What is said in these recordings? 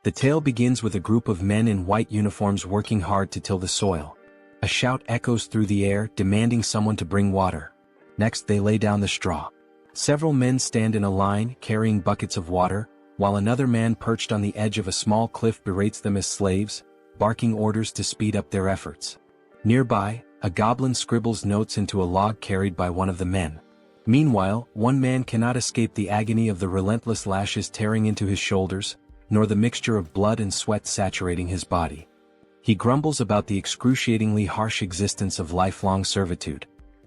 The tale begins with a group of men in white uniforms working hard to till the soil. A shout echoes through the air demanding someone to bring water. Next they lay down the straw. Several men stand in a line carrying buckets of water, while another man perched on the edge of a small cliff berates them as slaves, barking orders to speed up their efforts. Nearby, a goblin scribbles notes into a log carried by one of the men. Meanwhile, one man cannot escape the agony of the relentless lashes tearing into his shoulders, nor the mixture of blood and sweat saturating his body. He grumbles about the excruciatingly harsh existence of lifelong servitude.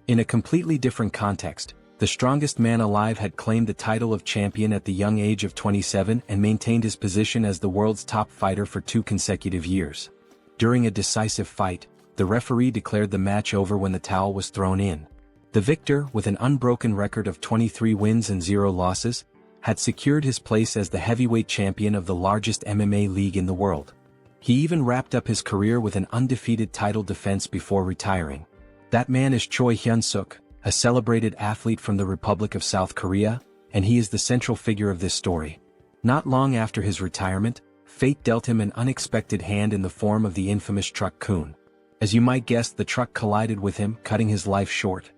In a completely different context, the strongest man alive had claimed the title of champion at the young age of 27 and maintained his position as the world's top fighter for 2 consecutive years. During a decisive fight, the referee declared the match over when the towel was thrown in. The victor, with an unbroken record of 23 wins and 0 losses, had secured his place as the heavyweight champion of the largest MMA league in the world. He even wrapped up his career with an undefeated title defense before retiring. That man is Choi Hyunseok, a celebrated athlete from the Republic of South Korea, and he is the central figure of this story. Not long after his retirement, fate dealt him an unexpected hand in the form of the infamous truck Kun. As you might guess, the truck collided with him, cutting his life short.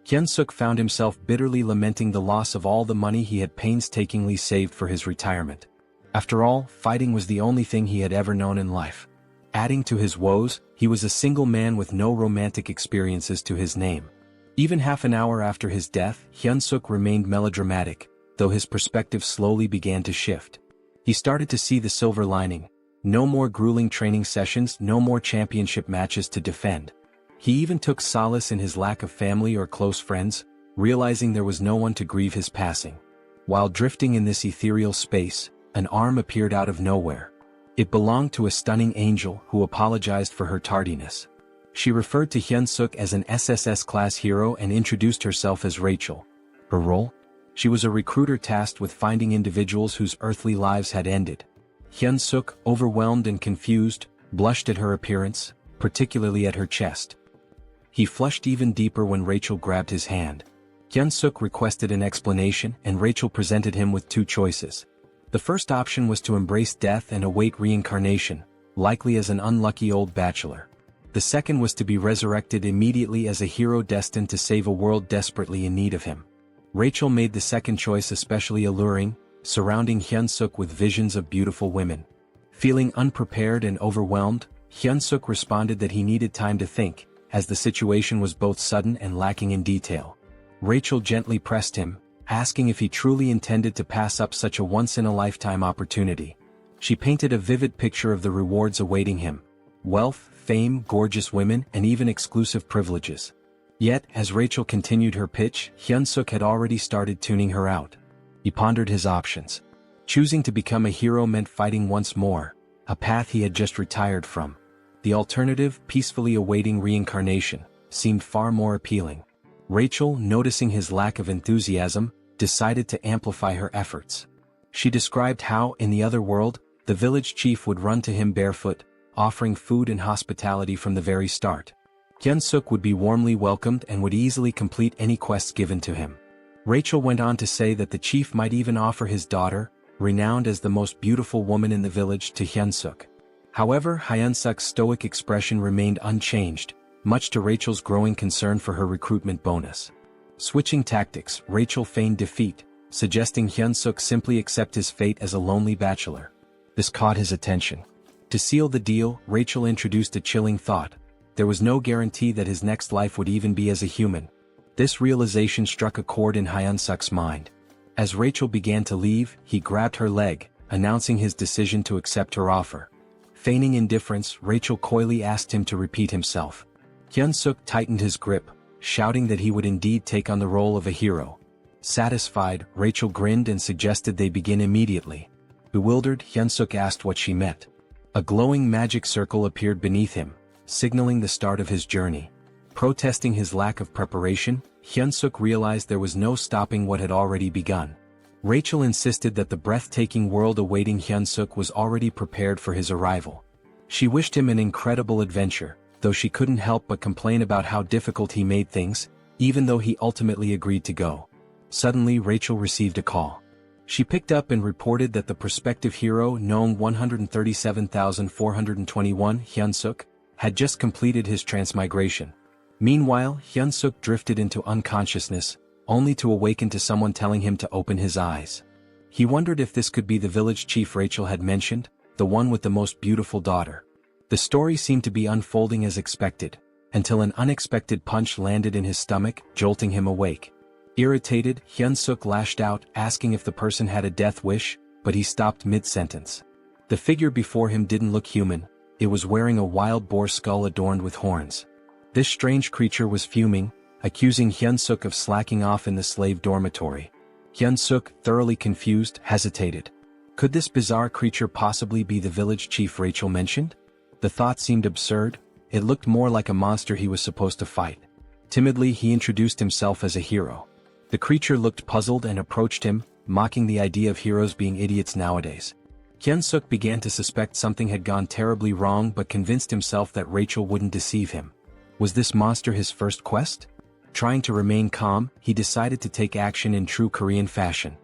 Hyunseok found himself bitterly lamenting the loss of all the money he had painstakingly saved for his retirement. After all, fighting was the only thing he had ever known in life. Adding to his woes, he was a single man with no romantic experiences to his name. Even half an hour after his death, Hyunseok remained melodramatic, though his perspective slowly began to shift. He started to see the silver lining. No more grueling training sessions, no more championship matches to defend. He even took solace in his lack of family or close friends, realizing there was no one to grieve his passing. While drifting in this ethereal space, an arm appeared out of nowhere. It belonged to a stunning angel who apologized for her tardiness. She referred to Hyunseok as an SSS-class hero and introduced herself as Rachel. Her role? She was a recruiter tasked with finding individuals whose earthly lives had ended. Hyunseok, overwhelmed and confused, blushed at her appearance, particularly at her chest. He flushed even deeper when Rachel grabbed his hand. Hyunseok requested an explanation, and Rachel presented him with 2 choices. The first option was to embrace death and await reincarnation, likely as an unlucky old bachelor. The second was to be resurrected immediately as a hero destined to save a world desperately in need of him. Rachel made the second choice especially alluring, surrounding Hyunseok with visions of beautiful women. Feeling unprepared and overwhelmed, Hyunseok responded that he needed time to think, as the situation was both sudden and lacking in detail. Rachel gently pressed him, asking if he truly intended to pass up such a once-in-a-lifetime opportunity. She painted a vivid picture of the rewards awaiting him: wealth, fame, gorgeous women, and even exclusive privileges. Yet, as Rachel continued her pitch, Hyunseok had already started tuning her out. He pondered his options. Choosing to become a hero meant fighting once more, a path he had just retired from. The alternative, peacefully awaiting reincarnation, seemed far more appealing. Rachel, noticing his lack of enthusiasm, decided to amplify her efforts. She described how, in the other world, the village chief would run to him barefoot, offering food and hospitality from the very start. Hyunseok would be warmly welcomed and would easily complete any quests given to him. Rachel went on to say that the chief might even offer his daughter, renowned as the most beautiful woman in the village, to Hyunseok. However, Hyunseok's stoic expression remained unchanged, much to Rachel's growing concern for her recruitment bonus. Switching tactics, Rachel feigned defeat, suggesting Hyunseok simply accept his fate as a lonely bachelor. This caught his attention. To seal the deal, Rachel introduced a chilling thought: there was no guarantee that his next life would even be as a human. This realization struck a chord in Hyunseok's mind. As Rachel began to leave, he grabbed her leg, announcing his decision to accept her offer. Feigning indifference, Rachel coyly asked him to repeat himself. Hyunseok tightened his grip, shouting that he would indeed take on the role of a hero. Satisfied, Rachel grinned and suggested they begin immediately. Bewildered, Hyunseok asked what she meant. A glowing magic circle appeared beneath him, signaling the start of his journey. Protesting his lack of preparation, Hyunseok realized there was no stopping what had already begun. Rachel insisted that the breathtaking world awaiting Hyunseok was already prepared for his arrival. She wished him an incredible adventure, though she couldn't help but complain about how difficult he made things, even though he ultimately agreed to go. Suddenly Rachel received a call. She picked up and reported that the prospective hero, Noam 137,421 Hyunseok, had just completed his transmigration. Meanwhile, Hyunseok drifted into unconsciousness, only to awaken to someone telling him to open his eyes. He wondered if this could be the village chief Rachel had mentioned, the one with the most beautiful daughter. The story seemed to be unfolding as expected, until an unexpected punch landed in his stomach, jolting him awake. Irritated, Hyunseok lashed out, asking if the person had a death wish, but he stopped mid-sentence. The figure before him didn't look human, it was wearing a wild boar skull adorned with horns. This strange creature was fuming, accusing Hyunseok of slacking off in the slave dormitory. Hyunseok, thoroughly confused, hesitated. Could this bizarre creature possibly be the village chief Rachel mentioned? The thought seemed absurd, it looked more like a monster he was supposed to fight. Timidly he introduced himself as a hero. The creature looked puzzled and approached him, mocking the idea of heroes being idiots nowadays. Hyunseok began to suspect something had gone terribly wrong but convinced himself that Rachel wouldn't deceive him. Was this monster his first quest? Trying to remain calm, he decided to take action in true Korean fashion.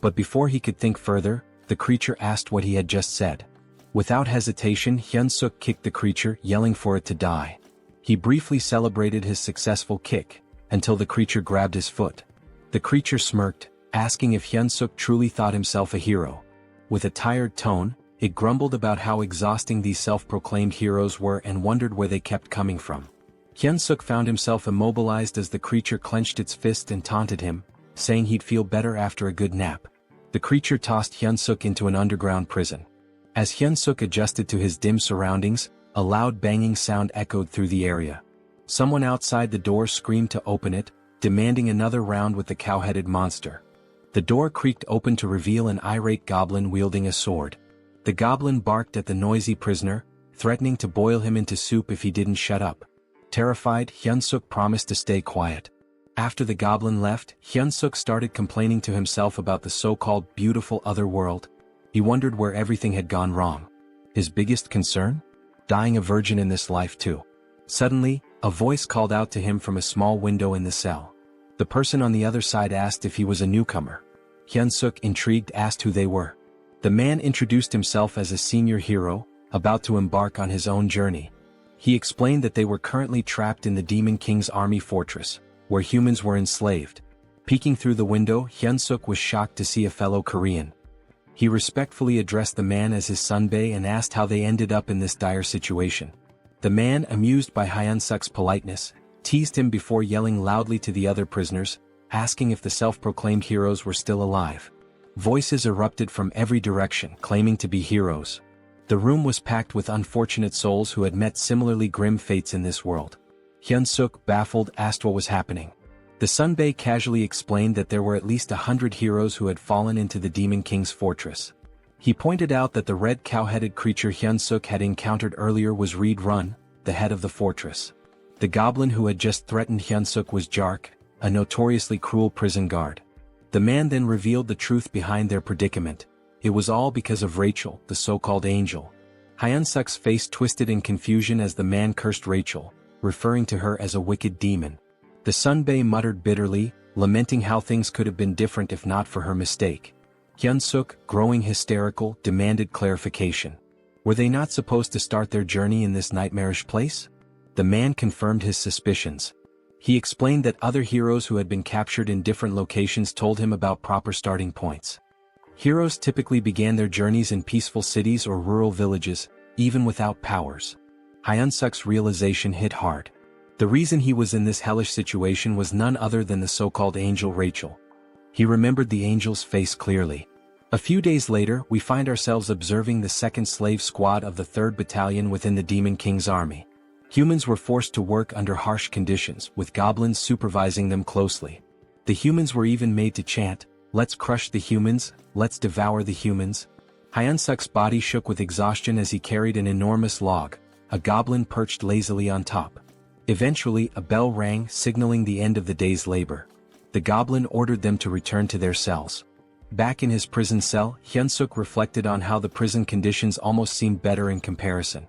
But before he could think further, the creature asked what he had just said. Without hesitation, Hyunseok kicked the creature, yelling for it to die. He briefly celebrated his successful kick, until the creature grabbed his foot. The creature smirked, asking if Hyunseok truly thought himself a hero. With a tired tone, it grumbled about how exhausting these self-proclaimed heroes were and wondered where they kept coming from. Hyunseok found himself immobilized as the creature clenched its fist and taunted him, saying he'd feel better after a good nap. The creature tossed Hyunseok into an underground prison. As Hyunseok adjusted to his dim surroundings, a loud banging sound echoed through the area. Someone outside the door screamed to open it, demanding another round with the cow-headed monster. The door creaked open to reveal an irate goblin wielding a sword. The goblin barked at the noisy prisoner, threatening to boil him into soup if he didn't shut up. Terrified, Hyunseok promised to stay quiet. After the goblin left, Hyunseok started complaining to himself about the so-called beautiful other world. He wondered where everything had gone wrong. His biggest concern? Dying a virgin in this life too. Suddenly, a voice called out to him from a small window in the cell. The person on the other side asked if he was a newcomer. Hyunseok, intrigued, asked who they were. The man introduced himself as a senior hero, about to embark on his own journey. He explained that they were currently trapped in the Demon King's army fortress, where humans were enslaved. Peeking through the window, Hyunseok was shocked to see a fellow Korean. He respectfully addressed the man as his sunbae and asked how they ended up in this dire situation. The man, amused by Hyunseok's politeness, teased him before yelling loudly to the other prisoners, asking if the self-proclaimed heroes were still alive. Voices erupted from every direction, claiming to be heroes. The room was packed with unfortunate souls who had met similarly grim fates in this world. Hyunseok, baffled, asked what was happening. The sunbae casually explained that there were at least 100 heroes who had fallen into the Demon King's fortress. He pointed out that the red cow-headed creature Hyunseok had encountered earlier was Reed Run, the head of the fortress. The goblin who had just threatened Hyunseok was Jark, a notoriously cruel prison guard. The man then revealed the truth behind their predicament. It was all because of Rachel, the so-called angel. Hyunseok's face twisted in confusion as the man cursed Rachel, referring to her as a wicked demon. The sunbae muttered bitterly, lamenting how things could have been different if not for her mistake. Hyunseok, growing hysterical, demanded clarification. Were they not supposed to start their journey in this nightmarish place? The man confirmed his suspicions. He explained that other heroes who had been captured in different locations told him about proper starting points. Heroes typically began their journeys in peaceful cities or rural villages, even without powers. Hyunseok's realization hit hard. The reason he was in this hellish situation was none other than the so-called angel Rachel. He remembered the angel's face clearly. A few days later, we find ourselves observing the 2nd Slave Squad of the 3rd Battalion within the Demon King's army. Humans were forced to work under harsh conditions, with goblins supervising them closely. The humans were even made to chant, "Let's crush the humans, let's devour the humans." Hyunseok's body shook with exhaustion as he carried an enormous log, a goblin perched lazily on top. Eventually, a bell rang, signaling the end of the day's labor. The goblin ordered them to return to their cells. Back in his prison cell, Hyunseok reflected on how the prison conditions almost seemed better in comparison.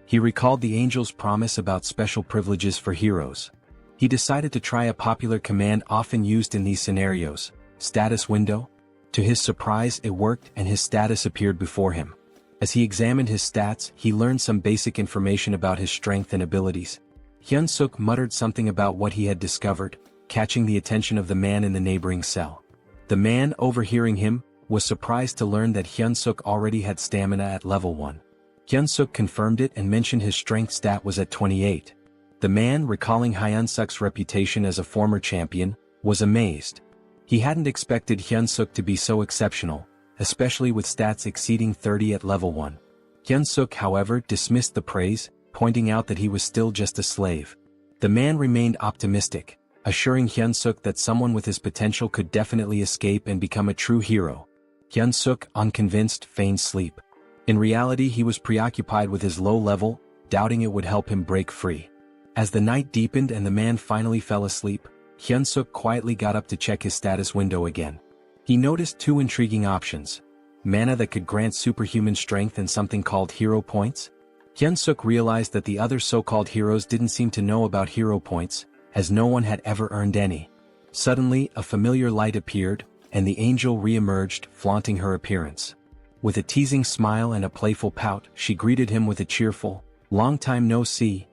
He recalled the angel's promise about special privileges for heroes. He decided to try a popular command often used in these scenarios: status window. To his surprise, it worked and his status appeared before him. As he examined his stats, he learned some basic information about his strength and abilities. Hyunseok muttered something about what he had discovered, catching the attention of the man in the neighboring cell. The man, overhearing him, was surprised to learn that Hyunseok already had stamina at level 1. Hyunseok confirmed it and mentioned his strength stat was at 28. The man, recalling Hyunseok's reputation as a former champion, was amazed. He hadn't expected Hyunseok to be so exceptional, especially with stats exceeding 30 at level 1. Hyunseok, however, dismissed the praise, pointing out that he was still just a slave. The man remained optimistic, assuring Hyunseok that someone with his potential could definitely escape and become a true hero. Hyunseok, unconvinced, feigned sleep. In reality, he was preoccupied with his low level, doubting it would help him break free. As the night deepened and the man finally fell asleep, Hyunseok quietly got up to check his status window again. He noticed 2 intriguing options: mana that could grant superhuman strength and something called hero points. Hyunseok realized that the other so-called heroes didn't seem to know about hero points, as no one had ever earned any. Suddenly, a familiar light appeared, and the angel re-emerged, flaunting her appearance. With a teasing smile and a playful pout, she greeted him with a cheerful, "Long time no see."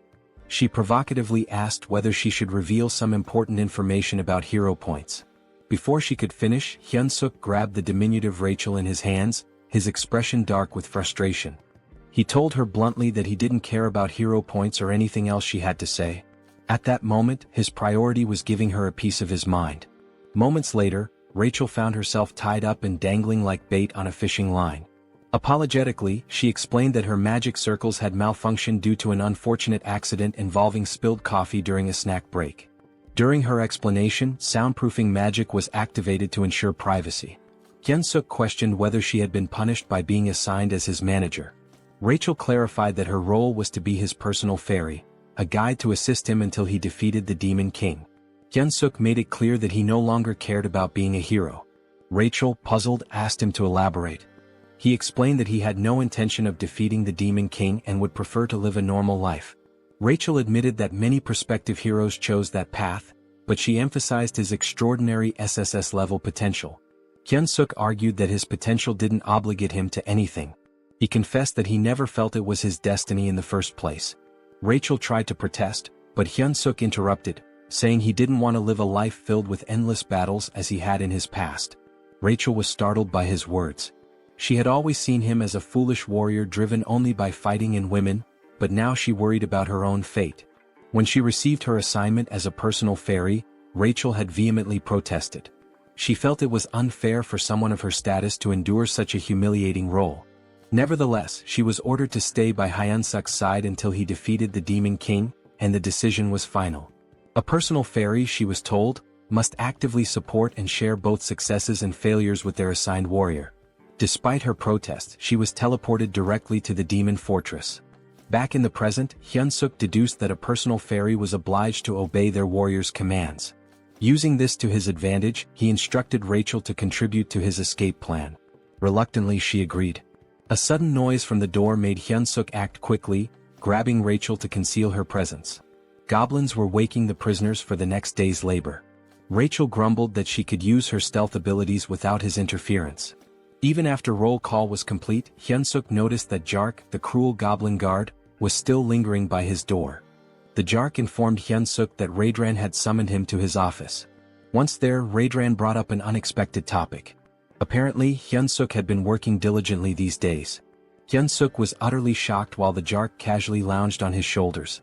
She provocatively asked whether she should reveal some important information about hero points. Before she could finish, Hyunseok grabbed the diminutive Rachel in his hands, his expression dark with frustration. He told her bluntly that he didn't care about hero points or anything else she had to say. At that moment, his priority was giving her a piece of his mind. Moments later, Rachel found herself tied up and dangling like bait on a fishing line. Apologetically, she explained that her magic circles had malfunctioned due to an unfortunate accident involving spilled coffee during a snack break. During her explanation, soundproofing magic was activated to ensure privacy. Hyunseok questioned whether she had been punished by being assigned as his manager. Rachel clarified that her role was to be his personal fairy, a guide to assist him until he defeated the Demon King. Hyunseok made it clear that he no longer cared about being a hero. Rachel, puzzled, asked him to elaborate. He explained that he had no intention of defeating the Demon King and would prefer to live a normal life. Rachel admitted that many prospective heroes chose that path, but she emphasized his extraordinary SSS-level potential. Hyunseok argued that his potential didn't obligate him to anything. He confessed that he never felt it was his destiny in the first place. Rachel tried to protest, but Hyunseok interrupted, saying he didn't want to live a life filled with endless battles as he had in his past. Rachel was startled by his words. She had always seen him as a foolish warrior driven only by fighting in women, but now she worried about her own fate. When she received her assignment as a personal fairy, Rachel had vehemently protested. She felt it was unfair for someone of her status to endure such a humiliating role. Nevertheless, she was ordered to stay by Hyunseok's side until he defeated the Demon King, and the decision was final. A personal fairy, she was told, must actively support and share both successes and failures with their assigned warrior. Despite her protest, she was teleported directly to the Demon Fortress. Back in the present, Hyunseok deduced that a personal fairy was obliged to obey their warrior's commands. Using this to his advantage, he instructed Rachel to contribute to his escape plan. Reluctantly, she agreed. A sudden noise from the door made Hyunseok act quickly, grabbing Rachel to conceal her presence. Goblins were waking the prisoners for the next day's labor. Rachel grumbled that she could use her stealth abilities without his interference. Even after roll call was complete, Hyunseok noticed that Jark, the cruel goblin guard, was still lingering by his door. The Jark informed Hyunseok that Raedran had summoned him to his office. Once there, Raedran brought up an unexpected topic. Apparently, Hyunseok had been working diligently these days. Hyunseok was utterly shocked while the Jark casually lounged on his shoulders.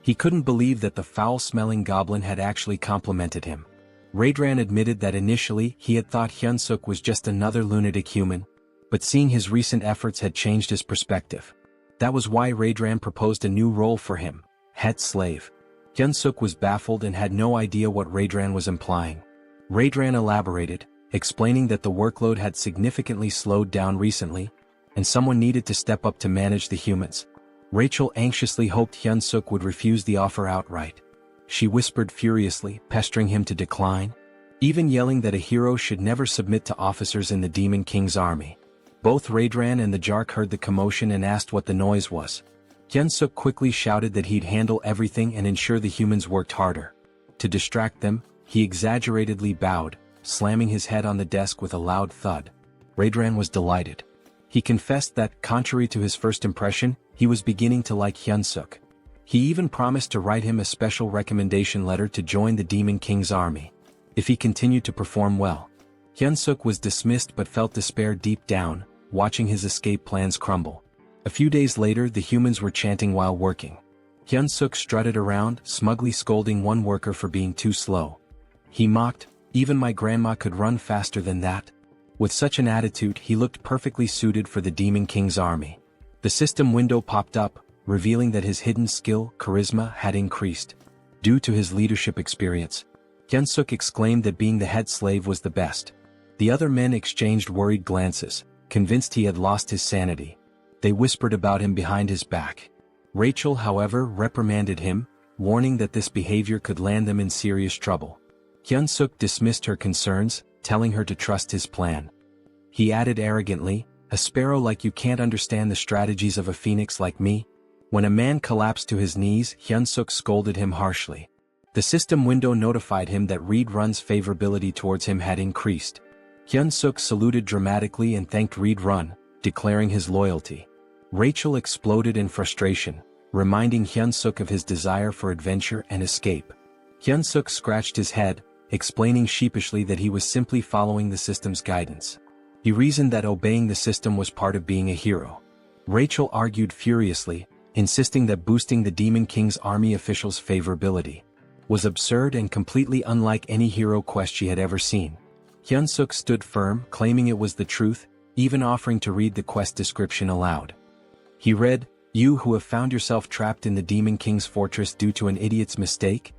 He couldn't believe that the foul-smelling goblin had actually complimented him. Raedran admitted that initially he had thought Hyunseok was just another lunatic human, but seeing his recent efforts had changed his perspective. That was why Raedran proposed a new role for him, head slave. Hyunseok was baffled and had no idea what Raedran was implying. Raedran elaborated, explaining that the workload had significantly slowed down recently, and someone needed to step up to manage the humans. Rachel anxiously hoped Hyunseok would refuse the offer outright. She whispered furiously, pestering him to decline, even yelling that a hero should never submit to officers in the Demon King's army. Both Raedran and the Jark heard the commotion and asked what the noise was. Hyunseok quickly shouted that he'd handle everything and ensure the humans worked harder. To distract them, he exaggeratedly bowed, slamming his head on the desk with a loud thud. Raedran was delighted. He confessed that, contrary to his first impression, he was beginning to like Hyunseok. He even promised to write him a special recommendation letter to join the Demon King's army, if he continued to perform well. Hyunseok was dismissed but felt despair deep down, watching his escape plans crumble. A few days later, the humans were chanting while working. Hyunseok strutted around, smugly scolding one worker for being too slow. He mocked, "Even my grandma could run faster than that." With such an attitude, he looked perfectly suited for the Demon King's army. The system window popped up, revealing that his hidden skill, charisma, had increased. Due to his leadership experience, Hyunseok exclaimed that being the head slave was the best. The other men exchanged worried glances, convinced he had lost his sanity. They whispered about him behind his back. Rachel, however, reprimanded him, warning that this behavior could land them in serious trouble. Hyunseok dismissed her concerns, telling her to trust his plan. He added arrogantly, "A sparrow like you can't understand the strategies of a phoenix like me?" When a man collapsed to his knees, Hyunseok scolded him harshly. The system window notified him that Reed-Run's favorability towards him had increased. Hyunseok saluted dramatically and thanked Reed-Run, declaring his loyalty. Rachel exploded in frustration, reminding Hyunseok of his desire for adventure and escape. Hyunseok scratched his head, explaining sheepishly that he was simply following the system's guidance. He reasoned that obeying the system was part of being a hero. Rachel argued furiously, insisting that boosting the Demon King's army officials' favorability was absurd and completely unlike any hero quest she had ever seen. Hyunseok stood firm, claiming it was the truth, even offering to read the quest description aloud. He read, "You who have found yourself trapped in the Demon King's fortress due to an idiot's mistake?"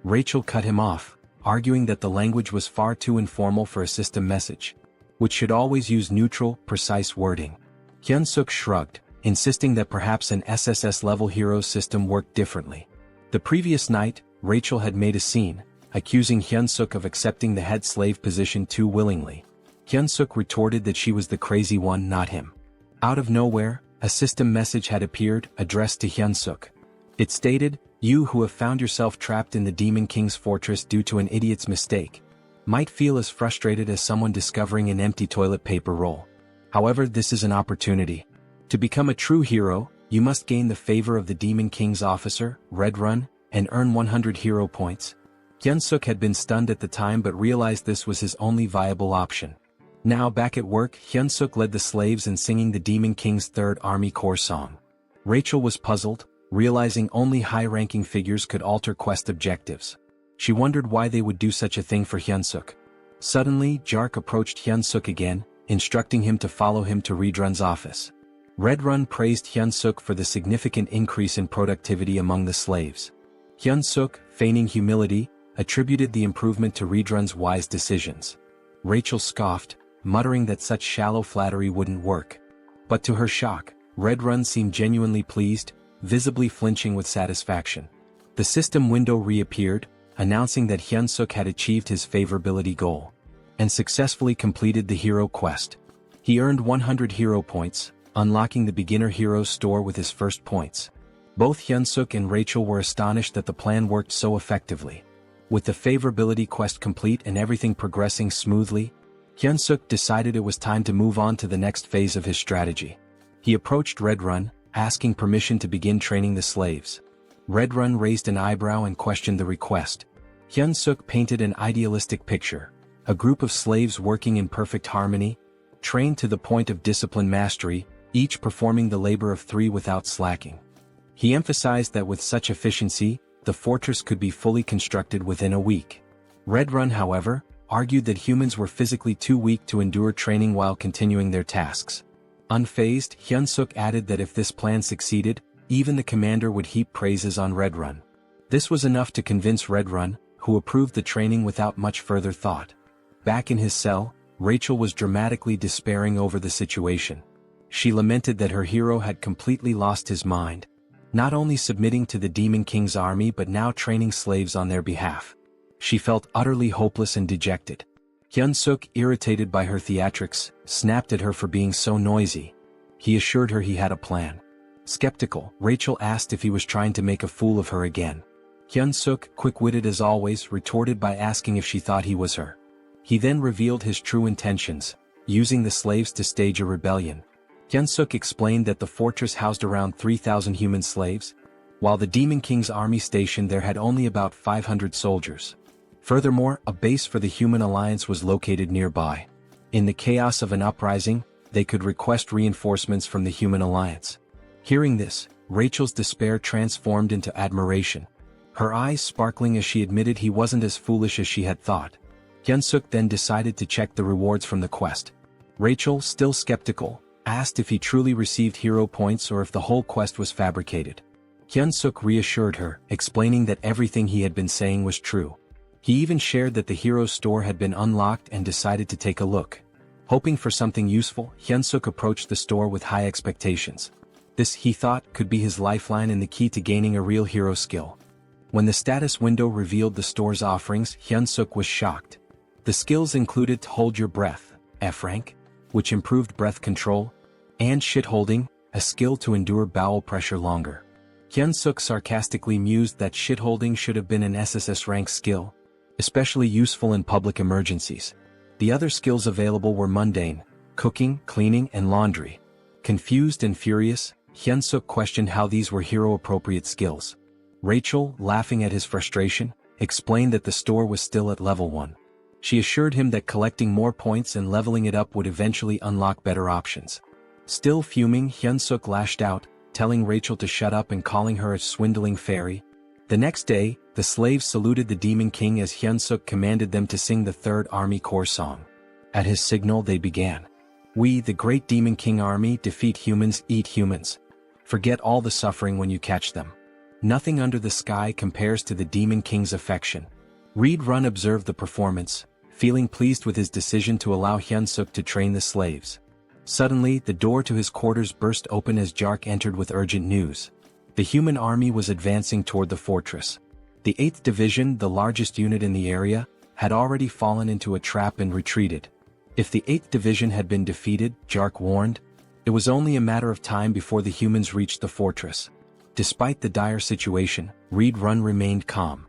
Rachel cut him off, arguing that the language was far too informal for a system message, which should always use neutral, precise wording. Hyunseok shrugged, insisting that perhaps an SSS-level hero system worked differently. The previous night, Rachel had made a scene, accusing Hyunseok of accepting the head slave position too willingly. Hyunseok retorted that she was the crazy one, not him. Out of nowhere, a system message had appeared, addressed to Hyunseok. It stated, "You who have found yourself trapped in the Demon King's fortress due to an idiot's mistake might feel as frustrated as someone discovering an empty toilet paper roll. However, this is an opportunity. To become a true hero, you must gain the favor of the Demon King's officer, Reed-Run, and earn 100 hero points." Hyunseok had been stunned at the time but realized this was his only viable option. Now back at work, Hyunseok led the slaves in singing the Demon King's Third Army Corps song. Rachel was puzzled, realizing only high-ranking figures could alter quest objectives. She wondered why they would do such a thing for Hyunseok. Suddenly, Jark approached Hyunseok again, instructing him to follow him to Reed-Run's office. Reed-Run praised Hyunseok for the significant increase in productivity among the slaves. Hyunseok, feigning humility, attributed the improvement to Reed-Run's wise decisions. Rachel scoffed, muttering that such shallow flattery wouldn't work. But to her shock, Reed-Run seemed genuinely pleased, visibly flinching with satisfaction. The system window reappeared, announcing that Hyunseok had achieved his favorability goal and successfully completed the hero quest. He earned 100 hero points, unlocking the beginner heroes store with his first points. Both Hyunseok and Rachel were astonished that the plan worked so effectively. With the favorability quest complete and everything progressing smoothly, Hyunseok decided it was time to move on to the next phase of his strategy. He approached Reed-Run, asking permission to begin training the slaves. Reed-Run raised an eyebrow and questioned the request. Hyunseok painted an idealistic picture, a group of slaves working in perfect harmony, trained to the point of discipline mastery, each performing the labor of three without slacking. He emphasized that with such efficiency, the fortress could be fully constructed within a week. Reed-Run, however, argued that humans were physically too weak to endure training while continuing their tasks. Unfazed, Hyunseok added that if this plan succeeded, even the commander would heap praises on Reed-Run. This was enough to convince Reed-Run, who approved the training without much further thought. Back in his cell, Rachel was dramatically despairing over the situation. She lamented that her hero had completely lost his mind, not only submitting to the Demon King's army but now training slaves on their behalf. She felt utterly hopeless and dejected. Hyunseok, irritated by her theatrics, snapped at her for being so noisy. He assured her he had a plan. Skeptical, Rachel asked if he was trying to make a fool of her again. Hyunseok, quick-witted as always, retorted by asking if she thought he was her He then revealed his true intentions, using the slaves to stage a rebellion. Hyunseok explained that the fortress housed around 3,000 human slaves, while the Demon King's army station there had only about 500 soldiers. Furthermore, a base for the Human Alliance was located nearby. In the chaos of an uprising, they could request reinforcements from the Human Alliance. Hearing this, Rachel's despair transformed into admiration, her eyes sparkling as she admitted he wasn't as foolish as she had thought. Hyunseok then decided to check the rewards from the quest. Rachel, still skeptical, asked if he truly received hero points or if the whole quest was fabricated. Hyunseok reassured her, explaining that everything he had been saying was true. He even shared that the hero's store had been unlocked and decided to take a look. Hoping for something useful, Hyunseok approached the store with high expectations. This, he thought, could be his lifeline and the key to gaining a real hero skill. When the status window revealed the store's offerings, Hyunseok was shocked. The skills included Hold Your Breath, F rank, which improved breath control, and Shit-Holding, a skill to endure bowel pressure longer. Hyunseok sarcastically mused that shit-holding should have been an SSS rank skill, especially useful in public emergencies. The other skills available were mundane, cooking, cleaning, and laundry. Confused and furious, Hyunseok questioned how these were hero-appropriate skills. Rachel, laughing at his frustration, explained that the store was still at level 1. She assured him that collecting more points and leveling it up would eventually unlock better options. Still fuming, Hyunseok lashed out, telling Rachel to shut up and calling her a swindling fairy. The next day, the slaves saluted the Demon King as Hyunseok commanded them to sing the Third Army Corps song. At his signal they began. We, the great Demon King army, defeat humans, eat humans. Forget all the suffering when you catch them. Nothing under the sky compares to the Demon King's affection. Reed Run observed the performance, feeling pleased with his decision to allow Hyunseok to train the slaves. Suddenly, the door to his quarters burst open as Jark entered with urgent news. The human army was advancing toward the fortress. The 8th Division, the largest unit in the area, had already fallen into a trap and retreated. If the 8th Division had been defeated, Jark warned, it was only a matter of time before the humans reached the fortress. Despite the dire situation, Reed Run remained calm.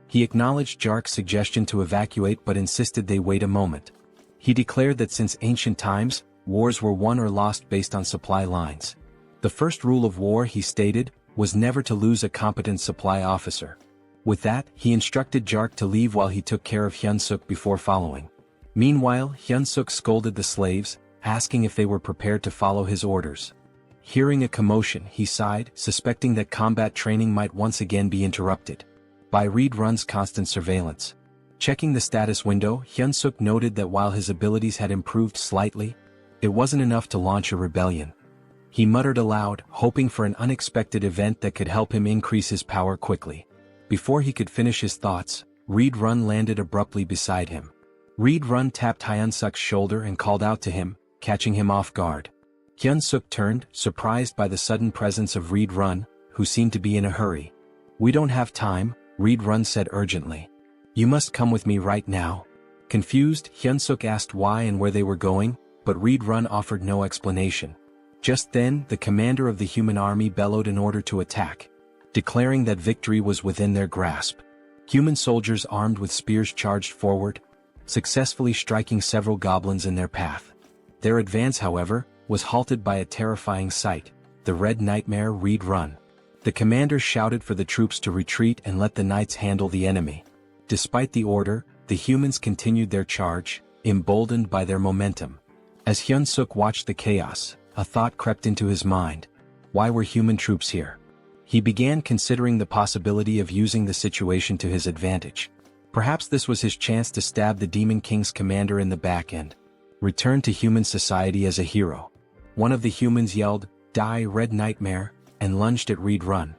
He acknowledged Jark's suggestion to evacuate but insisted they wait a moment. He declared that since ancient times, wars were won or lost based on supply lines. The first rule of war, he stated, was never to lose a competent supply officer. With that, he instructed Jark to leave while he took care of Hyunseok before following. Meanwhile, Hyunseok scolded the slaves, asking if they were prepared to follow his orders. Hearing a commotion, he sighed, suspecting that combat training might once again be interrupted by Reed Run's constant surveillance. Checking the status window, Hyunseok noted that while his abilities had improved slightly, it wasn't enough to launch a rebellion. He muttered aloud, hoping for an unexpected event that could help him increase his power quickly. Before he could finish his thoughts, Reed Run landed abruptly beside him. Reed Run tapped Hyunseok's shoulder and called out to him, catching him off guard. Hyunseok turned, surprised by the sudden presence of Reed Run, who seemed to be in a hurry. We don't have time, Reed Run said urgently. You must come with me right now. Confused, Hyunseok asked why and where they were going, but Reed Run offered no explanation. Just then, the commander of the human army bellowed an order to attack, declaring that victory was within their grasp. Human soldiers armed with spears charged forward, successfully striking several goblins in their path. Their advance, however, was halted by a terrifying sight, the Red Nightmare Reed Run. The commander shouted for the troops to retreat and let the knights handle the enemy. Despite the order, the humans continued their charge, emboldened by their momentum. As Hyunseok watched the chaos, a thought crept into his mind. Why were human troops here? He began considering the possibility of using the situation to his advantage. Perhaps this was his chance to stab the Demon King's commander in the back end. Return to human society as a hero. One of the humans yelled, "Die, Red Nightmare," and lunged at Reed Run.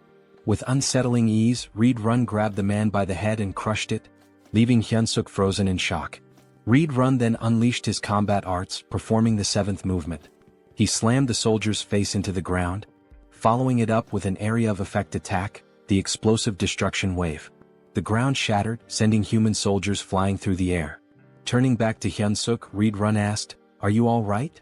With unsettling ease, Reed Run grabbed the man by the head and crushed it, leaving Hyunseok frozen in shock. Reed Run then unleashed his combat arts, performing the 7th movement. He slammed the soldier's face into the ground, following it up with an area of effect attack, the explosive destruction wave. The ground shattered, sending human soldiers flying through the air. Turning back to Hyunseok, Reed Run asked, "Are you all right?"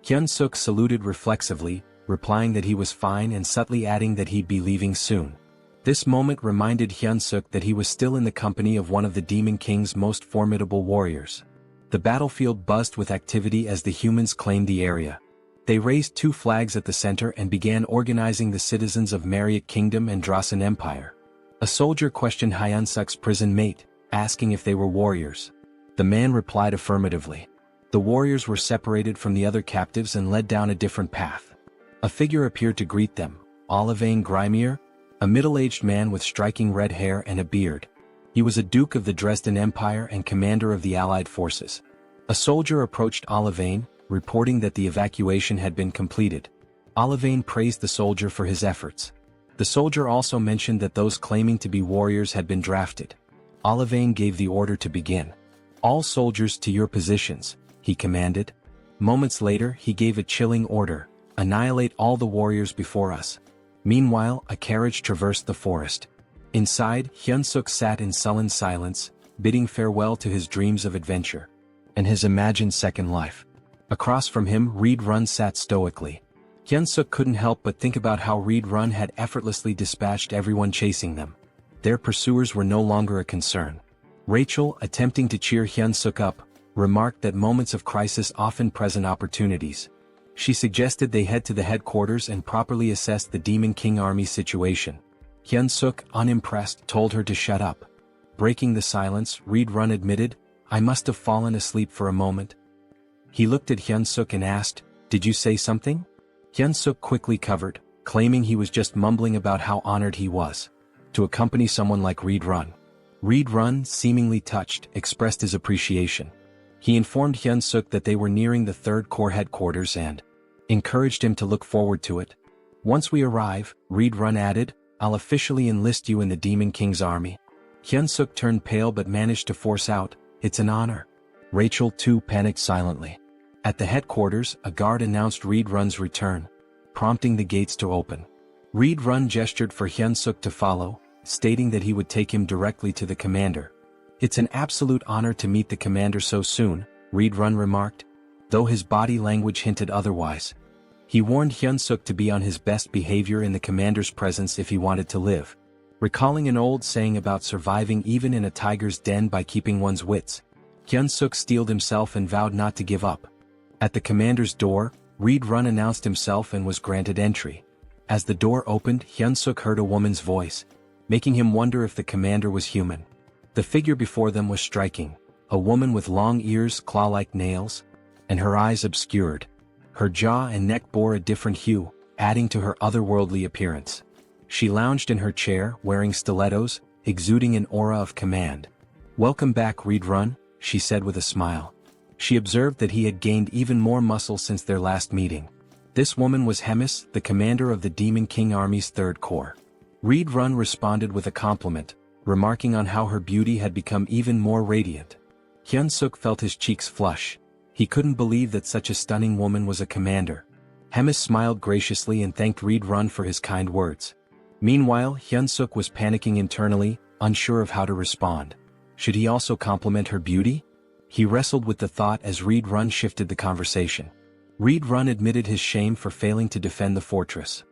Hyunseok saluted reflexively, replying that he was fine and subtly adding that he'd be leaving soon. This moment reminded Hyunseok that he was still in the company of one of the Demon King's most formidable warriors. The battlefield buzzed with activity as the humans claimed the area. They raised 2 flags at the center and began organizing the citizens of Mariot Kingdom and Drasan Empire. A soldier questioned Hyunseok's prison mate, asking if they were warriors. The man replied affirmatively. The warriors were separated from the other captives and led down a different path. A figure appeared to greet them, Olivane Grimier, a middle-aged man with striking red hair and a beard. He was a duke of the Dresden Empire and commander of the Allied forces. A soldier approached Olivane, reporting that the evacuation had been completed. Olivane praised the soldier for his efforts. The soldier also mentioned that those claiming to be warriors had been drafted. Olivane gave the order to begin. "All soldiers to your positions," he commanded. Moments later he gave a chilling order, "Annihilate all the warriors before us." Meanwhile, a carriage traversed the forest. Inside, Hyunseok sat in sullen silence, bidding farewell to his dreams of adventure and his imagined second life. Across from him, Reed Run sat stoically. Hyunseok couldn't help but think about how Reed Run had effortlessly dispatched everyone chasing them. Their pursuers were no longer a concern. Rachel, attempting to cheer Hyunseok up, remarked that moments of crisis often present opportunities. She suggested they head to the headquarters and properly assess the Demon King army situation. Hyunseok, unimpressed, told her to shut up. Breaking the silence, Reed Run admitted, "I must have fallen asleep for a moment." He looked at Hyunseok and asked, "Did you say something?" Hyunseok quickly covered, claiming he was just mumbling about how honored he was to accompany someone like Reed Run. Reed Run, seemingly touched, expressed his appreciation. He informed Hyunseok that they were nearing the 3rd Corps headquarters and encouraged him to look forward to it. "Once we arrive," Reed Run added, "I'll officially enlist you in the Demon King's army." Hyunseok turned pale but managed to force out, "It's an honor." Rachel too panicked silently. At the headquarters, a guard announced Reed Run's return, prompting the gates to open. Reed Run gestured for Hyunseok to follow, stating that he would take him directly to the commander. "It's an absolute honor to meet the commander so soon," Reed Run remarked, though his body language hinted otherwise. He warned Hyunseok to be on his best behavior in the commander's presence if he wanted to live. Recalling an old saying about surviving even in a tiger's den by keeping one's wits, Hyunseok steeled himself and vowed not to give up. At the commander's door, Reed Run announced himself and was granted entry. As the door opened, Hyunseok heard a woman's voice, making him wonder if the commander was human. The figure before them was striking, a woman with long ears, claw-like nails, and her eyes obscured. Her jaw and neck bore a different hue, adding to her otherworldly appearance. She lounged in her chair, wearing stilettos, exuding an aura of command. "Welcome back, Reed Run," she said with a smile. She observed that he had gained even more muscle since their last meeting. This woman was Hemis, the commander of the Demon King Army's 3rd Corps. Reed Run responded with a compliment, remarking on how her beauty had become even more radiant. Hyunseok felt his cheeks flush. He couldn't believe that such a stunning woman was a commander. Hemis smiled graciously and thanked Reed Run for his kind words. Meanwhile, Hyunseok was panicking internally, unsure of how to respond. Should he also compliment her beauty? He wrestled with the thought as Reed Run shifted the conversation. Reed Run admitted his shame for failing to defend the fortress.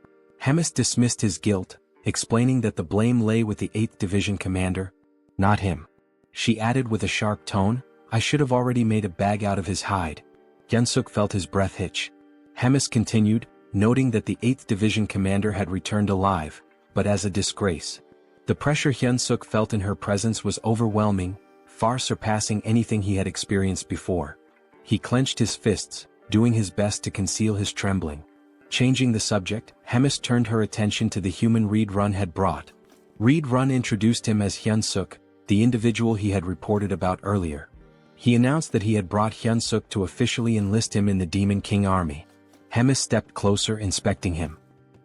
Hemis dismissed his guilt, explaining that the blame lay with the 8th Division commander, not him. She added with a sharp tone, "I should have already made a bag out of his hide." Hyunseok felt his breath hitch. Hemis continued, noting that the 8th Division commander had returned alive, but as a disgrace. The pressure Hyunseok felt in her presence was overwhelming, far surpassing anything he had experienced before. He clenched his fists, doing his best to conceal his trembling. Changing the subject, Hemis turned her attention to the human Reed Run had brought. Reed Run introduced him as Hyunseok, the individual he had reported about earlier. He announced that he had brought Hyunseok to officially enlist him in the Demon King army. Hemis stepped closer, inspecting him.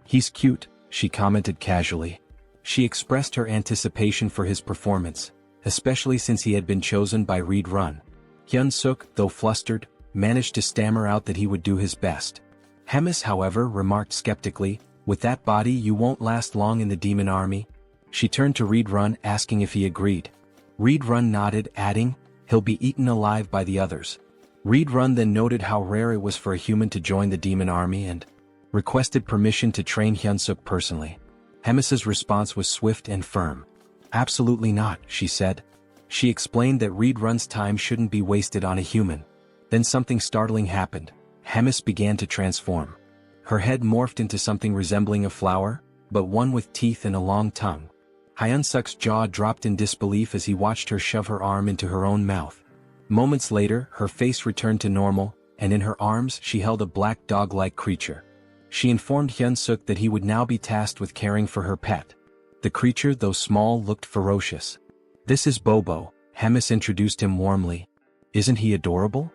"He's cute," she commented casually. She expressed her anticipation for his performance, especially since he had been chosen by Reed Run. Hyunseok, though flustered, managed to stammer out that he would do his best. Hemis, however, remarked skeptically, "With that body you won't last long in the demon army." She turned to Reed Run, asking if he agreed. Reed Run nodded, adding, "He'll be eaten alive by the others." Reed Run then noted how rare it was for a human to join the demon army and requested permission to train Hyunseok personally. Hemis's response was swift and firm. "Absolutely not," she said. She explained that Reed Run's time shouldn't be wasted on a human. Then something startling happened. Hemis began to transform. Her head morphed into something resembling a flower, but one with teeth and a long tongue. Hyunseok's jaw dropped in disbelief as he watched her shove her arm into her own mouth. Moments later, her face returned to normal, and in her arms she held a black dog-like creature. She informed Hyunseok that he would now be tasked with caring for her pet. The creature, though small, looked ferocious. "This is Bobo," Hemis introduced him warmly. "Isn't he adorable?"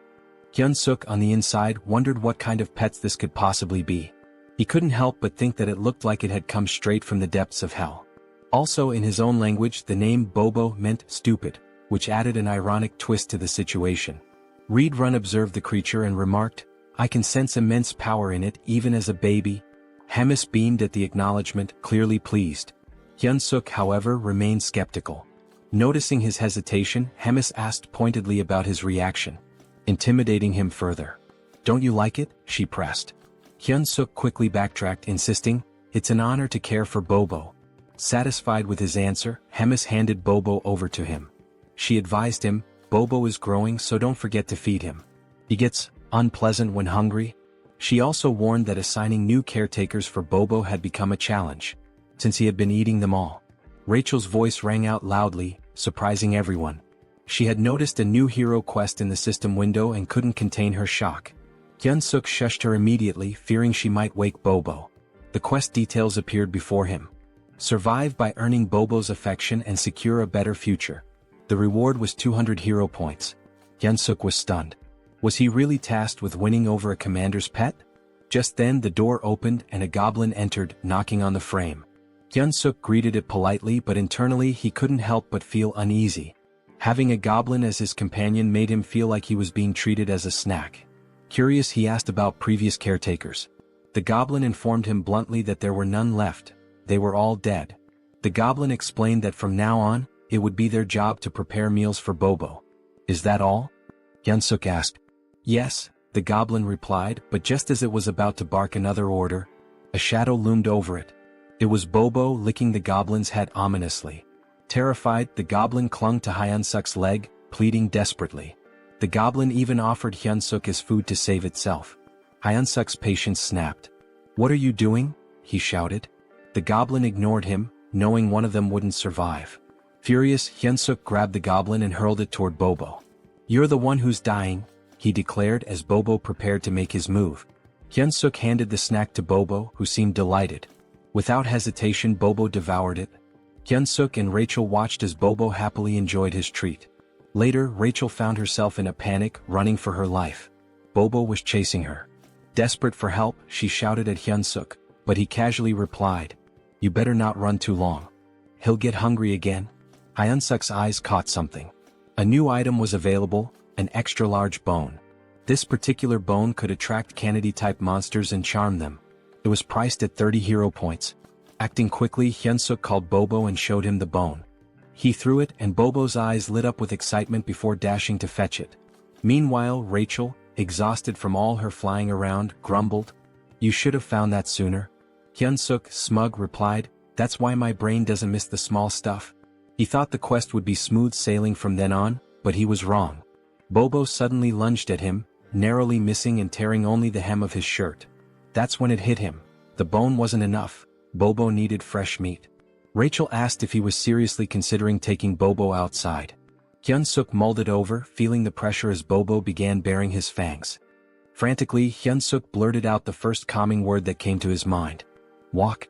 Hyunseok on the inside wondered what kind of pets this could possibly be. He couldn't help but think that it looked like it had come straight from the depths of hell. Also in his own language the name Bobo meant stupid, which added an ironic twist to the situation. Reed Run observed the creature and remarked, "I can sense immense power in it even as a baby." Hemis beamed at the acknowledgement, clearly pleased. Hyunseok, however, remained skeptical. Noticing his hesitation, Hemis asked pointedly about his reaction, intimidating him further. "Don't you like it?" she pressed. Hyunseok quickly backtracked, insisting, "It's an honor to care for Bobo." Satisfied with his answer, Hemis handed Bobo over to him. She advised him, "Bobo is growing, so don't forget to feed him. He gets unpleasant when hungry." She also warned that assigning new caretakers for Bobo had become a challenge, since he had been eating them all. Rachel's voice rang out loudly, surprising everyone. She had noticed a new hero quest in the system window and couldn't contain her shock. Hyunseok shushed her immediately, fearing she might wake Bobo. The quest details appeared before him. Survive by earning Bobo's affection and secure a better future. The reward was 200 hero points. Hyunseok was stunned. Was he really tasked with winning over a commander's pet? Just then the door opened and a goblin entered, knocking on the frame. Hyunseok greeted it politely, but internally he couldn't help but feel uneasy. Having a goblin as his companion made him feel like he was being treated as a snack. Curious, he asked about previous caretakers. The goblin informed him bluntly that there were none left. They were all dead. The goblin explained that from now on, it would be their job to prepare meals for Bobo. "Is that all?" Hyunseok asked. "Yes," the goblin replied, but just as it was about to bark another order, a shadow loomed over it. It was Bobo, licking the goblin's head ominously. Terrified, the goblin clung to Hyunseok's leg, pleading desperately. The goblin even offered Hyunseok his food to save itself. Hyunseok's patience snapped. "What are you doing?" he shouted. The goblin ignored him, knowing one of them wouldn't survive. Furious, Hyunseok grabbed the goblin and hurled it toward Bobo. "You're the one who's dying," he declared as Bobo prepared to make his move. Hyunseok handed the snack to Bobo, who seemed delighted. Without hesitation, Bobo devoured it. Hyunseok and Rachel watched as Bobo happily enjoyed his treat. Later, Rachel found herself in a panic, running for her life. Bobo was chasing her. Desperate for help, she shouted at Hyunseok, but he casually replied, "You better not run too long. He'll get hungry again." Hyunseok's eyes caught something. A new item was available, an extra-large bone. This particular bone could attract Kennedy-type monsters and charm them. It was priced at 30 hero points. Acting quickly, Hyunseok called Bobo and showed him the bone. He threw it and Bobo's eyes lit up with excitement before dashing to fetch it. Meanwhile, Rachel, exhausted from all her flying around, grumbled, "You should have found that sooner." Hyunseok, smug, replied, "That's why my brain doesn't miss the small stuff." He thought the quest would be smooth sailing from then on, but he was wrong. Bobo suddenly lunged at him, narrowly missing and tearing only the hem of his shirt. That's when it hit him. The bone wasn't enough. Bobo needed fresh meat. Rachel asked if he was seriously considering taking Bobo outside. Hyunseok mulled it over, feeling the pressure as Bobo began baring his fangs. Frantically, Hyunseok blurted out the first calming word that came to his mind. "Walk."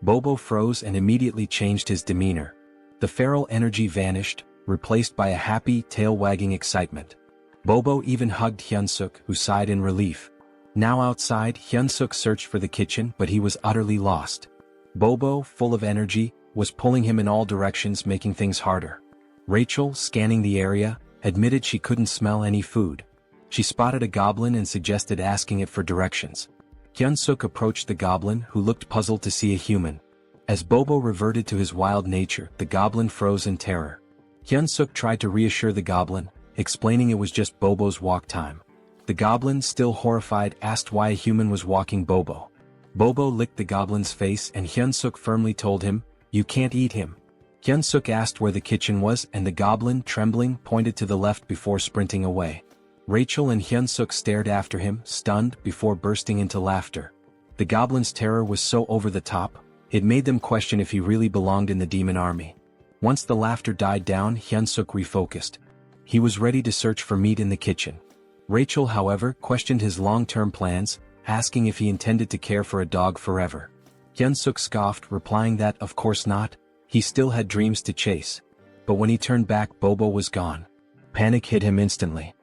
Bobo froze and immediately changed his demeanor. The feral energy vanished, replaced by a happy, tail-wagging excitement. Bobo even hugged Hyunseok, who sighed in relief. Now outside, Hyunseok searched for the kitchen, but he was utterly lost. Bobo, full of energy, was pulling him in all directions, making things harder. Rachel, scanning the area, admitted she couldn't smell any food. She spotted a goblin and suggested asking it for directions. Hyunseok approached the goblin, who looked puzzled to see a human. As Bobo reverted to his wild nature, the goblin froze in terror. Hyunseok tried to reassure the goblin, explaining it was just Bobo's walk time. The goblin, still horrified, asked why a human was walking Bobo. Bobo licked the goblin's face and Hyunseok firmly told him, "You can't eat him." Hyunseok asked where the kitchen was and the goblin, trembling, pointed to the left before sprinting away. Rachel and Hyunseok stared after him, stunned, before bursting into laughter. The goblin's terror was so over the top, it made them question if he really belonged in the demon army. Once the laughter died down, Hyunseok refocused. He was ready to search for meat in the kitchen. Rachel, however, questioned his long-term plans, asking if he intended to care for a dog forever. Hyunseok scoffed, replying that, of course not, he still had dreams to chase. But when he turned back, Bobo was gone. Panic hit him instantly.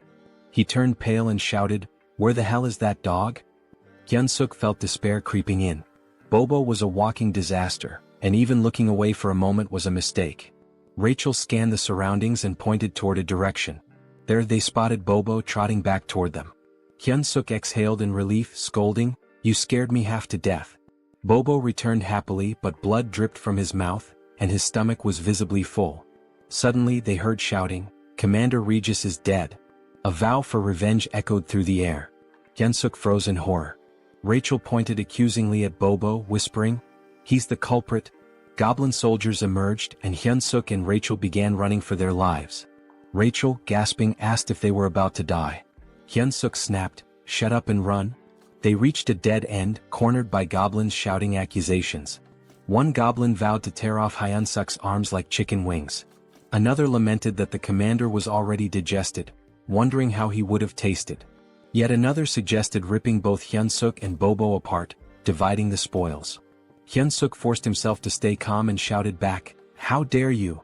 He turned pale and shouted, "Where the hell is that dog?" Hyunseok felt despair creeping in. Bobo was a walking disaster, and even looking away for a moment was a mistake. Rachel scanned the surroundings and pointed toward a direction. There they spotted Bobo trotting back toward them. Hyunseok exhaled in relief, scolding, "You scared me half to death." Bobo returned happily, but blood dripped from his mouth, and his stomach was visibly full. Suddenly they heard shouting, "Commander Regis is dead." A vow for revenge echoed through the air. Hyunseok froze in horror. Rachel pointed accusingly at Bobo, whispering, "He's the culprit." Goblin soldiers emerged, and Hyunseok and Rachel began running for their lives. Rachel, gasping, asked if they were about to die. Hyunseok snapped, "Shut up and run." They reached a dead end, cornered by goblins shouting accusations. One goblin vowed to tear off Hyunseok's arms like chicken wings. Another lamented that the commander was already digested, wondering how he would have tasted. Yet another suggested ripping both Hyunseok and Bobo apart, dividing the spoils. Hyunseok forced himself to stay calm and shouted back, "How dare you?"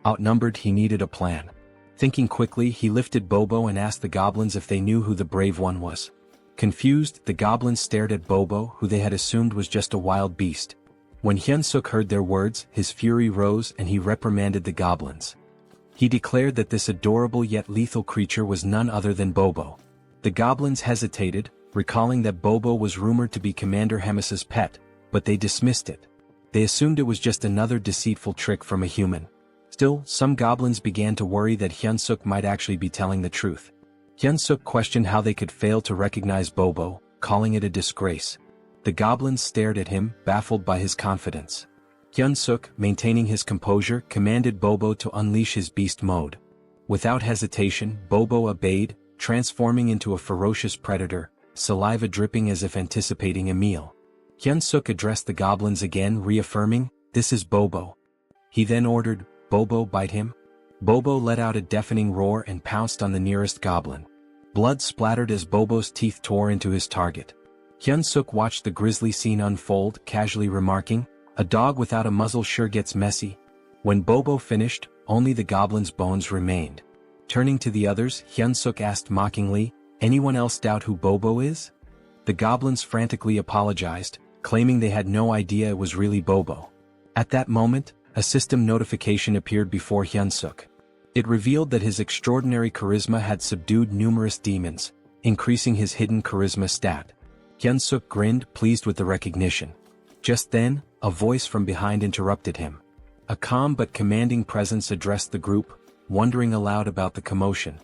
Outnumbered, he needed a plan. Thinking quickly, he lifted Bobo and asked the goblins if they knew who the brave one was. Confused, the goblins stared at Bobo, who they had assumed was just a wild beast. When Hyunseok heard their words, his fury rose and he reprimanded the goblins. He declared that this adorable yet lethal creature was none other than Bobo. The goblins hesitated, recalling that Bobo was rumored to be Commander Hemis's pet, but they dismissed it. They assumed it was just another deceitful trick from a human. Still, some goblins began to worry that Hyunseok might actually be telling the truth. Hyunseok questioned how they could fail to recognize Bobo, calling it a disgrace. The goblins stared at him, baffled by his confidence. Hyunseok, maintaining his composure, commanded Bobo to unleash his beast mode. Without hesitation, Bobo obeyed, transforming into a ferocious predator, saliva dripping as if anticipating a meal. Hyunseok addressed the goblins again, reaffirming, "This is Bobo." He then ordered, "Bobo, bite him." Bobo let out a deafening roar and pounced on the nearest goblin. Blood splattered as Bobo's teeth tore into his target. Hyunseok watched the grisly scene unfold, casually remarking, "A dog without a muzzle sure gets messy." When Bobo finished, only the goblin's bones remained. Turning to the others, Hyunseok asked mockingly, "Anyone else doubt who Bobo is?" The goblins frantically apologized, claiming they had no idea it was really Bobo. At that moment, a system notification appeared before Hyunseok. It revealed that his extraordinary charisma had subdued numerous demons, increasing his hidden charisma stat. Hyunseok grinned, pleased with the recognition. Just then, a voice from behind interrupted him. A calm but commanding presence addressed the group, wondering aloud about the commotion.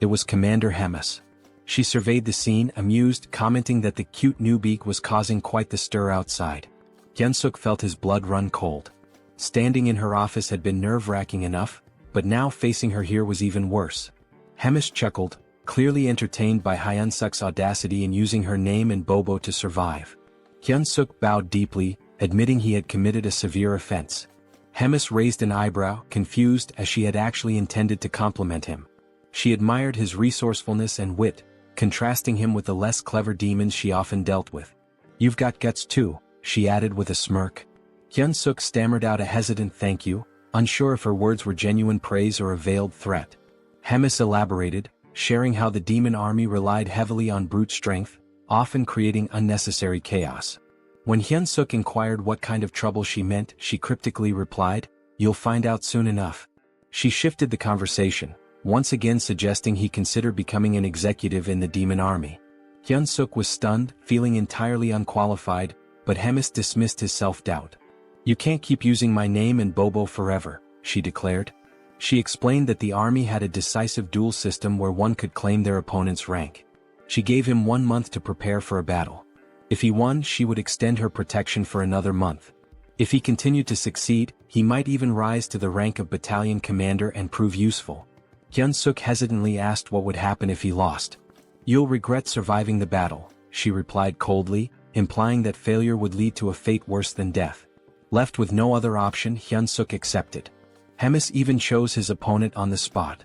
It was Commander Hemis. She surveyed the scene, amused, commenting that the cute newbie was causing quite the stir outside. Hyunseok felt his blood run cold. Standing in her office had been nerve-wracking enough, but now facing her here was even worse. Hemis chuckled, clearly entertained by Hyunseok's audacity in using her name and Bobo to survive. Hyunseok bowed deeply, admitting he had committed a severe offense. Hemis raised an eyebrow, confused, as she had actually intended to compliment him. She admired his resourcefulness and wit, contrasting him with the less clever demons she often dealt with. "You've got guts too," she added with a smirk. Hyunseok stammered out a hesitant thank you, unsure if her words were genuine praise or a veiled threat. Hemis elaborated, sharing how the demon army relied heavily on brute strength, often creating unnecessary chaos. When Hyunseok inquired what kind of trouble she meant, she cryptically replied, "You'll find out soon enough." She shifted the conversation, once again suggesting he consider becoming an executive in the demon army. Hyunseok was stunned, feeling entirely unqualified, but Hemis dismissed his self-doubt. "You can't keep using my name and Bobo forever," she declared. She explained that the army had a decisive duel system where one could claim their opponent's rank. She gave him 1 month to prepare for a battle. If he won, she would extend her protection for another month. If he continued to succeed, he might even rise to the rank of battalion commander and prove useful. Hyunseok hesitantly asked what would happen if he lost. "You'll regret surviving the battle," she replied coldly, implying that failure would lead to a fate worse than death. Left with no other option, Hyunseok accepted. Hemis even chose his opponent on the spot.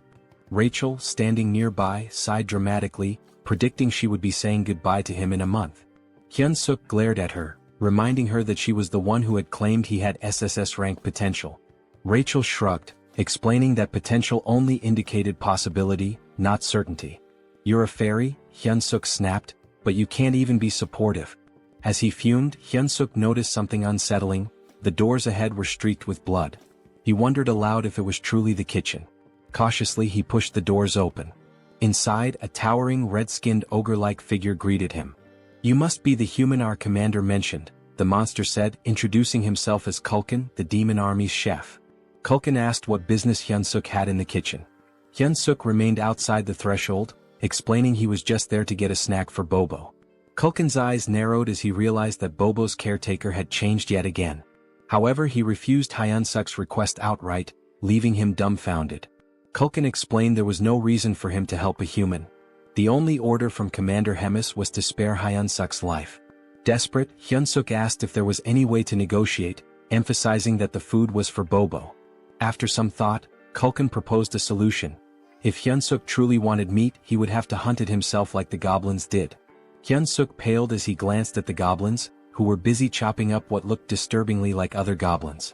Rachel, standing nearby, sighed dramatically, predicting she would be saying goodbye to him in a month. Hyunseok glared at her, reminding her that she was the one who had claimed he had SSS rank potential. Rachel shrugged, explaining that potential only indicated possibility, not certainty. "You're a fairy," Hyunseok snapped, "but you can't even be supportive." As he fumed, Hyunseok noticed something unsettling. The doors ahead were streaked with blood. He wondered aloud if it was truly the kitchen. Cautiously he pushed the doors open. Inside, a towering red-skinned ogre-like figure greeted him. "You must be the human our commander mentioned," the monster said, introducing himself as Kulkin, the demon army's chef. Kulkin asked what business Hyunseok had in the kitchen. Hyunseok remained outside the threshold, explaining he was just there to get a snack for Bobo. Kulkin's eyes narrowed as he realized that Bobo's caretaker had changed yet again. However, he refused Hyunseok's request outright, leaving him dumbfounded. Kulkin explained there was no reason for him to help a human. The only order from Commander Hemis was to spare Hyunseok's life. Desperate, Hyunseok asked if there was any way to negotiate, emphasizing that the food was for Bobo. After some thought, Kulkin proposed a solution. If Hyunseok truly wanted meat, he would have to hunt it himself like the goblins did. Hyunseok paled as he glanced at the goblins, who were busy chopping up what looked disturbingly like other goblins.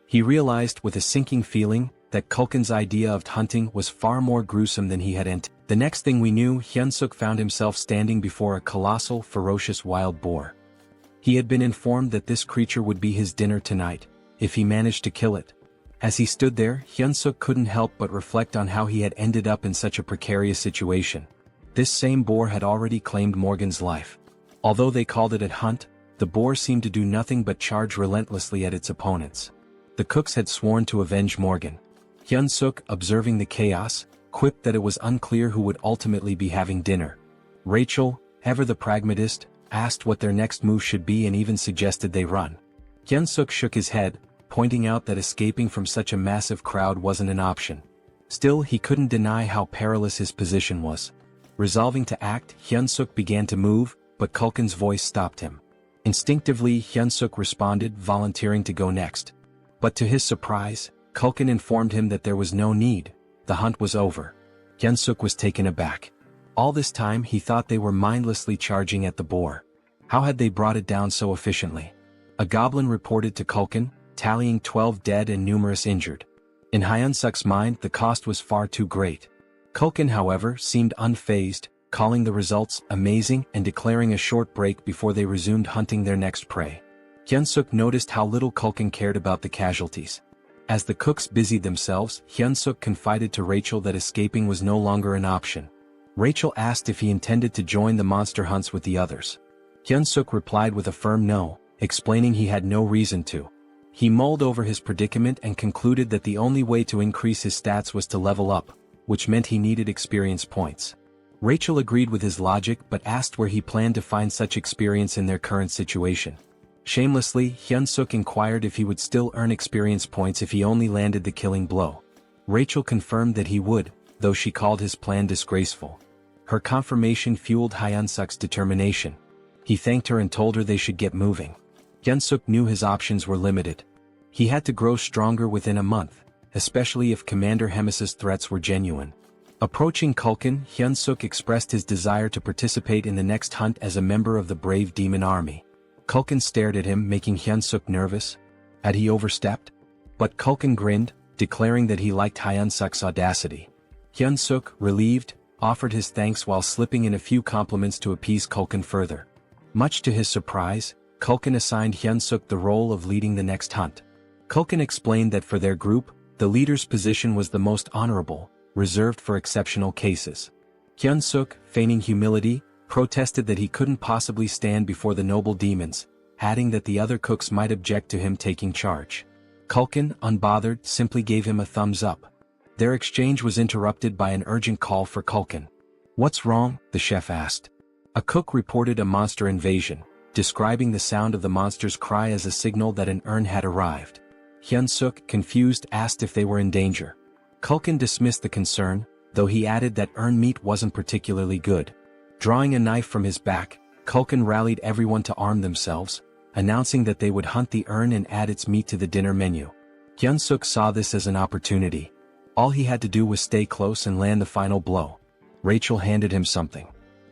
He realized with a sinking feeling that Kulkin's idea of hunting was far more gruesome than he had anticipated. The next thing we knew, Hyunseok found himself standing before a colossal, ferocious wild boar. He had been informed that this creature would be his dinner tonight, if he managed to kill it. As he stood there, Hyunseok couldn't help but reflect on how he had ended up in such a precarious situation. This same boar had already claimed Morgan's life. Although they called it a hunt, the boar seemed to do nothing but charge relentlessly at its opponents. The cooks had sworn to avenge Morgan. Hyunseok, observing the chaos, quipped that it was unclear who would ultimately be having dinner. Rachel, ever the pragmatist, asked what their next move should be and even suggested they run. Hyunseok shook his head, pointing out that escaping from such a massive crowd wasn't an option. Still, he couldn't deny how perilous his position was. Resolving to act, Hyunseok began to move, but Kulkin's voice stopped him. Instinctively, Hyunseok responded, volunteering to go next. But to his surprise, Kulkin informed him that there was no need. The hunt was over. Hyunseok was taken aback. All this time he thought they were mindlessly charging at the boar. How had they brought it down so efficiently? A goblin reported to Kulkin, tallying 12 dead and numerous injured. In Hyunseok's mind, the cost was far too great. Kulkin, however, seemed unfazed, calling the results amazing and declaring a short break before they resumed hunting their next prey. Hyunseok noticed how little Kulkin cared about the casualties. As the cooks busied themselves, Hyunseok confided to Rachel that escaping was no longer an option. Rachel asked if he intended to join the monster hunts with the others. Hyunseok replied with a firm no, explaining he had no reason to. He mulled over his predicament and concluded that the only way to increase his stats was to level up, which meant he needed experience points. Rachel agreed with his logic but asked where he planned to find such experience in their current situation. Shamelessly, Hyunseok inquired if he would still earn experience points if he only landed the killing blow. Rachel confirmed that he would, though she called his plan disgraceful. Her confirmation fueled Hyunseok's determination. He thanked her and told her they should get moving. Hyunseok knew his options were limited. He had to grow stronger within a month, especially if Commander Hemis's threats were genuine. Approaching Kulkin, Hyunseok expressed his desire to participate in the next hunt as a member of the brave demon army. Kulkin stared at him, making Hyunseok nervous. Had he overstepped? But Kulkin grinned, declaring that he liked Hyunseok's audacity. Hyunseok, relieved, offered his thanks while slipping in a few compliments to appease Kulkin further. Much to his surprise, Kulkin assigned Hyunseok the role of leading the next hunt. Kulkin explained that for their group, the leader's position was the most honorable, reserved for exceptional cases. Hyunseok, feigning humility, protested that he couldn't possibly stand before the noble demons, adding that the other cooks might object to him taking charge. Kulkin, unbothered, simply gave him a thumbs up. Their exchange was interrupted by an urgent call for Kulkin. "What's wrong?" the chef asked. A cook reported a monster invasion, describing the sound of the monster's cry as a signal that an urn had arrived. Hyunseok, confused, asked if they were in danger. Culkin dismissed the concern, though he added that urn meat wasn't particularly good. Drawing a knife from his back, Culkin rallied everyone to arm themselves, announcing that they would hunt the urn and add its meat to the dinner menu. Hyunseok saw this as an opportunity. All he had to do was stay close and land the final blow. Rachel handed him something.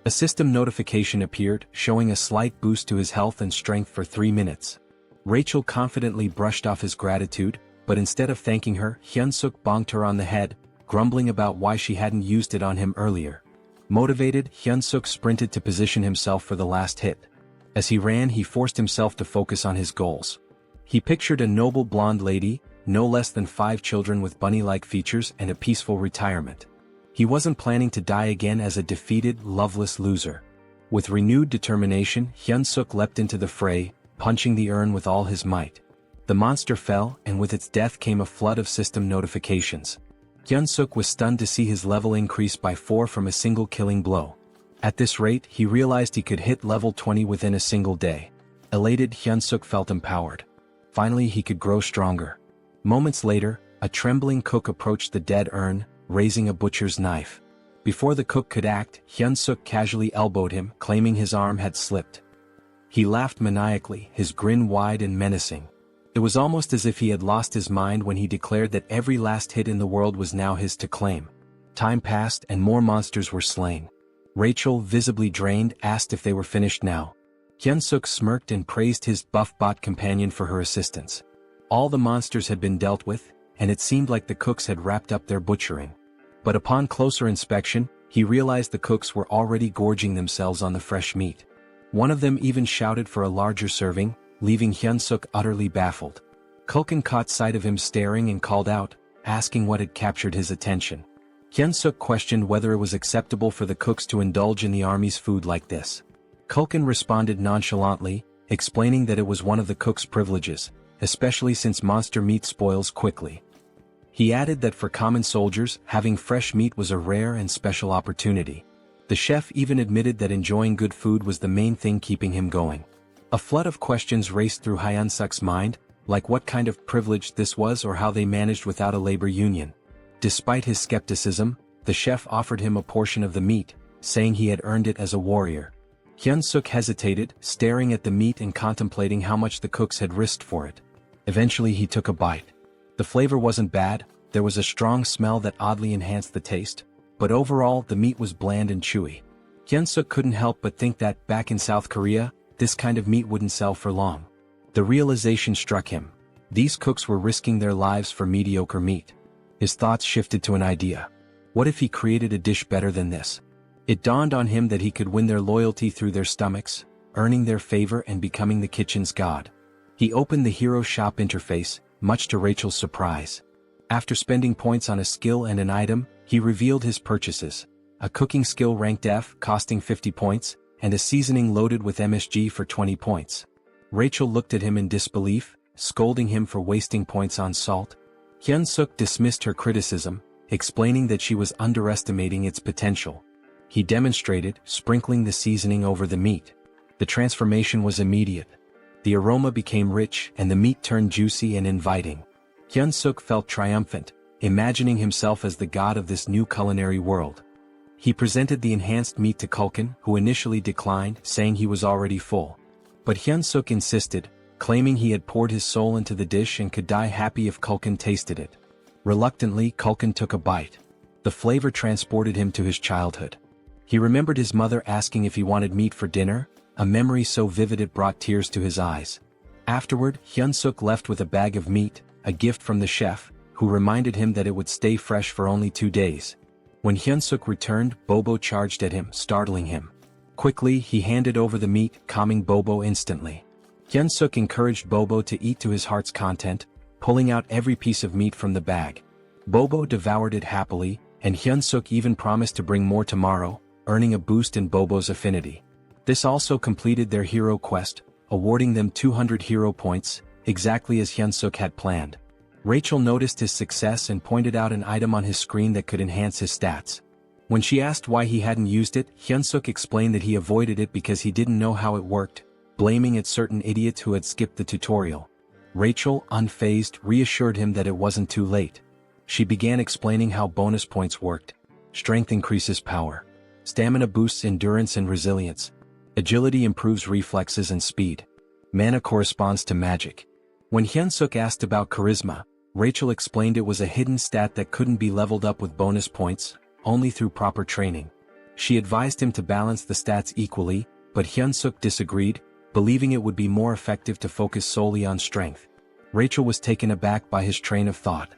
A system notification appeared, showing a slight boost to his health and strength for 3 minutes. Rachel confidently brushed off his gratitude, but instead of thanking her, Hyunseok bonked her on the head, grumbling about why she hadn't used it on him earlier. Motivated, Hyunseok sprinted to position himself for the last hit. As he ran, he forced himself to focus on his goals. He pictured a noble blonde lady, no less than 5 children with bunny-like features and a peaceful retirement. He wasn't planning to die again as a defeated, loveless loser. With renewed determination, Hyunseok leapt into the fray, punching the urn with all his might. The monster fell, and with its death came a flood of system notifications. Hyunseok was stunned to see his level increase by 4 from a single killing blow. At this rate, he realized he could hit level 20 within a single day. Elated, Hyunseok felt empowered. Finally, he could grow stronger. Moments later, a trembling cook approached the dead urn, raising a butcher's knife. Before the cook could act, Hyunseok casually elbowed him, claiming his arm had slipped. He laughed maniacally, his grin wide and menacing. It was almost as if he had lost his mind when he declared that every last hit in the world was now his to claim. Time passed and more monsters were slain. Rachel, visibly drained, asked if they were finished now. Hyunseok smirked and praised his buff bot companion for her assistance. All the monsters had been dealt with, and it seemed like the cooks had wrapped up their butchering. But upon closer inspection, he realized the cooks were already gorging themselves on the fresh meat. One of them even shouted for a larger serving, leaving Hyunseok utterly baffled. Culkin caught sight of him staring and called out, asking what had captured his attention. Hyunseok questioned whether it was acceptable for the cooks to indulge in the army's food like this. Culkin responded nonchalantly, explaining that it was one of the cook's privileges, especially since monster meat spoils quickly. He added that for common soldiers, having fresh meat was a rare and special opportunity. The chef even admitted that enjoying good food was the main thing keeping him going. A flood of questions raced through Hyunseok's mind, like what kind of privilege this was or how they managed without a labor union. Despite his skepticism, the chef offered him a portion of the meat, saying he had earned it as a warrior. Hyunseok hesitated, staring at the meat and contemplating how much the cooks had risked for it. Eventually he took a bite. The flavor wasn't bad, there was a strong smell that oddly enhanced the taste, but overall the meat was bland and chewy. Hyunseok couldn't help but think that, back in South Korea, this kind of meat wouldn't sell for long. The realization struck him. These cooks were risking their lives for mediocre meat. His thoughts shifted to an idea. What if he created a dish better than this? It dawned on him that he could win their loyalty through their stomachs, earning their favor and becoming the kitchen's god. He opened the Hero Shop interface, much to Rachel's surprise. After spending points on a skill and an item, he revealed his purchases. A cooking skill ranked F, costing 50 points, and a seasoning loaded with MSG for 20 points. Rachel looked at him in disbelief, scolding him for wasting points on salt. Hyunseok dismissed her criticism, explaining that she was underestimating its potential. He demonstrated, sprinkling the seasoning over the meat. The transformation was immediate. The aroma became rich and the meat turned juicy and inviting. Hyunseok felt triumphant, imagining himself as the god of this new culinary world. He presented the enhanced meat to Culkin, who initially declined, saying he was already full. But Hyunseok insisted, claiming he had poured his soul into the dish and could die happy if Culkin tasted it. Reluctantly, Culkin took a bite. The flavor transported him to his childhood. He remembered his mother asking if he wanted meat for dinner, a memory so vivid it brought tears to his eyes. Afterward, Hyunseok left with a bag of meat, a gift from the chef, who reminded him that it would stay fresh for only 2 days. When Hyunseok returned, Bobo charged at him, startling him. Quickly, he handed over the meat, calming Bobo instantly. Hyunseok encouraged Bobo to eat to his heart's content, pulling out every piece of meat from the bag. Bobo devoured it happily, and Hyunseok even promised to bring more tomorrow, earning a boost in Bobo's affinity. This also completed their hero quest, awarding them 200 hero points, exactly as Hyunseok had planned. Rachel noticed his success and pointed out an item on his screen that could enhance his stats. When she asked why he hadn't used it, Hyunseok explained that he avoided it because he didn't know how it worked, blaming it certain idiots who had skipped the tutorial. Rachel, unfazed, reassured him that it wasn't too late. She began explaining how bonus points worked. Strength increases power. Stamina boosts endurance and resilience. Agility improves reflexes and speed. Mana corresponds to magic. When Hyunseok asked about charisma, Rachel explained it was a hidden stat that couldn't be leveled up with bonus points, only through proper training. She advised him to balance the stats equally, but Hyunseok disagreed, believing it would be more effective to focus solely on strength. Rachel was taken aback by his train of thought.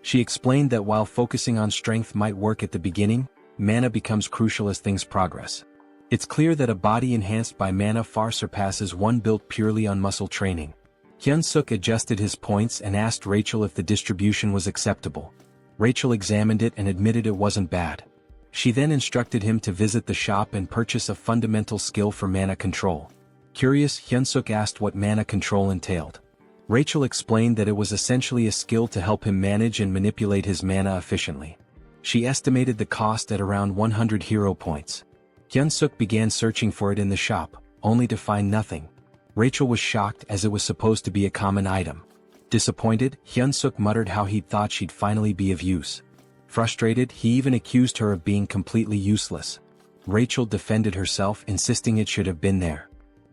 She explained that while focusing on strength might work at the beginning, mana becomes crucial as things progress. It's clear that a body enhanced by mana far surpasses one built purely on muscle training. Hyunseok adjusted his points and asked Rachel if the distribution was acceptable. Rachel examined it and admitted it wasn't bad. She then instructed him to visit the shop and purchase a fundamental skill for mana control. Curious, Hyunseok asked what mana control entailed. Rachel explained that it was essentially a skill to help him manage and manipulate his mana efficiently. She estimated the cost at around 100 hero points. Hyunseok began searching for it in the shop, only to find nothing. Rachel was shocked as it was supposed to be a common item. Disappointed, Hyunseok muttered how he'd thought she'd finally be of use. Frustrated, he even accused her of being completely useless. Rachel defended herself, insisting it should have been there.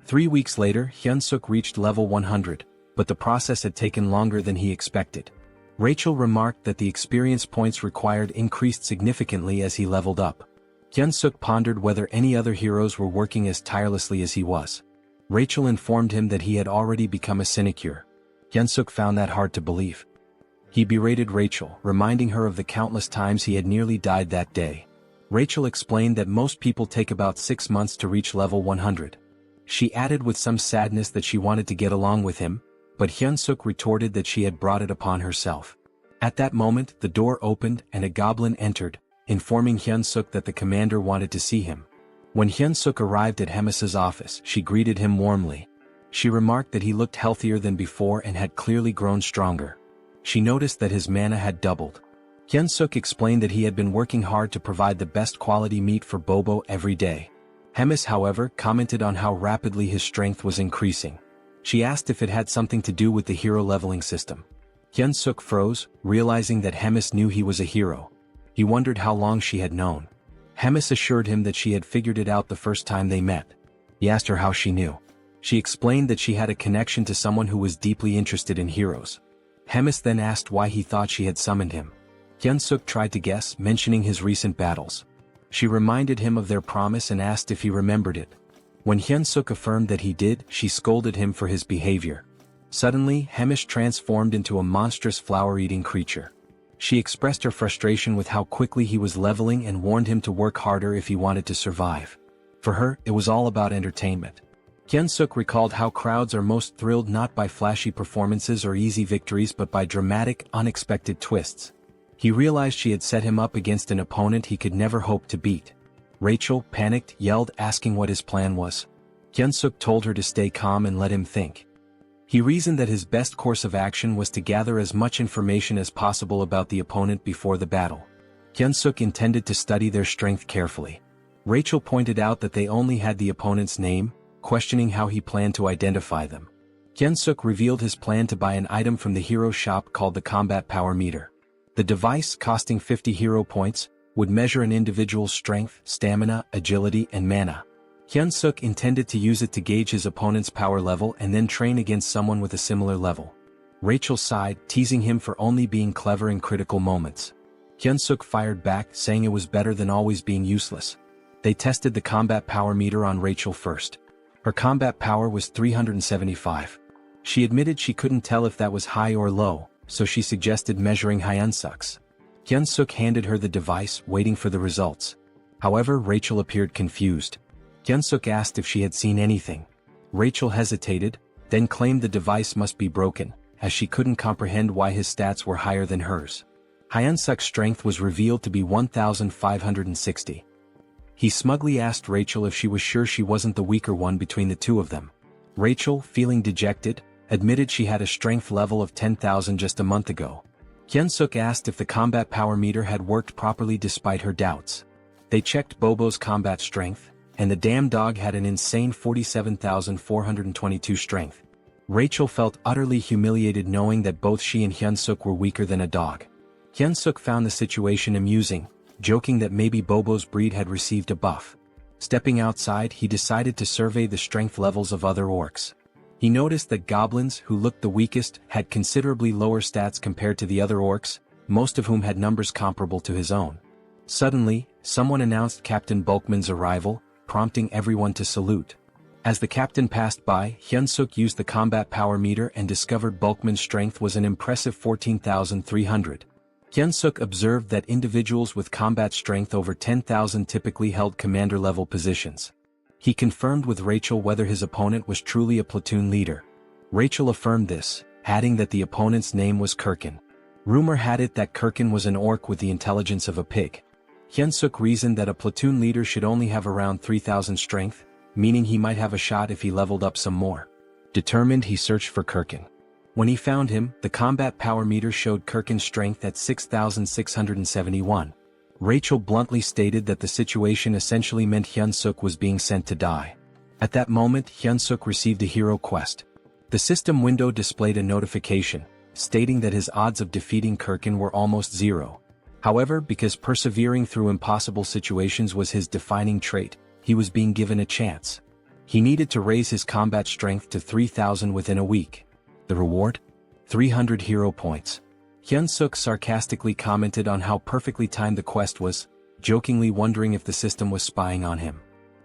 3 weeks later, Hyunseok reached level 100, but the process had taken longer than he expected. Rachel remarked that the experience points required increased significantly as he leveled up. Hyunseok pondered whether any other heroes were working as tirelessly as he was. Rachel informed him that he had already become a sinecure. Hyunseok found that hard to believe. He berated Rachel, reminding her of the countless times he had nearly died that day. Rachel explained that most people take about 6 months to reach level 100. She added with some sadness that she wanted to get along with him, but Hyunseok retorted that she had brought it upon herself. At that moment, the door opened and a goblin entered, informing Hyunseok that the commander wanted to see him. When Hyunseok arrived at Hemis's office, she greeted him warmly. She remarked that he looked healthier than before and had clearly grown stronger. She noticed that his mana had doubled. Hyunseok explained that he had been working hard to provide the best quality meat for Bobo every day. Hemis, however, commented on how rapidly his strength was increasing. She asked if it had something to do with the hero leveling system. Hyunseok froze, realizing that Hemis knew he was a hero. He wondered how long she had known. Hemis assured him that she had figured it out the first time they met. He asked her how she knew. She explained that she had a connection to someone who was deeply interested in heroes. Hemis then asked why he thought she had summoned him. Hyunseok tried to guess, mentioning his recent battles. She reminded him of their promise and asked if he remembered it. When Hyunseok affirmed that he did, she scolded him for his behavior. Suddenly, Hemis transformed into a monstrous flower-eating creature. She expressed her frustration with how quickly he was leveling and warned him to work harder if he wanted to survive. For her, it was all about entertainment. Hyunseok recalled how crowds are most thrilled not by flashy performances or easy victories but by dramatic, unexpected twists. He realized she had set him up against an opponent he could never hope to beat. Rachel, panicked, yelled, asking what his plan was. Hyunseok told her to stay calm and let him think. He reasoned that his best course of action was to gather as much information as possible about the opponent before the battle. Hyunseok intended to study their strength carefully. Rachel pointed out that they only had the opponent's name, questioning how he planned to identify them. Hyunseok revealed his plan to buy an item from the hero shop called the Combat Power Meter. The device, costing 50 hero points, would measure an individual's strength, stamina, agility, and mana. Hyunseok intended to use it to gauge his opponent's power level and then train against someone with a similar level. Rachel sighed, teasing him for only being clever in critical moments. Hyunseok fired back, saying it was better than always being useless. They tested the combat power meter on Rachel first. Her combat power was 375. She admitted she couldn't tell if that was high or low, so she suggested measuring Hyunseok's. Hyunseok handed her the device, waiting for the results. However, Rachel appeared confused. Hyunseok asked if she had seen anything. Rachel hesitated, then claimed the device must be broken, as she couldn't comprehend why his stats were higher than hers. Hyunseok's strength was revealed to be 1,560. He smugly asked Rachel if she was sure she wasn't the weaker one between the two of them. Rachel, feeling dejected, admitted she had a strength level of 10,000 just a month ago. Hyunseok asked if the combat power meter had worked properly despite her doubts. They checked Bobo's combat strength, and the damn dog had an insane 47,422 strength. Rachel felt utterly humiliated knowing that both she and Hyunseok were weaker than a dog. Hyunseok found the situation amusing, joking that maybe Bobo's breed had received a buff. Stepping outside, he decided to survey the strength levels of other orcs. He noticed that goblins, who looked the weakest, had considerably lower stats compared to the other orcs, most of whom had numbers comparable to his own. Suddenly, someone announced Captain Bulkman's arrival, prompting everyone to salute. As the captain passed by, Hyunseok used the combat power meter and discovered Bulkman's strength was an impressive 14,300. Hyunseok observed that individuals with combat strength over 10,000 typically held commander-level positions. He confirmed with Rachel whether his opponent was truly a platoon leader. Rachel affirmed this, adding that the opponent's name was Kirkin. Rumor had it that Kirkin was an orc with the intelligence of a pig. Hyunseok reasoned that a platoon leader should only have around 3,000 strength, meaning he might have a shot if he leveled up some more. Determined, he searched for Kirkin. When he found him, the combat power meter showed Kirkin's strength at 6,671. Rachel bluntly stated that the situation essentially meant Hyunseok was being sent to die. At that moment, Hyunseok received a hero quest. The system window displayed a notification, stating that his odds of defeating Kirkin were almost zero. However, because persevering through impossible situations was his defining trait, he was being given a chance. He needed to raise his combat strength to 3,000 within a week. The reward? 300 hero points. Hyunseok sarcastically commented on how perfectly timed the quest was, jokingly wondering if the system was spying on him.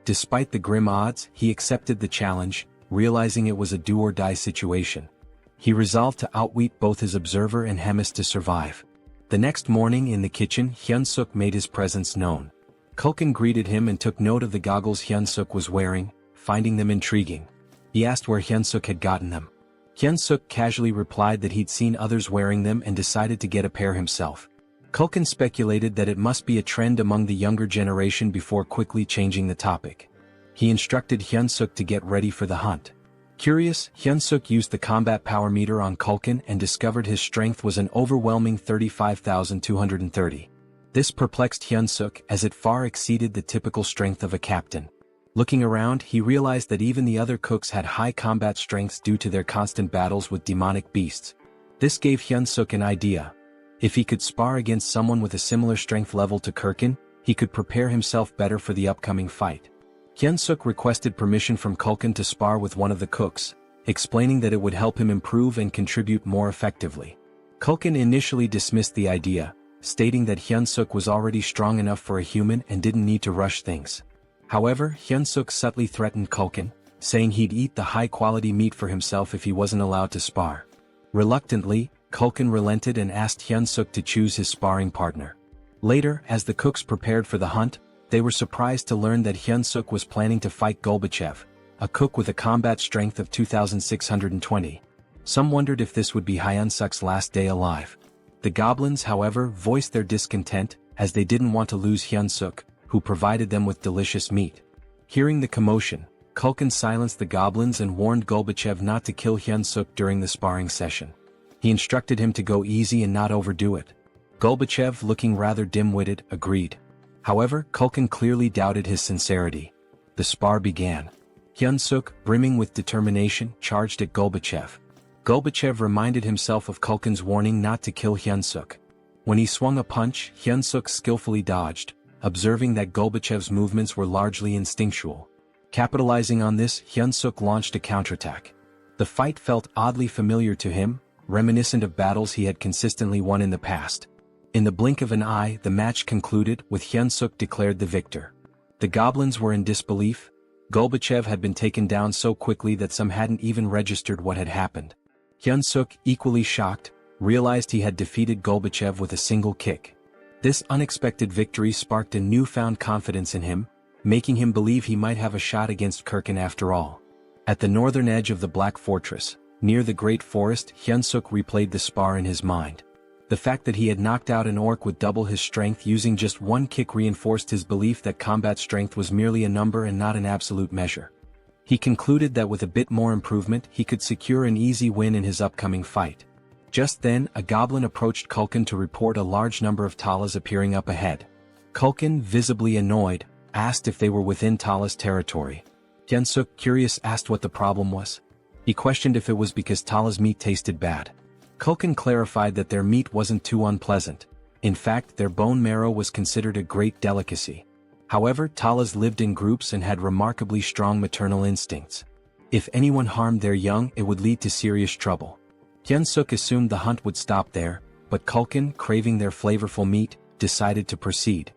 Despite the grim odds, he accepted the challenge, realizing it was a do-or-die situation. He resolved to outwit both his observer and Hemis to survive. The next morning in the kitchen, Hyunseok made his presence known. Kulkin greeted him and took note of the goggles Hyunseok was wearing, finding them intriguing. He asked where Hyunseok had gotten them. Hyunseok casually replied that he'd seen others wearing them and decided to get a pair himself. Kulkin speculated that it must be a trend among the younger generation before quickly changing the topic. He instructed Hyunseok to get ready for the hunt. Curious, Hyunseok used the combat power meter on Kulkin and discovered his strength was an overwhelming 35,230. This perplexed Hyunseok as it far exceeded the typical strength of a captain. Looking around, he realized that even the other cooks had high combat strengths due to their constant battles with demonic beasts. This gave Hyunseok an idea. If he could spar against someone with a similar strength level to Kirkin, he could prepare himself better for the upcoming fight. Hyunseok requested permission from Kulkin to spar with one of the cooks, explaining that it would help him improve and contribute more effectively. Kulkin initially dismissed the idea, stating that Hyunseok was already strong enough for a human and didn't need to rush things. However, Hyunseok subtly threatened Kulkin, saying he'd eat the high-quality meat for himself if he wasn't allowed to spar. Reluctantly, Kulkin relented and asked Hyunseok to choose his sparring partner. Later, as the cooks prepared for the hunt, they were surprised to learn that Hyunseok was planning to fight Golbachev, a cook with a combat strength of 2,620. Some wondered if this would be Hyunseok's last day alive. The goblins, however, voiced their discontent, as they didn't want to lose Hyunseok, who provided them with delicious meat. Hearing the commotion, Kulkin silenced the goblins and warned Golbachev not to kill Hyunseok during the sparring session. He instructed him to go easy and not overdo it. Golbachev, looking rather dim-witted, agreed. However, Kulkin clearly doubted his sincerity. The spar began. Hyunseok, brimming with determination, charged at Golbachev. Golbachev reminded himself of Kulkin's warning not to kill Hyunseok. When he swung a punch, Hyunseok skillfully dodged, observing that Golbachev's movements were largely instinctual. Capitalizing on this, Hyunseok launched a counterattack. The fight felt oddly familiar to him, reminiscent of battles he had consistently won in the past. In the blink of an eye, the match concluded, with Hyunseok declared the victor. The goblins were in disbelief. Golbachev had been taken down so quickly that some hadn't even registered what had happened. Hyunseok, equally shocked, realized he had defeated Golbachev with a single kick. This unexpected victory sparked a newfound confidence in him, making him believe he might have a shot against Kirkin after all. At the northern edge of the Black Fortress, near the Great Forest, Hyunseok replayed the spar in his mind. The fact that he had knocked out an orc with double his strength using just one kick reinforced his belief that combat strength was merely a number and not an absolute measure. He concluded that with a bit more improvement he could secure an easy win in his upcoming fight. Just then, a goblin approached Kulkin to report a large number of Talas appearing up ahead. Kulkin, visibly annoyed, asked if they were within Tala's territory. Hyunseok, curious, asked what the problem was. He questioned if it was because Tala's meat tasted bad. Culkin clarified that their meat wasn't too unpleasant. In fact, their bone marrow was considered a great delicacy. However, Talas lived in groups and had remarkably strong maternal instincts. If anyone harmed their young, it would lead to serious trouble. Hyunseok assumed the hunt would stop there, but Culkin, craving their flavorful meat, decided to proceed.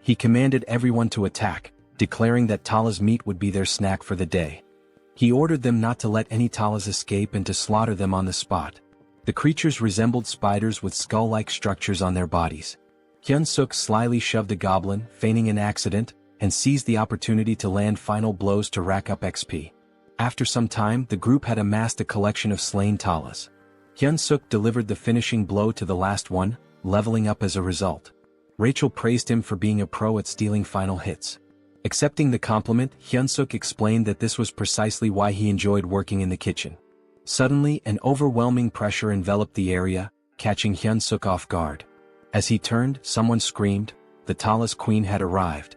He commanded everyone to attack, declaring that Tala's meat would be their snack for the day. He ordered them not to let any Talas escape and to slaughter them on the spot. The creatures resembled spiders with skull-like structures on their bodies. Hyunseok slyly shoved a goblin, feigning an accident, and seized the opportunity to land final blows to rack up XP. After some time, the group had amassed a collection of slain Talas. Hyunseok delivered the finishing blow to the last one, leveling up as a result. Rachel praised him for being a pro at stealing final hits. Accepting the compliment, Hyunseok explained that this was precisely why he enjoyed working in the kitchen. Suddenly, an overwhelming pressure enveloped the area, catching Hyunseok off guard. As he turned, someone screamed. The Talas queen had arrived.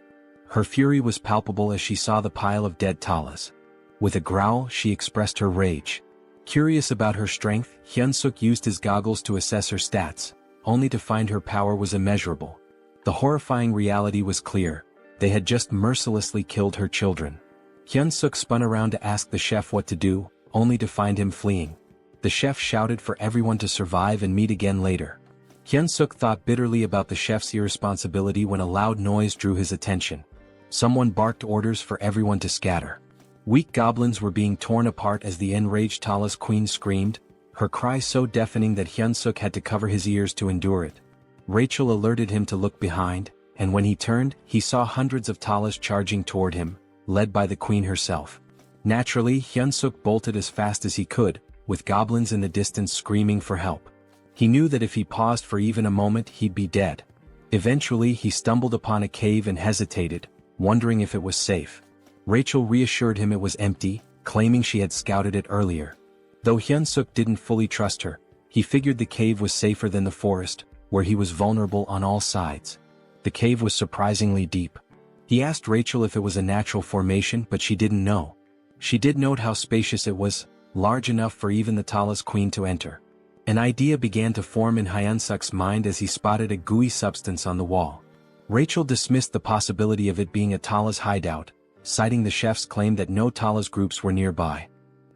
Her fury was palpable as she saw the pile of dead Talas. With a growl, she expressed her rage. Curious about her strength, Hyunseok used his goggles to assess her stats, only to find her power was immeasurable. The horrifying reality was clear. They had just mercilessly killed her children. Hyunseok spun around to ask the chef what to do, only to find him fleeing. The chef shouted for everyone to survive and meet again later. Hyunseok thought bitterly about the chef's irresponsibility when a loud noise drew his attention. Someone barked orders for everyone to scatter. Weak goblins were being torn apart as the enraged Talas queen screamed, her cry so deafening that Hyunseok had to cover his ears to endure it. Rachel alerted him to look behind, and when he turned, he saw hundreds of Talas charging toward him, led by the queen herself. Naturally, Hyunseok bolted as fast as he could, with goblins in the distance screaming for help. He knew that if he paused for even a moment he'd be dead. Eventually he stumbled upon a cave and hesitated, wondering if it was safe. Rachel reassured him it was empty, claiming she had scouted it earlier. Though Hyunseok didn't fully trust her, he figured the cave was safer than the forest, where he was vulnerable on all sides. The cave was surprisingly deep. He asked Rachel if it was a natural formation, but she didn't know. She did note how spacious it was, large enough for even the Talas queen to enter. An idea began to form in Hyunseok's mind as he spotted a gooey substance on the wall. Rachel dismissed the possibility of it being a Talas hideout, citing the chef's claim that no Talas groups were nearby.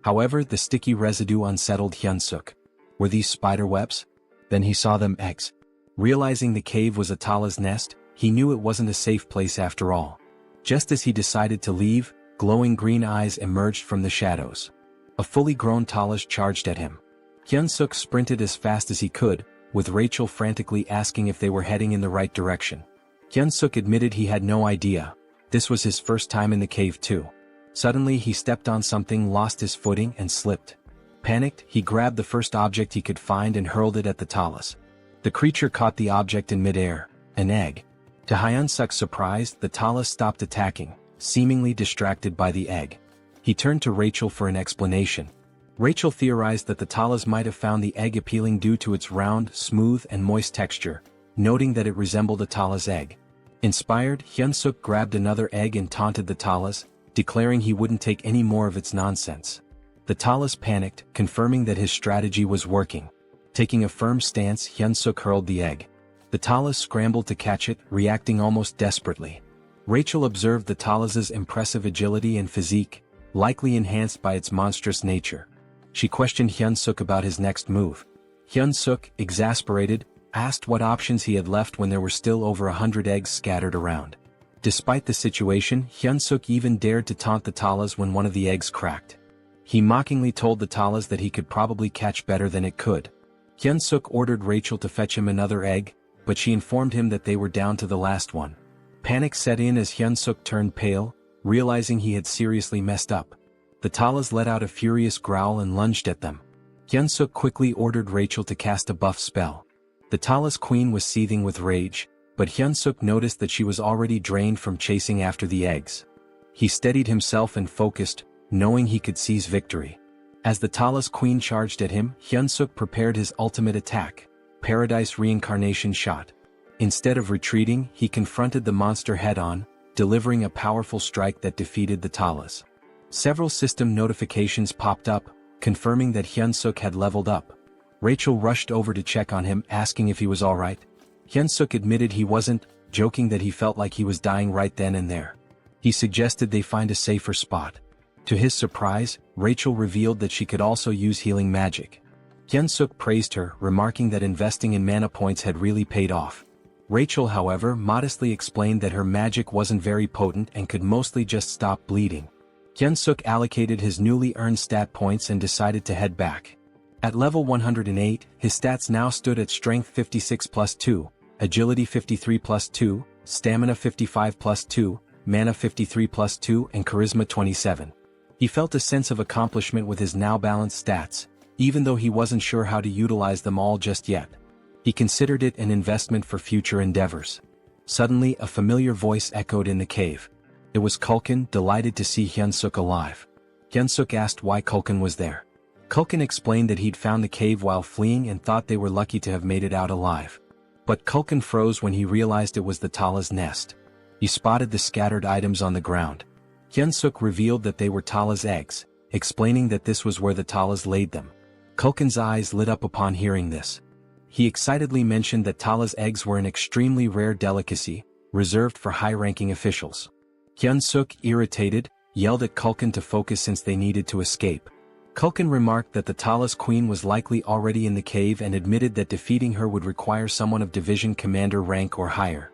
However, the sticky residue unsettled Hyunseok. Were these spider webs? Then he saw them eggs. Realizing the cave was a Talas nest, he knew it wasn't a safe place after all. Just as he decided to leave, glowing green eyes emerged from the shadows. A fully grown Talas charged at him. Hyunseok sprinted as fast as he could, with Rachel frantically asking if they were heading in the right direction. Hyunseok admitted he had no idea. This was his first time in the cave too. Suddenly he stepped on something, lost his footing and slipped. Panicked, he grabbed the first object he could find and hurled it at the Talas. The creature caught the object in midair, an egg. To Hyunseok's surprise, the Talas stopped attacking, seemingly distracted by the egg. He turned to Rachel for an explanation. Rachel theorized that the Talas might have found the egg appealing due to its round, smooth and moist texture, noting that it resembled a Talas egg. Inspired, Hyunseok grabbed another egg and taunted the Talas, declaring he wouldn't take any more of its nonsense. The Talas panicked, confirming that his strategy was working. Taking a firm stance, Hyunseok hurled the egg. The Talas scrambled to catch it, reacting almost desperately. Rachel observed the Talas's impressive agility and physique, likely enhanced by its monstrous nature. She questioned Hyunseok about his next move. Hyunseok, exasperated, asked what options he had left when there were still over 100 eggs scattered around. Despite the situation, Hyunseok even dared to taunt the Talas when one of the eggs cracked. He mockingly told the Talas that he could probably catch better than it could. Hyunseok ordered Rachel to fetch him another egg, but she informed him that they were down to the last one. Panic set in as Hyunseok turned pale, realizing he had seriously messed up. The Talas let out a furious growl and lunged at them. Hyunseok quickly ordered Rachel to cast a buff spell. The Talas queen was seething with rage, but Hyunseok noticed that she was already drained from chasing after the eggs. He steadied himself and focused, knowing he could seize victory. As the Talas queen charged at him, Hyunseok prepared his ultimate attack, Paradise Reincarnation shot. Instead of retreating, he confronted the monster head-on, delivering a powerful strike that defeated the Talas. Several system notifications popped up, confirming that Hyunseok had leveled up. Rachel rushed over to check on him, asking if he was alright. Hyunseok admitted he wasn't, joking that he felt like he was dying right then and there. He suggested they find a safer spot. To his surprise, Rachel revealed that she could also use healing magic. Hyunseok praised her, remarking that investing in mana points had really paid off. Rachel, however, modestly explained that her magic wasn't very potent and could mostly just stop bleeding. Hyunseok allocated his newly earned stat points and decided to head back. At level 108, his stats now stood at Strength 56 plus 2, Agility 53 plus 2, Stamina 55 plus 2, Mana 53 plus 2 and Charisma 27. He felt a sense of accomplishment with his now balanced stats, even though he wasn't sure how to utilize them all just yet. He considered it an investment for future endeavors. Suddenly a familiar voice echoed in the cave. It was Kulkin, delighted to see Hyunseok alive. Hyunseok asked why Kulkin was there. Kulkin explained that he'd found the cave while fleeing and thought they were lucky to have made it out alive. But Kulkin froze when he realized it was the Tala's nest. He spotted the scattered items on the ground. Hyunseok revealed that they were Tala's eggs, explaining that this was where the Talas laid them. Kulkin's eyes lit up upon hearing this. He excitedly mentioned that Tala's eggs were an extremely rare delicacy, reserved for high-ranking officials. Hyunseok, irritated, yelled at Kulkin to focus since they needed to escape. Kulkin remarked that the Tala's queen was likely already in the cave and admitted that defeating her would require someone of division commander rank or higher.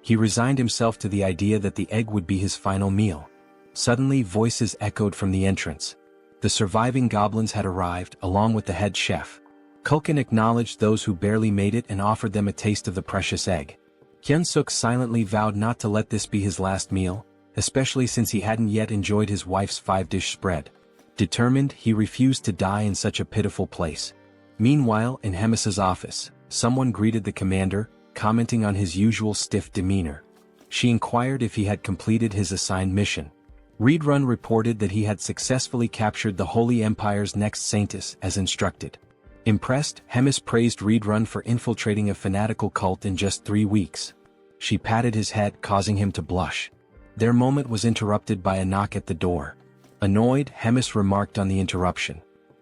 He resigned himself to the idea that the egg would be his final meal. Suddenly voices echoed from the entrance. The surviving goblins had arrived, along with the head chef. Kulkin acknowledged those who barely made it and offered them a taste of the precious egg. Hyunseok silently vowed not to let this be his last meal, especially since he hadn't yet enjoyed his wife's 5-dish spread. Determined, he refused to die in such a pitiful place. Meanwhile, in Hemis's office, someone greeted the commander, commenting on his usual stiff demeanor. She inquired if he had completed his assigned mission. Readrun reported that he had successfully captured the Holy Empire's next saintess as instructed. Impressed, Hemis praised Readrun for infiltrating a fanatical cult in just 3 weeks. She patted his head, causing him to blush. Their moment was interrupted by a knock at the door. Annoyed, Hemis remarked on the interruption.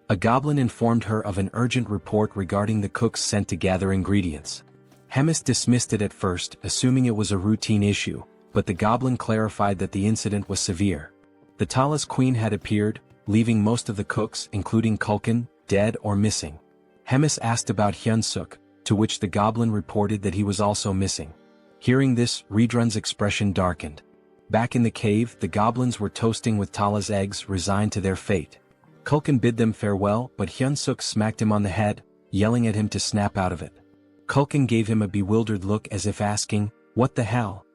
A goblin informed her of an urgent report regarding the cooks sent to gather ingredients. Hemis dismissed it at first, assuming it was a routine issue, but the goblin clarified that the incident was severe. The Tala's queen had appeared, leaving most of the cooks, including Kulkin, dead or missing. Hemis asked about Hyunseok, to which the goblin reported that he was also missing. Hearing this, Readrun's expression darkened. Back in the cave, the goblins were toasting with Tala's eggs, resigned to their fate. Kulkin bid them farewell, but Hyunseok smacked him on the head, yelling at him to snap out of it. Kulkin gave him a bewildered look as if asking, "What the hell?"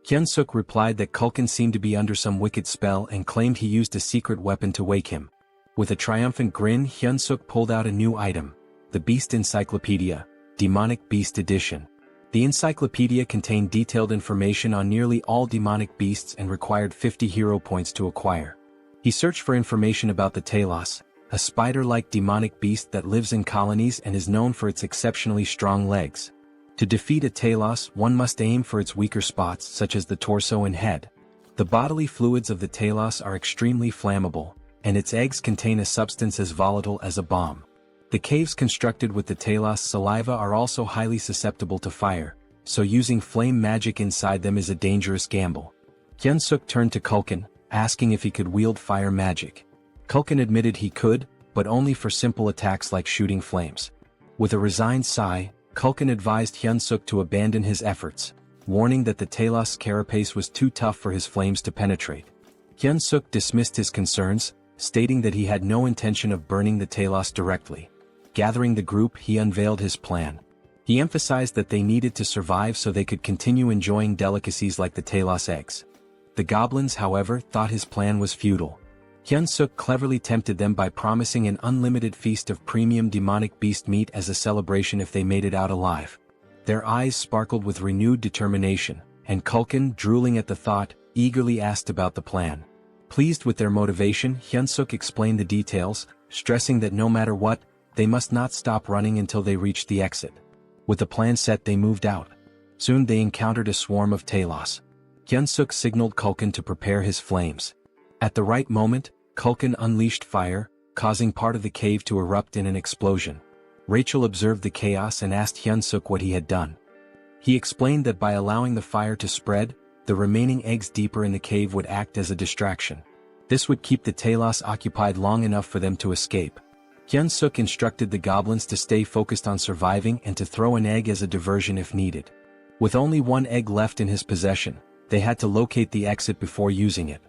Hyunseok replied that Kulkin seemed to be under some wicked spell and claimed he used a secret weapon to wake him. With a triumphant grin, Hyunseok pulled out a new item, the Beast Encyclopedia, Demonic Beast Edition. The encyclopedia contained detailed information on nearly all demonic beasts and required 50 hero points to acquire. He searched for information about the Talos, a spider-like demonic beast that lives in colonies and is known for its exceptionally strong legs. To defeat a Talos, one must aim for its weaker spots such as the torso and head. The bodily fluids of the Talos are extremely flammable, and its eggs contain a substance as volatile as a bomb. The caves constructed with the Talos saliva are also highly susceptible to fire, so using flame magic inside them is a dangerous gamble. Hyunseok turned to Kulkin, asking if he could wield fire magic. Kulkin admitted he could, but only for simple attacks like shooting flames. With a resigned sigh, Kulkin advised Hyunseok to abandon his efforts, warning that the Talos carapace was too tough for his flames to penetrate. Hyunseok dismissed his concerns, stating that he had no intention of burning the Talos directly. Gathering the group, he unveiled his plan. He emphasized that they needed to survive so they could continue enjoying delicacies like the Talos eggs. The goblins, however, thought his plan was futile. Hyunseok cleverly tempted them by promising an unlimited feast of premium demonic beast meat as a celebration if they made it out alive. Their eyes sparkled with renewed determination, and Kulkin, drooling at the thought, eagerly asked about the plan. Pleased with their motivation, Hyunseok explained the details, stressing that no matter what, they must not stop running until they reached the exit. With the plan set, they moved out. Soon they encountered a swarm of Talos. Hyunsuk signaled Culkin to prepare his flames. At the right moment, Culkin unleashed fire, causing part of the cave to erupt in an explosion. Rachel observed the chaos and asked Hyunsuk what he had done. He explained that by allowing the fire to spread, the remaining eggs deeper in the cave would act as a distraction. This would keep the Talos occupied long enough for them to escape. Hyunsuk instructed the goblins to stay focused on surviving and to throw an egg as a diversion if needed. With only one egg left in his possession, they had to locate the exit before using it.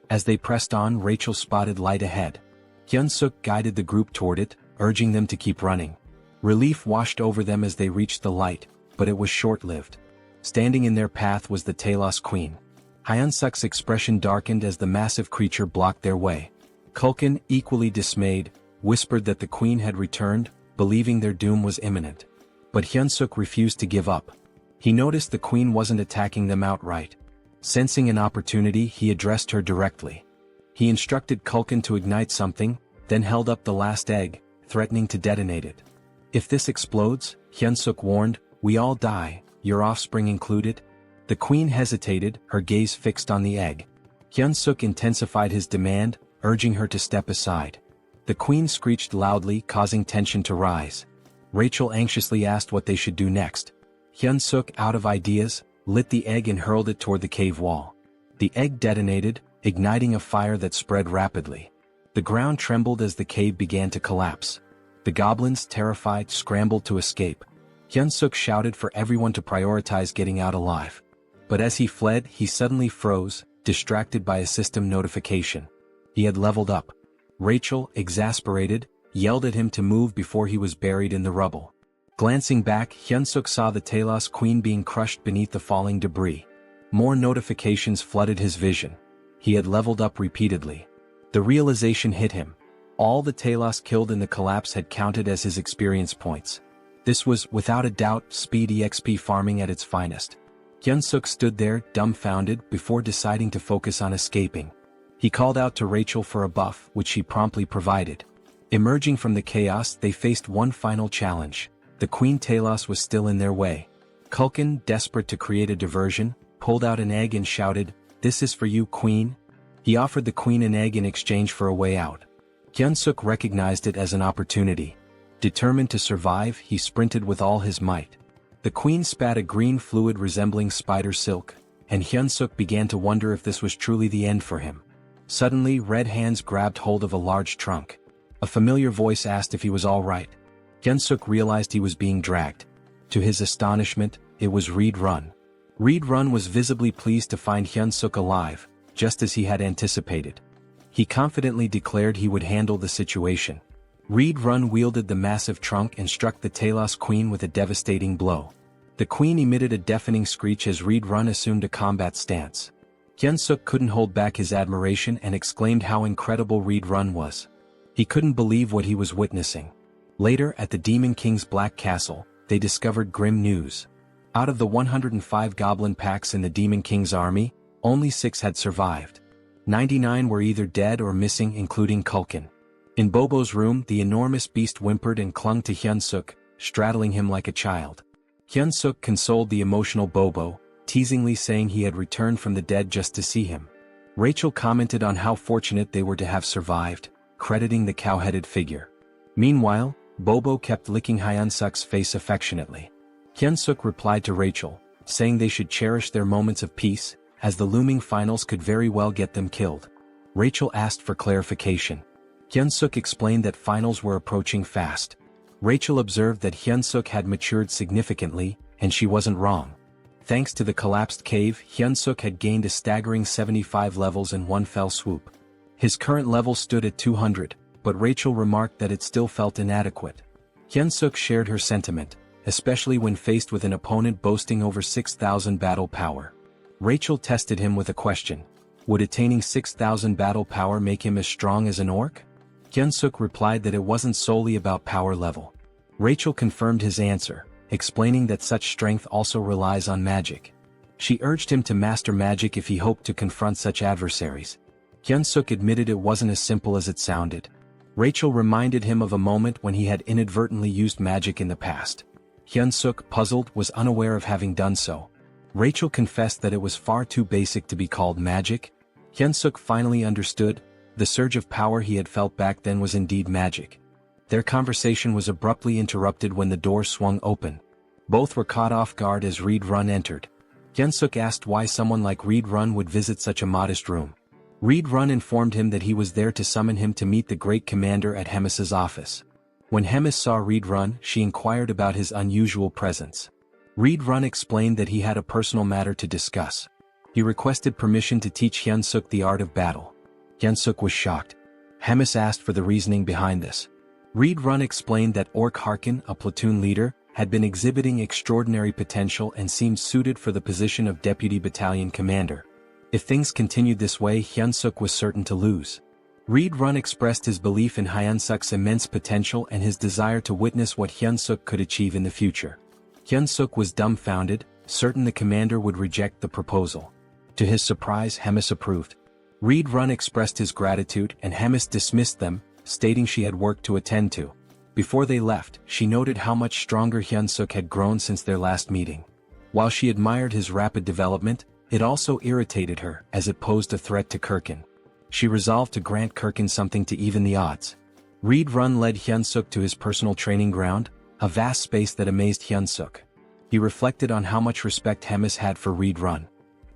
As they pressed on, Rachel spotted light ahead. Hyunsuk guided the group toward it, urging them to keep running. Relief washed over them as they reached the light, but it was short-lived. Standing in their path was the Talos Queen. Hyunsuk's expression darkened as the massive creature blocked their way. Culkin, equally dismayed, whispered that the Queen had returned, believing their doom was imminent. But Hyunsuk refused to give up. He noticed the Queen wasn't attacking them outright. Sensing an opportunity, he addressed her directly. He instructed Culkin to ignite something, then held up the last egg, threatening to detonate it. If this explodes, Hyunsuk warned, we all die, your offspring included. The Queen hesitated, her gaze fixed on the egg. Hyunsuk intensified his demand, urging her to step aside. The Queen screeched loudly, causing tension to rise. Rachel anxiously asked what they should do next. Hyunsuk, out of ideas, lit the egg and hurled it toward the cave wall. The egg detonated, igniting a fire that spread rapidly. The ground trembled as the cave began to collapse. The goblins, terrified, scrambled to escape. Hyunsuk shouted for everyone to prioritize getting out alive. But as he fled, he suddenly froze, distracted by a system notification. He had leveled up. Rachel, exasperated, yelled at him to move before he was buried in the rubble. Glancing back, Hyunsuk saw the Talos Queen being crushed beneath the falling debris. More notifications flooded his vision. He had leveled up repeatedly. The realization hit him. All the Talos killed in the collapse had counted as his experience points. This was, without a doubt, speed EXP farming at its finest. Hyunsuk stood there, dumbfounded, before deciding to focus on escaping. He called out to Rachel for a buff, which she promptly provided. Emerging from the chaos, they faced one final challenge. The Queen Talos was still in their way. Culkin, desperate to create a diversion, pulled out an egg and shouted, "This is for you, Queen." He offered the Queen an egg in exchange for a way out. Hyunsuk recognized it as an opportunity. Determined to survive, he sprinted with all his might. The Queen spat a green fluid resembling spider silk, and Hyunsuk began to wonder if this was truly the end for him. Suddenly, red hands grabbed hold of a large trunk. A familiar voice asked if he was all right. Hyunsuk realized he was being dragged. To his astonishment, it was Reed Run. Reed Run was visibly pleased to find Hyunsuk alive, just as he had anticipated. He confidently declared he would handle the situation. Reed Run wielded the massive trunk and struck the Talos Queen with a devastating blow. The Queen emitted a deafening screech as Reed Run assumed a combat stance. Hyunsuk couldn't hold back his admiration and exclaimed how incredible Reed Run was. He couldn't believe what he was witnessing. Later, at the Demon King's Black Castle, they discovered grim news. Out of the 105 goblin packs in the Demon King's army, only 6 had survived. 99 were either dead or missing, including Culkin. In Bobo's room, the enormous beast whimpered and clung to Hyunsuk, straddling him like a child. Hyunsuk consoled the emotional Bobo, teasingly saying he had returned from the dead just to see him. Rachel commented on how fortunate they were to have survived, crediting the cow-headed figure. Meanwhile, Bobo kept licking Hyunsuk's face affectionately. Hyunsuk replied to Rachel, saying they should cherish their moments of peace, as the looming finals could very well get them killed. Rachel asked for clarification. Hyunsuk explained that finals were approaching fast. Rachel observed that Hyunsuk had matured significantly, and she wasn't wrong. Thanks to the collapsed cave, Hyunsuk had gained a staggering 75 levels in one fell swoop. His current level stood at 200, but Rachel remarked that it still felt inadequate. Hyunsuk shared her sentiment, especially when faced with an opponent boasting over 6,000 battle power. Rachel tested him with a question. Would attaining 6,000 battle power make him as strong as an orc? Hyunsuk replied that it wasn't solely about power level. Rachel confirmed his answer, explaining that such strength also relies on magic. She urged him to master magic if he hoped to confront such adversaries. Hyunsuk admitted it wasn't as simple as it sounded. Rachel reminded him of a moment when he had inadvertently used magic in the past. Hyunsuk, puzzled, was unaware of having done so. Rachel confessed that it was far too basic to be called magic. Hyunseok finally understood. The surge of power he had felt back then was indeed magic. Their conversation was abruptly interrupted when the door swung open. Both were caught off guard as Reed Run entered. Hyunseok asked why someone like Reed Run would visit such a modest room. Reed Run informed him that he was there to summon him to meet the great commander at Hemis's office. When Hemis saw Reed Run, she inquired about his unusual presence. Reed Run explained that he had a personal matter to discuss. He requested permission to teach Hyunseok the art of battle. Hyunseok was shocked. Hemis asked for the reasoning behind this. Reed Run explained that Ork Harkin, a platoon leader, had been exhibiting extraordinary potential and seemed suited for the position of deputy battalion commander. If things continued this way, Hyunseok was certain to lose. Reed Run expressed his belief in Hyunseok's immense potential and his desire to witness what Hyunseok could achieve in the future. Hyunseok was dumbfounded, certain the commander would reject the proposal. To his surprise, Hemis approved. Reed Run expressed his gratitude and Hemis dismissed them, stating she had work to attend to. Before they left, she noted how much stronger Hyunseok had grown since their last meeting. While she admired his rapid development, it also irritated her as it posed a threat to Kirkin. She resolved to grant Kirkin something to even the odds. Reed Run led Hyunseok to his personal training ground, a vast space that amazed Hyunseok. He reflected on how much respect Hemis had for Reed Run.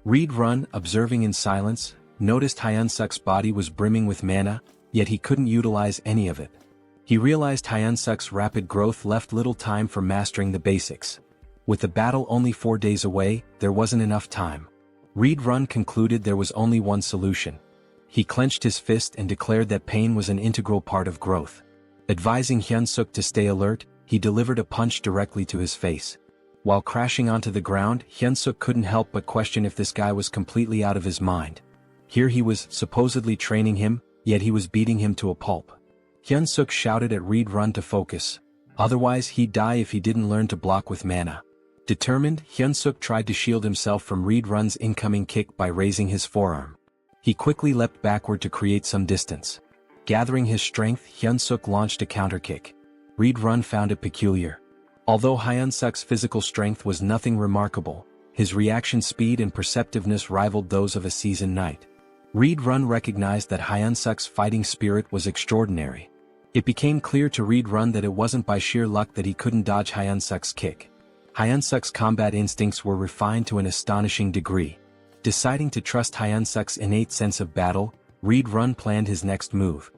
Reed Run, observing in silence, noticed Hyunseok's body was brimming with mana, yet he couldn't utilize any of it. He realized Hyunseok's rapid growth left little time for mastering the basics. With the battle only 4 days away, there wasn't enough time. Reed Run concluded there was only one solution. He clenched his fist and declared that pain was an integral part of growth. Advising Hyunseok to stay alert, he delivered a punch directly to his face. While crashing onto the ground, Hyunseok couldn't help but question if this guy was completely out of his mind. Here he was supposedly training him, yet he was beating him to a pulp. Hyunseok shouted at Reed Run to focus. Otherwise he'd die if he didn't learn to block with mana. Determined, Hyunseok tried to shield himself from Reed Run's incoming kick by raising his forearm. He quickly leapt backward to create some distance. Gathering his strength, Hyunseok launched a counterkick. Reed Run found it peculiar. Although Hyunseok's physical strength was nothing remarkable, his reaction speed and perceptiveness rivaled those of a seasoned knight. Reed Run recognized that Hyunseok's fighting spirit was extraordinary. It became clear to Reed Run that it wasn't by sheer luck that he couldn't dodge Hyunseok's kick. Hyunseok's combat instincts were refined to an astonishing degree. Deciding to trust Hyunseok's innate sense of battle, Reed Run planned his next move.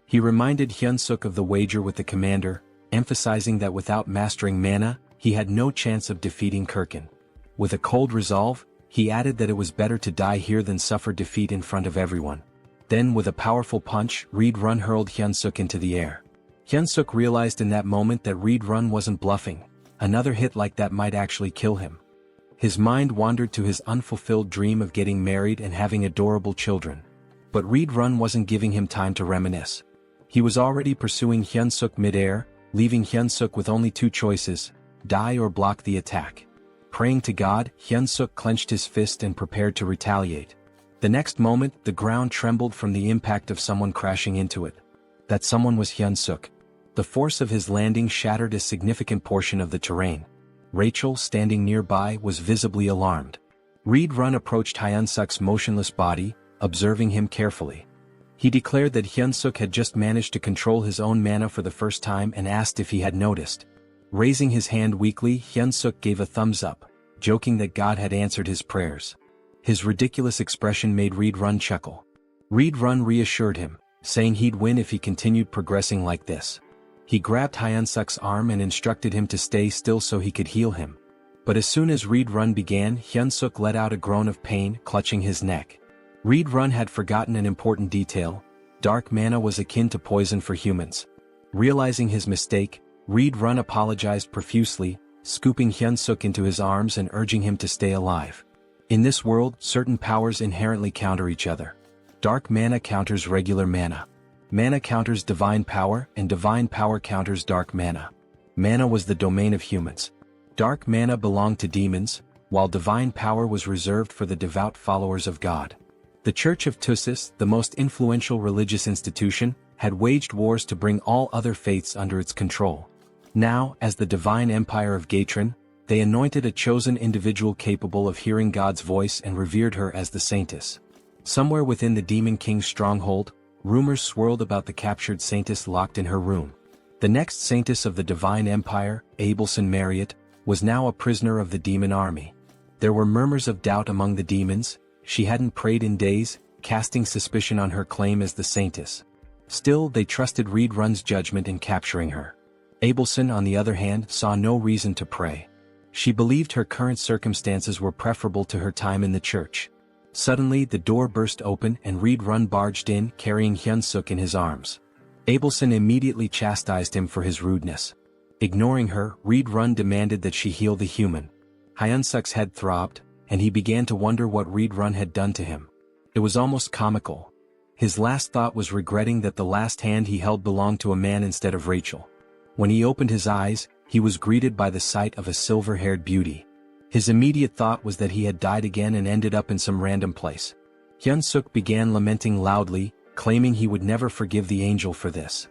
He reminded Hyunseok of the wager with the commander, emphasizing that without mastering mana, he had no chance of defeating Kirkin. With a cold resolve, he added that it was better to die here than suffer defeat in front of everyone. Then with a powerful punch, Reed Run hurled Hyunseok into the air. Hyunseok realized in that moment that Reed Run wasn't bluffing. Another hit like that might actually kill him. His mind wandered to his unfulfilled dream of getting married and having adorable children. But Reed Run wasn't giving him time to reminisce. He was already pursuing Hyunseok mid-air, leaving Hyunseok with only two choices: die or block the attack. Praying to God, Hyunseok clenched his fist and prepared to retaliate. The next moment, the ground trembled from the impact of someone crashing into it. That someone was Hyunseok. The force of his landing shattered a significant portion of the terrain. Rachel, standing nearby, was visibly alarmed. Reed Run approached Hyunseok's motionless body, observing him carefully. He declared that Hyunseok had just managed to control his own mana for the first time and asked if he had noticed. Raising his hand weakly, Hyunseok gave a thumbs up, joking that God had answered his prayers. His ridiculous expression made Reed Run chuckle. Reed Run reassured him, saying he'd win if he continued progressing like this. He grabbed Hyunseok's arm and instructed him to stay still so he could heal him. But as soon as Reed Run began, Hyunseok let out a groan of pain, clutching his neck. Reed Run had forgotten an important detail. Dark mana was akin to poison for humans. Realizing his mistake, Reed Run apologized profusely, scooping Hyunseok into his arms and urging him to stay alive. In this world, certain powers inherently counter each other. Dark mana counters regular mana. Mana counters divine power, and divine power counters dark mana. Mana was the domain of humans. Dark mana belonged to demons, while divine power was reserved for the devout followers of God. The Church of Tussis, the most influential religious institution, had waged wars to bring all other faiths under its control. Now, as the divine empire of Gatron, They anointed a chosen individual capable of hearing God's voice and revered her as the saintess. Somewhere within the Demon King's stronghold, rumors swirled about the captured saintess locked in her room. The next saintess of the Divine Empire, Abelson Marriott, was now a prisoner of the demon army. There were murmurs of doubt among the demons. She hadn't prayed in days, casting suspicion on her claim as the saintess. Still, they trusted Reed Run's judgment in capturing her. Abelson, on the other hand, saw no reason to pray. She believed her current circumstances were preferable to her time in the church. Suddenly, the door burst open and Reed Run barged in, carrying Hyunseok in his arms. Abelson immediately chastised him for his rudeness. Ignoring her, Reed Run demanded that she heal the human. Hyunseok's head throbbed, and he began to wonder what Reed Run had done to him. It was almost comical. His last thought was regretting that the last hand he held belonged to a man instead of Rachel. When he opened his eyes, he was greeted by the sight of a silver-haired beauty. His immediate thought was that he had died again and ended up in some random place. Hyunseok began lamenting loudly, claiming he would never forgive the angel for this.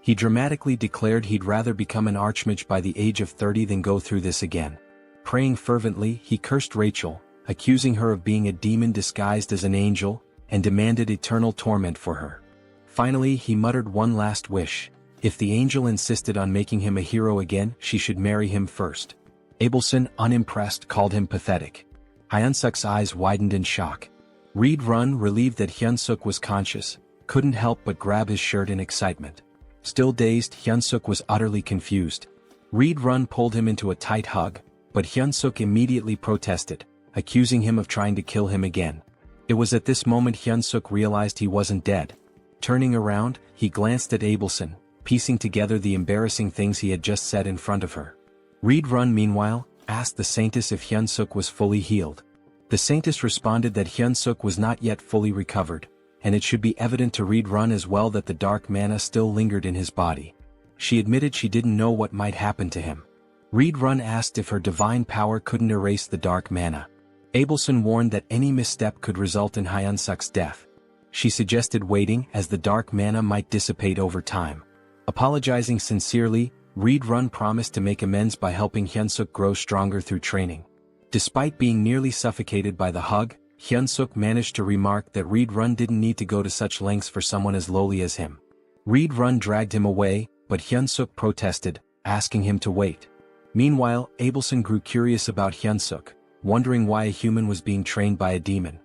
He dramatically declared he'd rather become an archmage by the age of 30 than go through this again. Praying fervently, he cursed Rachel, accusing her of being a demon disguised as an angel, and demanded eternal torment for her. Finally, he muttered one last wish. If the angel insisted on making him a hero again, she should marry him first. Abelson, unimpressed, called him pathetic. Hyunseok's eyes widened in shock. Reed Run, relieved that Hyunseok was conscious, couldn't help but grab his shirt in excitement. Still dazed, Hyunseok was utterly confused. Reed Run pulled him into a tight hug, but Hyunseok immediately protested, accusing him of trying to kill him again. It was at this moment Hyunseok realized he wasn't dead. Turning around, he glanced at Abelson, piecing together the embarrassing things he had just said in front of her. Reed Run, meanwhile, asked the saintess if Hyunseok was fully healed. The saintess responded that Hyunseok was not yet fully recovered, and it should be evident to Reed Run as well that the dark mana still lingered in his body. She admitted she didn't know what might happen to him. Reed Run asked if her divine power couldn't erase the dark mana. Abelson warned that any misstep could result in Hyunseok's death. She suggested waiting, as the dark mana might dissipate over time. Apologizing sincerely, Reed Run promised to make amends by helping Hyunseok grow stronger through training. Despite being nearly suffocated by the hug, Hyunseok managed to remark that Reed Run didn't need to go to such lengths for someone as lowly as him. Reed Run dragged him away, but Hyunseok protested, asking him to wait. Meanwhile, Abelson grew curious about Hyunseok, wondering why a human was being trained by a demon.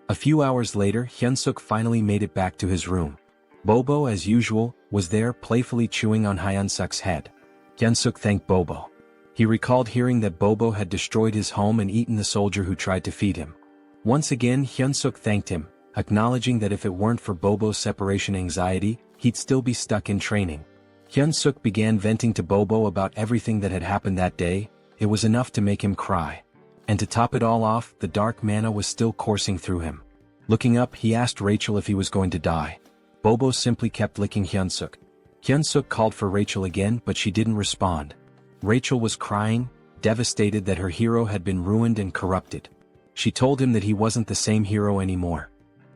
A few hours later, Hyunseok finally made it back to his room. Bobo, as usual, was there playfully chewing on Hyunseok's head. Hyunseok thanked Bobo. He recalled hearing that Bobo had destroyed his home and eaten the soldier who tried to feed him. Once again, Hyunseok thanked him, acknowledging that if it weren't for Bobo's separation anxiety, he'd still be stuck in training. Hyunseok began venting to Bobo about everything that had happened that day. It was enough to make him cry. And to top it all off, the dark mana was still coursing through him. Looking up, he asked Rachel if he was going to die. Bobo simply kept licking Hyunseok. Hyunseok called for Rachel again, but she didn't respond. Rachel was crying, devastated that her hero had been ruined and corrupted. She told him that he wasn't the same hero anymore.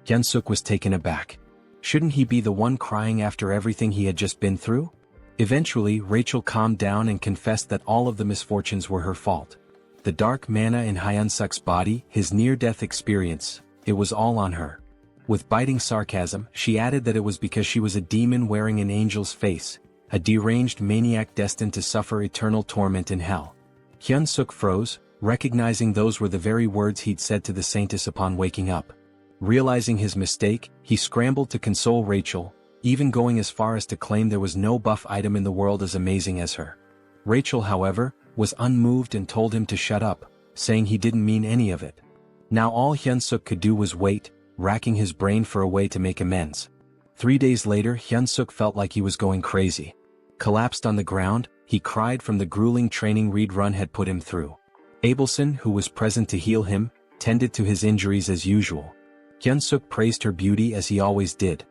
Hyunseok was taken aback. Shouldn't he be the one crying after everything he had just been through? Eventually, Rachel calmed down and confessed that all of the misfortunes were her fault. The dark mana in Hyunseok's body, his near-death experience, it was all on her. With biting sarcasm, she added that it was because she was a demon wearing an angel's face, a deranged maniac destined to suffer eternal torment in hell. Hyunseok froze, recognizing those were the very words he'd said to the saintess upon waking up. Realizing his mistake, he scrambled to console Rachel, even going as far as to claim there was no buff item in the world as amazing as her. Rachel, however, was unmoved and told him to shut up, saying he didn't mean any of it. Now all Hyunseok could do was wait, racking his brain for a way to make amends. 3 days later, Hyunseok felt like he was going crazy. Collapsed on the ground, he cried from the grueling training Reed Run had put him through. Abelson, who was present to heal him, tended to his injuries as usual. Hyunseok praised her beauty as he always did.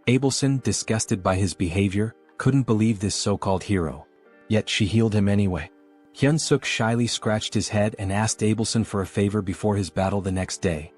Abelson, disgusted by his behavior, couldn't believe this so-called hero. Yet she healed him anyway. Hyunseok shyly scratched his head and asked Abelson for a favor before his battle the next day.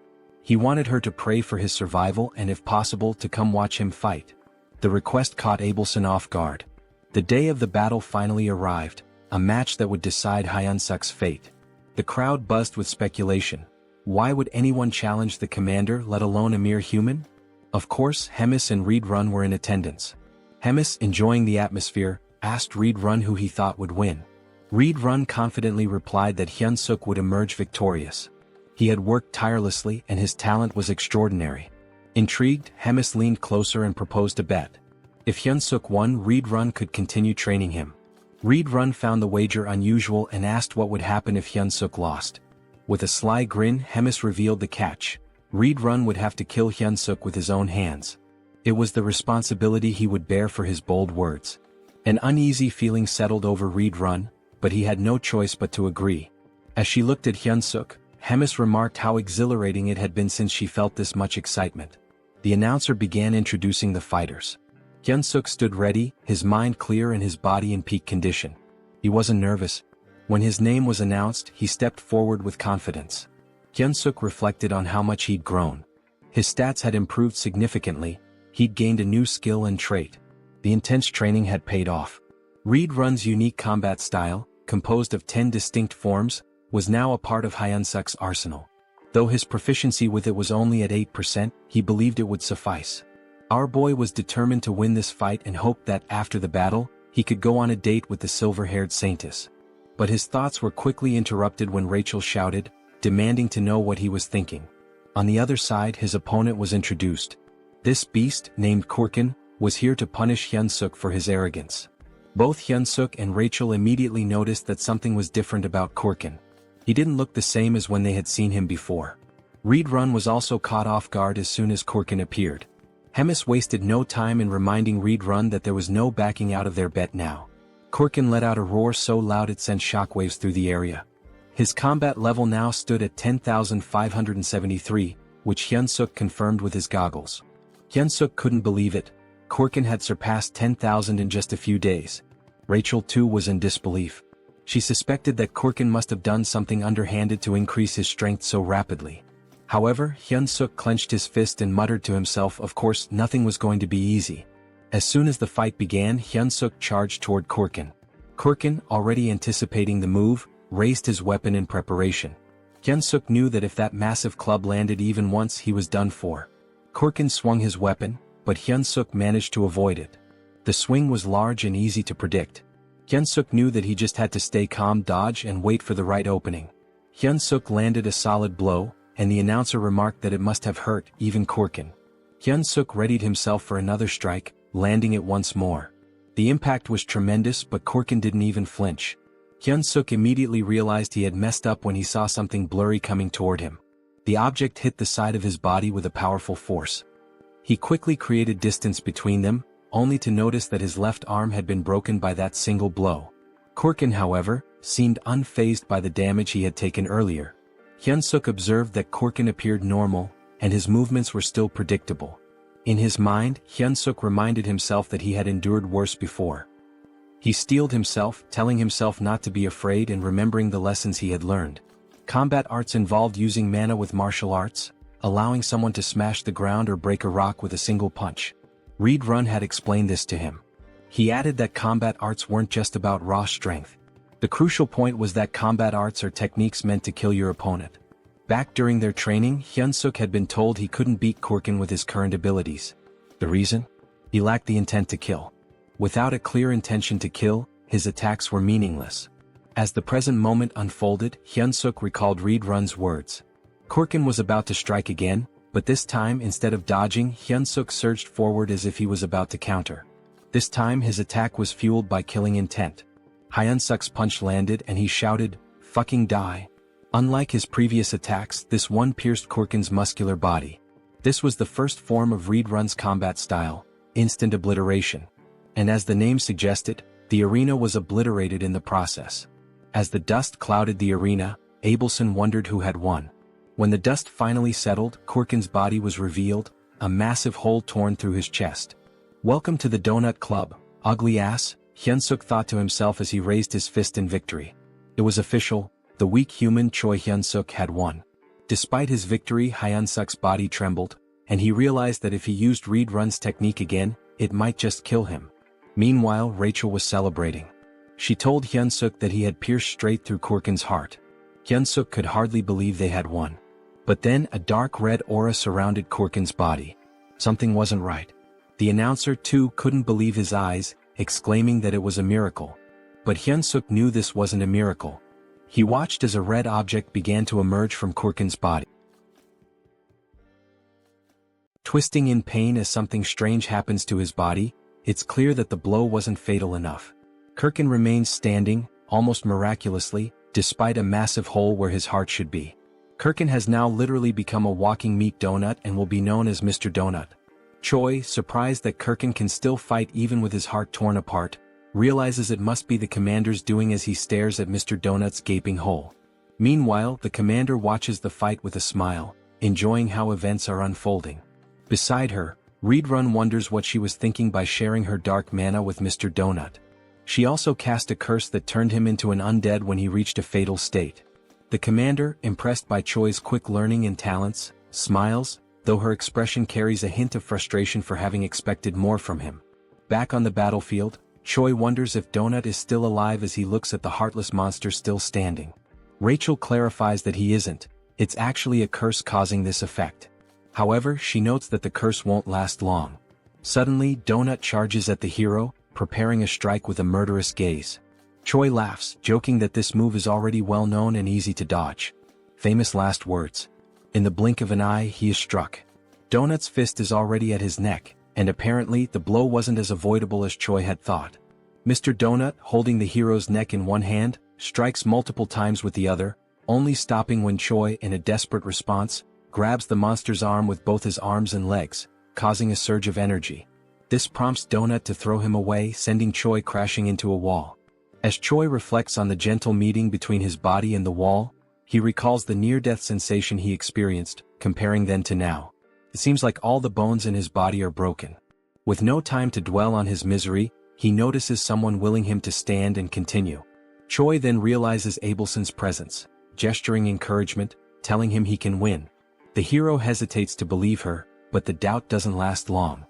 He wanted her to pray for his survival and if possible to come watch him fight. The request caught Abelson off guard. The day of the battle finally arrived. a match that would decide Hyunseok's fate. The crowd buzzed with speculation. Why would anyone challenge the commander, let alone a mere human? Of course, Hemis and Reed Run were in attendance. Hemis, enjoying the atmosphere, asked Reed Run who he thought would win. Reed Run confidently replied that Hyunseok would emerge victorious. He had worked tirelessly and his talent was extraordinary. Intrigued, Hemis leaned closer and proposed a bet. If Hyunseok won, Reed Run could continue training him. Reed Run found the wager unusual and asked what would happen if Hyunseok lost. With a sly grin, Hemis revealed the catch. Reed Run would have to kill Hyunseok with his own hands. It was the responsibility he would bear for his bold words. An uneasy feeling settled over Reed Run, but he had no choice but to agree. As she looked at Hyunseok, Hemis remarked how exhilarating it had been since she felt this much excitement. The announcer began introducing the fighters. Hyunseok stood ready, his mind clear and his body in peak condition. He wasn't nervous. When his name was announced, he stepped forward with confidence. Hyunseok reflected on how much he'd grown. His stats had improved significantly, he'd gained a new skill and trait. The intense training had paid off. Reed Run's unique combat style, composed of 10 distinct forms, was now a part of Hyunseok's arsenal. Though his proficiency with it was only at 8%, he believed it would suffice. Our boy was determined to win this fight and hoped that after the battle, he could go on a date with the silver-haired saintess. But his thoughts were quickly interrupted when Rachel shouted, demanding to know what he was thinking. On the other side, his opponent was introduced. This beast, named Korkin, was here to punish Hyunseok for his arrogance. Both Hyunseok and Rachel immediately noticed that something was different about Korkin. He didn't look the same as when they had seen him before. Reed Run was also caught off guard as soon as Korkin appeared. Hemis wasted no time in reminding Reed Run that there was no backing out of their bet now. Korkin let out a roar so loud it sent shockwaves through the area. His combat level now stood at 10,573, which Hyunseok confirmed with his goggles. Hyunseok couldn't believe it. Korkin had surpassed 10,000 in just a few days. Rachel too was in disbelief. She suspected that Korkin must have done something underhanded to increase his strength so rapidly. However, Hyunseok clenched his fist and muttered to himself, of course, nothing was going to be easy. As soon as the fight began, Hyunseok charged toward Korkin. Korkin, already anticipating the move, raised his weapon in preparation. Hyunseok knew that if that massive club landed even once, he was done for. Korkin swung his weapon, but Hyunseok managed to avoid it. The swing was large and easy to predict. Hyunseok knew that he just had to stay calm, dodge and wait for the right opening. Hyunseok landed a solid blow, and the announcer remarked that it must have hurt even Korkin. Hyunseok readied himself for another strike, landing it once more. The impact was tremendous, but Korkin didn't even flinch. Hyunseok immediately realized he had messed up when he saw something blurry coming toward him. The object hit the side of his body with a powerful force. He quickly created distance between them, only to notice that his left arm had been broken by that single blow. Korkin, however, seemed unfazed by the damage he had taken earlier. Hyunseok observed that Korkin appeared normal, and his movements were still predictable. In his mind, Hyunseok reminded himself that he had endured worse before. He steeled himself, telling himself not to be afraid and remembering the lessons he had learned. Combat arts involved using mana with martial arts, allowing someone to smash the ground or break a rock with a single punch. Reed Run had explained this to him. He added that combat arts weren't just about raw strength. The crucial point was that combat arts are techniques meant to kill your opponent. Back during their training, Hyunseok had been told he couldn't beat Korkin with his current abilities. The reason? He lacked the intent to kill. Without a clear intention to kill, his attacks were meaningless. As the present moment unfolded, Hyunseok recalled Reed Run's words. Korkin was about to strike again, but this time instead of dodging, Hyunseok surged forward as if he was about to counter. This time his attack was fueled by killing intent. Hyunseok's punch landed and he shouted, "Fucking die." Unlike his previous attacks, this one pierced Korkin's muscular body. This was the first form of Reed Run's combat style, instant obliteration. And as the name suggested, the arena was obliterated in the process. As the dust clouded the arena, Abelson wondered who had won. When the dust finally settled, Korkin's body was revealed, a massive hole torn through his chest. "Welcome to the Donut Club, ugly ass," Hyunseok thought to himself as he raised his fist in victory. It was official, the weak human Choi Hyunseok had won. Despite his victory, Hyunseok's body trembled, and he realized that if he used Reed Run's technique again, it might just kill him. Meanwhile, Rachel was celebrating. She told Hyunseok that he had pierced straight through Kurkin's heart. Hyunseok could hardly believe they had won. But then a dark red aura surrounded Kurkin's body. Something wasn't right. The announcer too couldn't believe his eyes, exclaiming that it was a miracle. But Hyunseok knew this wasn't a miracle. He watched as a red object began to emerge from Kurkin's body. Twisting in pain as something strange happens to his body, it's clear that the blow wasn't fatal enough. Kurkin remains standing, almost miraculously, despite a massive hole where his heart should be. Kurkin has now literally become a walking meat donut and will be known as Mr. Donut. Choi, surprised that Kurkin can still fight even with his heart torn apart, realizes it must be the commander's doing as he stares at Mr. Donut's gaping hole. Meanwhile, the commander watches the fight with a smile, enjoying how events are unfolding. Beside her, Reedrun wonders what she was thinking by sharing her dark mana with Mr. Donut. She also cast a curse that turned him into an undead when he reached a fatal state. The commander, impressed by Choi's quick learning and talents, smiles, though her expression carries a hint of frustration for having expected more from him. Back on the battlefield, Choi wonders if Donut is still alive as he looks at the heartless monster still standing. Rachel clarifies that he isn't, it's actually a curse causing this effect. However, she notes that the curse won't last long. Suddenly, Donut charges at the hero, preparing a strike with a murderous gaze. Choi laughs, joking that this move is already well known and easy to dodge. Famous last words. In the blink of an eye, he is struck. Donut's fist is already at his neck, and apparently the blow wasn't as avoidable as Choi had thought. Mr. Donut, holding the hero's neck in one hand, strikes multiple times with the other, only stopping when Choi, in a desperate response, grabs the monster's arm with both his arms and legs, causing a surge of energy. This prompts Donut to throw him away, sending Choi crashing into a wall. As Choi reflects on the gentle meeting between his body and the wall, he recalls the near-death sensation he experienced, comparing then to now. It seems like all the bones in his body are broken. With no time to dwell on his misery, he notices someone willing him to stand and continue. Choi then realizes Abelson's presence, gesturing encouragement, telling him he can win. The hero hesitates to believe her, but the doubt doesn't last long.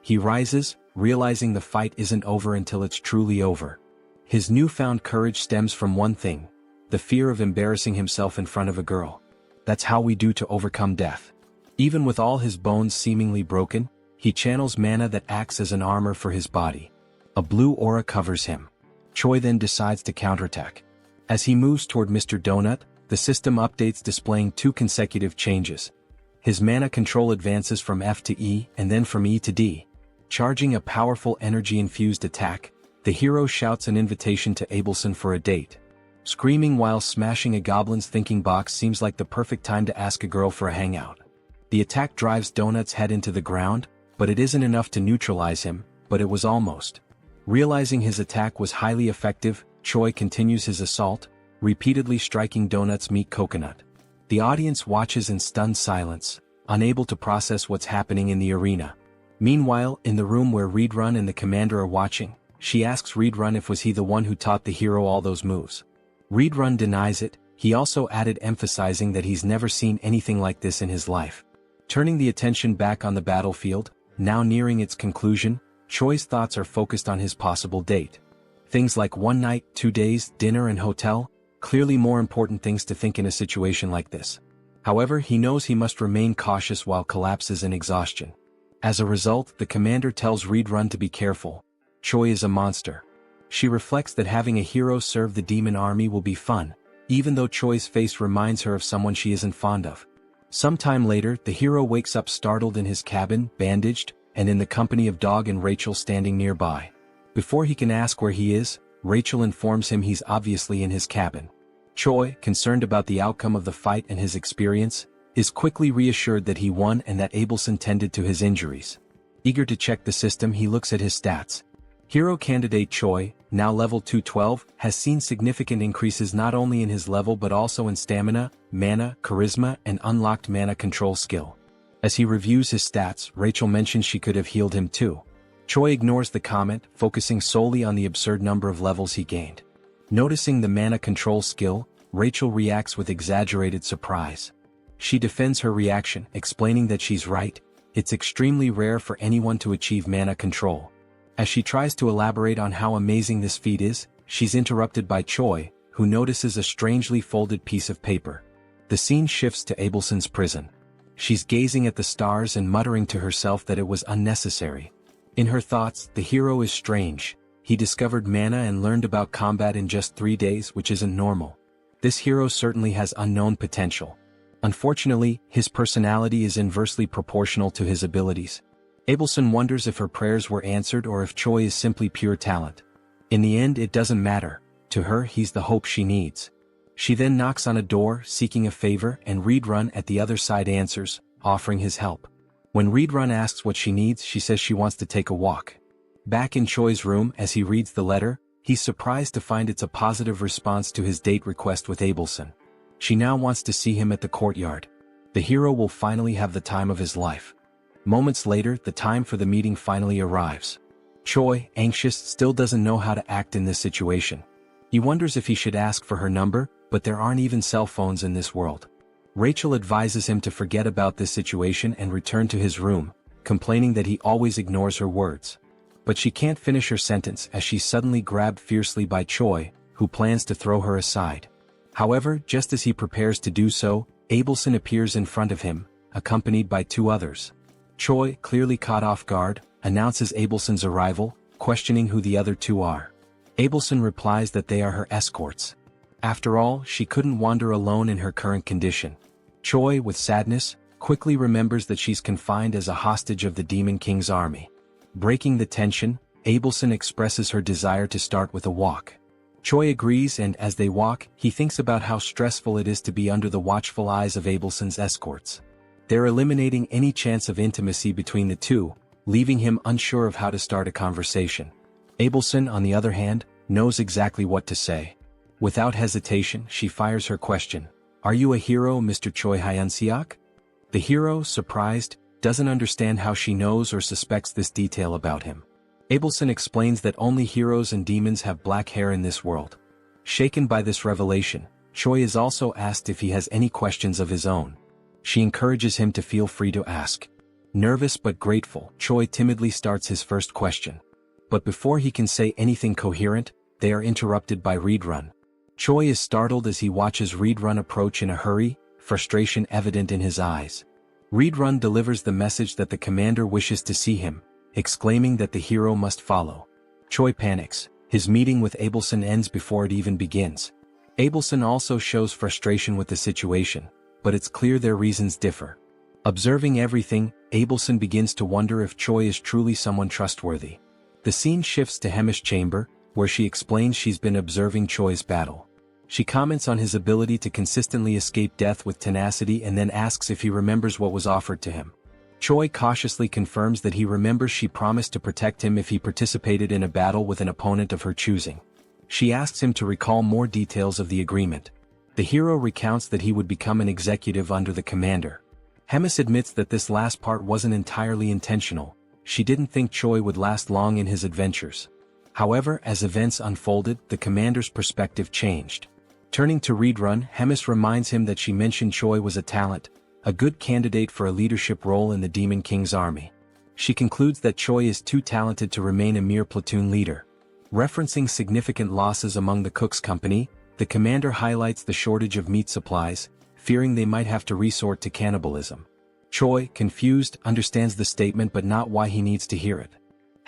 He rises, realizing the fight isn't over until it's truly over. His newfound courage stems from one thing: the fear of embarrassing himself in front of a girl. That's how we do to overcome death. Even with all his bones seemingly broken, he channels mana that acts as an armor for his body. A blue aura covers him. Choi then decides to counterattack. As he moves toward Mr. Donut, the system updates displaying 2 consecutive changes. His mana control advances from F to E and then from E to D. Charging a powerful energy-infused attack, the hero shouts an invitation to Abelson for a date. Screaming while smashing a goblin's thinking box seems like the perfect time to ask a girl for a hangout. The attack drives Donut's head into the ground, but it isn't enough to neutralize him, but it was almost. Realizing his attack was highly effective, Choi continues his assault, repeatedly striking Donut's meat coconut. The audience watches in stunned silence, unable to process what's happening in the arena. Meanwhile, in the room where Reedrun and the commander are watching, she asks Reedrun if was he the one who taught the hero all those moves. Reedrun denies it. He also added, emphasizing that he's never seen anything like this in his life. Turning the attention back on the battlefield, now nearing its conclusion, Choi's thoughts are focused on his possible date. Things like 1 night, 2 days, dinner and hotel, clearly more important things to think in a situation like this. However, he knows he must remain cautious while collapses in exhaustion. As a result, the commander tells Reedrun to be careful. Choi is a monster. She reflects that having a hero serve the demon army will be fun, even though Choi's face reminds her of someone she isn't fond of. Sometime later, the hero wakes up startled in his cabin, bandaged, and in the company of Dog and Rachel standing nearby. Before he can ask where he is, Rachel informs him he's obviously in his cabin. Choi, concerned about the outcome of the fight and his experience, is quickly reassured that he won and that Abelson tended to his injuries. Eager to check the system, he looks at his stats. Hero candidate Choi, now level 212, has seen significant increases not only in his level but also in stamina, mana, charisma, and unlocked mana control skill. As he reviews his stats, Rachel mentions she could have healed him too. Choi ignores the comment, focusing solely on the absurd number of levels he gained. Noticing the mana control skill, Rachel reacts with exaggerated surprise. She defends her reaction, explaining that she's right, it's extremely rare for anyone to achieve mana control. As she tries to elaborate on how amazing this feat is, she's interrupted by Choi, who notices a strangely folded piece of paper. The scene shifts to Abelson's prison. She's gazing at the stars and muttering to herself that it was unnecessary. In her thoughts, the hero is strange. He discovered mana and learned about combat in just 3 days, which isn't normal. This hero certainly has unknown potential. Unfortunately, his personality is inversely proportional to his abilities. Abelson wonders if her prayers were answered or if Choi is simply pure talent. In the end, it doesn't matter. To her, he's the hope she needs. She then knocks on a door, seeking a favor, and Reedrun at the other side answers, offering his help. When Reedrun asks what she needs, she says she wants to take a walk. Back in Choi's room, as he reads the letter, he's surprised to find it's a positive response to his date request with Abelson. She now wants to see him at the courtyard. The hero will finally have the time of his life. Moments later, the time for the meeting finally arrives. Choi, anxious, still doesn't know how to act in this situation. He wonders if he should ask for her number, but there aren't even cell phones in this world. Rachel advises him to forget about this situation and return to his room, complaining that he always ignores her words. But she can't finish her sentence as she's suddenly grabbed fiercely by Choi, who plans to throw her aside. However, just as he prepares to do so, Abelson appears in front of him, accompanied by 2 others. Choi, clearly caught off guard, announces Abelson's arrival, questioning who the other 2 are. Abelson replies that they are her escorts. After all, she couldn't wander alone in her current condition. Choi, with sadness, quickly remembers that she's confined as a hostage of the Demon King's army. Breaking the tension, Abelson expresses her desire to start with a walk. Choi agrees, and as they walk, he thinks about how stressful it is to be under the watchful eyes of Abelson's escorts. They're eliminating any chance of intimacy between the 2, leaving him unsure of how to start a conversation. Abelson, on the other hand, knows exactly what to say. Without hesitation, she fires her question. "Are you a hero, Mr. Choi Hyunseok?" The hero, surprised, doesn't understand how she knows or suspects this detail about him. Abelson explains that only heroes and demons have black hair in this world. Shaken by this revelation, Choi is also asked if he has any questions of his own. She encourages him to feel free to ask. Nervous but grateful, Choi timidly starts his first question. But before he can say anything coherent, they are interrupted by Reedrun. Choi is startled as he watches Reedrun approach in a hurry, frustration evident in his eyes. Reedrun delivers the message that the commander wishes to see him, exclaiming that the hero must follow. Choi panics. His meeting with Abelson ends before it even begins. Abelson also shows frustration with the situation, but it's clear their reasons differ. Observing everything, Abelson begins to wonder if Choi is truly someone trustworthy. The scene shifts to Hemi's chamber, where she explains she's been observing Choi's battle. She comments on his ability to consistently escape death with tenacity and then asks if he remembers what was offered to him. Choi cautiously confirms that he remembers she promised to protect him if he participated in a battle with an opponent of her choosing. She asks him to recall more details of the agreement. The hero recounts that he would become an executive under the commander. Hemis admits that this last part wasn't entirely intentional. She didn't think Choi would last long in his adventures. However, as events unfolded, the commander's perspective changed. Turning to Reedrun, Hemis reminds him that she mentioned Choi was a talent, a good candidate for a leadership role in the Demon King's army. She concludes that Choi is too talented to remain a mere platoon leader. Referencing significant losses among the Cook's company, the commander highlights the shortage of meat supplies, fearing they might have to resort to cannibalism. Choi, confused, understands the statement but not why he needs to hear it.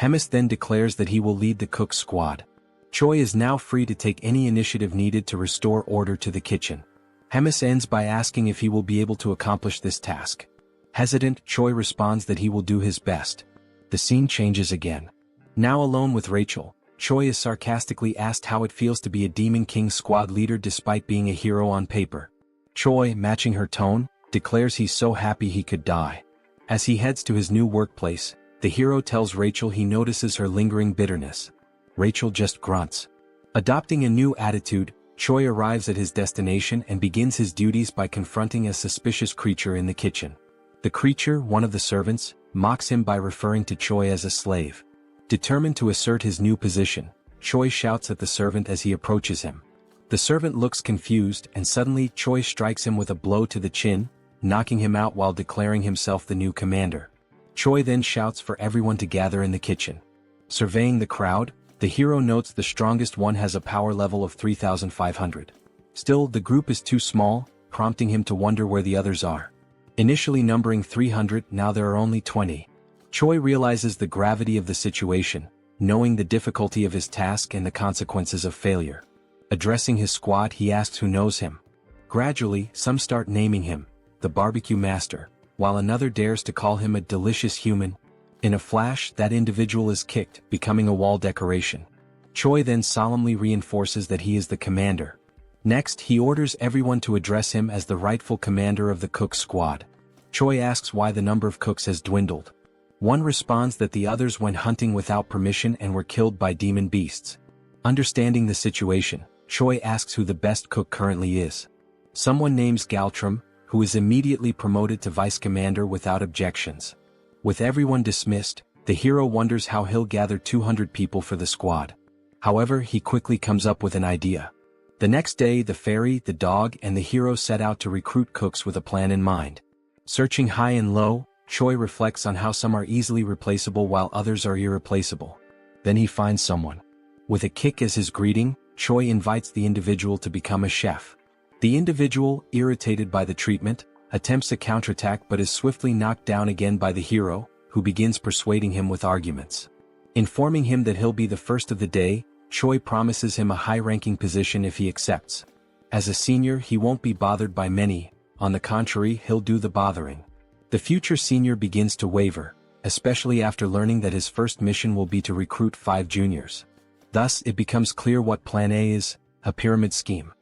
Hemis then declares that he will lead the Cook's squad. Choi is now free to take any initiative needed to restore order to the kitchen. Hemis ends by asking if he will be able to accomplish this task. Hesitant, Choi responds that he will do his best. The scene changes again. Now alone with Rachel, Choi is sarcastically asked how it feels to be a Demon King squad leader despite being a hero on paper. Choi, matching her tone, declares he's so happy he could die. As he heads to his new workplace, the hero tells Rachel he notices her lingering bitterness. Rachel just grunts. Adopting a new attitude, Choi arrives at his destination and begins his duties by confronting a suspicious creature in the kitchen. The creature, one of the servants, mocks him by referring to Choi as a slave. Determined to assert his new position, Choi shouts at the servant as he approaches him. The servant looks confused and suddenly Choi strikes him with a blow to the chin, knocking him out while declaring himself the new commander. Choi then shouts for everyone to gather in the kitchen. Surveying the crowd, The hero notes the strongest one has a power level of 3,500. Still, the group is too small, prompting him to wonder where the others are. Initially numbering 300, now there are only 20. Choi realizes the gravity of the situation, knowing the difficulty of his task and the consequences of failure. Addressing his squad, he asks who knows him. Gradually, some start naming him, the barbecue master, while another dares to call him a delicious human. In a flash, that individual is kicked, becoming a wall decoration. Choi then solemnly reinforces that he is the commander. Next, he orders everyone to address him as the rightful commander of the cook squad. Choi asks why the number of cooks has dwindled. One responds that the others went hunting without permission and were killed by demon beasts. Understanding the situation, Choi asks who the best cook currently is. Someone names Galtram, who is immediately promoted to vice commander without objections. With everyone dismissed, the hero wonders how he'll gather 200 people for the squad. However, he quickly comes up with an idea. The next day, the fairy, the dog, and the hero set out to recruit cooks with a plan in mind. Searching high and low, Choi reflects on how some are easily replaceable while others are irreplaceable. Then he finds someone. With a kick as his greeting, Choi invites the individual to become a chef. The individual, irritated by the treatment, attempts a counterattack but is swiftly knocked down again by the hero, who begins persuading him with arguments. Informing him that he'll be the first of the day, Choi promises him a high-ranking position if he accepts. As a senior, he won't be bothered by many, on the contrary, he'll do the bothering. The future senior begins to waver, especially after learning that his first mission will be to recruit 5 juniors. Thus, it becomes clear what Plan A is, a pyramid scheme.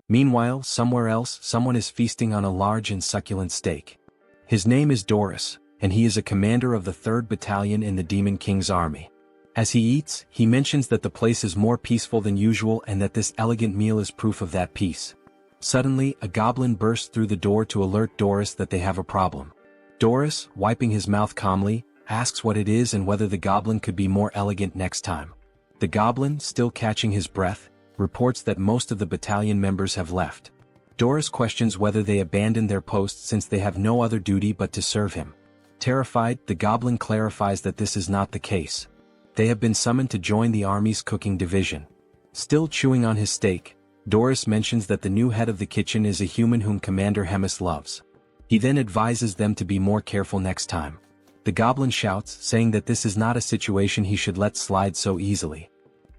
Meanwhile, somewhere else, someone is feasting on a large and succulent steak. His name is Doris, and he is a commander of the 3rd Battalion in the Demon King's army. As he eats, he mentions that the place is more peaceful than usual and that this elegant meal is proof of that peace. Suddenly, a goblin bursts through the door to alert Doris that they have a problem. Doris, wiping his mouth calmly, asks what it is and whether the goblin could be more elegant next time. The goblin, still catching his breath, reports that most of the battalion members have left. Doris questions whether they abandoned their posts since they have no other duty but to serve him. Terrified, the goblin clarifies that this is not the case. They have been summoned to join the army's cooking division. Still chewing on his steak, Doris mentions that the new head of the kitchen is a human whom Commander Hemis loves. He then advises them to be more careful next time. The goblin shouts, saying that this is not a situation he should let slide so easily.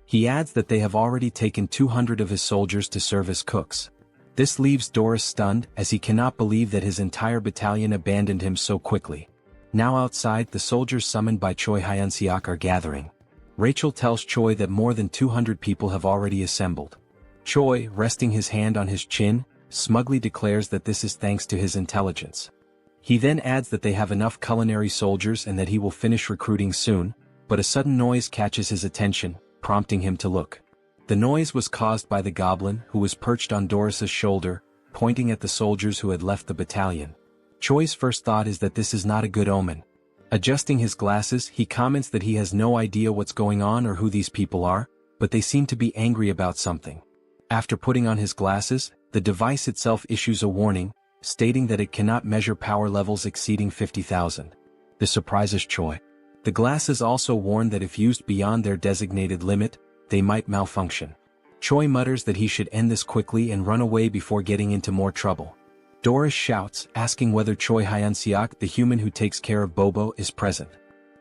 He adds that they have already taken 200 of his soldiers to serve as cooks. This leaves Doris stunned, as he cannot believe that his entire battalion abandoned him so quickly. Now outside, the soldiers summoned by Choi Hyunseok are gathering. Rachel tells Choi that more than 200 people have already assembled. Choi, resting his hand on his chin, smugly declares that this is thanks to his intelligence. He then adds that they have enough culinary soldiers and that he will finish recruiting soon, but a sudden noise catches his attention, prompting him to look. The noise was caused by the goblin, who was perched on Doris's shoulder, pointing at the soldiers who had left the battalion. Choi's first thought is that this is not a good omen. Adjusting his glasses, he comments that he has no idea what's going on or who these people are, but they seem to be angry about something. After putting on his glasses, the device itself issues a warning, stating that it cannot measure power levels exceeding 50,000. This surprises Choi. The glasses also warn that if used beyond their designated limit, they might malfunction. Choi mutters that he should end this quickly and run away before getting into more trouble. Doris shouts, asking whether Choi Hyunseok, the human who takes care of Bobo, is present.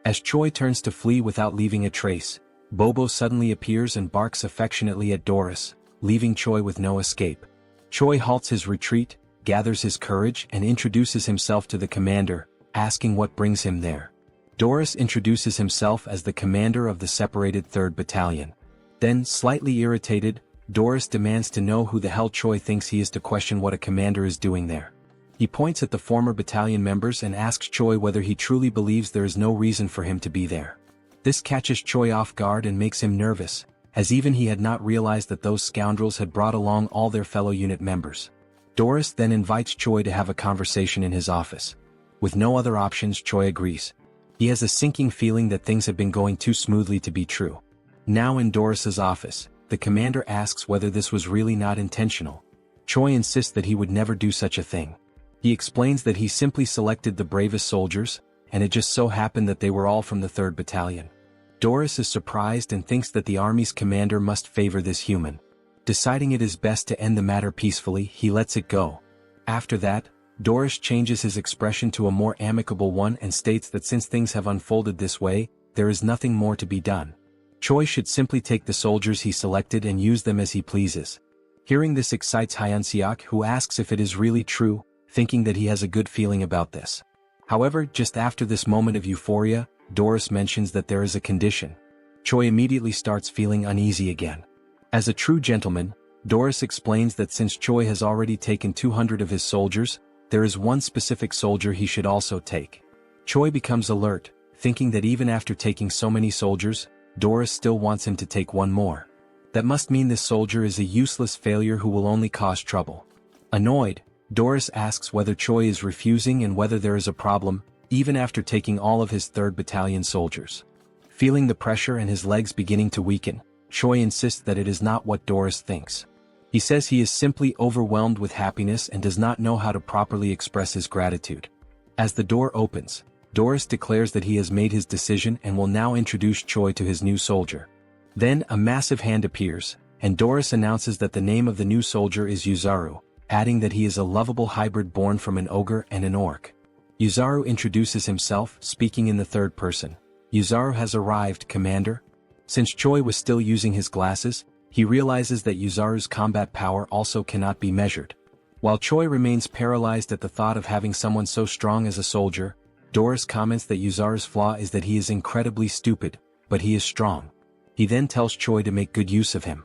As Choi turns to flee without leaving a trace, Bobo suddenly appears and barks affectionately at Doris, leaving Choi with no escape. Choi halts his retreat, gathers his courage and introduces himself to the commander, asking what brings him there. Doris introduces himself as the commander of the separated 3rd Battalion. Then, slightly irritated, Doris demands to know who the hell Choi thinks he is to question what a commander is doing there. He points at the former battalion members and asks Choi whether he truly believes there is no reason for him to be there. This catches Choi off guard and makes him nervous, as even he had not realized that those scoundrels had brought along all their fellow unit members. Doris then invites Choi to have a conversation in his office. With no other options, Choi agrees. He has a sinking feeling that things have been going too smoothly to be true. Now in Doris's office, the commander asks whether this was really not intentional. Choi insists that he would never do such a thing. He explains that he simply selected the bravest soldiers, and it just so happened that they were all from the 3rd Battalion. Doris is surprised and thinks that the army's commander must favor this human. Deciding it is best to end the matter peacefully, he lets it go. After that, Doris changes his expression to a more amicable one and states that since things have unfolded this way, there is nothing more to be done. Choi should simply take the soldiers he selected and use them as he pleases. Hearing this excites Hyunseok, who asks if it is really true, thinking that he has a good feeling about this. However, just after this moment of euphoria, Doris mentions that there is a condition. Choi immediately starts feeling uneasy again. As a true gentleman, Doris explains that since Choi has already taken 200 of his soldiers, there is one specific soldier he should also take. Choi becomes alert, thinking that even after taking so many soldiers, Doris still wants him to take one more. That must mean this soldier is a useless failure who will only cause trouble. Annoyed, Doris asks whether Choi is refusing and whether there is a problem, even after taking all of his 3rd Battalion soldiers. Feeling the pressure and his legs beginning to weaken, Choi insists that it is not what Doris thinks. He says he is simply overwhelmed with happiness and does not know how to properly express his gratitude. As the door opens, Doris declares that he has made his decision and will now introduce Choi to his new soldier. Then a massive hand appears, and Doris announces that the name of the new soldier is Yuzaru, adding that he is a lovable hybrid born from an ogre and an orc. Yuzaru introduces himself, speaking in the 3rd person. Yuzaru has arrived, Commander. Since Choi was still using his glasses, he realizes that Yuzaru's combat power also cannot be measured. While Choi remains paralyzed at the thought of having someone so strong as a soldier, Doris comments that Yuzaru's flaw is that he is incredibly stupid, but he is strong. He then tells Choi to make good use of him.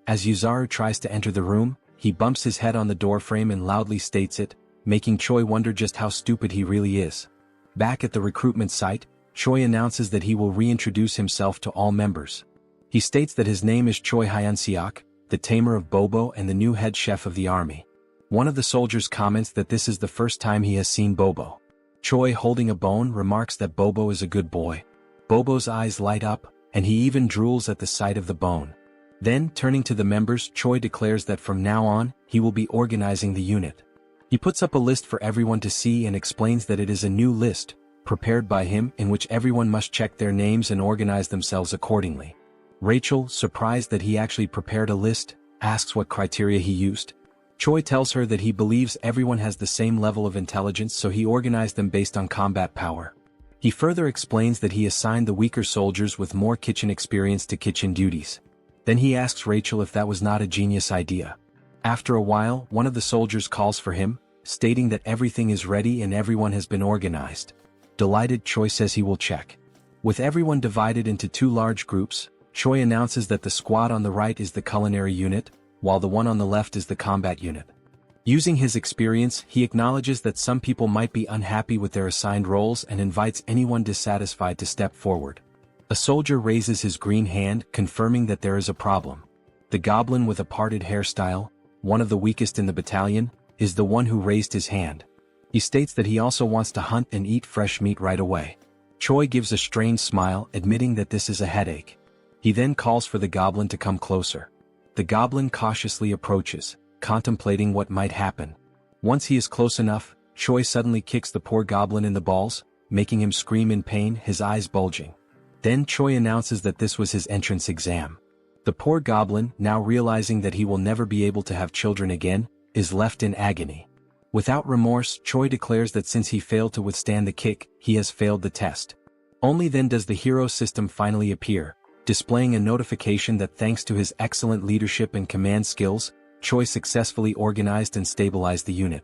As Yuzaru tries to enter the room, he bumps his head on the doorframe and loudly states it, making Choi wonder just how stupid he really is. Back at the recruitment site, Choi announces that he will reintroduce himself to all members. He states that his name is Choi Hyunseok, the tamer of Bobo and the new head chef of the army. One of the soldiers comments that this is the first time he has seen Bobo. Choi, holding a bone, remarks that Bobo is a good boy. Bobo's eyes light up, and he even drools at the sight of the bone. Then, turning to the members, Choi declares that from now on, he will be organizing the unit. He puts up a list for everyone to see and explains that it is a new list, prepared by him, in which everyone must check their names and organize themselves accordingly. Rachel, surprised that he actually prepared a list, asks what criteria he used. Choi tells her that he believes everyone has the same level of intelligence, so he organized them based on combat power. He further explains that he assigned the weaker soldiers with more kitchen experience to kitchen duties. Then he asks Rachel if that was not a genius idea. After a while, one of the soldiers calls for him, stating that everything is ready and everyone has been organized. Delighted, Choi says he will check. With everyone divided into 2 large groups, Choi announces that the squad on the right is the culinary unit, while the one on the left is the combat unit. Using his experience, he acknowledges that some people might be unhappy with their assigned roles and invites anyone dissatisfied to step forward. A soldier raises his green hand, confirming that there is a problem. The goblin with a parted hairstyle, one of the weakest in the battalion, is the one who raised his hand. He states that he also wants to hunt and eat fresh meat right away. Choi gives a strained smile, admitting that this is a headache. He then calls for the goblin to come closer. The goblin cautiously approaches, contemplating what might happen. Once he is close enough, Choi suddenly kicks the poor goblin in the balls, making him scream in pain, his eyes bulging. Then Choi announces that this was his entrance exam. The poor goblin, now realizing that he will never be able to have children again, is left in agony. Without remorse, Choi declares that since he failed to withstand the kick, he has failed the test. Only then does the hero system finally appear, displaying a notification that thanks to his excellent leadership and command skills, Choi successfully organized and stabilized the unit.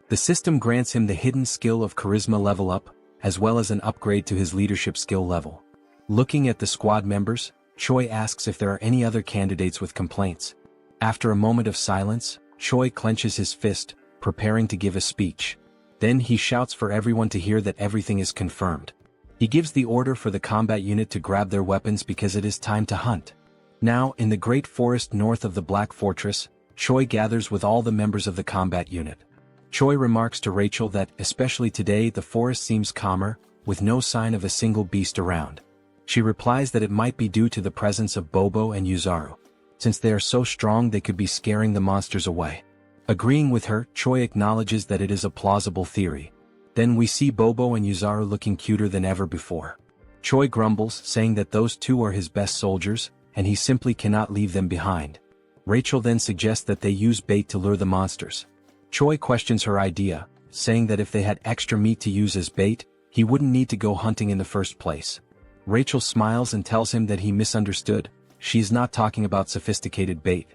The system grants him the hidden skill of charisma level up, as well as an upgrade to his leadership skill level. Looking at the squad members, Choi asks if there are any other candidates with complaints. After a moment of silence, Choi clenches his fist, preparing to give a speech. Then he shouts for everyone to hear that everything is confirmed. He gives the order for the combat unit to grab their weapons because it is time to hunt. Now, in the great forest north of the Black Fortress, Choi gathers with all the members of the combat unit. Choi remarks to Rachel that, especially today, the forest seems calmer, with no sign of a single beast around. She replies that it might be due to the presence of Bobo and Yuzaru. Since they are so strong, they could be scaring the monsters away. Agreeing with her, Choi acknowledges that it is a plausible theory. Then we see Bobo and Yuzaru looking cuter than ever before. Choi grumbles, saying that those two are his best soldiers, and he simply cannot leave them behind. Rachel then suggests that they use bait to lure the monsters. Choi questions her idea, saying that if they had extra meat to use as bait, he wouldn't need to go hunting in the first place. Rachel smiles and tells him that he misunderstood. She is not talking about sophisticated bait.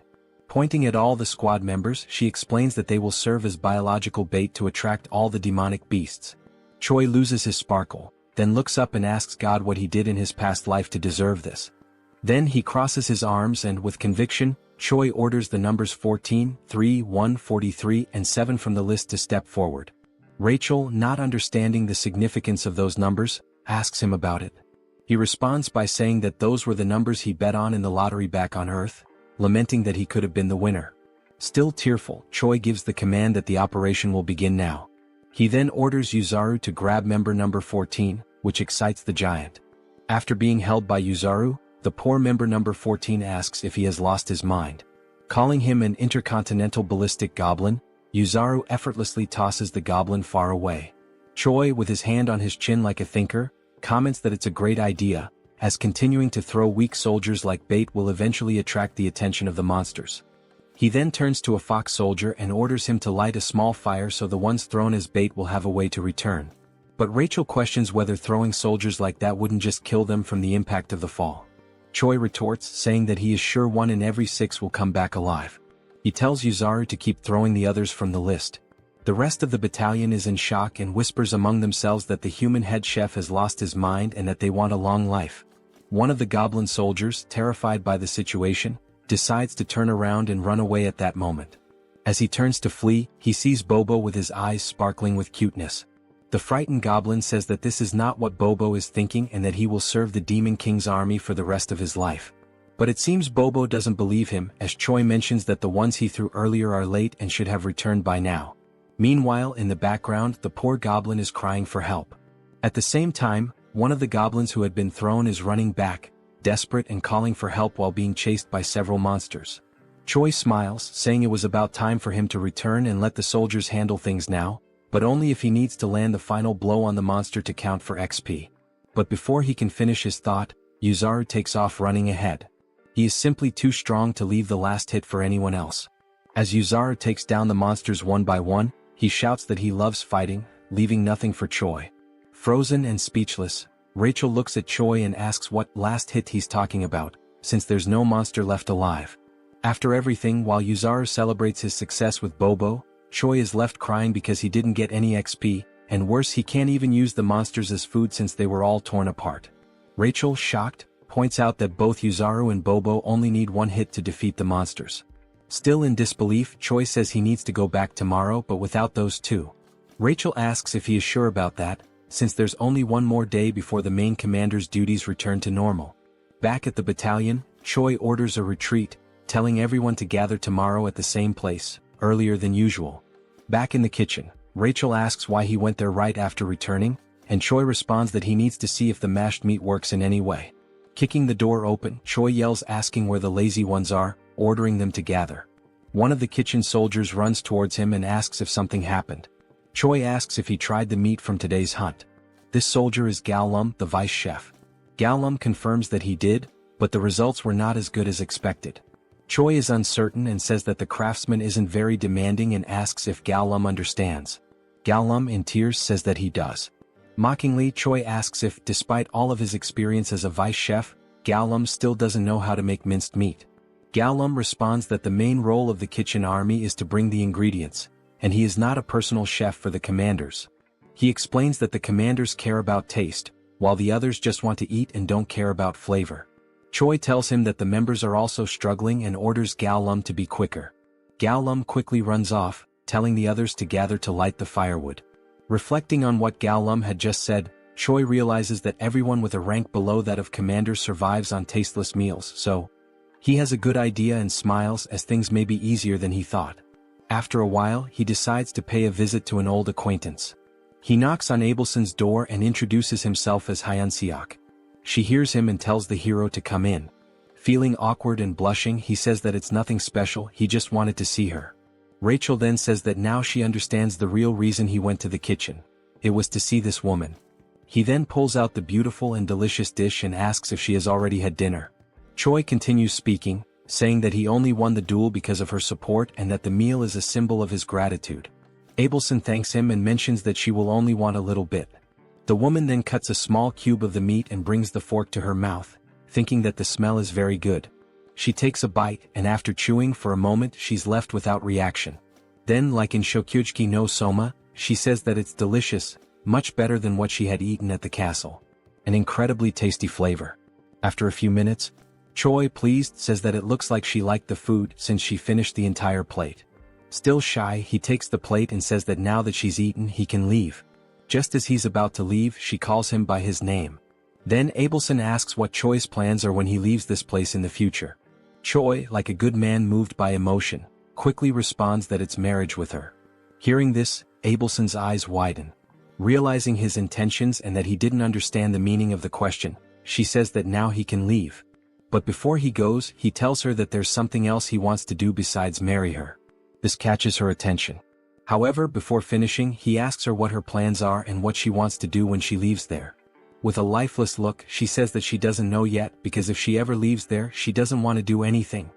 Pointing at all the squad members, she explains that they will serve as biological bait to attract all the demonic beasts. Choi loses his sparkle, then looks up and asks God what he did in his past life to deserve this. Then he crosses his arms and, with conviction, Choi orders the numbers 14, 3, 1, 43, and 7 from the list to step forward. Rachel, not understanding the significance of those numbers, asks him about it. He responds by saying that those were the numbers he bet on in the lottery back on Earth, lamenting that he could have been the winner. Still tearful, Choi gives the command that the operation will begin now. He then orders Yuzaru to grab member number 14, which excites the giant. After being held by Yuzaru, the poor member number 14 asks if he has lost his mind. Calling him an intercontinental ballistic goblin, Yuzaru effortlessly tosses the goblin far away. Choi, with his hand on his chin like a thinker, comments that it's a great idea, as continuing to throw weak soldiers like bait will eventually attract the attention of the monsters. He then turns to a fox soldier and orders him to light a small fire so the ones thrown as bait will have a way to return. But Rachel questions whether throwing soldiers like that wouldn't just kill them from the impact of the fall. Choi retorts, saying that he is sure 1 in every 6 will come back alive. He tells Yuzaru to keep throwing the others from the list. The rest of the battalion is in shock and whispers among themselves that the human head chef has lost his mind and that they want a long life. One of the goblin soldiers, terrified by the situation, decides to turn around and run away at that moment. As he turns to flee, he sees Bobo with his eyes sparkling with cuteness. The frightened goblin says that this is not what Bobo is thinking and that he will serve the Demon King's army for the rest of his life. But it seems Bobo doesn't believe him, as Choi mentions that the ones he threw earlier are late and should have returned by now. Meanwhile, in the background, the poor goblin is crying for help. At the same time, one of the goblins who had been thrown is running back, desperate and calling for help while being chased by several monsters. Choi smiles, saying it was about time for him to return and let the soldiers handle things now, but only if he needs to land the final blow on the monster to count for XP. But before he can finish his thought, Yuzaru takes off running ahead. He is simply too strong to leave the last hit for anyone else. As Yuzaru takes down the monsters one by one, he shouts that he loves fighting, leaving nothing for Choi. Frozen and speechless, Rachel looks at Choi and asks what last hit he's talking about, since there's no monster left alive. After everything, while Yuzaru celebrates his success with Bobo, Choi is left crying because he didn't get any XP, and worse, he can't even use the monsters as food since they were all torn apart. Rachel, shocked, points out that both Yuzaru and Bobo only need 1 hit to defeat the monsters. Still in disbelief, Choi says he needs to go back tomorrow but without those two. Rachel asks if he is sure about that, since there's only 1 more day before the main commander's duties return to normal. Back at the battalion, Choi orders a retreat, telling everyone to gather tomorrow at the same place, earlier than usual. Back in the kitchen, Rachel asks why he went there right after returning, and Choi responds that he needs to see if the mashed meat works in any way. Kicking the door open, Choi yells asking where the lazy ones are, ordering them to gather. One of the kitchen soldiers runs towards him and asks if something happened. Choi asks if he tried the meat from today's hunt. This soldier is Galum, the vice chef. Galum confirms that he did, but the results were not as good as expected. Choi is uncertain and says that the craftsman isn't very demanding and asks if Galum understands. Galum, in tears, says that he does. Mockingly, Choi asks if, despite all of his experience as a vice chef, Galum still doesn't know how to make minced meat. Galum responds that the main role of the kitchen army is to bring the ingredients, and he is not a personal chef for the commanders. He explains that the commanders care about taste, while the others just want to eat and don't care about flavor. Choi tells him that the members are also struggling and orders Galum to be quicker. Galum quickly runs off, telling the others to gather to light the firewood. Reflecting on what Galum had just said, Choi realizes that everyone with a rank below that of commander survives on tasteless meals, so he has a good idea and smiles as things may be easier than he thought. After a while, he decides to pay a visit to an old acquaintance. He knocks on Abelson's door and introduces himself as Hyunseok. She hears him and tells the hero to come in. Feeling awkward and blushing, he says that it's nothing special, he just wanted to see her. Rachel then says that now she understands the real reason he went to the kitchen. It was to see this woman. He then pulls out the beautiful and delicious dish and asks if she has already had dinner. Choi continues speaking, saying that he only won the duel because of her support and that the meal is a symbol of his gratitude. Abelson thanks him and mentions that she will only want a little bit. The woman then cuts a small cube of the meat and brings the fork to her mouth, thinking that the smell is very good. She takes a bite and after chewing for a moment she's left without reaction. Then, like in Shokyuji no Soma, she says that it's delicious, much better than what she had eaten at the castle. An incredibly tasty flavor. After a few minutes, Choi, pleased, says that it looks like she liked the food since she finished the entire plate. Still shy, he takes the plate and says that now that she's eaten he can leave. Just as he's about to leave, she calls him by his name. Then Abelson asks what Choi's plans are when he leaves this place in the future. Choi, like a good man moved by emotion, quickly responds that it's marriage with her. Hearing this, Abelson's eyes widen. Realizing his intentions and that he didn't understand the meaning of the question, she says that now he can leave. But before he goes, he tells her that there's something else he wants to do besides marry her. This catches her attention. However, before finishing, he asks her what her plans are and what she wants to do when she leaves there. With a lifeless look, she says that she doesn't know yet because if she ever leaves there, she doesn't want to do anything.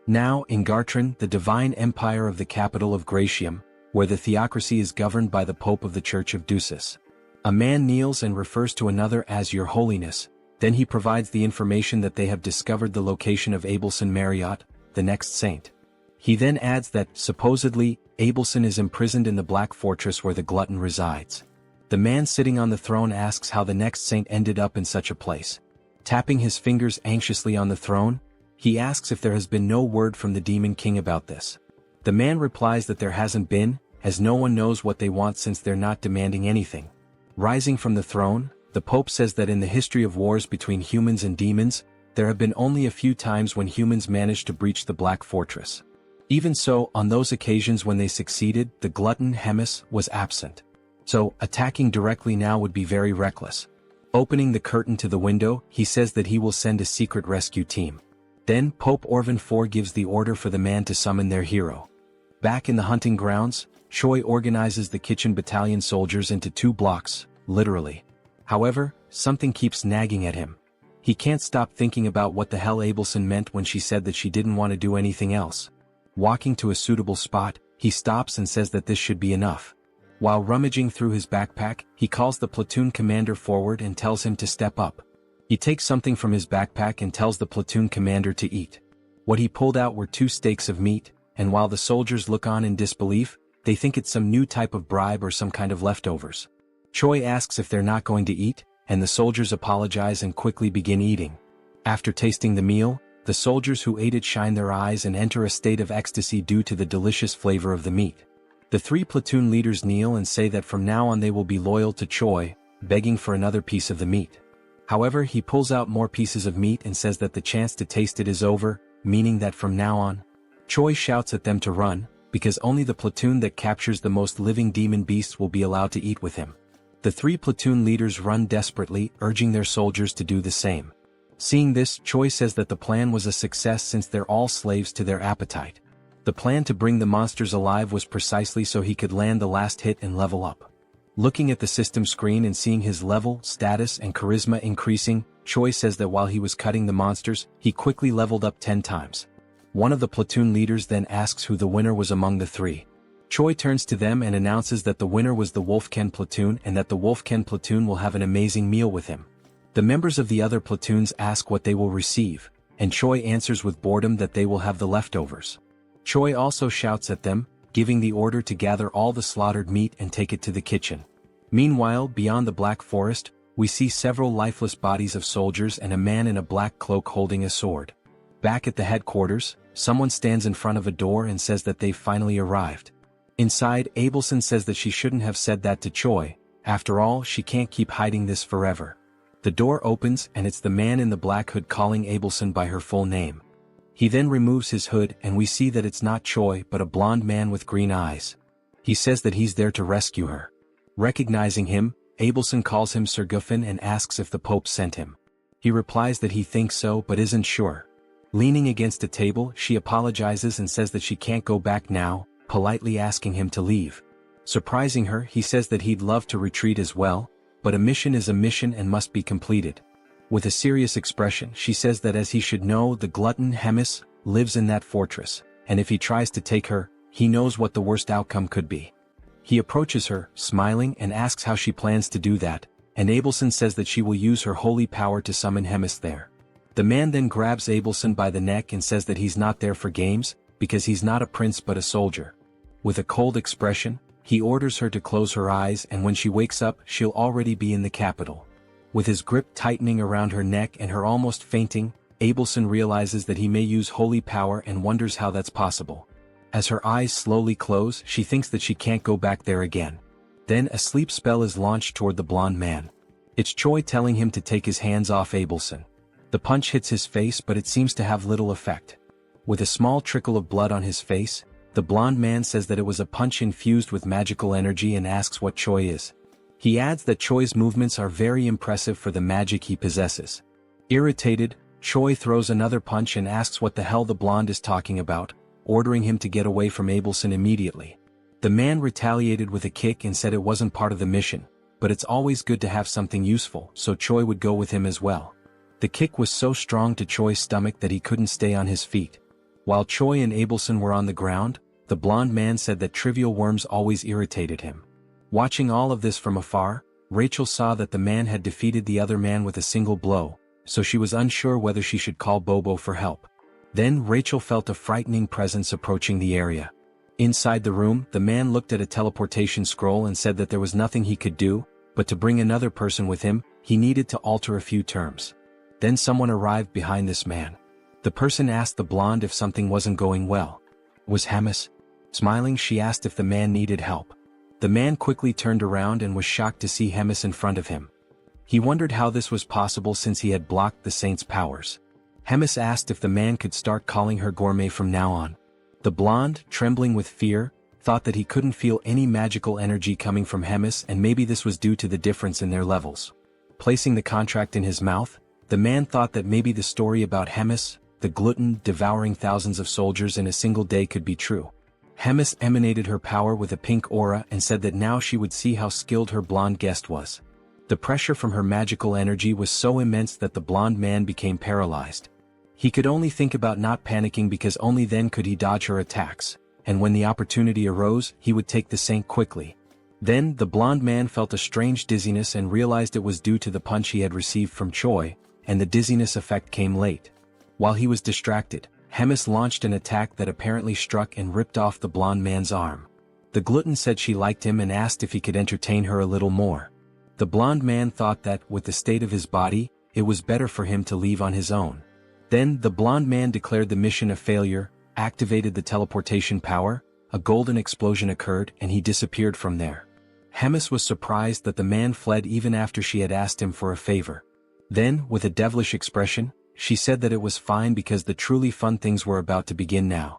Now, in Gartran, the divine empire of the capital of Gratium, where the theocracy is governed by the Pope of the Church of Ducis. A man kneels and refers to another as Your Holiness, then he provides the information that they have discovered the location of Abelson Marriott, the next saint. He then adds that, supposedly, Abelson is imprisoned in the Black Fortress where the glutton resides. The man sitting on the throne asks how the next saint ended up in such a place. Tapping his fingers anxiously on the throne, he asks if there has been no word from the Demon King about this. The man replies that there hasn't been, as no one knows what they want since they're not demanding anything. Rising from the throne, the Pope says that in the history of wars between humans and demons, there have been only a few times when humans managed to breach the Black Fortress. Even so, on those occasions when they succeeded, the glutton Hemis was absent. So, attacking directly now would be very reckless. Opening the curtain to the window, he says that he will send a secret rescue team. Then, Pope Orvan IV gives the order for the man to summon their hero. Back in the hunting grounds, Choi organizes the kitchen battalion soldiers into 2 blocks, literally. However, something keeps nagging at him. He can't stop thinking about what the hell Abelson meant when she said that she didn't want to do anything else. Walking to a suitable spot, he stops and says that this should be enough. While rummaging through his backpack, he calls the platoon commander forward and tells him to step up. He takes something from his backpack and tells the platoon commander to eat. What he pulled out were 2 steaks of meat, and while the soldiers look on in disbelief, they think it's some new type of bribe or some kind of leftovers. Choi asks if they're not going to eat, and the soldiers apologize and quickly begin eating. After tasting the meal, the soldiers who ate it shine their eyes and enter a state of ecstasy due to the delicious flavor of the meat. The 3 platoon leaders kneel and say that from now on they will be loyal to Choi, begging for another piece of the meat. However, he pulls out more pieces of meat and says that the chance to taste it is over, meaning that from now on, Choi shouts at them to run, because only the platoon that captures the most living demon beasts will be allowed to eat with him. The 3 platoon leaders run desperately, urging their soldiers to do the same. Seeing this, Choi says that the plan was a success since they're all slaves to their appetite. The plan to bring the monsters alive was precisely so he could land the last hit and level up. Looking at the system screen and seeing his level, status and charisma increasing, Choi says that while he was cutting the monsters, he quickly leveled up 10 times. One of the platoon leaders then asks who the winner was among the 3. Choi turns to them and announces that the winner was the Wolfken platoon and that the Wolfken platoon will have an amazing meal with him. The members of the other platoons ask what they will receive, and Choi answers with boredom that they will have the leftovers. Choi also shouts at them, giving the order to gather all the slaughtered meat and take it to the kitchen. Meanwhile, beyond the Black Forest, we see several lifeless bodies of soldiers and a man in a black cloak holding a sword. Back at the headquarters, someone stands in front of a door and says that they've finally arrived. Inside, Abelson says that she shouldn't have said that to Choi. After all, she can't keep hiding this forever. The door opens and it's the man in the black hood calling Abelson by her full name. He then removes his hood and we see that it's not Choi but a blonde man with green eyes. He says that he's there to rescue her. Recognizing him, Abelson calls him Sir Guffin and asks if the Pope sent him. He replies that he thinks so but isn't sure. Leaning against a table, she apologizes and says that she can't go back now, politely asking him to leave. Surprising her, he says that he'd love to retreat as well, but a mission is a mission and must be completed. With a serious expression, she says that as he should know, the glutton Hemis lives in that fortress, and if he tries to take her, he knows what the worst outcome could be. He approaches her, smiling, and asks how she plans to do that, and Abelson says that she will use her holy power to summon Hemis there. The man then grabs Abelson by the neck and says that he's not there for games, because he's not a prince but a soldier. With a cold expression, he orders her to close her eyes, and when she wakes up, she'll already be in the capital. With his grip tightening around her neck and her almost fainting, Abelson realizes that he may use holy power and wonders how that's possible. As her eyes slowly close, she thinks that she can't go back there again. Then a sleep spell is launched toward the blonde man. It's Choi telling him to take his hands off Abelson. The punch hits his face, but it seems to have little effect. With a small trickle of blood on his face, the blonde man says that it was a punch infused with magical energy and asks what Choi is. He adds that Choi's movements are very impressive for the magic he possesses. Irritated, Choi throws another punch and asks what the hell the blonde is talking about, ordering him to get away from Abelson immediately. The man retaliated with a kick and said it wasn't part of the mission, but it's always good to have something useful, so Choi would go with him as well. The kick was so strong to Choi's stomach that he couldn't stay on his feet. While Choi and Abelson were on the ground, the blonde man said that trivial worms always irritated him. Watching all of this from afar, Rachel saw that the man had defeated the other man with a single blow, so she was unsure whether she should call Bobo for help. Then Rachel felt a frightening presence approaching the area. Inside the room, the man looked at a teleportation scroll and said that there was nothing he could do, but to bring another person with him, he needed to alter a few terms. Then someone arrived behind this man. The person asked the blonde if something wasn't going well. Was Hemis? Smiling, she asked if the man needed help. The man quickly turned around and was shocked to see Hemis in front of him. He wondered how this was possible since he had blocked the saint's powers. Hemis asked if the man could start calling her gourmet from now on. The blonde, trembling with fear, thought that he couldn't feel any magical energy coming from Hemis, and maybe this was due to the difference in their levels. Placing the contract in his mouth, the man thought that maybe the story about Hemis, the glutton devouring thousands of soldiers in a single day, could be true. Hemis emanated her power with a pink aura and said that now she would see how skilled her blonde guest was. The pressure from her magical energy was so immense that the blonde man became paralyzed. He could only think about not panicking because only then could he dodge her attacks, and when the opportunity arose, he would take the saint quickly. Then the blonde man felt a strange dizziness and realized it was due to the punch he had received from Choi, and the dizziness effect came late. While he was distracted, Hemis launched an attack that apparently struck and ripped off the blonde man's arm. The glutton said she liked him and asked if he could entertain her a little more. The blonde man thought that, with the state of his body, it was better for him to leave on his own. Then the blonde man declared the mission a failure, activated the teleportation power, a golden explosion occurred, and he disappeared from there. Hemis was surprised that the man fled even after she had asked him for a favor. Then, with a devilish expression, she said that it was fine because the truly fun things were about to begin now.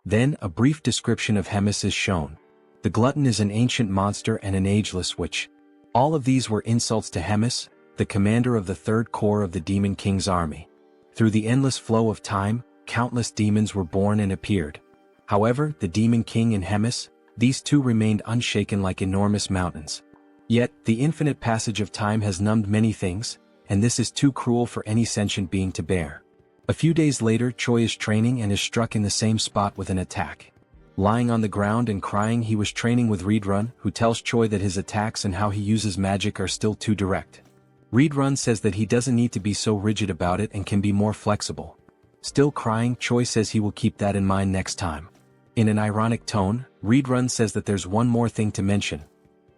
Then a brief description of Hemis is shown. The glutton is an ancient monster and an ageless witch. All of these were insults to Hemis, the commander of the Third Corps of the Demon King's army. Through the endless flow of time, countless demons were born and appeared. However, the Demon King and Hemis, these two remained unshaken like enormous mountains. Yet, the infinite passage of time has numbed many things, and this is too cruel for any sentient being to bear. A few days later, Choi is training and is struck in the same spot with an attack. Lying on the ground and crying, he was training with Readrun, who tells Choi that his attacks and how he uses magic are still too direct. Readrun says that he doesn't need to be so rigid about it and can be more flexible. Still crying, Choi says he will keep that in mind next time. In an ironic tone, Readrun says that there's one more thing to mention.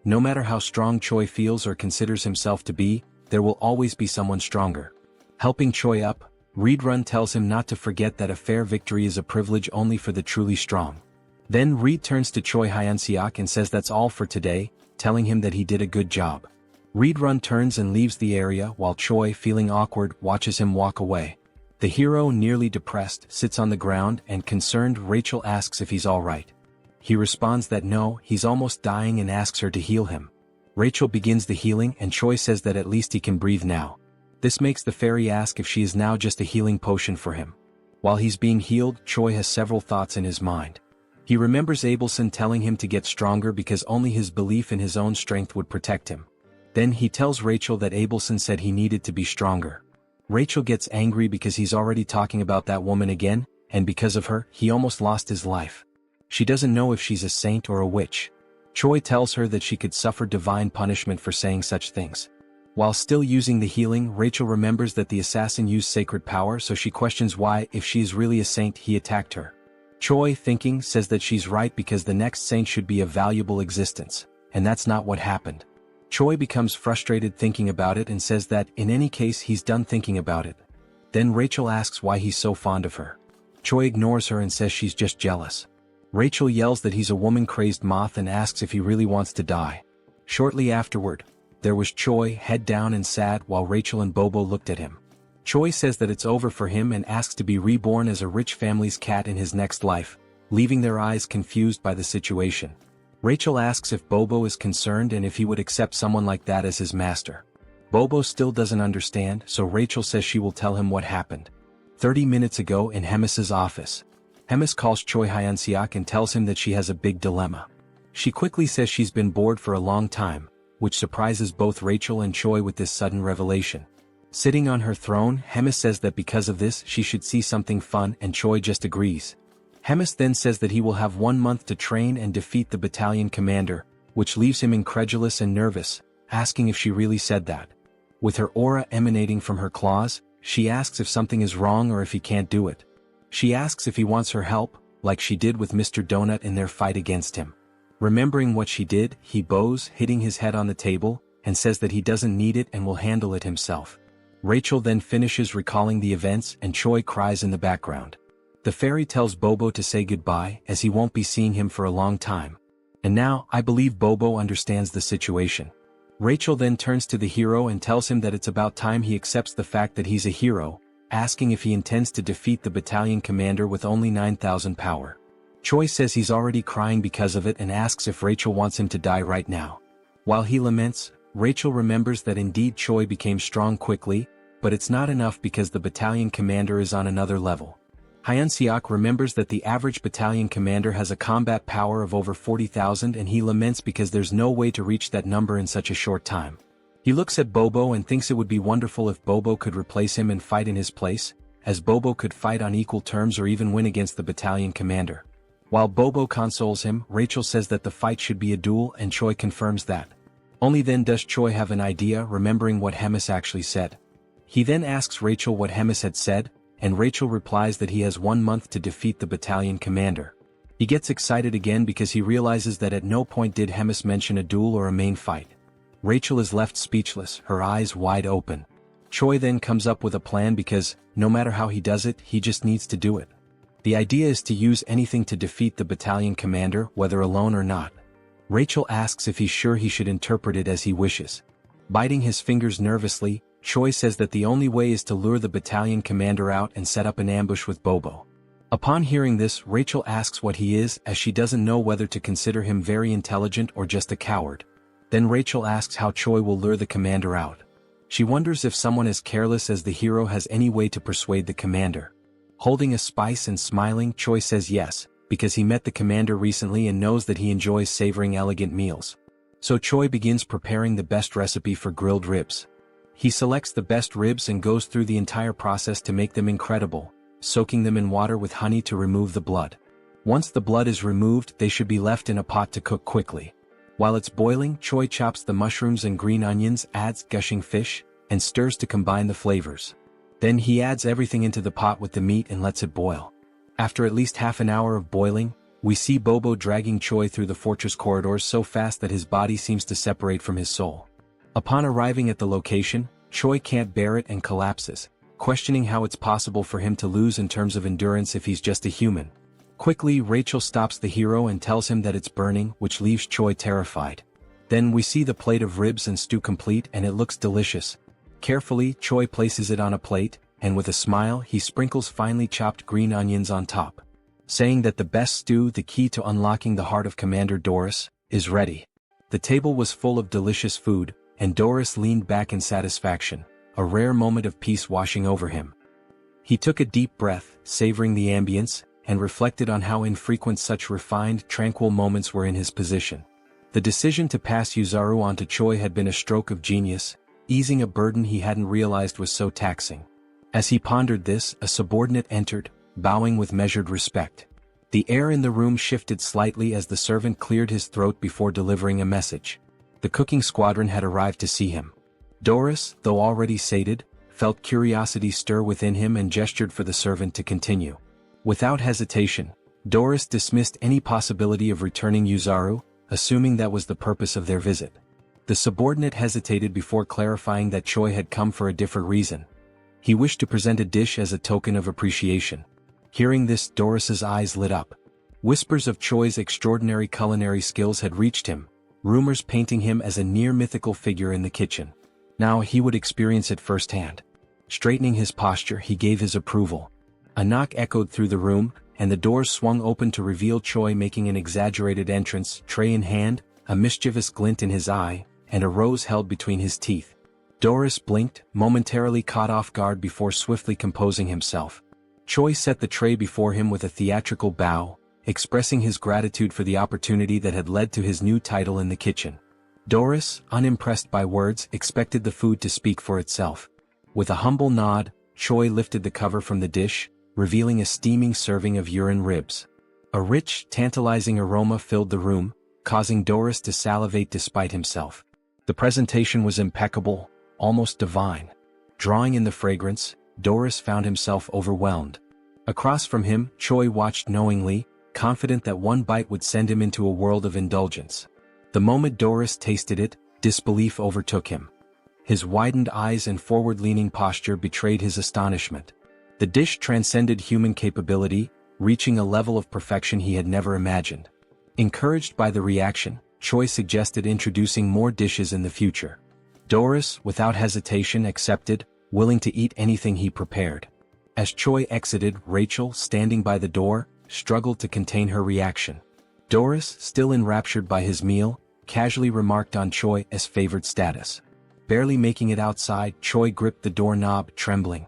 No matter how strong Choi feels or considers himself to be, there will always be someone stronger. Helping Choi up, Readrun tells him not to forget that a fair victory is a privilege only for the truly strong. Then Reed turns to Choi Hyunseok and says that's all for today, telling him that he did a good job. Readrun turns and leaves the area while Choi, feeling awkward, watches him walk away. The hero, nearly depressed, sits on the ground and concerned Rachel asks if he's alright. He responds that no, he's almost dying and asks her to heal him. Rachel begins the healing and Choi says that at least he can breathe now. This makes the fairy ask if she is now just a healing potion for him. While he's being healed, Choi has several thoughts in his mind. He remembers Abelson telling him to get stronger because only his belief in his own strength would protect him. Then he tells Rachel that Abelson said he needed to be stronger. Rachel gets angry because he's already talking about that woman again, and because of her, he almost lost his life. She doesn't know if she's a saint or a witch. Choi tells her that she could suffer divine punishment for saying such things. While still using the healing, Rachel remembers that the assassin used sacred power, so she questions why, if she is really a saint, he attacked her. Choi, thinking, says that she's right because the next saint should be a valuable existence, and that's not what happened. Choi becomes frustrated thinking about it and says that, in any case, he's done thinking about it. Then Rachel asks why he's so fond of her. Choi ignores her and says she's just jealous. Rachel yells that he's a woman-crazed moth and asks if he really wants to die. Shortly afterward, there was Choi, head down and sad, while Rachel and Bobo looked at him. Choi says that it's over for him and asks to be reborn as a rich family's cat in his next life, leaving their eyes confused by the situation. Rachel asks if Bobo is concerned and if he would accept someone like that as his master. Bobo still doesn't understand, so Rachel says she will tell him what happened. 30 minutes ago in Hemis's office. Hemis calls Choi Hyunseok and tells him that she has a big dilemma. She quickly says she's been bored for a long time, which surprises both Rachel and Choi with this sudden revelation. Sitting on her throne, Hemis says that because of this she should see something fun, and Choi just agrees. Hemis then says that he will have 1 month to train and defeat the battalion commander, which leaves him incredulous and nervous, asking if she really said that. With her aura emanating from her claws, she asks if something is wrong or if he can't do it. She asks if he wants her help, like she did with Mr. Donut in their fight against him. Remembering what she did, he bows, hitting his head on the table, and says that he doesn't need it and will handle it himself. Rachel then finishes recalling the events and Choi cries in the background. The fairy tells Bobo to say goodbye as he won't be seeing him for a long time. And now, I believe Bobo understands the situation. Rachel then turns to the hero and tells him that it's about time he accepts the fact that he's a hero, asking if he intends to defeat the battalion commander with only 9,000 power. Choi says he's already crying because of it and asks if Rachel wants him to die right now. While he laments, Rachel remembers that indeed Choi became strong quickly, but it's not enough because the battalion commander is on another level. Hyunseok remembers that the average battalion commander has a combat power of over 40,000 and he laments because there's no way to reach that number in such a short time. He looks at Bobo and thinks it would be wonderful if Bobo could replace him and fight in his place, as Bobo could fight on equal terms or even win against the battalion commander. While Bobo consoles him, Rachel says that the fight should be a duel and Choi confirms that. Only then does Choi have an idea, remembering what Hemis actually said. He then asks Rachel what Hemis had said, and Rachel replies that he has 1 month to defeat the battalion commander. He gets excited again because he realizes that at no point did Hemis mention a duel or a main fight. Rachel is left speechless, her eyes wide open. Choi then comes up with a plan because, no matter how he does it, he just needs to do it. The idea is to use anything to defeat the battalion commander, whether alone or not. Rachel asks if he's sure he should interpret it as he wishes. Biting his fingers nervously, Choi says that the only way is to lure the battalion commander out and set up an ambush with Bobo. Upon hearing this, Rachel asks what he is, as she doesn't know whether to consider him very intelligent or just a coward. Then Rachel asks how Choi will lure the commander out. She wonders if someone as careless as the hero has any way to persuade the commander. Holding a spice and smiling, Choi says yes, because he met the commander recently and knows that he enjoys savoring elegant meals. So Choi begins preparing the best recipe for grilled ribs. He selects the best ribs and goes through the entire process to make them incredible, soaking them in water with honey to remove the blood. Once the blood is removed, they should be left in a pot to cook quickly. While it's boiling, Choi chops the mushrooms and green onions, adds gushing fish, and stirs to combine the flavors. Then he adds everything into the pot with the meat and lets it boil. After at least half an hour of boiling, we see Bobo dragging Choi through the fortress corridors so fast that his body seems to separate from his soul. Upon arriving at the location, Choi can't bear it and collapses, questioning how it's possible for him to lose in terms of endurance if he's just a human. Quickly, Rachel stops the hero and tells him that it's burning, which leaves Choi terrified. Then we see the plate of ribs and stew complete and it looks delicious. Carefully, Choi places it on a plate, and with a smile he sprinkles finely chopped green onions on top, saying that the best stew, the key to unlocking the heart of Commander Doris, is ready. The table was full of delicious food, and Doris leaned back in satisfaction, a rare moment of peace washing over him. He took a deep breath, savoring the ambience, and reflected on how infrequent such refined, tranquil moments were in his position. The decision to pass Yuzaru on to Choi had been a stroke of genius, easing a burden he hadn't realized was so taxing. As he pondered this, a subordinate entered, bowing with measured respect. The air in the room shifted slightly as the servant cleared his throat before delivering a message. The cooking squadron had arrived to see him. Doris, though already sated, felt curiosity stir within him and gestured for the servant to continue. Without hesitation, Doris dismissed any possibility of returning Yuzaru, assuming that was the purpose of their visit. The subordinate hesitated before clarifying that Choi had come for a different reason. He wished to present a dish as a token of appreciation. Hearing this, Doris's eyes lit up. Whispers of Choi's extraordinary culinary skills had reached him, rumors painting him as a near-mythical figure in the kitchen. Now he would experience it firsthand. Straightening his posture, he gave his approval. A knock echoed through the room, and the doors swung open to reveal Choi making an exaggerated entrance, tray in hand, a mischievous glint in his eye, and a rose held between his teeth. Doris blinked, momentarily caught off guard before swiftly composing himself. Choi set the tray before him with a theatrical bow, expressing his gratitude for the opportunity that had led to his new title in the kitchen. Doris, unimpressed by words, expected the food to speak for itself. With a humble nod, Choi lifted the cover from the dish, revealing a steaming serving of urine ribs. A rich, tantalizing aroma filled the room, causing Doris to salivate despite himself. The presentation was impeccable, almost divine. Drawing in the fragrance, Doris found himself overwhelmed. Across from him, Choi watched knowingly, confident that one bite would send him into a world of indulgence. The moment Doris tasted it, disbelief overtook him. His widened eyes and forward-leaning posture betrayed his astonishment. The dish transcended human capability, reaching a level of perfection he had never imagined. Encouraged by the reaction, Choi suggested introducing more dishes in the future. Doris, without hesitation, accepted, willing to eat anything he prepared. As Choi exited, Rachel, standing by the door, struggled to contain her reaction. Doris, still enraptured by his meal, casually remarked on Choi's favored status. Barely making it outside, Choi gripped the doorknob, trembling.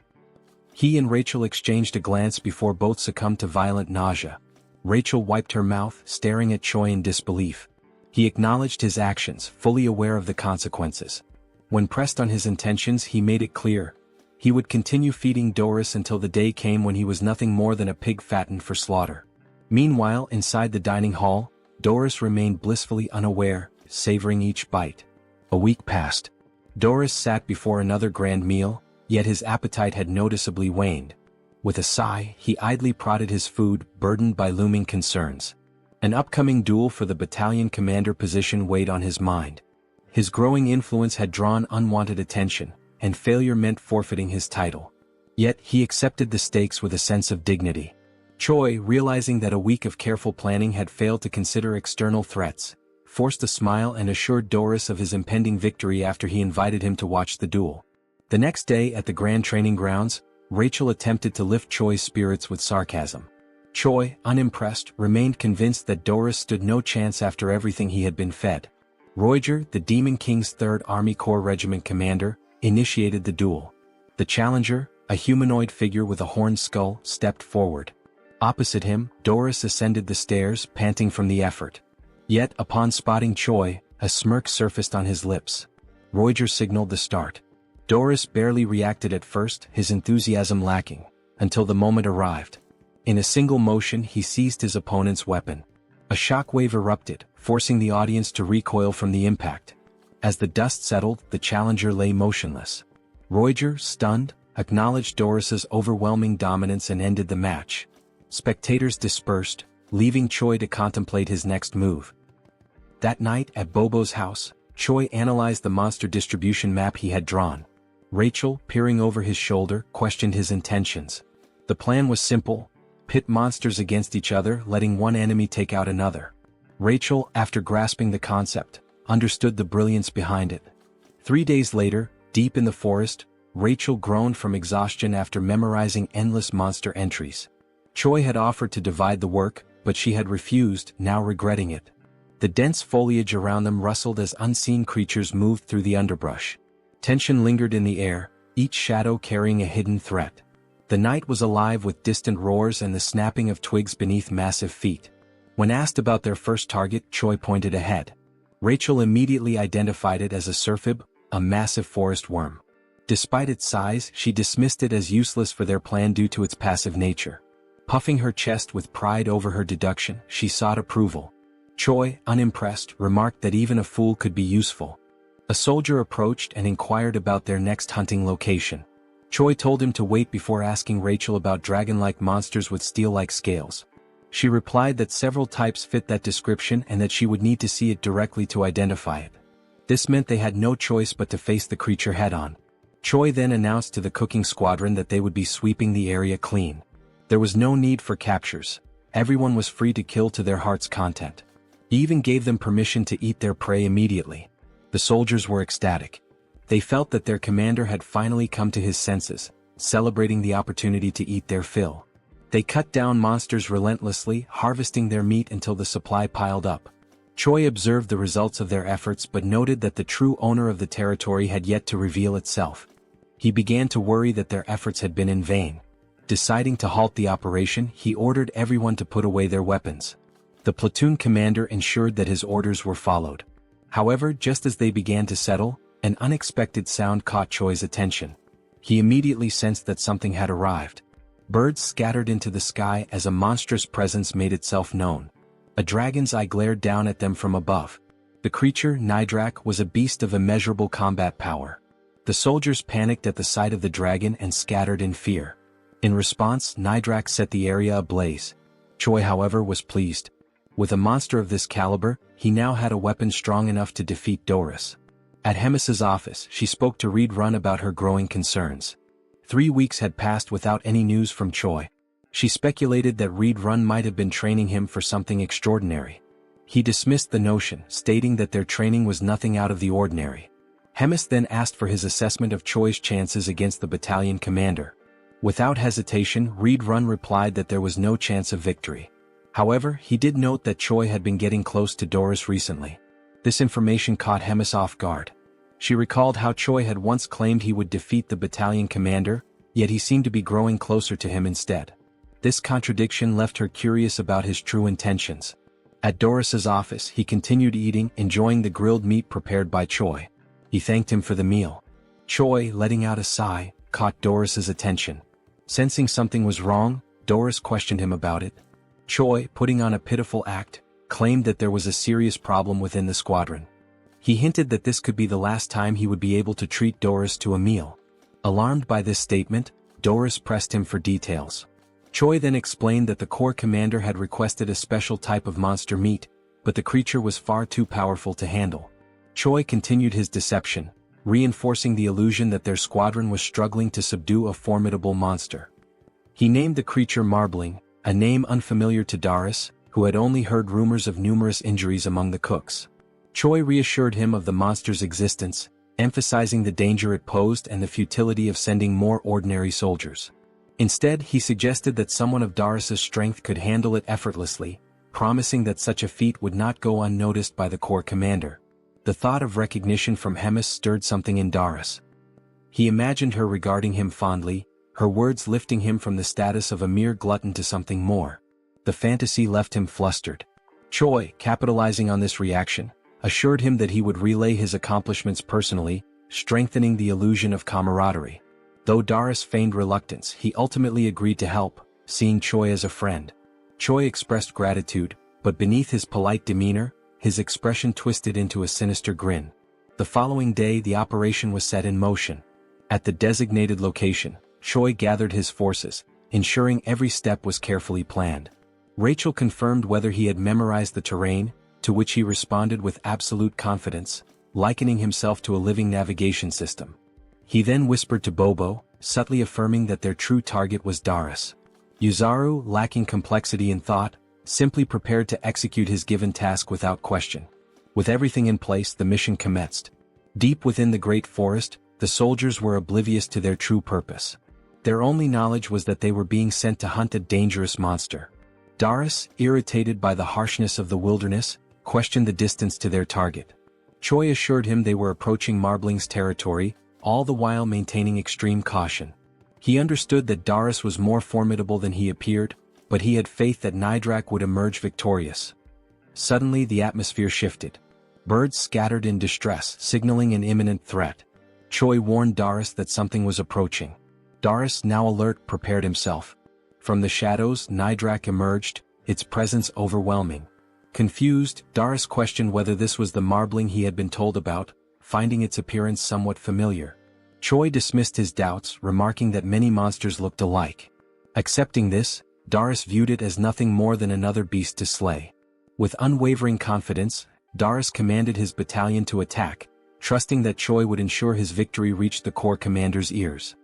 He and Rachel exchanged a glance before both succumbed to violent nausea. Rachel wiped her mouth, staring at Choi in disbelief. He acknowledged his actions, fully aware of the consequences. When pressed on his intentions, he made it clear. He would continue feeding Doris until the day came when he was nothing more than a pig fattened for slaughter. Meanwhile, inside the dining hall, Doris remained blissfully unaware, savoring each bite. A week passed. Doris sat before another grand meal, yet his appetite had noticeably waned. With a sigh, he idly prodded his food, burdened by looming concerns. An upcoming duel for the battalion commander position weighed on his mind. His growing influence had drawn unwanted attention, and failure meant forfeiting his title. Yet he accepted the stakes with a sense of dignity. Choi, realizing that a week of careful planning had failed to consider external threats, forced a smile and assured Doris of his impending victory after he invited him to watch the duel. The next day at the Grand Training Grounds, Rachel attempted to lift Choi's spirits with sarcasm. Choi, unimpressed, remained convinced that Doris stood no chance after everything he had been fed. Roiger, the Demon King's 3rd Army Corps Regiment commander, initiated the duel. The challenger, a humanoid figure with a horned skull, stepped forward. Opposite him, Doris ascended the stairs, panting from the effort. Yet, upon spotting Choi, a smirk surfaced on his lips. Roiger signaled the start. Doris barely reacted at first, his enthusiasm lacking, until the moment arrived. In a single motion, he seized his opponent's weapon. A shockwave erupted, forcing the audience to recoil from the impact. As the dust settled, the challenger lay motionless. Roiger, stunned, acknowledged Doris's overwhelming dominance and ended the match. Spectators dispersed, leaving Choi to contemplate his next move. That night, at Bobo's house, Choi analyzed the monster distribution map he had drawn. Rachel, peering over his shoulder, questioned his intentions. The plan was simple: pit monsters against each other, letting one enemy take out another. Rachel, after grasping the concept, understood the brilliance behind it. 3 days later, deep in the forest, Rachel groaned from exhaustion after memorizing endless monster entries. Choi had offered to divide the work, but she had refused, now regretting it. The dense foliage around them rustled as unseen creatures moved through the underbrush. Tension lingered in the air, each shadow carrying a hidden threat. The night was alive with distant roars and the snapping of twigs beneath massive feet. When asked about their first target, Choi pointed ahead. Rachel immediately identified it as a surfib, a massive forest worm. Despite its size, she dismissed it as useless for their plan due to its passive nature. Puffing her chest with pride over her deduction, she sought approval. Choi, unimpressed, remarked that even a fool could be useful. A soldier approached and inquired about their next hunting location. Choi told him to wait before asking Rachel about dragon-like monsters with steel-like scales. She replied that several types fit that description and that she would need to see it directly to identify it. This meant they had no choice but to face the creature head-on. Choi then announced to the cooking squadron that they would be sweeping the area clean. There was no need for captures. Everyone was free to kill to their heart's content. He even gave them permission to eat their prey immediately. The soldiers were ecstatic. They felt that their commander had finally come to his senses, celebrating the opportunity to eat their fill. They cut down monsters relentlessly, harvesting their meat until the supply piled up. Choi observed the results of their efforts but noted that the true owner of the territory had yet to reveal itself. He began to worry that their efforts had been in vain. Deciding to halt the operation, he ordered everyone to put away their weapons. The platoon commander ensured that his orders were followed. However, just as they began to settle, an unexpected sound caught Choi's attention. He immediately sensed that something had arrived. Birds scattered into the sky as a monstrous presence made itself known. A dragon's eye glared down at them from above. The creature, Nidrak, was a beast of immeasurable combat power. The soldiers panicked at the sight of the dragon and scattered in fear. In response, Nidrak set the area ablaze. Choi, however, was pleased. With a monster of this caliber, he now had a weapon strong enough to defeat Doris. At Hemis's office, she spoke to Reed Run about her growing concerns. 3 weeks had passed without any news from Choi. She speculated that Reed Run might have been training him for something extraordinary. He dismissed the notion, stating that their training was nothing out of the ordinary. Hemis then asked for his assessment of Choi's chances against the battalion commander. Without hesitation, Reed Run replied that there was no chance of victory. However, he did note that Choi had been getting close to Doris recently. This information caught Hemis off guard. She recalled how Choi had once claimed he would defeat the battalion commander, yet he seemed to be growing closer to him instead. This contradiction left her curious about his true intentions. At Doris's office, he continued eating, enjoying the grilled meat prepared by Choi. He thanked him for the meal. Choi, letting out a sigh, caught Doris's attention. Sensing something was wrong, Doris questioned him about it. Choi, putting on a pitiful act, claimed that there was a serious problem within the squadron. He hinted that this could be the last time he would be able to treat Doris to a meal. Alarmed by this statement, Doris pressed him for details. Choi then explained that the corps commander had requested a special type of monster meat, but the creature was far too powerful to handle. Choi continued his deception, reinforcing the illusion that their squadron was struggling to subdue a formidable monster. He named the creature Marbling, a name unfamiliar to Doris, who had only heard rumors of numerous injuries among the cooks. Choi reassured him of the monster's existence, emphasizing the danger it posed and the futility of sending more ordinary soldiers. Instead, he suggested that someone of Doris's strength could handle it effortlessly, promising that such a feat would not go unnoticed by the corps commander. The thought of recognition from Hemis stirred something in Doris. He imagined her regarding him fondly, her words lifting him from the status of a mere glutton to something more. The fantasy left him flustered. Choi, capitalizing on this reaction, assured him that he would relay his accomplishments personally, strengthening the illusion of camaraderie. Though Doris feigned reluctance, he ultimately agreed to help, seeing Choi as a friend. Choi expressed gratitude, but beneath his polite demeanor, his expression twisted into a sinister grin. The following day, the operation was set in motion. At the designated location, Choi gathered his forces, ensuring every step was carefully planned. Rachel confirmed whether he had memorized the terrain, to which he responded with absolute confidence, likening himself to a living navigation system. He then whispered to Bobo, subtly affirming that their true target was Doris. Yuzaru, lacking complexity in thought, simply prepared to execute his given task without question. With everything in place, the mission commenced. Deep within the great forest, the soldiers were oblivious to their true purpose. Their only knowledge was that they were being sent to hunt a dangerous monster. Doris, irritated by the harshness of the wilderness, questioned the distance to their target. Choi assured him they were approaching Marbling's territory, all the while maintaining extreme caution. He understood that Doris was more formidable than he appeared, but he had faith that Nidrak would emerge victorious. Suddenly the atmosphere shifted. Birds scattered in distress, signaling an imminent threat. Choi warned Darius that something was approaching. Darius, now alert, prepared himself. From the shadows, Nidrak emerged, its presence overwhelming. Confused, Darius questioned whether this was the marbling he had been told about, finding its appearance somewhat familiar. Choi dismissed his doubts, remarking that many monsters looked alike. Accepting this, Darius viewed it as nothing more than another beast to slay. With unwavering confidence, Darius commanded his battalion to attack, trusting that Choi would ensure his victory reached the corps commander's ears.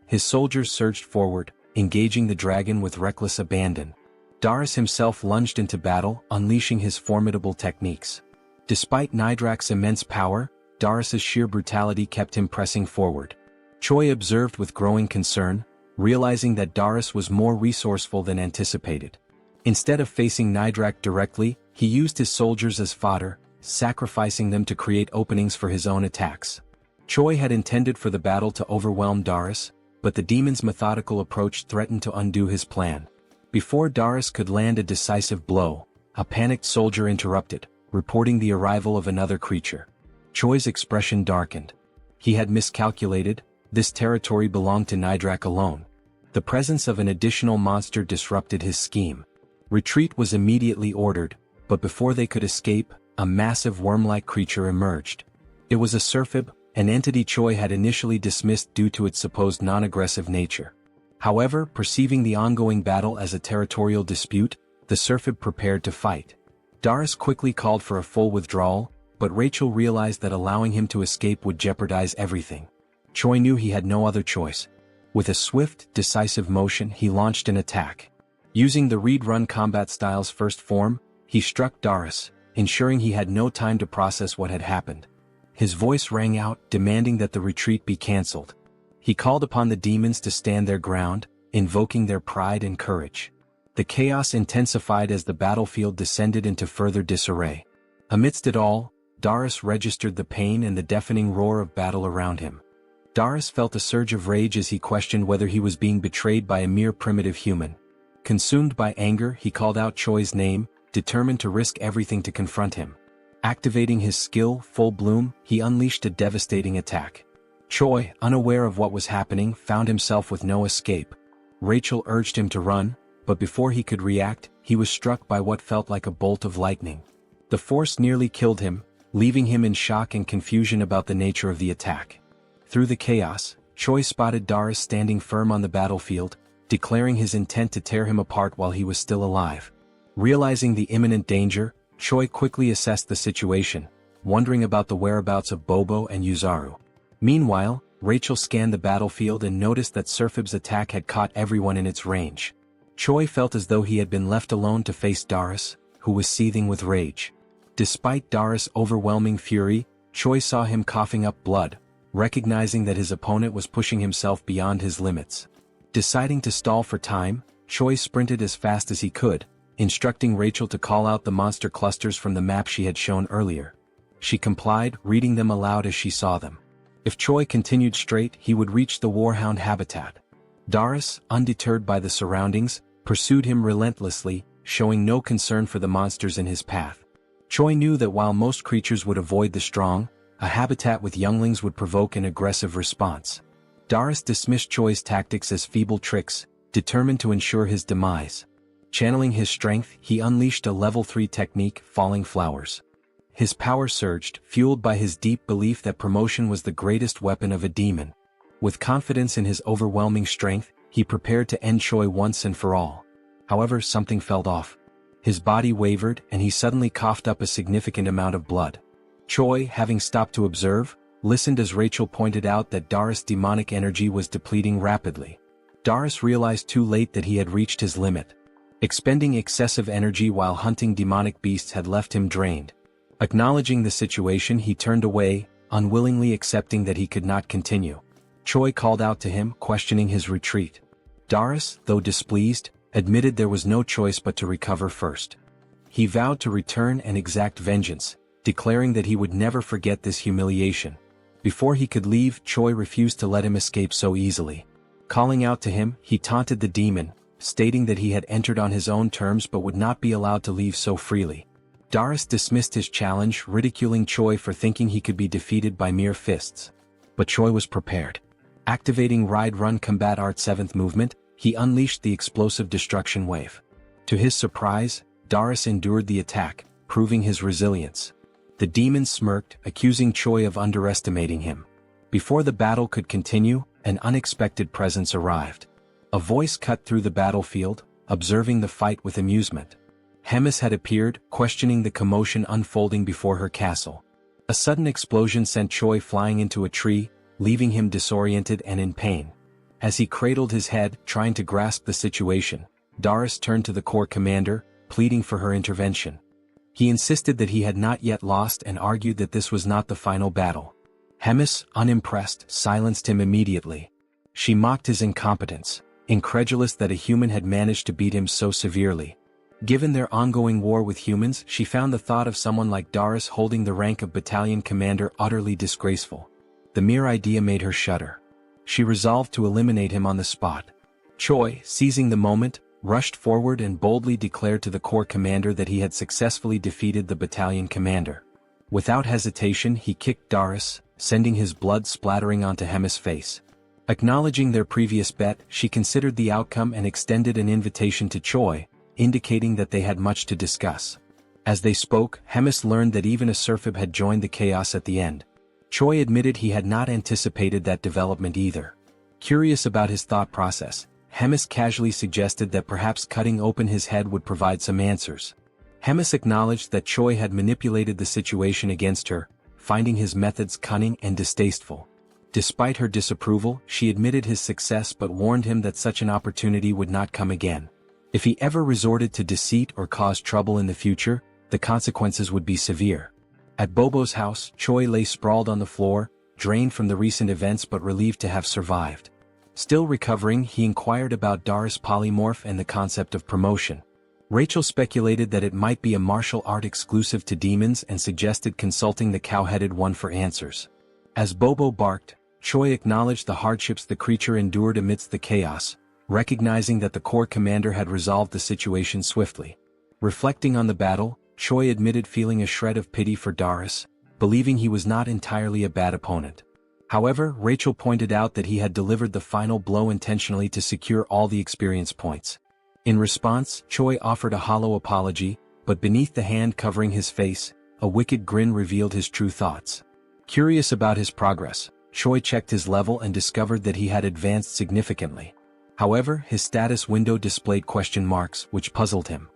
His soldiers surged forward, engaging the dragon with reckless abandon. Darius himself lunged into battle, unleashing his formidable techniques. Despite Nidrak's immense power, Darius's sheer brutality kept him pressing forward. Choi observed with growing concern, realizing that Darius was more resourceful than anticipated. Instead of facing Nidrak directly, he used his soldiers as fodder, sacrificing them to create openings for his own attacks. Choi had intended for the battle to overwhelm Darius, but the demon's methodical approach threatened to undo his plan. Before Darius could land a decisive blow, a panicked soldier interrupted, reporting the arrival of another creature. Choi's expression darkened. He had miscalculated, this territory belonged to Nidrak alone. The presence of an additional monster disrupted his scheme. Retreat was immediately ordered, but before they could escape, a massive worm-like creature emerged. It was a Surfib, an entity Choi had initially dismissed due to its supposed non-aggressive nature. However, perceiving the ongoing battle as a territorial dispute, the Surfib prepared to fight. Darius quickly called for a full withdrawal, but Rachel realized that allowing him to escape would jeopardize everything. Choi knew he had no other choice. With a swift, decisive motion, he launched an attack. Using the read-run combat style's first form, he struck Darius, ensuring he had no time to process what had happened. His voice rang out, demanding that the retreat be cancelled. He called upon the demons to stand their ground, invoking their pride and courage. The chaos intensified as the battlefield descended into further disarray. Amidst it all, Darius registered the pain and the deafening roar of battle around him. Darius felt a surge of rage as he questioned whether he was being betrayed by a mere primitive human. Consumed by anger, he called out Choi's name, determined to risk everything to confront him. Activating his skill, Full Bloom, he unleashed a devastating attack. Choi, unaware of what was happening, found himself with no escape. Rachel urged him to run, but before he could react, he was struck by what felt like a bolt of lightning. The force nearly killed him, leaving him in shock and confusion about the nature of the attack. Through the chaos, Choi spotted Darius standing firm on the battlefield, declaring his intent to tear him apart while he was still alive. Realizing the imminent danger, Choi quickly assessed the situation, wondering about the whereabouts of Bobo and Yuzaru. Meanwhile, Rachel scanned the battlefield and noticed that Surfib's attack had caught everyone in its range. Choi felt as though he had been left alone to face Darius, who was seething with rage. Despite Darius' overwhelming fury, Choi saw him coughing up blood, recognizing that his opponent was pushing himself beyond his limits. Deciding to stall for time, Choi sprinted as fast as he could, instructing Rachel to call out the monster clusters from the map she had shown earlier. She complied, reading them aloud as she saw them. If Choi continued straight, he would reach the Warhound habitat. Darius, undeterred by the surroundings, pursued him relentlessly, showing no concern for the monsters in his path. Choi knew that while most creatures would avoid the strong, a habitat with younglings would provoke an aggressive response. Darius dismissed Choi's tactics as feeble tricks, determined to ensure his demise. Channeling his strength, he unleashed a level 3 technique, Falling Flowers. His power surged, fueled by his deep belief that promotion was the greatest weapon of a demon. With confidence in his overwhelming strength, he prepared to end Choi once and for all. However, something felt off. His body wavered, and he suddenly coughed up a significant amount of blood. Choi, having stopped to observe, listened as Rachel pointed out that Darius' demonic energy was depleting rapidly. Darius realized too late that he had reached his limit. Expending excessive energy while hunting demonic beasts had left him drained. Acknowledging the situation, he turned away, unwillingly accepting that he could not continue. Choi called out to him, questioning his retreat. Darius, though displeased, admitted there was no choice but to recover first. He vowed to return and exact vengeance, declaring that he would never forget this humiliation. Before he could leave, Choi refused to let him escape so easily. Calling out to him, he taunted the demon, stating that he had entered on his own terms but would not be allowed to leave so freely. Doris dismissed his challenge, ridiculing Choi for thinking he could be defeated by mere fists. But Choi was prepared. Activating Ride Run Combat Art 7th movement, he unleashed the explosive destruction wave. To his surprise, Doris endured the attack, proving his resilience. The demon smirked, accusing Choi of underestimating him. Before the battle could continue, an unexpected presence arrived. A voice cut through the battlefield, observing the fight with amusement. Hemis had appeared, questioning the commotion unfolding before her castle. A sudden explosion sent Choi flying into a tree, leaving him disoriented and in pain. As he cradled his head, trying to grasp the situation, Doris turned to the corps commander, pleading for her intervention. He insisted that he had not yet lost and argued that this was not the final battle. Hemis, unimpressed, silenced him immediately. She mocked his incompetence, incredulous that a human had managed to beat him so severely. Given their ongoing war with humans, she found the thought of someone like Doris holding the rank of battalion commander utterly disgraceful. The mere idea made her shudder. She resolved to eliminate him on the spot. Choi, seizing the moment, rushed forward and boldly declared to the corps commander that he had successfully defeated the battalion commander. Without hesitation, he kicked Doris, sending his blood splattering onto Hemis' face. Acknowledging their previous bet, she considered the outcome and extended an invitation to Choi, indicating that they had much to discuss. As they spoke, Hemis learned that even a Serphib had joined the chaos at the end. Choi admitted he had not anticipated that development either. Curious about his thought process, Hemis casually suggested that perhaps cutting open his head would provide some answers. Hemis acknowledged that Choi had manipulated the situation against her, finding his methods cunning and distasteful. Despite her disapproval, she admitted his success but warned him that such an opportunity would not come again. If he ever resorted to deceit or caused trouble in the future, the consequences would be severe. At Bobo's house, Choi lay sprawled on the floor, drained from the recent events but relieved to have survived. Still recovering, he inquired about Doris' polymorph and the concept of promotion. Rachel speculated that it might be a martial art exclusive to demons and suggested consulting the cow-headed one for answers. As Bobo barked, Choi acknowledged the hardships the creature endured amidst the chaos, recognizing that the corps commander had resolved the situation swiftly. Reflecting on the battle, Choi admitted feeling a shred of pity for Doris, believing he was not entirely a bad opponent. However, Rachel pointed out that he had delivered the final blow intentionally to secure all the experience points. In response, Choi offered a hollow apology, but beneath the hand covering his face, a wicked grin revealed his true thoughts. Curious about his progress, Choi checked his level and discovered that he had advanced significantly. However, his status window displayed question marks, which puzzled him.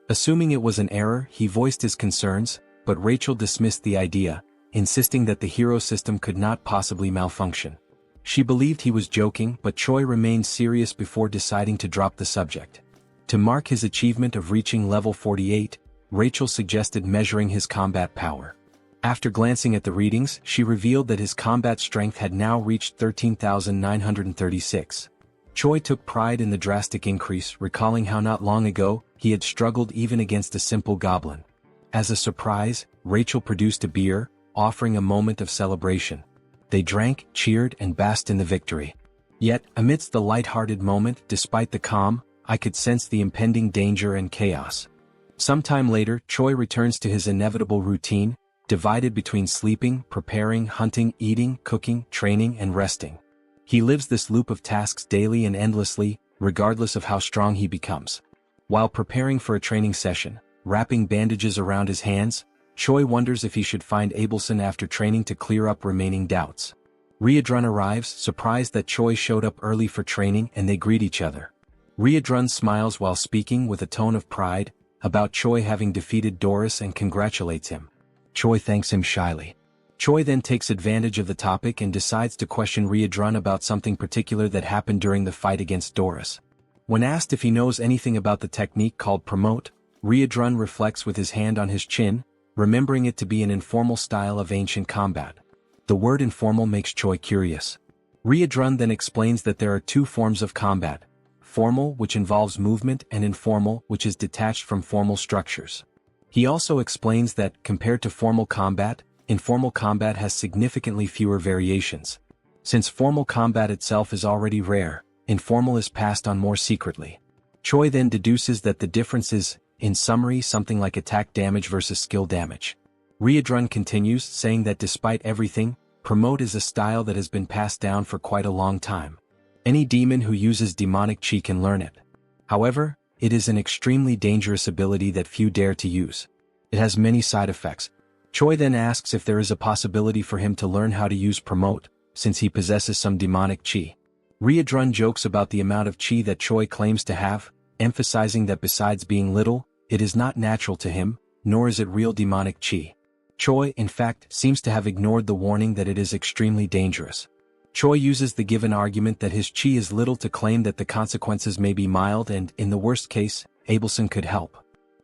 Assuming it was an error, he voiced his concerns, but Rachel dismissed the idea, insisting that the hero system could not possibly malfunction. She believed he was joking, but Choi remained serious before deciding to drop the subject. To mark his achievement of reaching level 48, Rachel suggested measuring his combat power. After glancing at the readings, she revealed that his combat strength had now reached 13,936. Choi took pride in the drastic increase, recalling how not long ago, he had struggled even against a simple goblin. As a surprise, Rachel produced a beer, offering a moment of celebration. They drank, cheered, and basked in the victory. Yet, amidst the light-hearted moment, despite the calm, I could sense the impending danger and chaos. Sometime later, Choi returns to his inevitable routine, divided between sleeping, preparing, hunting, eating, cooking, training, and resting. He lives this loop of tasks daily and endlessly, regardless of how strong he becomes. While preparing for a training session, wrapping bandages around his hands, Choi wonders if he should find Abelson after training to clear up remaining doubts. Riadrun arrives, surprised that Choi showed up early for training, and they greet each other. Riadrun smiles while speaking with a tone of pride about Choi having defeated Doris and congratulates him. Choi thanks him shyly. Choi then takes advantage of the topic and decides to question Riadrun about something particular that happened during the fight against Doris. When asked if he knows anything about the technique called promote, Riadrun reflects with his hand on his chin, remembering it to be an informal style of ancient combat. The word informal makes Choi curious. Riadrun then explains that there are two forms of combat: formal, which involves movement, and informal, which is detached from formal structures. He also explains that, compared to formal combat, informal combat has significantly fewer variations. Since formal combat itself is already rare, informal is passed on more secretly. Choi then deduces that the difference is in summary something like attack damage versus skill damage. Riadrun continues, saying that despite everything, promote is a style that has been passed down for quite a long time. Any demon who uses demonic chi can learn it. However, it is an extremely dangerous ability that few dare to use. It has many side effects. Choi then asks if there is a possibility for him to learn how to use promote, since he possesses some demonic chi. Riadrun jokes about the amount of chi that Choi claims to have, emphasizing that besides being little, it is not natural to him, nor is it real demonic chi. Choi, in fact, seems to have ignored the warning that it is extremely dangerous. Choi uses the given argument that his chi is little to claim that the consequences may be mild and, in the worst case, Abelson could help.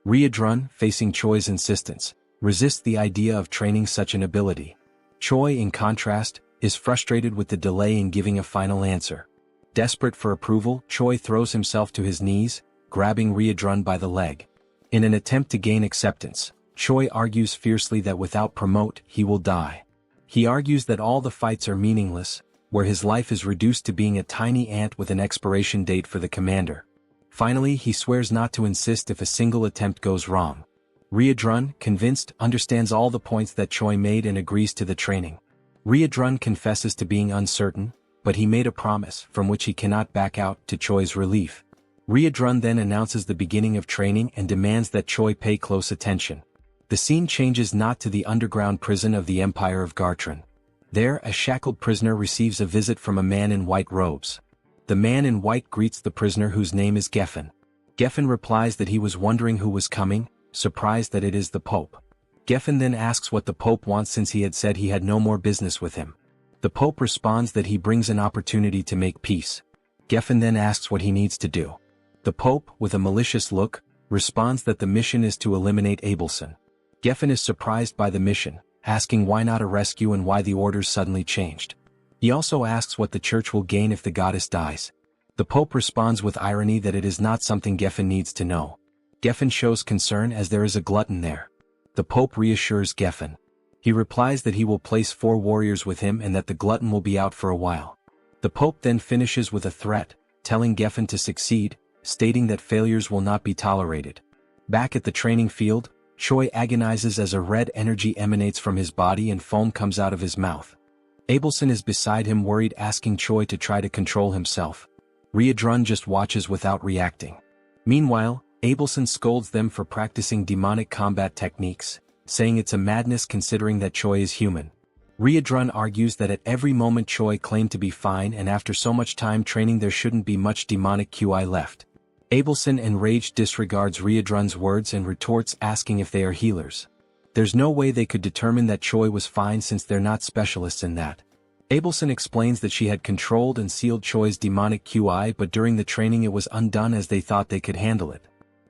Riadrun, facing Choi's insistence, resists the idea of training such an ability. Choi, in contrast, is frustrated with the delay in giving a final answer. Desperate for approval, Choi throws himself to his knees, grabbing Riadrun by the leg. In an attempt to gain acceptance, Choi argues fiercely that without promote, he will die. He argues that all the fights are meaningless, where his life is reduced to being a tiny ant with an expiration date for the commander. Finally, he swears not to insist if a single attempt goes wrong. Riadrun, convinced, understands all the points that Choi made and agrees to the training. Riadrun confesses to being uncertain, but he made a promise, from which he cannot back out, to Choi's relief. Riadrun then announces the beginning of training and demands that Choi pay close attention. The scene changes not to the underground prison of the Empire of Gartran. There, a shackled prisoner receives a visit from a man in white robes. The man in white greets the prisoner, whose name is Geffen. Geffen replies that he was wondering who was coming, surprised that it is the Pope. Geffen then asks what the Pope wants, since he had said he had no more business with him. The Pope responds that he brings an opportunity to make peace. Geffen then asks what he needs to do. The Pope, with a malicious look, responds that the mission is to eliminate Abelson. Geffen is surprised by the mission, asking why not a rescue and why the orders suddenly changed. He also asks what the church will gain if the goddess dies. The Pope responds with irony that it is not something Geffen needs to know. Geffen shows concern as there is a glutton there. The Pope reassures Geffen. He replies that he will place 4 warriors with him and that the glutton will be out for a while. The Pope then finishes with a threat, telling Geffen to succeed, stating that failures will not be tolerated. Back at the training field, Choi agonizes as a red energy emanates from his body and foam comes out of his mouth. Abelson is beside him, worried, asking Choi to try to control himself. Riadrun just watches without reacting. Meanwhile, Abelson scolds them for practicing demonic combat techniques, saying it's a madness considering that Choi is human. Riadrun argues that at every moment Choi claimed to be fine, and after so much time training there shouldn't be much demonic QI left. Abelson, enraged, disregards Riadrun's words and retorts, asking if they are healers. There's no way they could determine that Choi was fine since they're not specialists in that. Abelson explains that she had controlled and sealed Choi's demonic QI, but during the training it was undone as they thought they could handle it.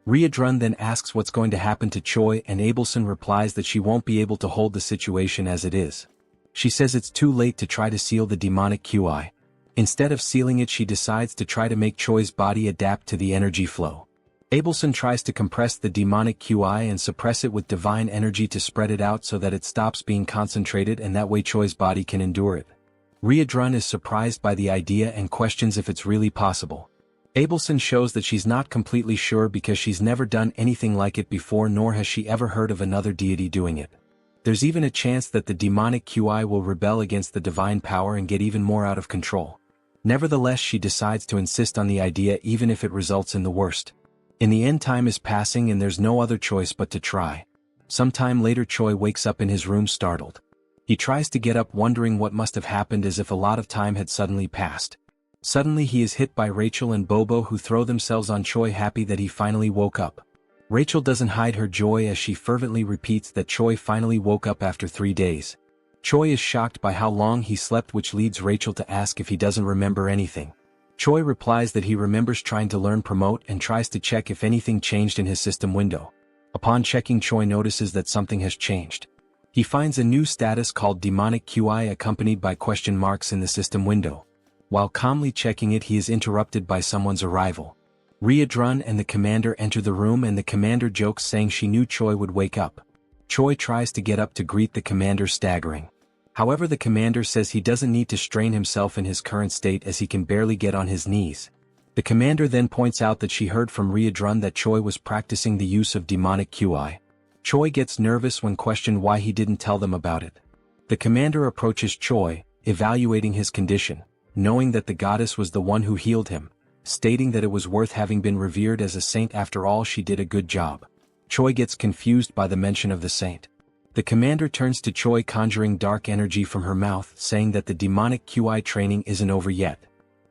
Riadrun then asks what's going to happen to Choi, and Abelson replies that she won't be able to hold the situation as it is. She says it's too late to try to seal the demonic QI. Instead of sealing it, she decides to try to make Choi's body adapt to the energy flow. Abelson tries to compress the demonic QI and suppress it with divine energy to spread it out so that it stops being concentrated, and that way Choi's body can endure it. Riadrun is surprised by the idea and questions if it's really possible. Abelson shows that she's not completely sure because she's never done anything like it before, nor has she ever heard of another deity doing it. There's even a chance that the demonic QI will rebel against the divine power and get even more out of control. Nevertheless, she decides to insist on the idea even if it results in the worst. In the end, time is passing and there's no other choice but to try. Sometime later, Choi wakes up in his room startled. He tries to get up, wondering what must have happened, as if a lot of time had suddenly passed. Suddenly he is hit by Rachel and Bobo, who throw themselves on Choi, happy that he finally woke up. Rachel doesn't hide her joy as she fervently repeats that Choi finally woke up after 3 days. Choi is shocked by how long he slept, which leads Rachel to ask if he doesn't remember anything. Choi replies that he remembers trying to learn promote and tries to check if anything changed in his system window. Upon checking, Choi notices that something has changed. He finds a new status called demonic QI accompanied by question marks in the system window. While calmly checking it, he is interrupted by someone's arrival. Riadrun and the commander enter the room, and the commander jokes, saying she knew Choi would wake up. Choi tries to get up to greet the commander, staggering. However, the commander says he doesn't need to strain himself in his current state as he can barely get on his knees. The commander then points out that she heard from Riadrun that Choi was practicing the use of demonic QI. Choi gets nervous when questioned why he didn't tell them about it. The commander approaches Choi, evaluating his condition, knowing that the goddess was the one who healed him, stating that it was worth having been revered as a saint. After all, she did a good job. Choi gets confused by the mention of the saint. The commander turns to Choi, conjuring dark energy from her mouth, saying that the demonic QI training isn't over yet.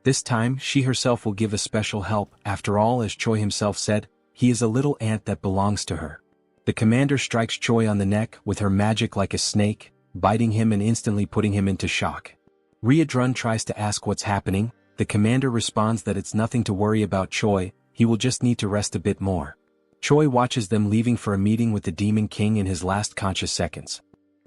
This time, she herself will give a special help. After all, as Choi himself said, he is a little ant that belongs to her. The commander strikes Choi on the neck with her magic like a snake, biting him and instantly putting him into shock. Riadrun tries to ask what's happening. The commander responds that it's nothing to worry about Choi, he will just need to rest a bit more. Choi watches them leaving for a meeting with the Demon King in his last conscious seconds.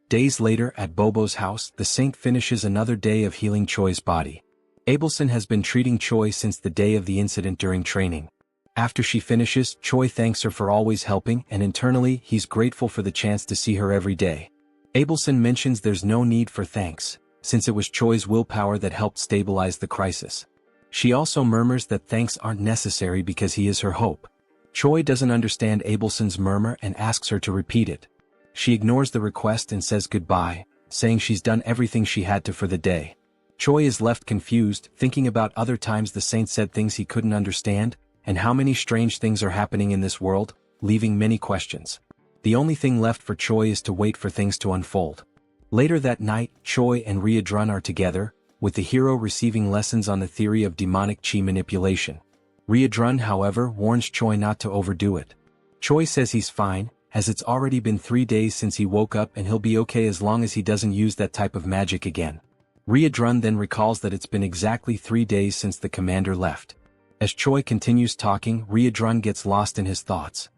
Days later, at Bobo's house, the saint finishes another day of healing Choi's body. Abelson has been treating Choi since the day of the incident during training. After she finishes, Choi thanks her for always helping, and internally, he's grateful for the chance to see her every day. Abelson mentions there's no need for thanks, since it was Choi's willpower that helped stabilize the crisis. She also murmurs that thanks aren't necessary because he is her hope. Choi doesn't understand Abelson's murmur and asks her to repeat it. She ignores the request and says goodbye, saying she's done everything she had to for the day. Choi is left confused, thinking about other times the saint said things he couldn't understand, and how many strange things are happening in this world, leaving many questions. The only thing left for Choi is to wait for things to unfold. Later that night, Choi and Riadrun are together, with the hero receiving lessons on the theory of demonic chi manipulation. Riadrun, however, warns Choi not to overdo it. Choi says he's fine, as it's already been 3 days since he woke up and he'll be okay as long as he doesn't use that type of magic again. Riadrun then recalls that it's been exactly 3 days since the commander left. As Choi continues talking, Riadrun gets lost in his thoughts.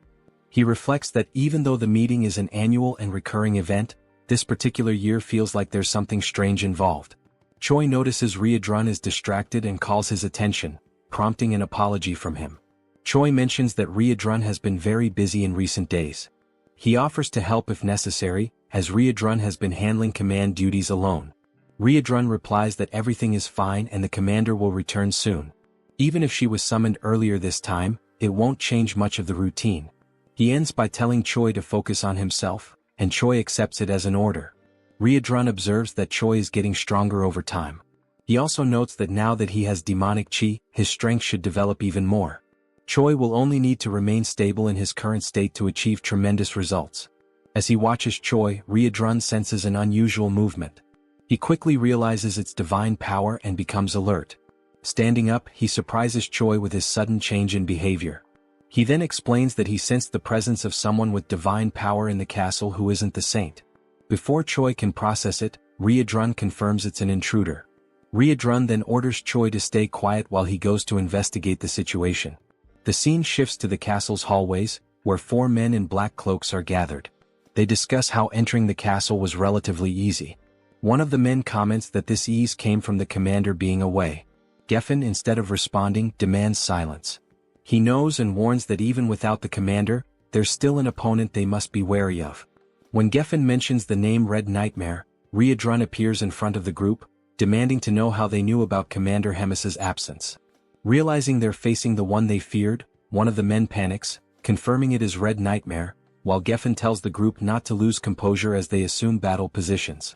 He reflects that even though the meeting is an annual and recurring event, this particular year feels like there's something strange involved. Choi notices Riadrun is distracted and calls his attention, prompting an apology from him. Choi mentions that Riadrun has been very busy in recent days. He offers to help if necessary, as Riadrun has been handling command duties alone. Riadrun replies that everything is fine and the commander will return soon. Even if she was summoned earlier this time, it won't change much of the routine. He ends by telling Choi to focus on himself, and Choi accepts it as an order. Riadrun observes that Choi is getting stronger over time. He also notes that now that he has demonic chi, his strength should develop even more. Choi will only need to remain stable in his current state to achieve tremendous results. As he watches Choi, Riadrun senses an unusual movement. He quickly realizes its divine power and becomes alert. Standing up, he surprises Choi with his sudden change in behavior. He then explains that he sensed the presence of someone with divine power in the castle who isn't the saint. Before Choi can process it, Riadrun confirms it's an intruder. Riadrun then orders Choi to stay quiet while he goes to investigate the situation. The scene shifts to the castle's hallways, where 4 men in black cloaks are gathered. They discuss how entering the castle was relatively easy. One of the men comments that this ease came from the commander being away. Geffen, instead of responding, demands silence. He knows and warns that even without the commander, there's still an opponent they must be wary of. When Geffen mentions the name Red Nightmare, Riadrun appears in front of the group, demanding to know how they knew about Commander Hemis's absence. Realizing they're facing the one they feared, one of the men panics, confirming it is Red Nightmare, while Geffen tells the group not to lose composure as they assume battle positions.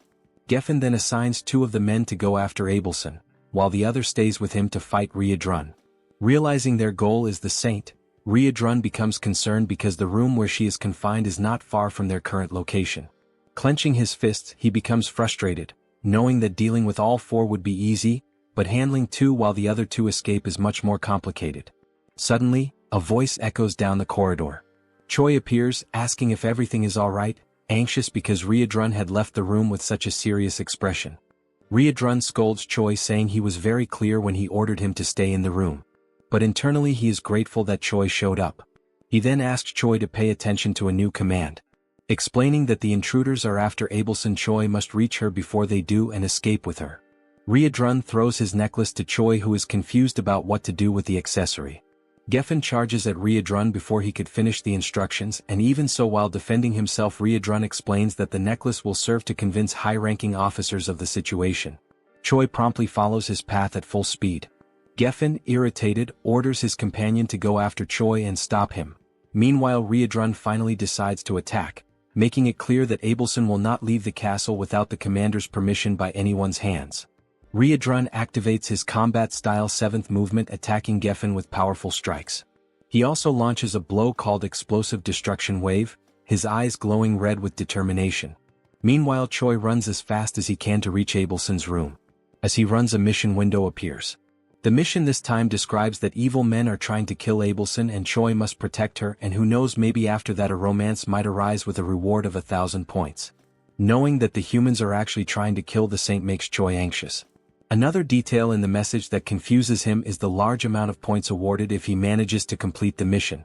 Geffen then assigns 2 of the men to go after Abelson, while the other stays with him to fight Riadrun. Realizing their goal is the saint, Riadrun becomes concerned because the room where she is confined is not far from their current location. Clenching his fists, he becomes frustrated, knowing that dealing with all 4 would be easy, but handling 2 while the other 2 escape is much more complicated. Suddenly, a voice echoes down the corridor. Choi appears, asking if everything is alright, anxious because Riadrun had left the room with such a serious expression. Riadrun scolds Choi, saying he was very clear when he ordered him to stay in the room. But internally he is grateful that Choi showed up. He then asks Choi to pay attention to a new command. Explaining that the intruders are after Abelson, Choi must reach her before they do and escape with her. Riadrun throws his necklace to Choi, who is confused about what to do with the accessory. Geffen charges at Riadrun before he could finish the instructions, and even so, while defending himself, Riadrun explains that the necklace will serve to convince high-ranking officers of the situation. Choi promptly follows his path at full speed. Geffen, irritated, orders his companion to go after Choi and stop him. Meanwhile, Riedrun finally decides to attack, making it clear that Abelson will not leave the castle without the commander's permission by anyone's hands. Riedrun activates his combat-style 7th movement, attacking Geffen with powerful strikes. He also launches a blow called Explosive Destruction Wave, his eyes glowing red with determination. Meanwhile, Choi runs as fast as he can to reach Abelson's room. As he runs, a mission window appears. The mission this time describes that evil men are trying to kill Abelson and Choi must protect her, and who knows, maybe after that a romance might arise with a reward of 1,000 points. Knowing that the humans are actually trying to kill the saint makes Choi anxious. Another detail in the message that confuses him is the large amount of points awarded if he manages to complete the mission.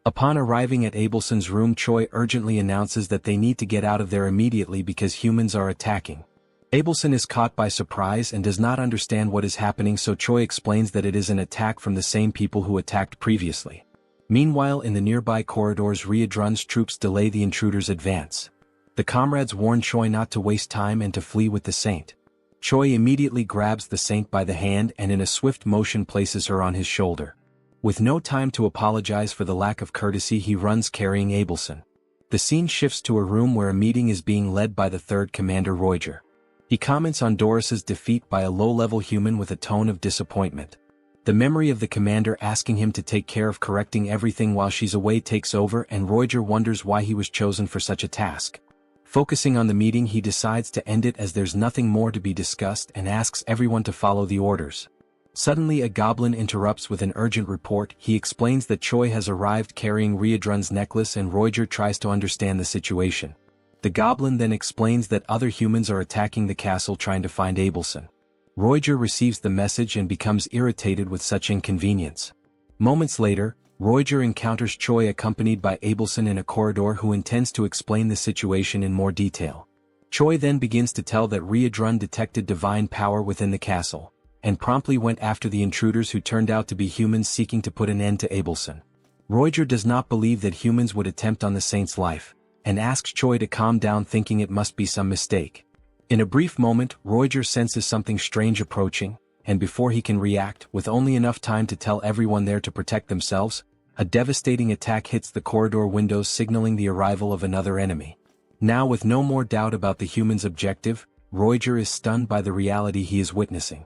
Upon arriving at Abelson's room, Choi urgently announces that they need to get out of there immediately because humans are attacking. Abelson is caught by surprise and does not understand what is happening, so Choi explains that it is an attack from the same people who attacked previously. Meanwhile, in the nearby corridors, Riedrun's troops delay the intruders' advance. The comrades warn Choi not to waste time and to flee with the saint. Choi immediately grabs the saint by the hand and in a swift motion places her on his shoulder. With no time to apologize for the lack of courtesy, he runs carrying Abelson. The scene shifts to a room where a meeting is being led by the 3rd Commander Roiger. He comments on Doris's defeat by a low-level human with a tone of disappointment. The memory of the commander asking him to take care of correcting everything while she's away takes over, and Roiger wonders why he was chosen for such a task. Focusing on the meeting, he decides to end it as there's nothing more to be discussed and asks everyone to follow the orders. Suddenly, a goblin interrupts with an urgent report. He explains that Choi has arrived carrying Riedrun's necklace, and Roiger tries to understand the situation. The goblin then explains that other humans are attacking the castle trying to find Abelson. Roiger receives the message and becomes irritated with such inconvenience. Moments later, Roiger encounters Choi accompanied by Abelson in a corridor, who intends to explain the situation in more detail. Choi then begins to tell that Riedrun detected divine power within the castle, and promptly went after the intruders who turned out to be humans seeking to put an end to Abelson. Roiger does not believe that humans would attempt on the saint's life, and asks Choi to calm down, thinking it must be some mistake. In a brief moment, Roiger senses something strange approaching, and before he can react, with only enough time to tell everyone there to protect themselves, a devastating attack hits the corridor windows, signaling the arrival of another enemy. Now, with no more doubt about the human's objective, Roiger is stunned by the reality he is witnessing.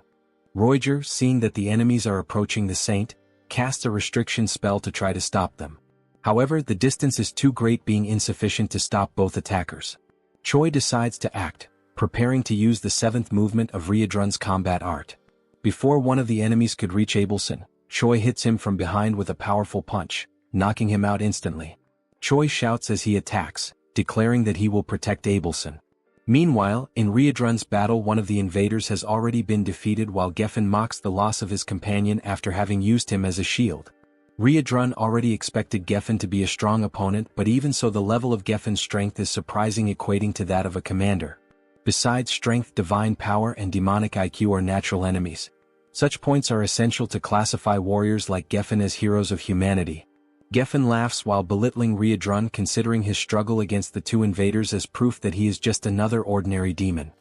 Roiger, seeing that the enemies are approaching the saint, casts a restriction spell to try to stop them. However, the distance is too great, being insufficient to stop both attackers. Choi decides to act, preparing to use the 7th movement of Riedrun's combat art. Before one of the enemies could reach Abelson, Choi hits him from behind with a powerful punch, knocking him out instantly. Choi shouts as he attacks, declaring that he will protect Abelson. Meanwhile, in Riedrun's battle, one of the invaders has already been defeated, while Geffen mocks the loss of his companion after having used him as a shield. Riedrun already expected Geffen to be a strong opponent, but even so, the level of Geffen's strength is surprising, equating to that of a commander. Besides strength, divine power and demonic IQ are natural enemies. Such points are essential to classify warriors like Geffen as heroes of humanity. Geffen laughs while belittling Riedrun, considering his struggle against the 2 invaders as proof that he is just another ordinary demon.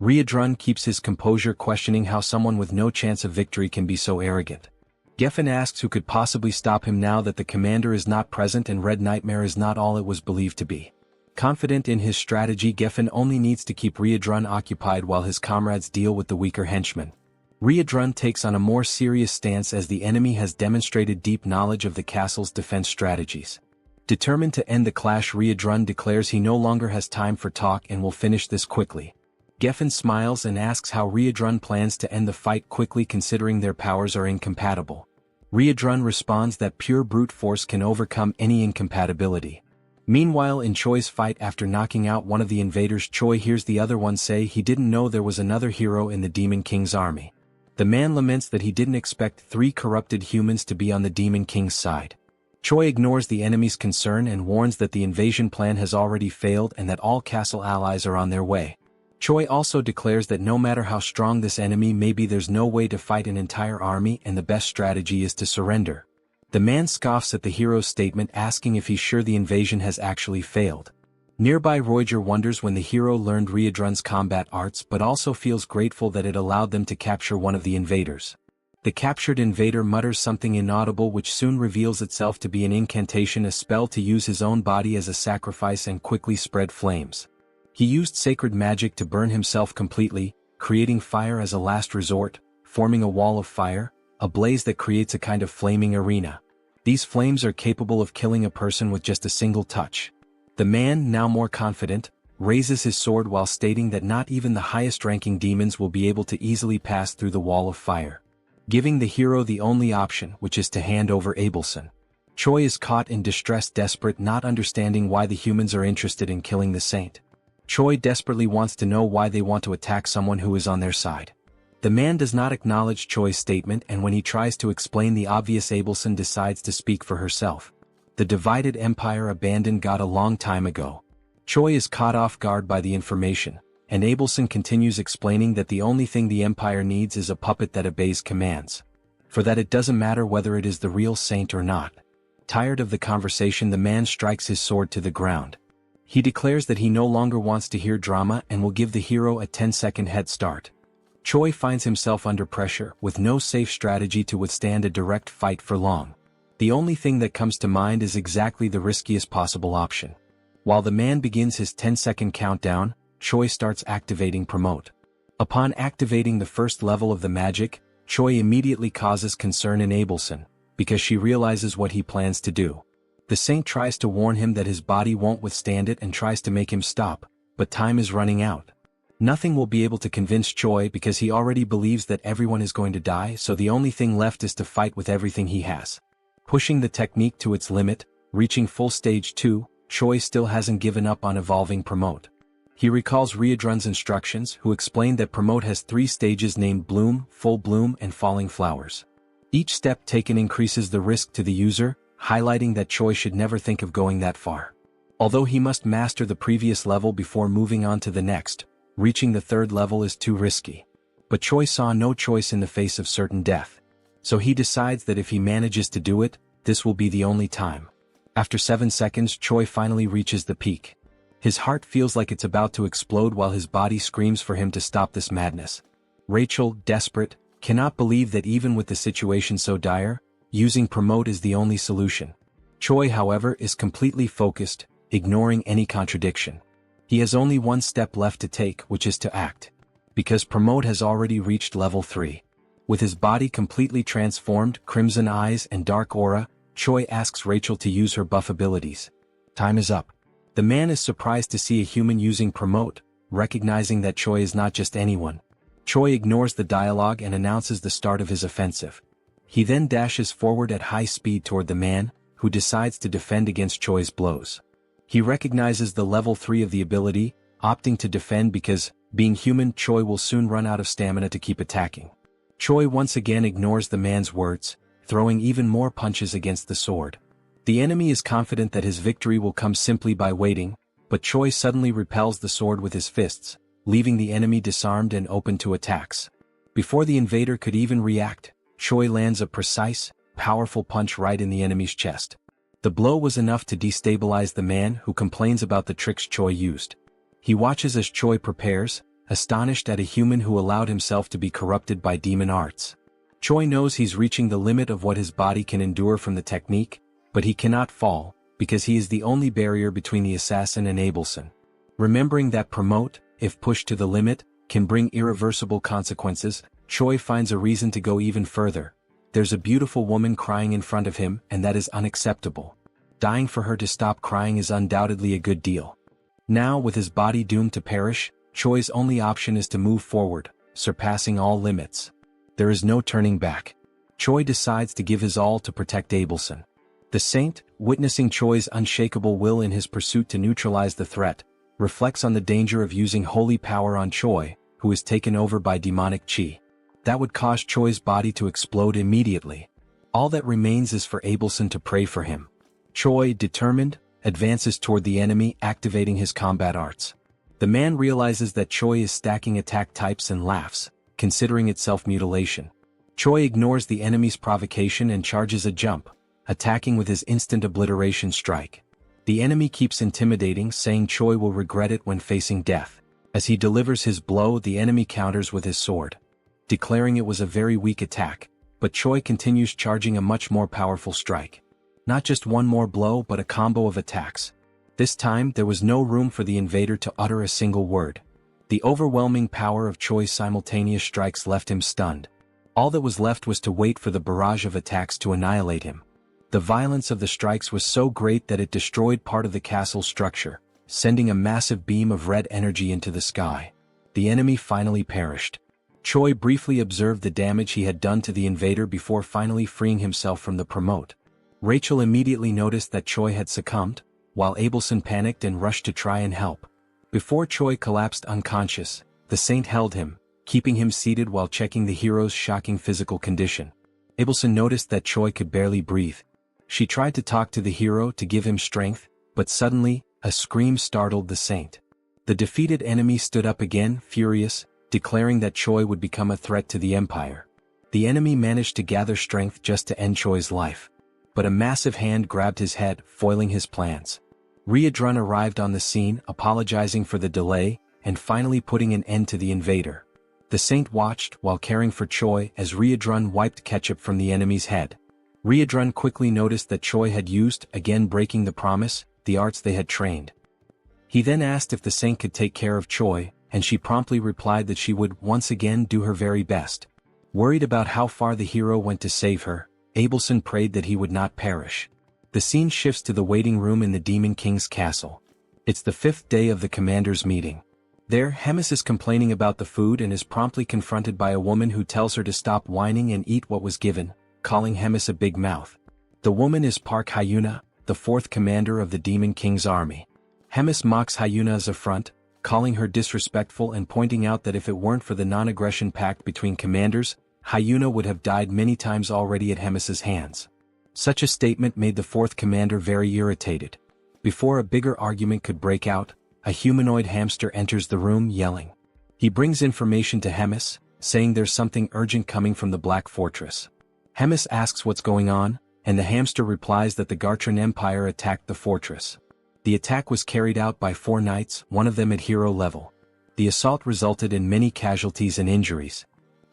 Riedrun keeps his composure, questioning how someone with no chance of victory can be so arrogant. Geffen asks who could possibly stop him now that the commander is not present and Red Nightmare is not all it was believed to be. Confident in his strategy, Geffen only needs to keep Riedrun occupied while his comrades deal with the weaker henchmen. Riedrun takes on a more serious stance as the enemy has demonstrated deep knowledge of the castle's defense strategies. Determined to end the clash, Riedrun declares he no longer has time for talk and will finish this quickly. Geffen smiles and asks how Riedrun plans to end the fight quickly, considering their powers are incompatible. Riedrun responds that pure brute force can overcome any incompatibility. Meanwhile, in Choi's fight, after knocking out one of the invaders, Choi hears the other one say he didn't know there was another hero in the Demon King's army. The man laments that he didn't expect 3 corrupted humans to be on the Demon King's side. Choi ignores the enemy's concern and warns that the invasion plan has already failed and that all castle allies are on their way. Choi also declares that no matter how strong this enemy may be, there's no way to fight an entire army and the best strategy is to surrender. The man scoffs at the hero's statement, asking if he's sure the invasion has actually failed. Nearby, Roiger wonders when the hero learned Riedrun's combat arts, but also feels grateful that it allowed them to capture one of the invaders. The captured invader mutters something inaudible which soon reveals itself to be an incantation, a spell to use his own body as a sacrifice and quickly spread flames. He used sacred magic to burn himself completely, creating fire as a last resort, forming a wall of fire, a blaze that creates a kind of flaming arena. These flames are capable of killing a person with just a single touch. The man, now more confident, raises his sword while stating that not even the highest-ranking demons will be able to easily pass through the wall of fire, giving the hero the only option, which is to hand over Abelson. Choi is caught in distress, desperate, not understanding why the humans are interested in killing the saint. Choi desperately wants to know why they want to attack someone who is on their side. The man does not acknowledge Choi's statement, and when he tries to explain the obvious, Abelson decides to speak for herself. The divided empire abandoned God a long time ago. Choi is caught off guard by the information, and Abelson continues explaining that the only thing the empire needs is a puppet that obeys commands. For that it doesn't matter whether it is the real saint or not. Tired of the conversation, the man strikes his sword to the ground. He declares that he no longer wants to hear drama and will give the hero a 10-second head start. Choi finds himself under pressure, with no safe strategy to withstand a direct fight for long. The only thing that comes to mind is exactly the riskiest possible option. While the man begins his 10-second countdown, Choi starts activating Promote. Upon activating the first level of the magic, Choi immediately causes concern in Abelson, because she realizes what he plans to do. The saint tries to warn him that his body won't withstand it and tries to make him stop, but time is running out. Nothing will be able to convince Choi because he already believes that everyone is going to die, so the only thing left is to fight with everything he has. Pushing the technique to its limit, reaching full stage 2, Choi still hasn't given up on evolving Promote. He recalls Riedrun's instructions, who explained that Promote has 3 stages named Bloom, Full Bloom, and Falling Flowers. Each step taken increases the risk to the user, highlighting that Choi should never think of going that far. Although he must master the previous level before moving on to the next, reaching the 3rd level is too risky. But Choi saw no choice in the face of certain death. So he decides that if he manages to do it, this will be the only time. After 7 seconds, Choi finally reaches the peak. His heart feels like it's about to explode while his body screams for him to stop this madness. Rachel, desperate, cannot believe that even with the situation so dire, using Promote is the only solution. Choi, however, is completely focused, ignoring any contradiction. He has only one step left to take, which is to act. Because Promote has already reached level 3. With his body completely transformed, crimson eyes and dark aura, Choi asks Rachel to use her buff abilities. Time is up. The man is surprised to see a human using Promote, recognizing that Choi is not just anyone. Choi ignores the dialogue and announces the start of his offensive. He then dashes forward at high speed toward the man, who decides to defend against Choi's blows. He recognizes the level 3 of the ability, opting to defend because, being human, Choi will soon run out of stamina to keep attacking. Choi once again ignores the man's words, throwing even more punches against the sword. The enemy is confident that his victory will come simply by waiting, but Choi suddenly repels the sword with his fists, leaving the enemy disarmed and open to attacks. Before the invader could even react, Choi lands a precise, powerful punch right in the enemy's chest. The blow was enough to destabilize the man, who complains about the tricks Choi used. He watches as Choi prepares, astonished at a human who allowed himself to be corrupted by demon arts. Choi knows he's reaching the limit of what his body can endure from the technique, but he cannot fall, because he is the only barrier between the assassin and Abelson. Remembering that Promote, if pushed to the limit, can bring irreversible consequences, Choi finds a reason to go even further. There's a beautiful woman crying in front of him, and that is unacceptable. Dying for her to stop crying is undoubtedly a good deal. Now, with his body doomed to perish, Choi's only option is to move forward, surpassing all limits. There is no turning back. Choi decides to give his all to protect Abelson. The saint, witnessing Choi's unshakable will in his pursuit to neutralize the threat, reflects on the danger of using holy power on Choi, who is taken over by demonic chi. That would cause Choi's body to explode immediately. All that remains is for Abelson to pray for him. Choi, determined, advances toward the enemy, activating his combat arts. The man realizes that Choi is stacking attack types and laughs, considering it self-mutilation. Choi ignores the enemy's provocation and charges a jump, attacking with his instant obliteration strike. The enemy keeps intimidating, saying Choi will regret it when facing death. As he delivers his blow, the enemy counters with his sword, declaring it was a very weak attack, but Choi continues charging a much more powerful strike. Not just one more blow but a combo of attacks. This time there was no room for the invader to utter a single word. The overwhelming power of Choi's simultaneous strikes left him stunned. All that was left was to wait for the barrage of attacks to annihilate him. The violence of the strikes was so great that it destroyed part of the castle's structure, sending a massive beam of red energy into the sky. The enemy finally perished. Choi briefly observed the damage he had done to the invader before finally freeing himself from the promote. Rachel immediately noticed that Choi had succumbed, while Abelson panicked and rushed to try and help. Before Choi collapsed unconscious, the saint held him, keeping him seated while checking the hero's shocking physical condition. Abelson noticed that Choi could barely breathe. She tried to talk to the hero to give him strength, but suddenly, a scream startled the saint. The defeated enemy stood up again, furious, declaring that Choi would become a threat to the empire. The enemy managed to gather strength just to end Choi's life. But a massive hand grabbed his head, foiling his plans. Riadrun arrived on the scene, apologizing for the delay, and finally putting an end to the invader. The saint watched while caring for Choi as Riadrun wiped ketchup from the enemy's head. Riadrun quickly noticed that Choi had used, again breaking the promise, the arts they had trained. He then asked if the saint could take care of Choi, and she promptly replied that she would once again do her very best. Worried about how far the hero went to save her, Abelson prayed that he would not perish. The scene shifts to the waiting room in the Demon King's castle. It's the 5th day of the commander's meeting. There, Hemis is complaining about the food and is promptly confronted by a woman who tells her to stop whining and eat what was given, calling Hemis a big mouth. The woman is Park Hyuna, the 4th commander of the Demon King's army. Hemis mocks Hyuna's affront, calling her disrespectful and pointing out that if it weren't for the non-aggression pact between commanders, Hyuna would have died many times already at Hemis's hands. Such a statement made the 4th commander very irritated. Before a bigger argument could break out, a humanoid hamster enters the room yelling. He brings information to Hemis, saying there's something urgent coming from the Black Fortress. Hemis asks what's going on, and the hamster replies that the Gartran Empire attacked the fortress. The attack was carried out by 4 knights, one of them at hero level. The assault resulted in many casualties and injuries.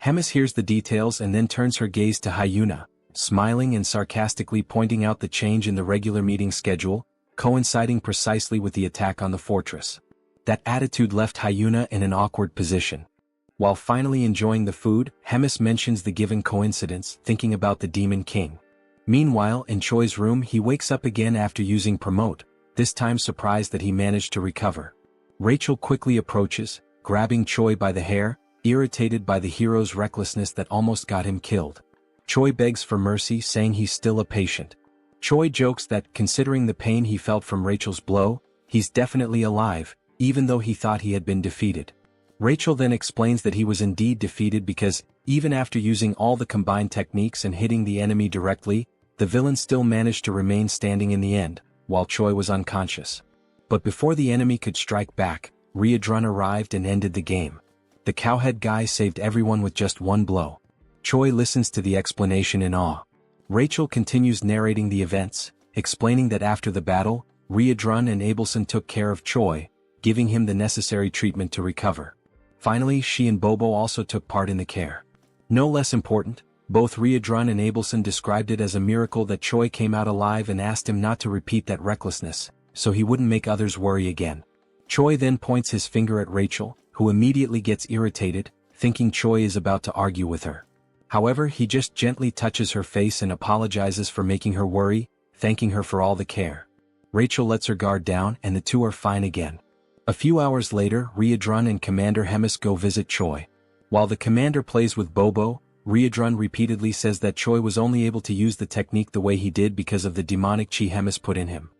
Hemis hears the details and then turns her gaze to Hyuna, smiling and sarcastically pointing out the change in the regular meeting schedule, coinciding precisely with the attack on the fortress. That attitude left Hyuna in an awkward position. While finally enjoying the food, Hemis mentions the given coincidence, thinking about the Demon King. Meanwhile, in Choi's room he wakes up again after using promote, this time surprised that he managed to recover. Rachel quickly approaches, grabbing Choi by the hair, irritated by the hero's recklessness that almost got him killed. Choi begs for mercy, saying he's still a patient. Choi jokes that, considering the pain he felt from Rachel's blow, he's definitely alive, even though he thought he had been defeated. Rachel then explains that he was indeed defeated because, even after using all the combined techniques and hitting the enemy directly, the villain still managed to remain standing in the end, while Choi was unconscious. But before the enemy could strike back, Riadrun arrived and ended the game. The cowhead guy saved everyone with just one blow. Choi listens to the explanation in awe. Rachel continues narrating the events, explaining that after the battle, Riadrun and Abelson took care of Choi, giving him the necessary treatment to recover. Finally, she and Bobo also took part in the care. No less important, both Riadrun and Abelson described it as a miracle that Choi came out alive and asked him not to repeat that recklessness, so he wouldn't make others worry again. Choi then points his finger at Rachel, who immediately gets irritated, thinking Choi is about to argue with her. However, he just gently touches her face and apologizes for making her worry, thanking her for all the care. Rachel lets her guard down and the two are fine again. A few hours later, Riadrun and Commander Hemis go visit Choi. While the commander plays with Bobo, Riadrun repeatedly says that Choi was only able to use the technique the way he did because of the demonic chi Hemis put in him.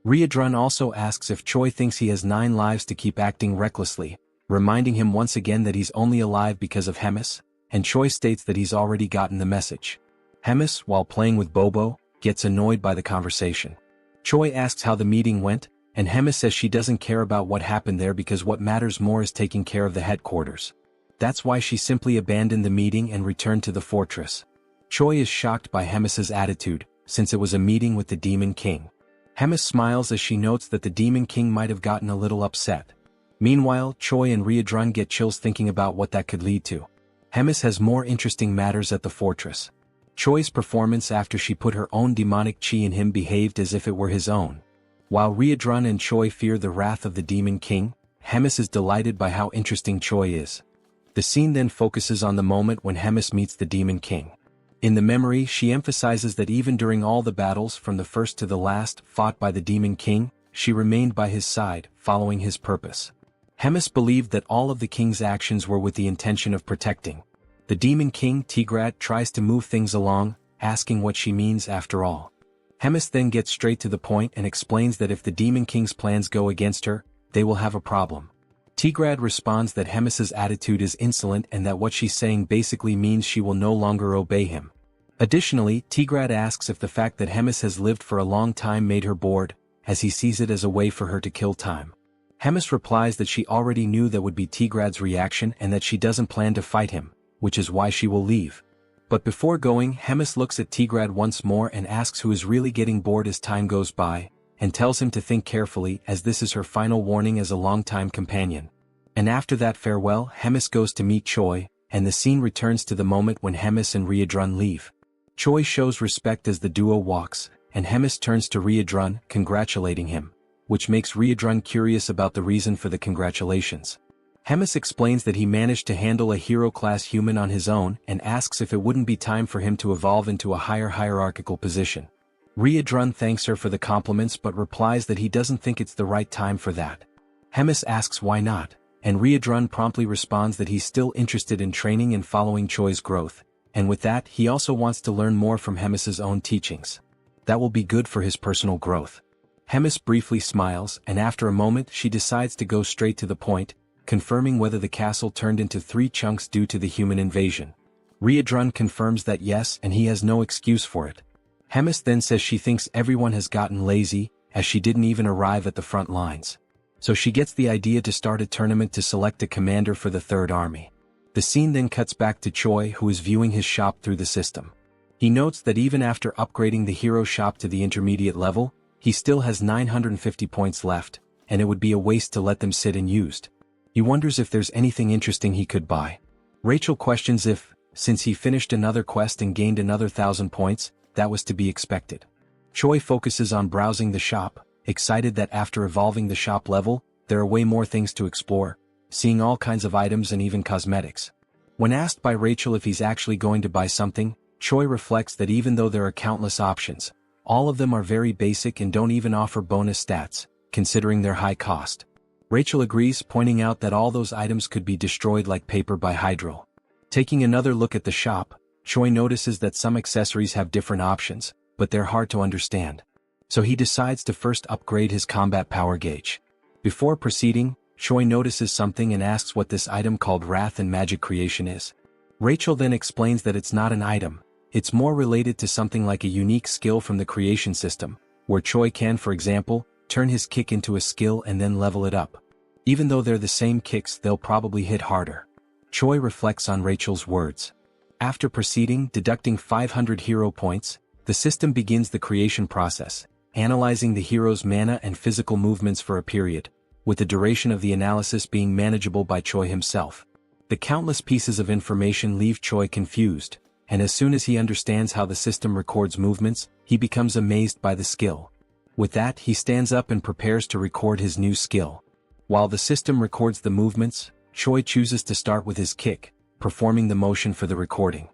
Riadrun also asks if Choi thinks he has 9 lives to keep acting recklessly, reminding him once again that he's only alive because of Hemis, and Choi states that he's already gotten the message. Hemis, while playing with Bobo, gets annoyed by the conversation. Choi asks how the meeting went, and Hemis says she doesn't care about what happened there because what matters more is taking care of the headquarters. That's why she simply abandoned the meeting and returned to the fortress. Choi is shocked by Hemis's attitude, since it was a meeting with the Demon King. Hemis smiles as she notes that the Demon King might have gotten a little upset. Meanwhile, Choi and Riadrun get chills thinking about what that could lead to. Hemis has more interesting matters at the fortress. Choi's performance after she put her own demonic chi in him behaved as if it were his own. While Riedrun and Choi fear the wrath of the Demon King, Hemis is delighted by how interesting Choi is. The scene then focuses on the moment when Hemis meets the Demon King. In the memory, she emphasizes that even during all the battles from the first to the last fought by the Demon King, she remained by his side, following his purpose. Hemis believed that all of the king's actions were with the intention of protecting. The Demon King Tigrad tries to move things along, asking what she means after all. Hemis then gets straight to the point and explains that if the Demon King's plans go against her, they will have a problem. Tigrad responds that Hemis's attitude is insolent and that what she's saying basically means she will no longer obey him. Additionally, Tigrad asks if the fact that Hemis has lived for a long time made her bored, as he sees it as a way for her to kill time. Hemis replies that she already knew that would be Tigrad's reaction and that she doesn't plan to fight him, which is why she will leave. But before going, Hemis looks at Tigrad once more and asks who is really getting bored as time goes by, and tells him to think carefully as this is her final warning as a longtime companion. And after that farewell, Hemis goes to meet Choi, and the scene returns to the moment when Hemis and Riedrun leave. Choi shows respect as the duo walks, and Hemis turns to Riedrun, congratulating him, which makes Riedrun curious about the reason for the congratulations. Hemis explains that he managed to handle a hero-class human on his own and asks if it wouldn't be time for him to evolve into a higher hierarchical position. Riedrun thanks her for the compliments but replies that he doesn't think it's the right time for that. Hemis asks why not, and Riedrun promptly responds that he's still interested in training and following Choi's growth, and with that he also wants to learn more from Hemis's own teachings. That will be good for his personal growth. Hemis briefly smiles, and after a moment she decides to go straight to the point, confirming whether the castle turned into 3 chunks due to the human invasion. Riedrun confirms that yes, and he has no excuse for it. Hemis then says she thinks everyone has gotten lazy, as she didn't even arrive at the front lines. So she gets the idea to start a tournament to select a commander for the Third Army. The scene then cuts back to Choi, who is viewing his shop through the system. He notes that even after upgrading the hero shop to the intermediate level, he still has 950 points left, and it would be a waste to let them sit unused. He wonders if there's anything interesting he could buy. Rachel questions if, since he finished another quest and gained another 1,000 points, that was to be expected. Choi focuses on browsing the shop, excited that after evolving the shop level, there are way more things to explore, seeing all kinds of items and even cosmetics. When asked by Rachel if he's actually going to buy something, Choi reflects that even though there are countless options, all of them are very basic and don't even offer bonus stats, considering their high cost. Rachel agrees, pointing out that all those items could be destroyed like paper by Hydro. Taking another look at the shop, Choi notices that some accessories have different options, but they're hard to understand. So he decides to first upgrade his combat power gauge. Before proceeding, Choi notices something and asks what this item called Wrath and Magic Creation is. Rachel then explains that it's not an item, it's more related to something like a unique skill from the creation system, where Choi can, for example, turn his kick into a skill and then level it up. Even though they're the same kicks, they'll probably hit harder. Choi reflects on Rachel's words. After proceeding, deducting 500 hero points, the system begins the creation process, analyzing the hero's mana and physical movements for a period, with the duration of the analysis being manageable by Choi himself. The countless pieces of information leave Choi confused, and as soon as he understands how the system records movements, he becomes amazed by the skill. With that, he stands up and prepares to record his new skill. While the system records the movements, Choi chooses to start with his kick, performing the motion for the recording.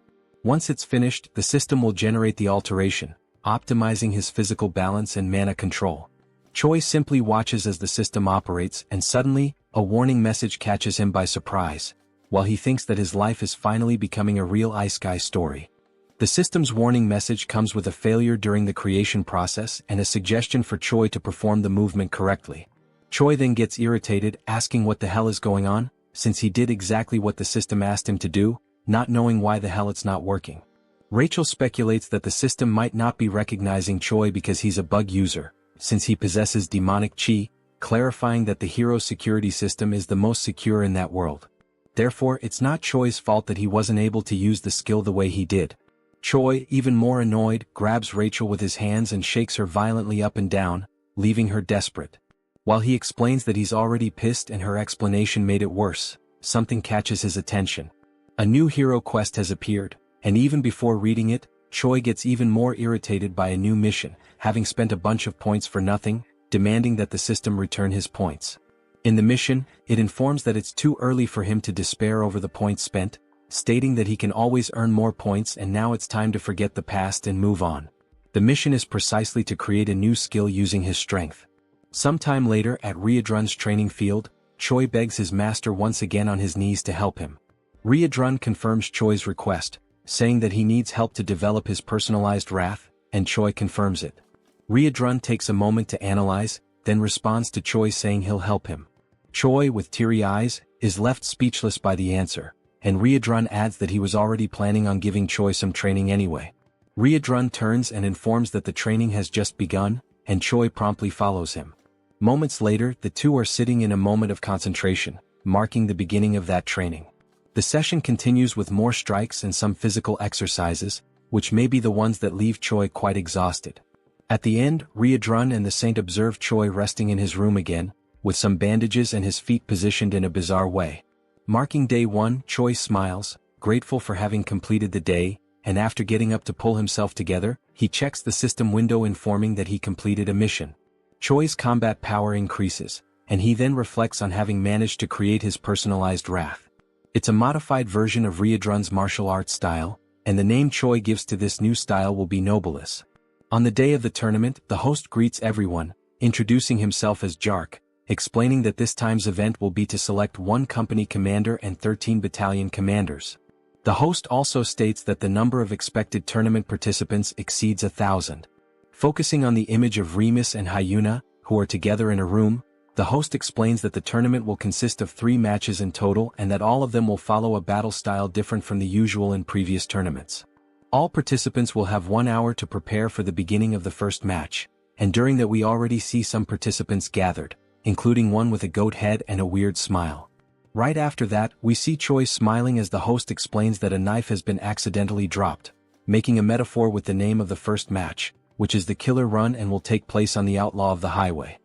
Once it's finished, the system will generate the alteration, optimizing his physical balance and mana control. Choi simply watches as the system operates, and suddenly, a warning message catches him by surprise, while he thinks that his life is finally becoming a real Isekai story. The system's warning message comes with a failure during the creation process and a suggestion for Choi to perform the movement correctly. Choi then gets irritated, asking what the hell is going on, since he did exactly what the system asked him to do, not knowing why the hell it's not working. Rachel speculates that the system might not be recognizing Choi because he's a bug user, since he possesses demonic chi, clarifying that the hero's security system is the most secure in that world. Therefore, it's not Choi's fault that he wasn't able to use the skill the way he did. Choi, even more annoyed, grabs Rachel with his hands and shakes her violently up and down, leaving her desperate. While he explains that he's already pissed and her explanation made it worse, something catches his attention. A new hero quest has appeared, and even before reading it, Choi gets even more irritated by a new mission, having spent a bunch of points for nothing, demanding that the system return his points. In the mission, it informs that it's too early for him to despair over the points spent, stating that he can always earn more points and now it's time to forget the past and move on. The mission is precisely to create a new skill using his strength. Sometime later at Riedrun's training field, Choi begs his master once again on his knees to help him. Riedrun confirms Choi's request, saying that he needs help to develop his personalized wrath, and Choi confirms it. Riedrun takes a moment to analyze, then responds to Choi saying he'll help him. Choi, with teary eyes, is left speechless by the answer, and Riedrun adds that he was already planning on giving Choi some training anyway. Riedrun turns and informs that the training has just begun, and Choi promptly follows him. Moments later, the two are sitting in a moment of concentration, marking the beginning of that training. The session continues with more strikes and some physical exercises, which may be the ones that leave Choi quite exhausted. At the end, Riedrun and the saint observe Choi resting in his room again, with some bandages and his feet positioned in a bizarre way. Marking day 1, Choi smiles, grateful for having completed the day, and after getting up to pull himself together, he checks the system window informing that he completed a mission. Choi's combat power increases, and he then reflects on having managed to create his personalized wrath. It's a modified version of Riedrun's martial arts style, and the name Choi gives to this new style will be Nobilis. On the day of the tournament, the host greets everyone, introducing himself as Jark, explaining that this time's event will be to select 1 company commander and 13 battalion commanders. The host also states that the number of expected tournament participants exceeds 1,000. Focusing on the image of Remus and Hyuna, who are together in a room, the host explains that the tournament will consist of 3 matches in total and that all of them will follow a battle style different from the usual in previous tournaments. All participants will have 1 hour to prepare for the beginning of the first match, and during that we already see some participants gathered, including one with a goat head and a weird smile. Right after that, we see Choi smiling as the host explains that a knife has been accidentally dropped, making a metaphor with the name of the first match, which is the Killer Run and will take place on the Outlaw of the Highway.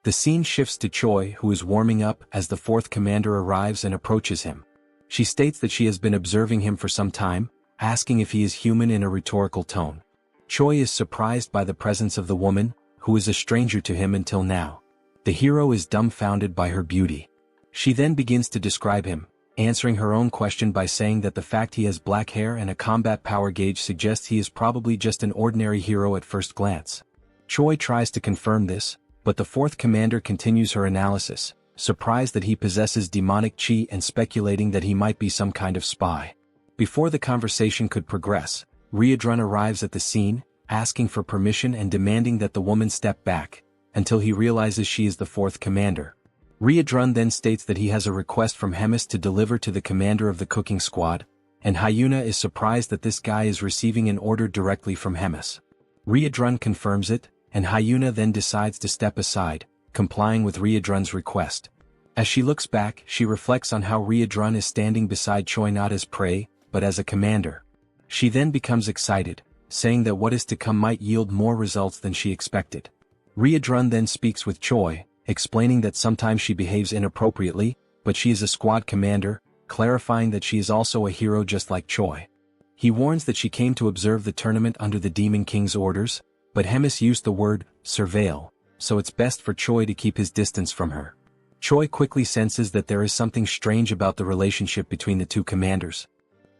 The scene shifts to Choi, who is warming up as the 4th commander arrives and approaches him. She states that she has been observing him for some time, asking if he is human in a rhetorical tone. Choi is surprised by the presence of the woman, who is a stranger to him until now. The hero is dumbfounded by her beauty. She then begins to describe him, answering her own question by saying that the fact he has black hair and a combat power gauge suggests he is probably just an ordinary hero at first glance. Choi tries to confirm this, but the 4th commander continues her analysis, surprised that he possesses demonic chi and speculating that he might be some kind of spy. Before the conversation could progress, Riedrun arrives at the scene, asking for permission and demanding that the woman step back, until he realizes she is the 4th commander. Riedrun then states that he has a request from Hemis to deliver to the commander of the cooking squad, and Hyuna is surprised that this guy is receiving an order directly from Hemis. Riedrun confirms it, and Hyuna then decides to step aside, complying with Riedrun's request. As she looks back, she reflects on how Riedrun is standing beside Choi not as prey, but as a commander. She then becomes excited, saying that what is to come might yield more results than she expected. Riedrun then speaks with Choi, explaining that sometimes she behaves inappropriately, but she is a squad commander, clarifying that she is also a hero just like Choi. He warns that she came to observe the tournament under the Demon King's orders, but Hemis used the word surveil, so it's best for Choi to keep his distance from her. Choi quickly senses that there is something strange about the relationship between the 2 commanders.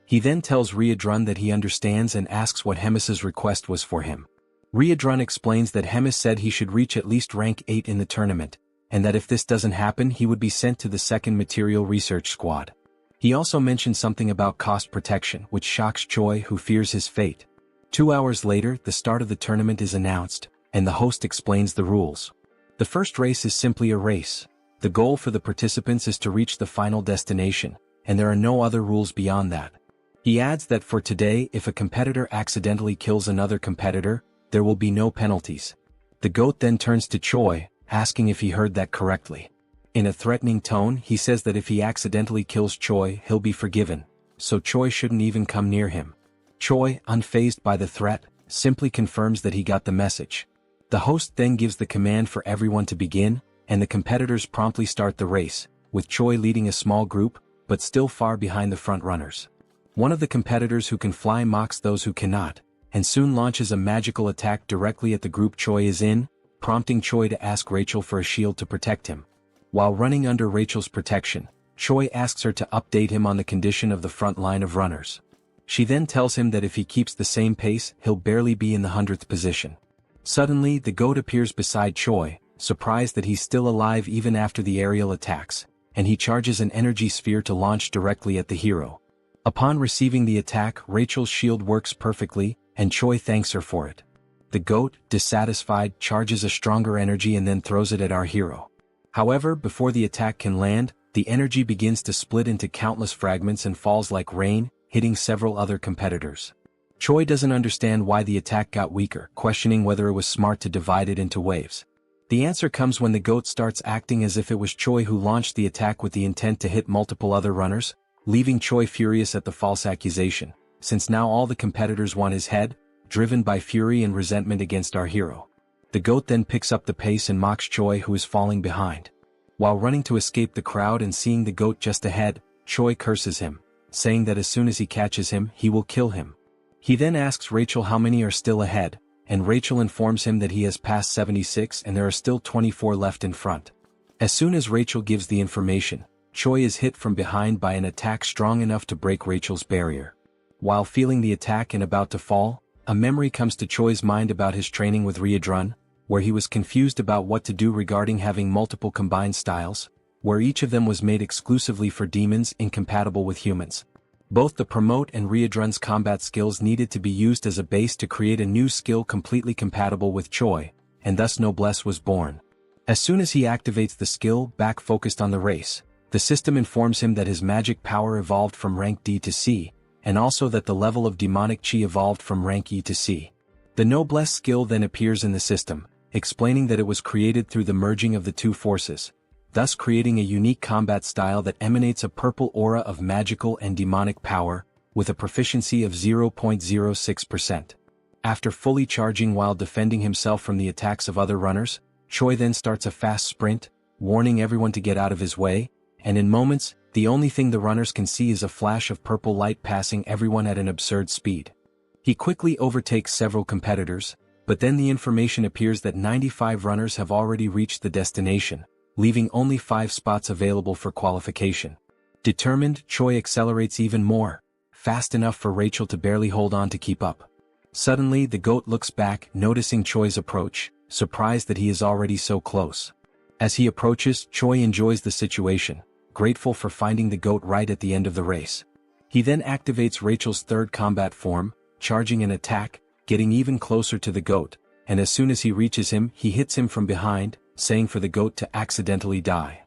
He then tells Riedrun that he understands and asks what Hemis's request was for him. Riedrun explains that Hemis said he should reach at least rank 8 in the tournament, and that if this doesn't happen he would be sent to the 2nd Material Research Squad. He also mentioned something about cost protection, which shocks Choi, who fears his fate. 2 hours later, the start of the tournament is announced, and the host explains the rules. The first race is simply a race. The goal for the participants is to reach the final destination, and there are no other rules beyond that. He adds that for today, if a competitor accidentally kills another competitor, there will be no penalties. The goat then turns to Choi, asking if he heard that correctly. In a threatening tone, he says that if he accidentally kills Choi, he'll be forgiven, so Choi shouldn't even come near him. Choi, unfazed by the threat, simply confirms that he got the message. The host then gives the command for everyone to begin, and the competitors promptly start the race, with Choi leading a small group, but still far behind the front runners. One of the competitors who can fly mocks those who cannot, and soon launches a magical attack directly at the group Choi is in, prompting Choi to ask Rachel for a shield to protect him. While running under Rachel's protection, Choi asks her to update him on the condition of the front line of runners. She then tells him that if he keeps the same pace, he'll barely be in the 100th position. Suddenly, the goat appears beside Choi, surprised that he's still alive even after the aerial attacks, and he charges an energy sphere to launch directly at the hero. Upon receiving the attack, Rachel's shield works perfectly, and Choi thanks her for it. The goat, dissatisfied, charges a stronger energy and then throws it at our hero. However, before the attack can land, the energy begins to split into countless fragments and falls like rain, hitting several other competitors. Choi doesn't understand why the attack got weaker, questioning whether it was smart to divide it into waves. The answer comes when the goat starts acting as if it was Choi who launched the attack with the intent to hit multiple other runners, leaving Choi furious at the false accusation, since now all the competitors want his head, driven by fury and resentment against our hero. The goat then picks up the pace and mocks Choi, who is falling behind. While running to escape the crowd and seeing the goat just ahead, Choi curses him, saying that as soon as he catches him, he will kill him. He then asks Rachel how many are still ahead, and Rachel informs him that he has passed 76 and there are still 24 left in front. As soon as Rachel gives the information, Choi is hit from behind by an attack strong enough to break Rachel's barrier. While feeling the attack and about to fall, a memory comes to Choi's mind about his training with Ryudrun, where he was confused about what to do regarding having multiple combined styles, where each of them was made exclusively for demons incompatible with humans. Both the Promote and Ryudrun's combat skills needed to be used as a base to create a new skill completely compatible with Choi, and thus Noblesse was born. As soon as he activates the skill back focused on the race, the system informs him that his magic power evolved from rank D to C, and also that the level of demonic chi evolved from rank E to C. The Noblesse skill then appears in the system, explaining that it was created through the merging of the two forces, thus creating a unique combat style that emanates a purple aura of magical and demonic power, with a proficiency of 0.06%. After fully charging while defending himself from the attacks of other runners, Choi then starts a fast sprint, warning everyone to get out of his way, and in moments, the only thing the runners can see is a flash of purple light passing everyone at an absurd speed. He quickly overtakes several competitors, but then the information appears that 95 runners have already reached the destination, leaving only 5 spots available for qualification. Determined, Choi accelerates even more, fast enough for Rachel to barely hold on to keep up. Suddenly, the goat looks back, noticing Choi's approach, surprised that he is already so close. As he approaches, Choi enjoys the situation, grateful for finding the goat right at the end of the race. He then activates Rachel's third combat form, charging an attack, getting even closer to the goat, and as soon as he reaches him, he hits him from behind, saying for the goat to accidentally die.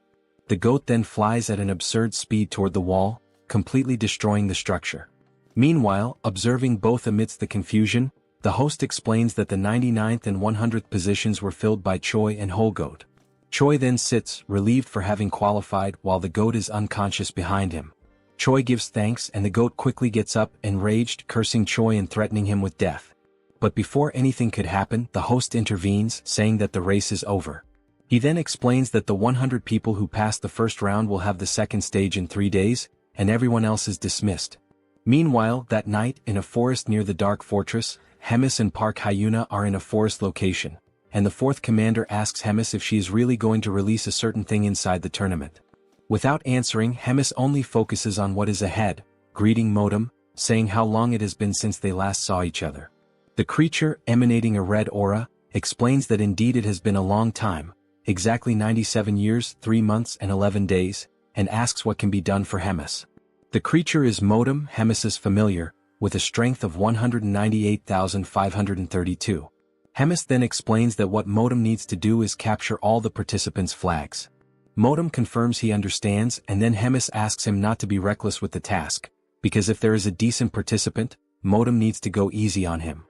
The goat then flies at an absurd speed toward the wall, completely destroying the structure. Meanwhile, observing both amidst the confusion, the host explains that the 99th and 100th positions were filled by Choi and Whole Goat. Choi then sits, relieved for having qualified, while the goat is unconscious behind him. Choi gives thanks and the goat quickly gets up, enraged, cursing Choi and threatening him with death. But before anything could happen, the host intervenes, saying that the race is over. He then explains that the 100 people who passed the first round will have the second stage in 3 days, and everyone else is dismissed. Meanwhile, that night, in a forest near the Dark Fortress, Hemis and Park Hyuna are in a forest location, and the fourth commander asks Hemis if she is really going to release a certain thing inside the tournament. Without answering, Hemis only focuses on what is ahead, greeting Modem, saying how long it has been since they last saw each other. The creature, emanating a red aura, explains that indeed it has been a long time, exactly 97 years, 3 months and 11 days, and asks what can be done for Hemis. The creature is Modem, Hemis's familiar, with a strength of 198,532. Hemis then explains that what Modem needs to do is capture all the participants' flags. Modem confirms he understands, and then Hemis asks him not to be reckless with the task, because if there is a decent participant, Modem needs to go easy on him.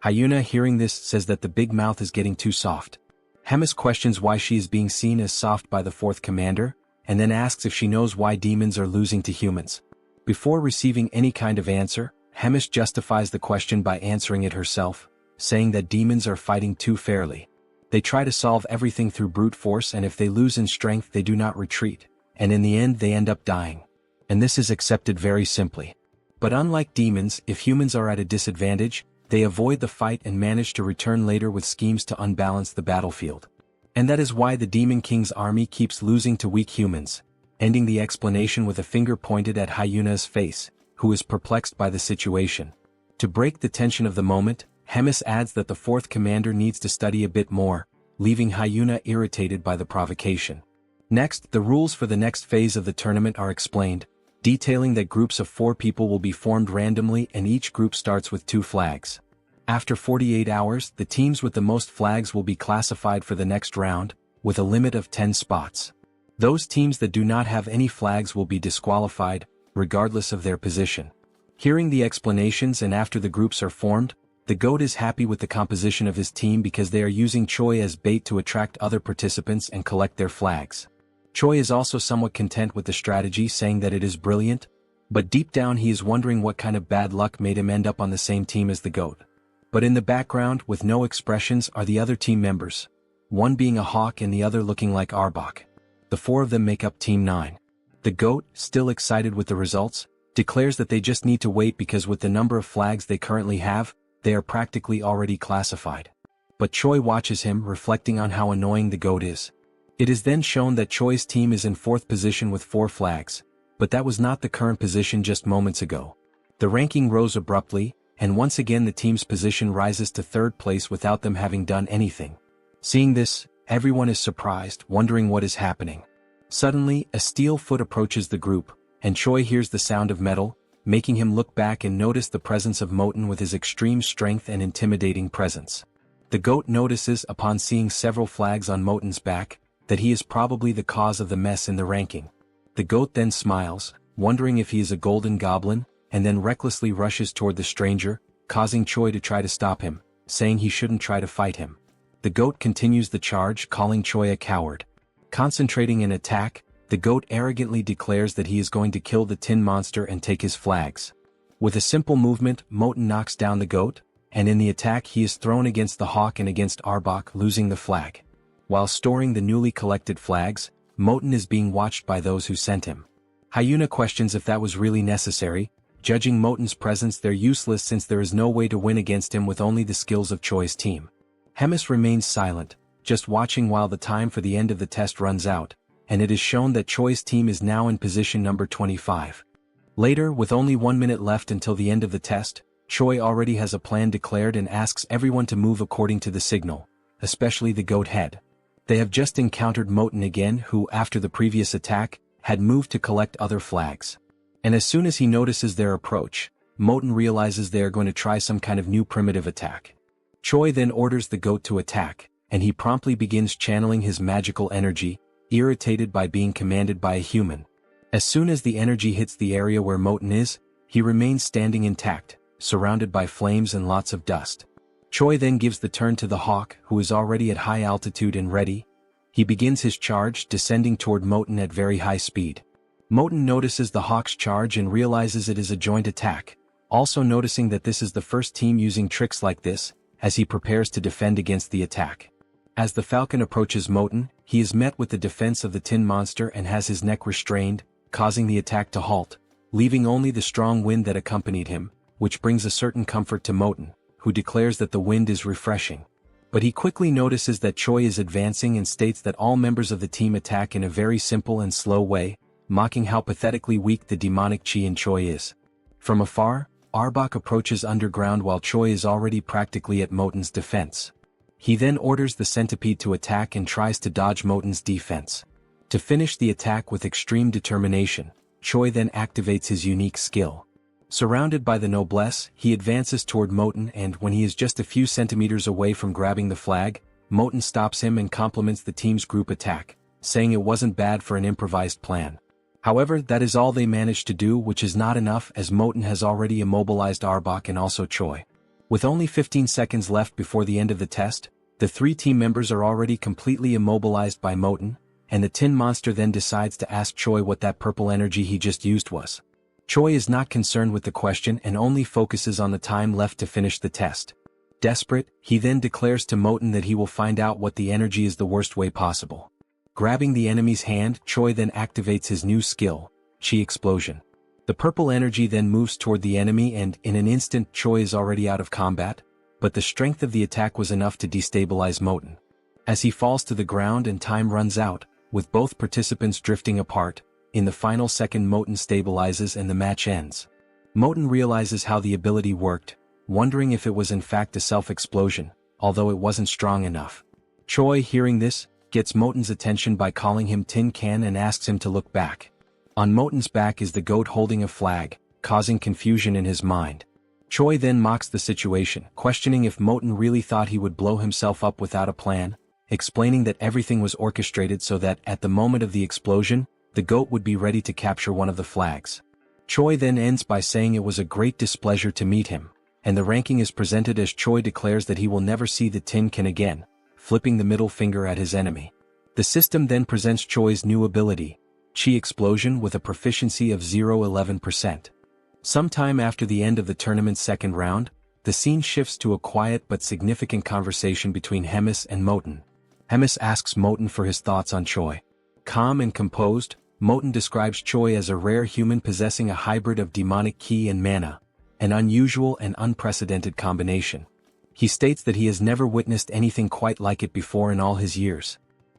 Hyuna, hearing this, says that the big mouth is getting too soft. Hemis questions why she is being seen as soft by the fourth commander, and then asks if she knows why demons are losing to humans. Before receiving any kind of answer, Hemis justifies the question by answering it herself, saying that demons are fighting too fairly. They try to solve everything through brute force, and if they lose in strength they do not retreat, and in the end they end up dying. And this is accepted very simply. But unlike demons, if humans are at a disadvantage, They avoid the fight and manage to return later with schemes to unbalance the battlefield. And that is why the Demon King's army keeps losing to weak humans, ending the explanation with a finger pointed at Hyuna's face, who is perplexed by the situation. To break the tension of the moment, Hemis adds that the fourth commander needs to study a bit more, leaving Hyuna irritated by the provocation. Next, the rules for the next phase of the tournament are explained, detailing that groups of 4 people will be formed randomly and each group starts with 2 flags. After 48 hours, the teams with the most flags will be classified for the next round, with a limit of 10 spots. Those teams that do not have any flags will be disqualified, regardless of their position. Hearing the explanations and after the groups are formed, the GOAT is happy with the composition of his team because they are using Choi as bait to attract other participants and collect their flags. Choi is also somewhat content with the strategy, saying that it is brilliant, but deep down he is wondering what kind of bad luck made him end up on the same team as the GOAT. But in the background, with no expressions, are the other team members, one being a hawk and the other looking like Arbok. The 4 of them make up Team 9. The GOAT, still excited with the results, declares that they just need to wait because with the number of flags they currently have, they are practically already classified. But Choi watches him, reflecting on how annoying the GOAT is. It is then shown that Choi's team is in 4th position with 4 flags, but that was not the current position just moments ago. The ranking rose abruptly, and once again the team's position rises to 3rd place without them having done anything. Seeing this, everyone is surprised, wondering what is happening. Suddenly, a steel foot approaches the group, and Choi hears the sound of metal, making him look back and notice the presence of Moten with his extreme strength and intimidating presence. The GOAT notices upon seeing several flags on Moten's back, that he is probably the cause of the mess in the ranking. The GOAT then smiles, wondering if he is a golden goblin, and then recklessly rushes toward the stranger, causing Choi to try to stop him, saying he shouldn't try to fight him. The GOAT continues the charge, calling Choi a coward. Concentrating an attack, the GOAT arrogantly declares that he is going to kill the tin monster and take his flags. With a simple movement, Moten knocks down the GOAT, and in the attack he is thrown against the hawk and against Arbok, losing the flag. While storing the newly collected flags, Moten is being watched by those who sent him. Hyuna questions if that was really necessary. Judging Moten's presence, they're useless since there is no way to win against him with only the skills of Choi's team. Hemis remains silent, just watching while the time for the end of the test runs out, and it is shown that Choi's team is now in position number 25. Later, with only 1 minute left until the end of the test, Choi already has a plan declared and asks everyone to move according to the signal, especially the GOAT head. They have just encountered Moten again, who, after the previous attack, had moved to collect other flags. And as soon as he notices their approach, Moten realizes they are going to try some kind of new primitive attack. Choi then orders the GOAT to attack, and he promptly begins channeling his magical energy, irritated by being commanded by a human. As soon as the energy hits the area where Moten is, he remains standing intact, surrounded by flames and lots of dust. Choi then gives the turn to the hawk, who is already at high altitude and ready. He begins his charge, descending toward Moten at very high speed. Moten notices the hawk's charge and realizes it is a joint attack, also noticing that this is the first team using tricks like this, as he prepares to defend against the attack. As the falcon approaches Moten, he is met with the defense of the tin monster and has his neck restrained, causing the attack to halt, leaving only the strong wind that accompanied him, which brings a certain comfort to Moten, who declares that the wind is refreshing. But he quickly notices that Choi is advancing and states that all members of the team attack in a very simple and slow way, mocking how pathetically weak the demonic chi in Choi is. From afar, Arbok approaches underground while Choi is already practically at Moten's defense. He then orders the centipede to attack and tries to dodge Moten's defense. To finish the attack with extreme determination, Choi then activates his unique skill. Surrounded by the noblesse, he advances toward Moten, and when he is just a few centimeters away from grabbing the flag, Moten stops him and compliments the team's group attack, saying it wasn't bad for an improvised plan. However, that is all they managed to do, which is not enough as Moten has already immobilized Arbok and also Choi. With only 15 seconds left before the end of the test, the 3 team members are already completely immobilized by Moten, and the tin monster then decides to ask Choi what that purple energy he just used was. Choi is not concerned with the question and only focuses on the time left to finish the test. Desperate, he then declares to Moten that he will find out what the energy is the worst way possible. Grabbing the enemy's hand, Choi then activates his new skill, Chi Explosion. The purple energy then moves toward the enemy and in an instant Choi is already out of combat, but the strength of the attack was enough to destabilize Moten. As he falls to the ground and time runs out, with both participants drifting apart, in the final second Moten stabilizes and the match ends. Moten realizes how the ability worked, wondering if it was in fact a self-explosion, although it wasn't strong enough. Choi, hearing this, gets Moten's attention by calling him Tin Can and asks him to look back. On Moten's back is the goat holding a flag, causing confusion in his mind. Choi then mocks the situation, questioning if Moten really thought he would blow himself up without a plan, explaining that everything was orchestrated so that at the moment of the explosion, the goat would be ready to capture one of the flags. Choi then ends by saying it was a great displeasure to meet him, and the ranking is presented as Choi declares that he will never see the Tin Can again, flipping the middle finger at his enemy. The system then presents Choi's new ability, Chi Explosion, with a proficiency of 0.11%. Sometime after the end of the tournament's second round, the scene shifts to a quiet but significant conversation between Hemis and Moten. Hemis asks Moten for his thoughts on Choi. Calm and composed, Moten describes Choi as a rare human possessing a hybrid of demonic ki and mana, an unusual and unprecedented combination. He states that he has never witnessed anything quite like it before in all his years.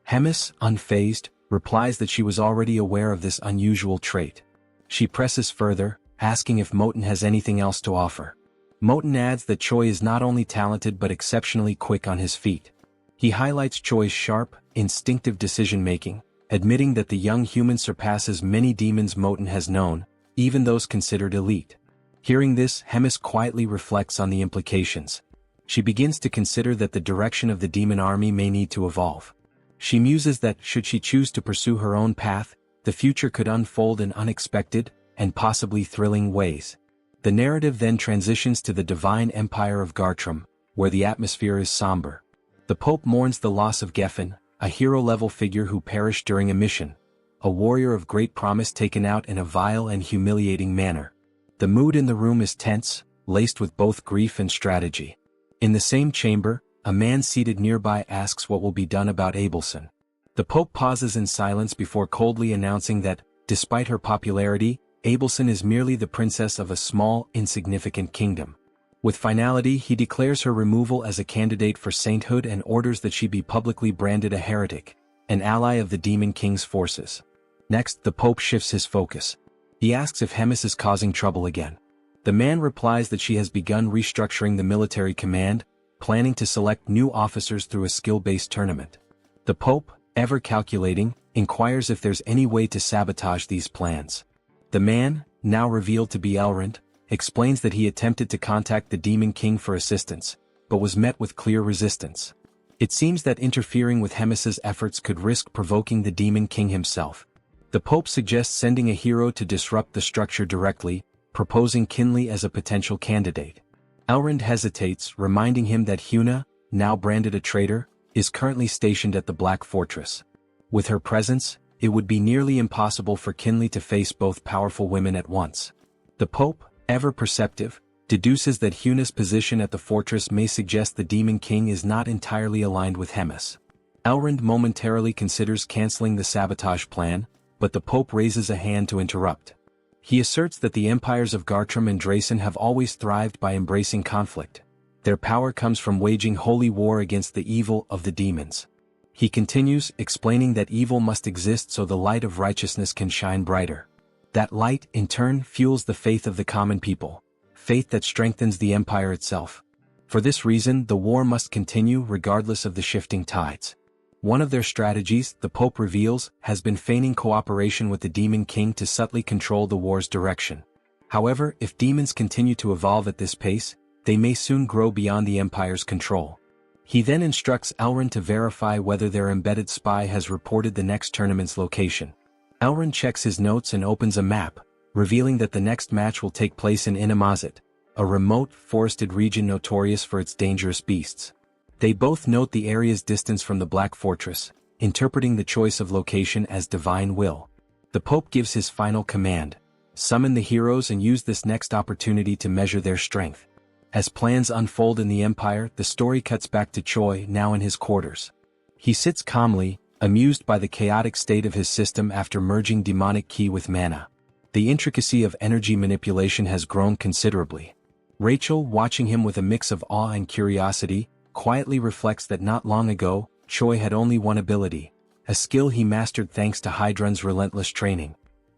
Hemis, unfazed, replies that she was already aware of this unusual trait. She presses further, asking if Moten has anything else to offer. Moten adds that Choi is not only talented but exceptionally quick on his feet. He highlights Choi's sharp, instinctive decision-making, admitting that the young human surpasses many demons Moten has known, even those considered elite. Hearing this, Hemis quietly reflects on the implications. She begins to consider that the direction of the demon army may need to evolve. She muses that, should she choose to pursue her own path, the future could unfold in unexpected, and possibly thrilling ways. The narrative then transitions to the divine empire of Gartrum, where the atmosphere is somber. The Pope mourns the loss of Geffen, a hero-level figure who perished during a mission, a warrior of great promise taken out in a vile and humiliating manner. The mood in the room is tense, laced with both grief and strategy. In the same chamber, a man seated nearby asks what will be done about Abelson. The Pope pauses in silence before coldly announcing that, despite her popularity, Abelson is merely the princess of a small, insignificant kingdom. With finality, he declares her removal as a candidate for sainthood and orders that she be publicly branded a heretic, an ally of the Demon King's forces. Next, the Pope shifts his focus. He asks if Hemis is causing trouble again. The man replies that she has begun restructuring the military command, planning to select new officers through a skill-based tournament. The Pope, ever calculating, inquires if there's any way to sabotage these plans. The man, now revealed to be Elrond, explains that he attempted to contact the Demon King for assistance, but was met with clear resistance. It seems that interfering with Hemis's efforts could risk provoking the Demon King himself. The Pope suggests sending a hero to disrupt the structure directly, proposing Kinley as a potential candidate. Elrond hesitates, reminding him that Huna, now branded a traitor, is currently stationed at the Black Fortress. With her presence, it would be nearly impossible for Kinley to face both powerful women at once. The Pope, ever perceptive, deduces that Huna's position at the fortress may suggest the Demon King is not entirely aligned with Hemis. Elrond momentarily considers canceling the sabotage plan, but the Pope raises a hand to interrupt. He asserts that the empires of Gartrum and Drasen have always thrived by embracing conflict. Their power comes from waging holy war against the evil of the demons. He continues, explaining that evil must exist so the light of righteousness can shine brighter. That light, in turn, fuels the faith of the common people, faith that strengthens the empire itself. For this reason, the war must continue regardless of the shifting tides. One of their strategies, the Pope reveals, has been feigning cooperation with the Demon King to subtly control the war's direction. However, if demons continue to evolve at this pace, they may soon grow beyond the Empire's control. He then instructs Elrond to verify whether their embedded spy has reported the next tournament's location. Elrond checks his notes and opens a map, revealing that the next match will take place in Inamazet, a remote, forested region notorious for its dangerous beasts. They both note the area's distance from the Black Fortress, interpreting the choice of location as divine will. The Pope gives his final command: summon the heroes and use this next opportunity to measure their strength. As plans unfold in the Empire, the story cuts back to Choi, now in his quarters. He sits calmly, amused by the chaotic state of his system after merging demonic ki with mana. The intricacy of energy manipulation has grown considerably. Rachel, watching him with a mix of awe and curiosity, quietly reflects that not long ago, Choi had only one ability, a skill he mastered thanks to Hydrun's relentless training.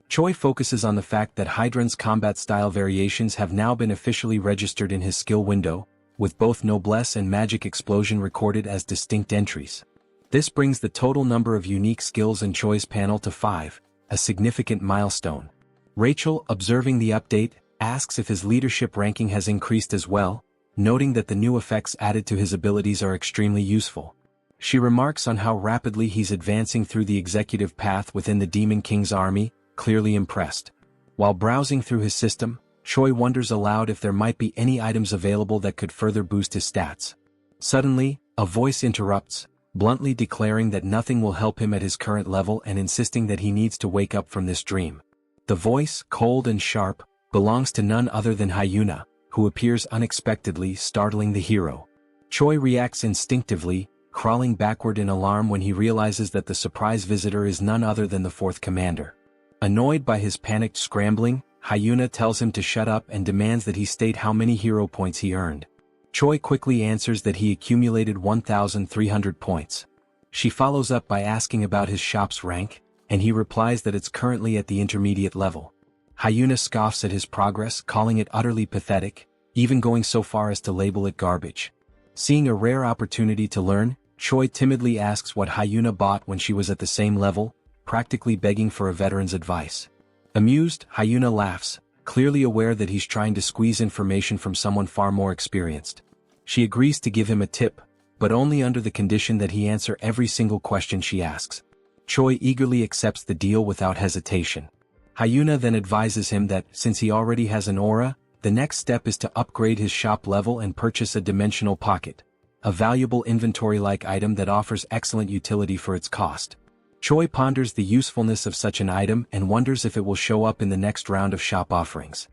Choi focuses on the fact that Hydrun's combat style variations have now been officially registered in his skill window, with both Noblesse and Magic Explosion recorded as distinct entries. This brings the total number of unique skills in Choi's panel to 5, a significant milestone. Rachel, observing the update, asks if his leadership ranking has increased as well, noting that the new effects added to his abilities are extremely useful. She remarks on how rapidly he's advancing through the executive path within the Demon King's army, clearly impressed. While browsing through his system, Choi wonders aloud if there might be any items available that could further boost his stats. Suddenly, a voice interrupts, bluntly declaring that nothing will help him at his current level and insisting that he needs to wake up from this dream. The voice, cold and sharp, belongs to none other than Hyuna, who appears unexpectedly, startling the hero. Choi reacts instinctively, crawling backward in alarm when he realizes that the surprise visitor is none other than the fourth commander. Annoyed by his panicked scrambling, Hyuna tells him to shut up and demands that he state how many hero points he earned. Choi quickly answers that he accumulated 1,300 points. She follows up by asking about his shop's rank, and he replies that it's currently at the intermediate level. Hyuna scoffs at his progress, calling it utterly pathetic, even going so far as to label it garbage. Seeing a rare opportunity to learn, Choi timidly asks what Hyuna bought when she was at the same level, practically begging for a veteran's advice. Amused, Hyuna laughs, clearly aware that he's trying to squeeze information from someone far more experienced. She agrees to give him a tip, but only under the condition that he answer every single question she asks. Choi eagerly accepts the deal without hesitation. Hyuna then advises him that, since he already has an aura, the next step is to upgrade his shop level and purchase a dimensional pocket, a valuable inventory-like item that offers excellent utility for its cost. Choi ponders the usefulness of such an item and wonders if it will show up in the next round of shop offerings.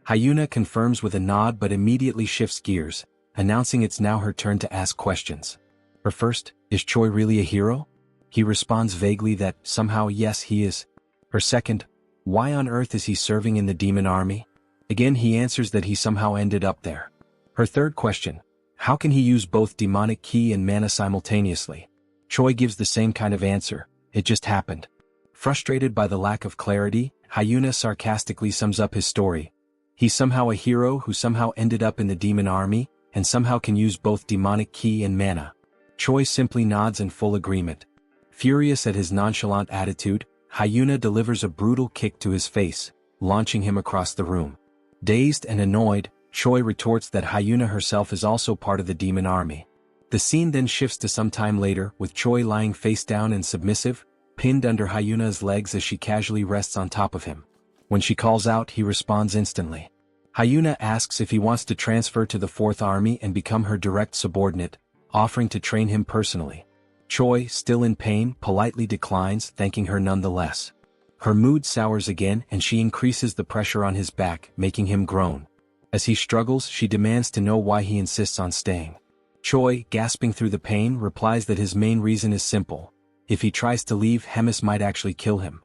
Hyuna confirms with a nod but immediately shifts gears, announcing it's now her turn to ask questions. Her first, is Choi really a hero? He responds vaguely that, somehow yes he is. Her second, why on earth is he serving in the demon army? Again he answers that he somehow ended up there. Her third question, how can he use both demonic ki and mana simultaneously? Choi gives the same kind of answer, it just happened. Frustrated by the lack of clarity, Hyuna sarcastically sums up his story. He's somehow a hero who somehow ended up in the demon army, and somehow can use both demonic ki and mana. Choi simply nods in full agreement. Furious at his nonchalant attitude, Hyuna delivers a brutal kick to his face, launching him across the room. Dazed and annoyed, Choi retorts that Hyuna herself is also part of the demon army. The scene then shifts to some time later, with Choi lying face down and submissive, pinned under Hyuna's legs as she casually rests on top of him. When she calls out, he responds instantly. Hyuna asks if he wants to transfer to the Fourth Army and become her direct subordinate, offering to train him personally. Choi, still in pain, politely declines, thanking her nonetheless. Her mood sours again and she increases the pressure on his back, making him groan. As he struggles, she demands to know why he insists on staying. Choi, gasping through the pain, replies that his main reason is simple. If he tries to leave, Hemis might actually kill him.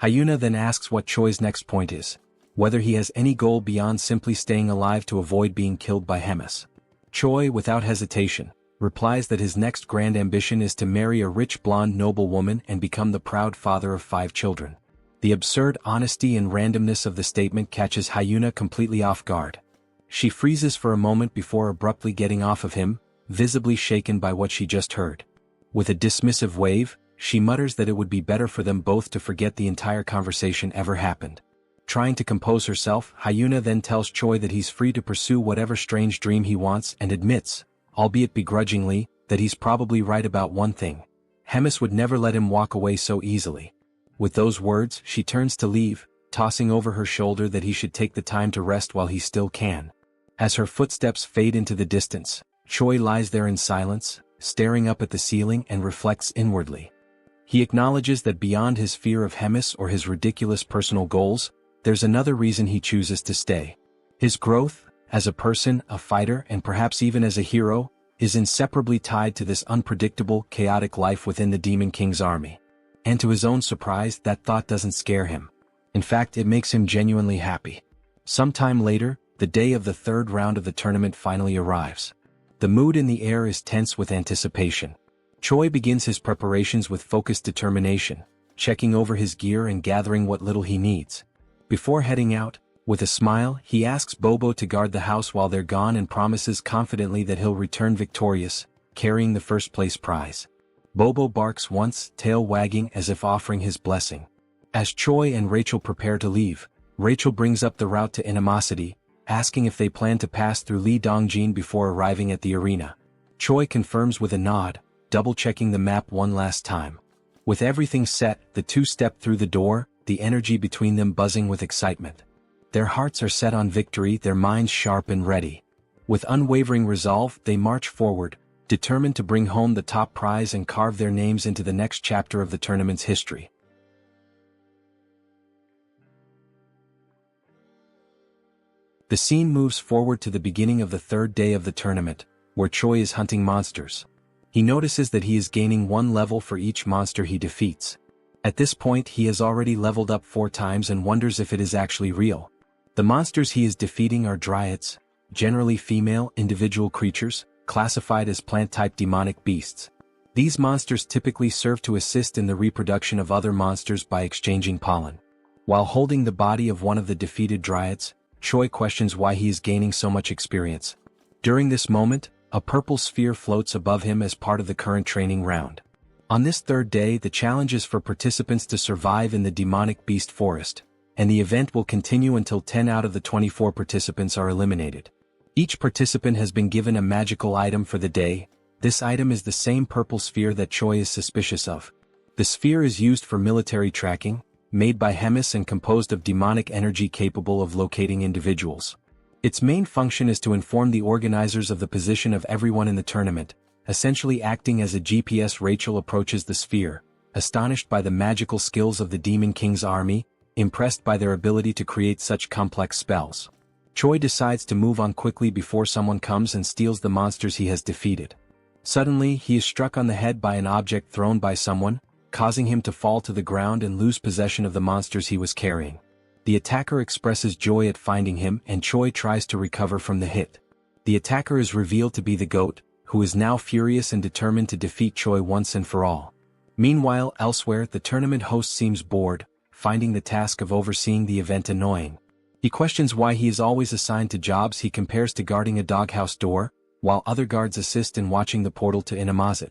Hyuna then asks what Choi's next point is, whether he has any goal beyond simply staying alive to avoid being killed by Hemis. Choi, without hesitation, replies that his next grand ambition is to marry a rich blonde noblewoman and become the proud father of 5 children. The absurd honesty and randomness of the statement catches Hyuna completely off guard. She freezes for a moment before abruptly getting off of him, visibly shaken by what she just heard. With a dismissive wave, she mutters that it would be better for them both to forget the entire conversation ever happened. Trying to compose herself, Hyuna then tells Choi that he's free to pursue whatever strange dream he wants and admits, albeit begrudgingly, that he's probably right about one thing. Hemis would never let him walk away so easily. With those words, she turns to leave, tossing over her shoulder that he should take the time to rest while he still can. As her footsteps fade into the distance, Choi lies there in silence, staring up at the ceiling and reflects inwardly. He acknowledges that beyond his fear of Hemis or his ridiculous personal goals, there's another reason he chooses to stay. His growth, as a person, a fighter, and perhaps even as a hero, is inseparably tied to this unpredictable, chaotic life within the Demon King's army. And to his own surprise, that thought doesn't scare him. In fact, it makes him genuinely happy. Sometime later, the day of the third round of the tournament finally arrives. The mood in the air is tense with anticipation. Choi begins his preparations with focused determination, checking over his gear and gathering what little he needs. Before heading out, with a smile, he asks Bobo to guard the house while they're gone and promises confidently that he'll return victorious, carrying the first-place prize. Bobo barks once, tail wagging as if offering his blessing. As Choi and Rachel prepare to leave, Rachel brings up the route to Animosity, asking if they plan to pass through Lee Dongjin before arriving at the arena. Choi confirms with a nod, double-checking the map one last time. With everything set, the two step through the door, the energy between them buzzing with excitement. Their hearts are set on victory, their minds sharp and ready. With unwavering resolve, they march forward, determined to bring home the top prize and carve their names into the next chapter of the tournament's history. The scene moves forward to the beginning of the third day of the tournament, where Choi is hunting monsters. He notices that he is gaining 1 level for each monster he defeats. At this point he has already leveled up 4 times and wonders if it is actually real. The monsters he is defeating are dryads, generally female individual creatures, classified as plant-type demonic beasts. These monsters typically serve to assist in the reproduction of other monsters by exchanging pollen. While holding the body of one of the defeated dryads, Choi questions why he is gaining so much experience. During this moment, a purple sphere floats above him as part of the current training round. On this third day, the challenge is for participants to survive in the demonic beast forest, and the event will continue until 10 out of the 24 participants are eliminated. Each participant has been given a magical item for the day. This item is the same purple sphere that Choi is suspicious of. The sphere is used for military tracking, made by Hemis and composed of demonic energy capable of locating individuals. Its main function is to inform the organizers of the position of everyone in the tournament, essentially acting as a GPS. Rachel approaches the sphere, astonished by the magical skills of the Demon King's army, impressed by their ability to create such complex spells. Choi decides to move on quickly before someone comes and steals the monsters he has defeated. Suddenly, he is struck on the head by an object thrown by someone, causing him to fall to the ground and lose possession of the monsters he was carrying. The attacker expresses joy at finding him and Choi tries to recover from the hit. The attacker is revealed to be the goat, who is now furious and determined to defeat Choi once and for all. Meanwhile, elsewhere, the tournament host seems bored, finding the task of overseeing the event annoying. He questions why he is always assigned to jobs he compares to guarding a doghouse door, while other guards assist in watching the portal to Inamazet.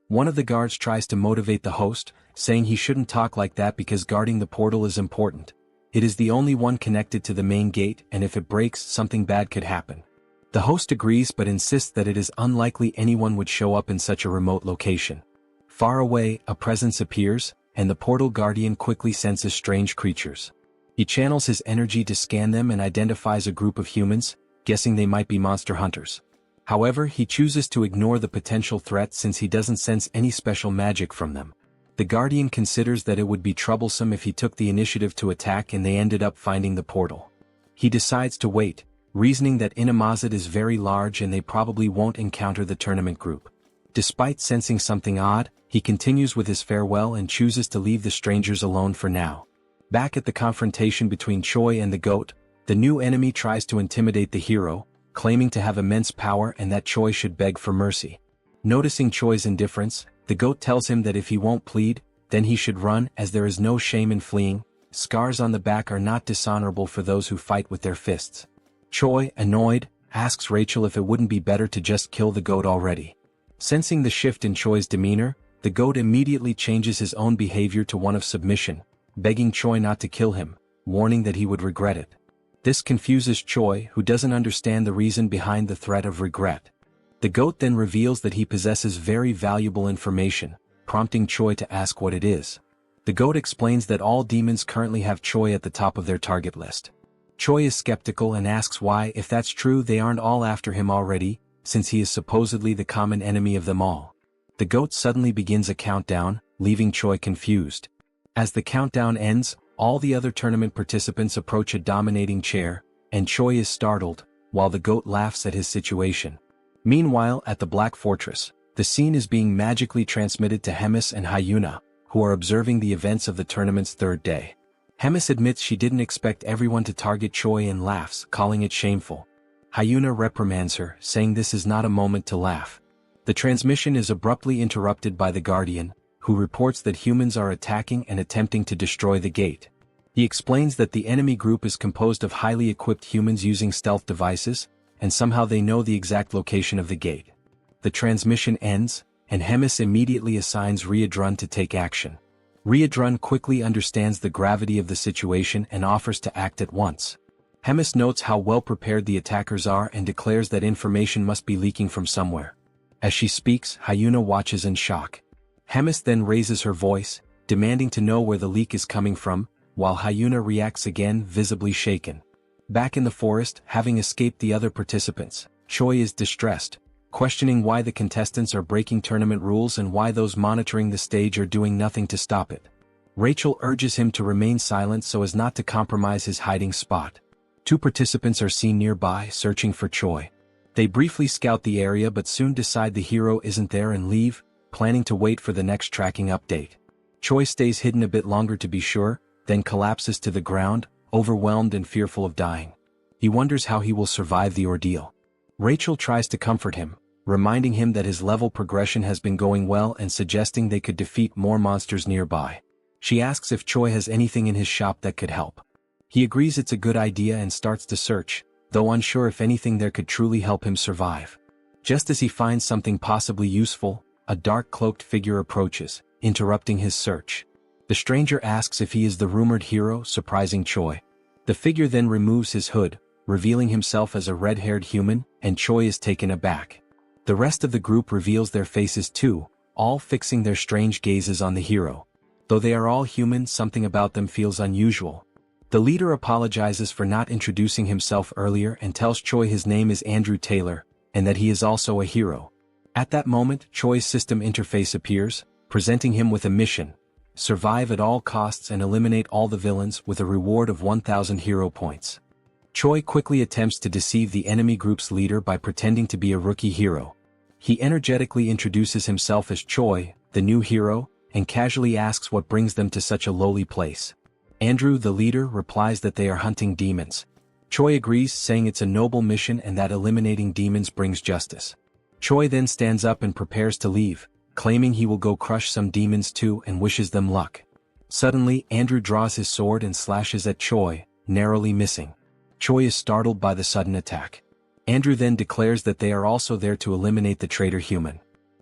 One of the guards tries to motivate the host, saying he shouldn't talk like that because guarding the portal is important. It is the only one connected to the main gate, and if it breaks, something bad could happen. The host agrees but insists that it is unlikely anyone would show up in such a remote location. Far away, a presence appears, and the portal guardian quickly senses strange creatures. He channels his energy to scan them and identifies a group of humans, guessing they might be monster hunters. However, he chooses to ignore the potential threat since he doesn't sense any special magic from them. The Guardian considers that it would be troublesome if he took the initiative to attack and they ended up finding the portal. He decides to wait, reasoning that Inamazet is very large and they probably won't encounter the tournament group. Despite sensing something odd, he continues with his farewell and chooses to leave the strangers alone for now. Back at the confrontation between Choi and the goat, the new enemy tries to intimidate the hero, claiming to have immense power and that Choi should beg for mercy. Noticing Choi's indifference, the goat tells him that if he won't plead, then he should run as there is no shame in fleeing. Scars on the back are not dishonorable for those who fight with their fists. Choi, annoyed, asks Rachel if it wouldn't be better to just kill the goat already. Sensing the shift in Choi's demeanor, the goat immediately changes his own behavior to one of submission, begging Choi not to kill him, warning that he would regret it. This confuses Choi, who doesn't understand the reason behind the threat of regret. The goat then reveals that he possesses very valuable information, prompting Choi to ask what it is. The goat explains that all demons currently have Choi at the top of their target list. Choi is skeptical and asks why, if that's true, they aren't all after him already, since he is supposedly the common enemy of them all. The goat suddenly begins a countdown, leaving Choi confused. As the countdown ends, all the other tournament participants approach a dominating chair, and Choi is startled, while the goat laughs at his situation. Meanwhile, at the Black Fortress, the scene is being magically transmitted to Hemis and Hyuna, who are observing the events of the tournament's third day. Hemis admits she didn't expect everyone to target Choi and laughs, calling it shameful. Hyuna reprimands her, saying this is not a moment to laugh. The transmission is abruptly interrupted by the Guardian, who reports that humans are attacking and attempting to destroy the gate. He explains that the enemy group is composed of highly equipped humans using stealth devices, and somehow they know the exact location of the gate. The transmission ends, and Hemis immediately assigns Riadrun to take action. Riadrun quickly understands the gravity of the situation and offers to act at once. Hemis notes how well prepared the attackers are and declares that information must be leaking from somewhere. As she speaks, Hyuna watches in shock. Hemis then raises her voice, demanding to know where the leak is coming from, while Hyuna reacts again, visibly shaken. Back in the forest, having escaped the other participants, Choi is distressed, questioning why the contestants are breaking tournament rules and why those monitoring the stage are doing nothing to stop it. Rachel urges him to remain silent so as not to compromise his hiding spot. 2 participants are seen nearby, searching for Choi. They briefly scout the area but soon decide the hero isn't there and leave, planning to wait for the next tracking update. Choi stays hidden a bit longer to be sure, then collapses to the ground, overwhelmed and fearful of dying. He wonders how he will survive the ordeal. Rachel tries to comfort him, reminding him that his level progression has been going well and suggesting they could defeat more monsters nearby. She asks if Choi has anything in his shop that could help. He agrees it's a good idea and starts to search, though unsure if anything there could truly help him survive. Just as he finds something possibly useful, a dark cloaked figure approaches, interrupting his search. The stranger asks if he is the rumored hero, surprising Choi. The figure then removes his hood, revealing himself as a red-haired human, and Choi is taken aback. The rest of the group reveals their faces too, all fixing their strange gazes on the hero. Though they are all human, something about them feels unusual. The leader apologizes for not introducing himself earlier and tells Choi his name is Andrew Taylor, and that he is also a hero. At that moment, Choi's system interface appears, presenting him with a mission: survive at all costs and eliminate all the villains with a reward of 1,000 hero points. Choi quickly attempts to deceive the enemy group's leader by pretending to be a rookie hero. He energetically introduces himself as Choi, the new hero, and casually asks what brings them to such a lowly place. Andrew, the leader, replies that they are hunting demons. Choi agrees, saying it's a noble mission and that eliminating demons brings justice. Choi then stands up and prepares to leave, claiming he will go crush some demons too and wishes them luck. Suddenly, Andrew draws his sword and slashes at Choi, narrowly missing. Choi is startled by the sudden attack. Andrew then declares that they are also there to eliminate the traitor human.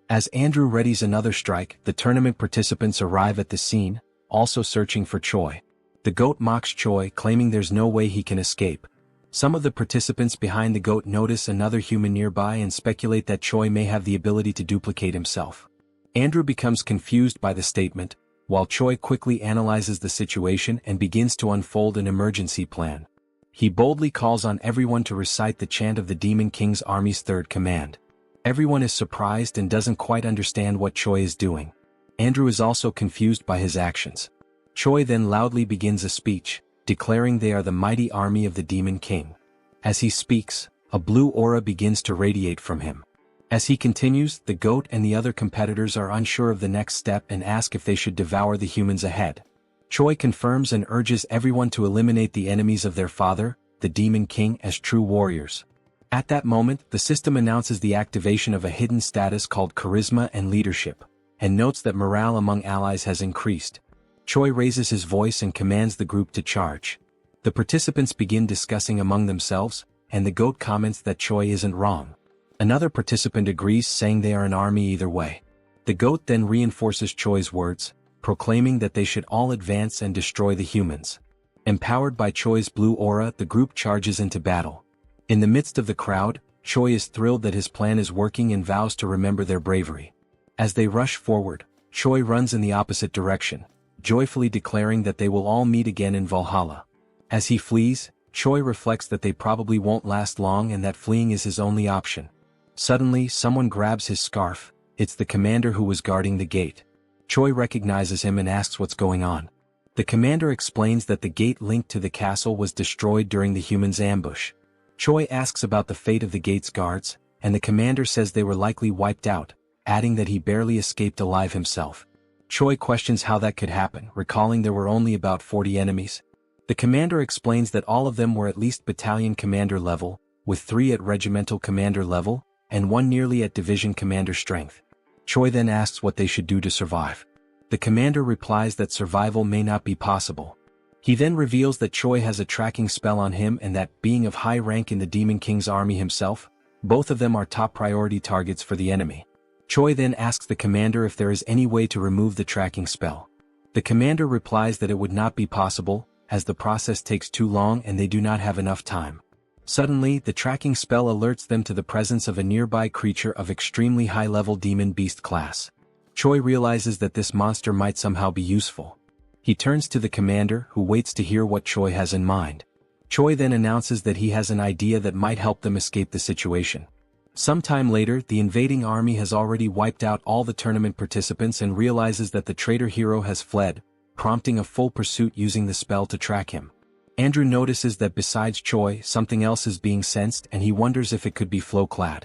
As Andrew readies another strike, the tournament participants arrive at the scene, also searching for Choi. The goat mocks Choi, claiming there's no way he can escape. Some of the participants behind the goat notice another human nearby and speculate that Choi may have the ability to duplicate himself. Andrew becomes confused by the statement, while Choi quickly analyzes the situation and begins to unfold an emergency plan. He boldly calls on everyone to recite the chant of the Demon King's army's third command. Everyone is surprised and doesn't quite understand what Choi is doing. Andrew is also confused by his actions. Choi then loudly begins a speech, declaring they are the mighty army of the Demon King. As he speaks, a blue aura begins to radiate from him. As he continues, the goat and the other competitors are unsure of the next step and ask if they should devour the humans ahead. Choi confirms and urges everyone to eliminate the enemies of their father, the Demon King, as true warriors. At that moment, the system announces the activation of a hidden status called Charisma and Leadership, and notes that morale among allies has increased. Choi raises his voice and commands the group to charge. The participants begin discussing among themselves, and the goat comments that Choi isn't wrong. Another participant agrees, saying they are an army either way. The goat then reinforces Choi's words, proclaiming that they should all advance and destroy the humans. Empowered by Choi's blue aura, the group charges into battle. In the midst of the crowd, Choi is thrilled that his plan is working and vows to remember their bravery. As they rush forward, Choi runs in the opposite direction, joyfully declaring that they will all meet again in Valhalla. As he flees, Choi reflects that they probably won't last long and that fleeing is his only option. Suddenly, someone grabs his scarf. It's the commander who was guarding the gate. Choi recognizes him and asks what's going on. The commander explains that the gate linked to the castle was destroyed during the humans' ambush. Choi asks about the fate of the gate's guards, and the commander says they were likely wiped out, adding that he barely escaped alive himself. Choi questions how that could happen, recalling there were only about 40 enemies, The commander explains that all of them were at least battalion commander level, with 3 at regimental commander level, and 1 nearly at division commander strength. Choi then asks what they should do to survive. The commander replies that survival may not be possible. He then reveals that Choi has a tracking spell on him and that, being of high rank in the Demon King's army himself, both of them are top priority targets for the enemy. Choi then asks the commander if there is any way to remove the tracking spell. The commander replies that it would not be possible, as the process takes too long and they do not have enough time. Suddenly, the tracking spell alerts them to the presence of a nearby creature of extremely high-level demon beast class. Choi realizes that this monster might somehow be useful. He turns to the commander, who waits to hear what Choi has in mind. Choi then announces that he has an idea that might help them escape the situation. Sometime later, the invading army has already wiped out all the tournament participants and realizes that the traitor hero has fled, prompting a full pursuit using the spell to track him. Andrew notices that besides Choi, something else is being sensed and he wonders if it could be Flowclad.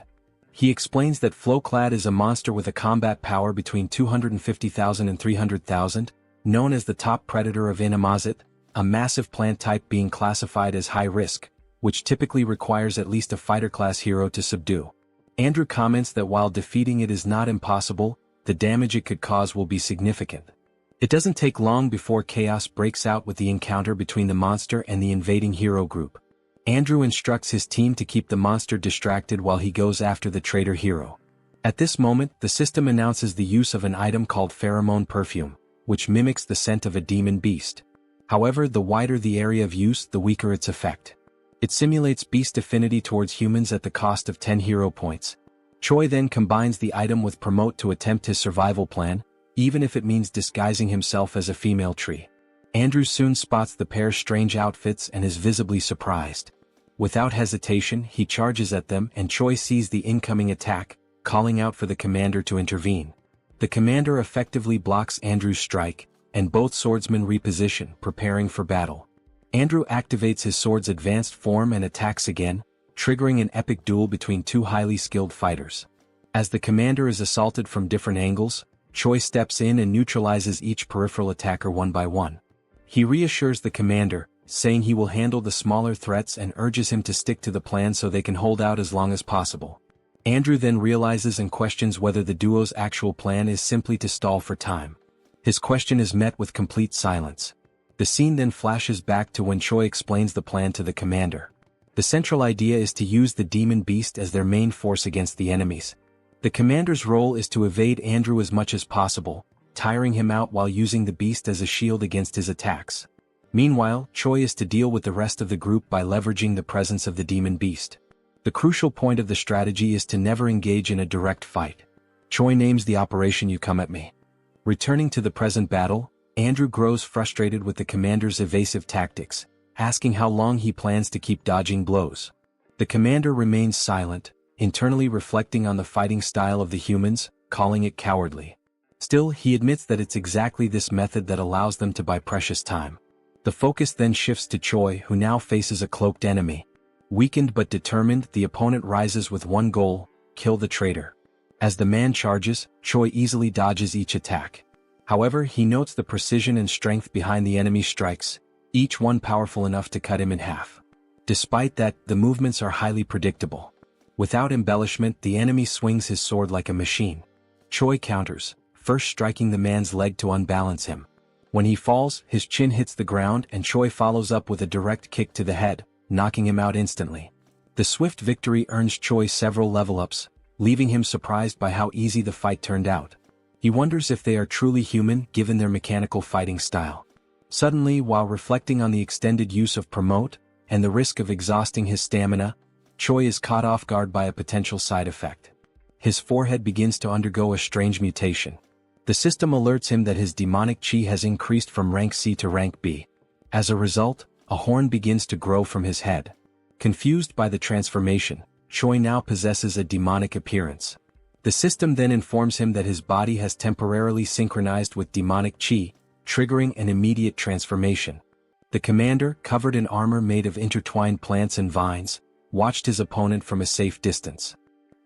He explains that Flowclad is a monster with a combat power between 250,000 and 300,000, known as the top predator of Inamazet, a massive plant type being classified as high risk, which typically requires at least a fighter-class hero to subdue. Andrew comments that while defeating it is not impossible, the damage it could cause will be significant. It doesn't take long before chaos breaks out with the encounter between the monster and the invading hero group. Andrew instructs his team to keep the monster distracted while he goes after the traitor hero. At this moment, the system announces the use of an item called pheromone perfume, which mimics the scent of a demon beast. However, the wider the area of use, the weaker its effect. It simulates beast affinity towards humans at the cost of 10 hero points. Choi then combines the item with Promote to attempt his survival plan, even if it means disguising himself as a female tree. Andrew soon spots the pair's strange outfits and is visibly surprised. Without hesitation, he charges at them and Choi sees the incoming attack, calling out for the commander to intervene. The commander effectively blocks Andrew's strike, and both swordsmen reposition, preparing for battle. Andrew activates his sword's advanced form and attacks again, triggering an epic duel between 2 highly skilled fighters. As the commander is assaulted from different angles, Choi steps in and neutralizes each peripheral attacker one by one. He reassures the commander, saying he will handle the smaller threats and urges him to stick to the plan so they can hold out as long as possible. Andrew then realizes and questions whether the duo's actual plan is simply to stall for time. His question is met with complete silence. The scene then flashes back to when Choi explains the plan to the commander. The central idea is to use the demon beast as their main force against the enemies. The commander's role is to evade Andrew as much as possible, tiring him out while using the beast as a shield against his attacks. Meanwhile, Choi is to deal with the rest of the group by leveraging the presence of the demon beast. The crucial point of the strategy is to never engage in a direct fight. Choi names the operation "You Come at Me." Returning to the present battle, Andrew grows frustrated with the commander's evasive tactics, asking how long he plans to keep dodging blows. The commander remains silent, internally reflecting on the fighting style of the humans, calling it cowardly. Still, he admits that it's exactly this method that allows them to buy precious time. The focus then shifts to Choi, who now faces a cloaked enemy. Weakened but determined, the opponent rises with one goal: kill the traitor. As the man charges, Choi easily dodges each attack. However, he notes the precision and strength behind the enemy's strikes, each one powerful enough to cut him in half. Despite that, the movements are highly predictable. Without embellishment, the enemy swings his sword like a machine. Choi counters, first striking the man's leg to unbalance him. When he falls, his chin hits the ground and Choi follows up with a direct kick to the head, knocking him out instantly. The swift victory earns Choi several level-ups, leaving him surprised by how easy the fight turned out. He wonders if they are truly human given their mechanical fighting style. Suddenly, while reflecting on the extended use of Promote, and the risk of exhausting his stamina, Choi is caught off guard by a potential side effect. His forehead begins to undergo a strange mutation. The system alerts him that his demonic chi has increased from rank C to rank B. As a result, a horn begins to grow from his head. Confused by the transformation, Choi now possesses a demonic appearance. The system then informs him that his body has temporarily synchronized with demonic chi, triggering an immediate transformation. The commander, covered in armor made of intertwined plants and vines, watched his opponent from a safe distance.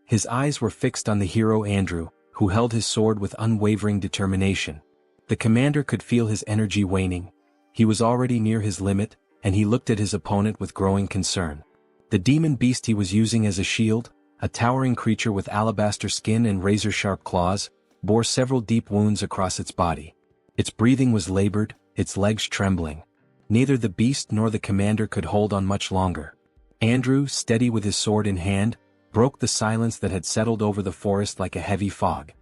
His eyes were fixed on the hero Andrew, who held his sword with unwavering determination. The commander could feel his energy waning. He was already near his limit, and he looked at his opponent with growing concern. The demon beast he was using as a shield, a towering creature with alabaster skin and razor-sharp claws, bore several deep wounds across its body. Its breathing was labored, its legs trembling. Neither the beast nor the commander could hold on much longer. Andrew, steady with his sword in hand, broke the silence that had settled over the forest like a heavy fog.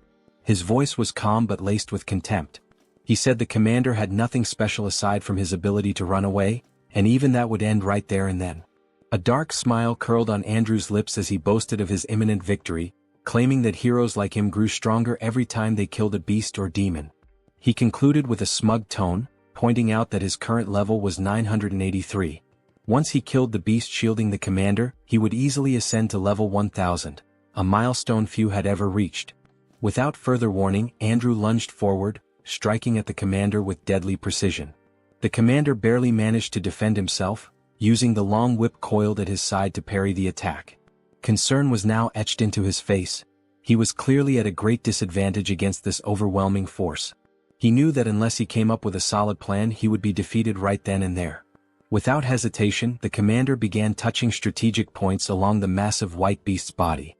His voice was calm but laced with contempt. He said the commander had nothing special aside from his ability to run away, and even that would end right there and then. A dark smile curled on Andrew's lips as he boasted of his imminent victory, claiming that heroes like him grew stronger every time they killed a beast or demon. He concluded with a smug tone, pointing out that his current level was 983. Once he killed the beast shielding the commander, he would easily ascend to level 1000, a milestone few had ever reached. Without further warning, Andrew lunged forward, striking at the commander with deadly precision. The commander barely managed to defend himself, using the long whip coiled at his side to parry the attack. Concern was now etched into his face. He was clearly at a great disadvantage against this overwhelming force. He knew that unless he came up with a solid plan he would be defeated right then and there. Without hesitation, the commander began touching strategic points along the massive white beast's body.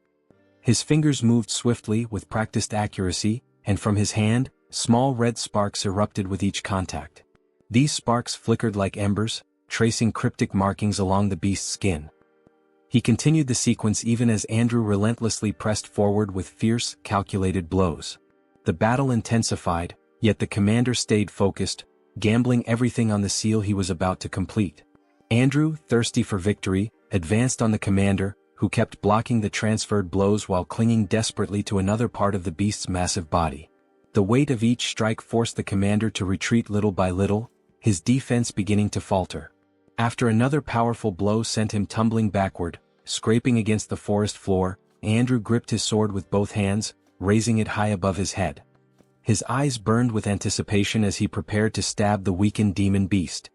His fingers moved swiftly with practiced accuracy, and from his hand, small red sparks erupted with each contact. These sparks flickered like embers, tracing cryptic markings along the beast's skin. He continued the sequence even as Andrew relentlessly pressed forward with fierce, calculated blows. The battle intensified, yet the commander stayed focused, gambling everything on the seal he was about to complete. Andrew, thirsty for victory, advanced on the commander, who kept blocking the transferred blows while clinging desperately to another part of the beast's massive body. The weight of each strike forced the commander to retreat little by little, his defense beginning to falter. After another powerful blow sent him tumbling backward, scraping against the forest floor, Andrew gripped his sword with both hands, raising it high above his head. His eyes burned with anticipation as he prepared to stab the weakened demon beast.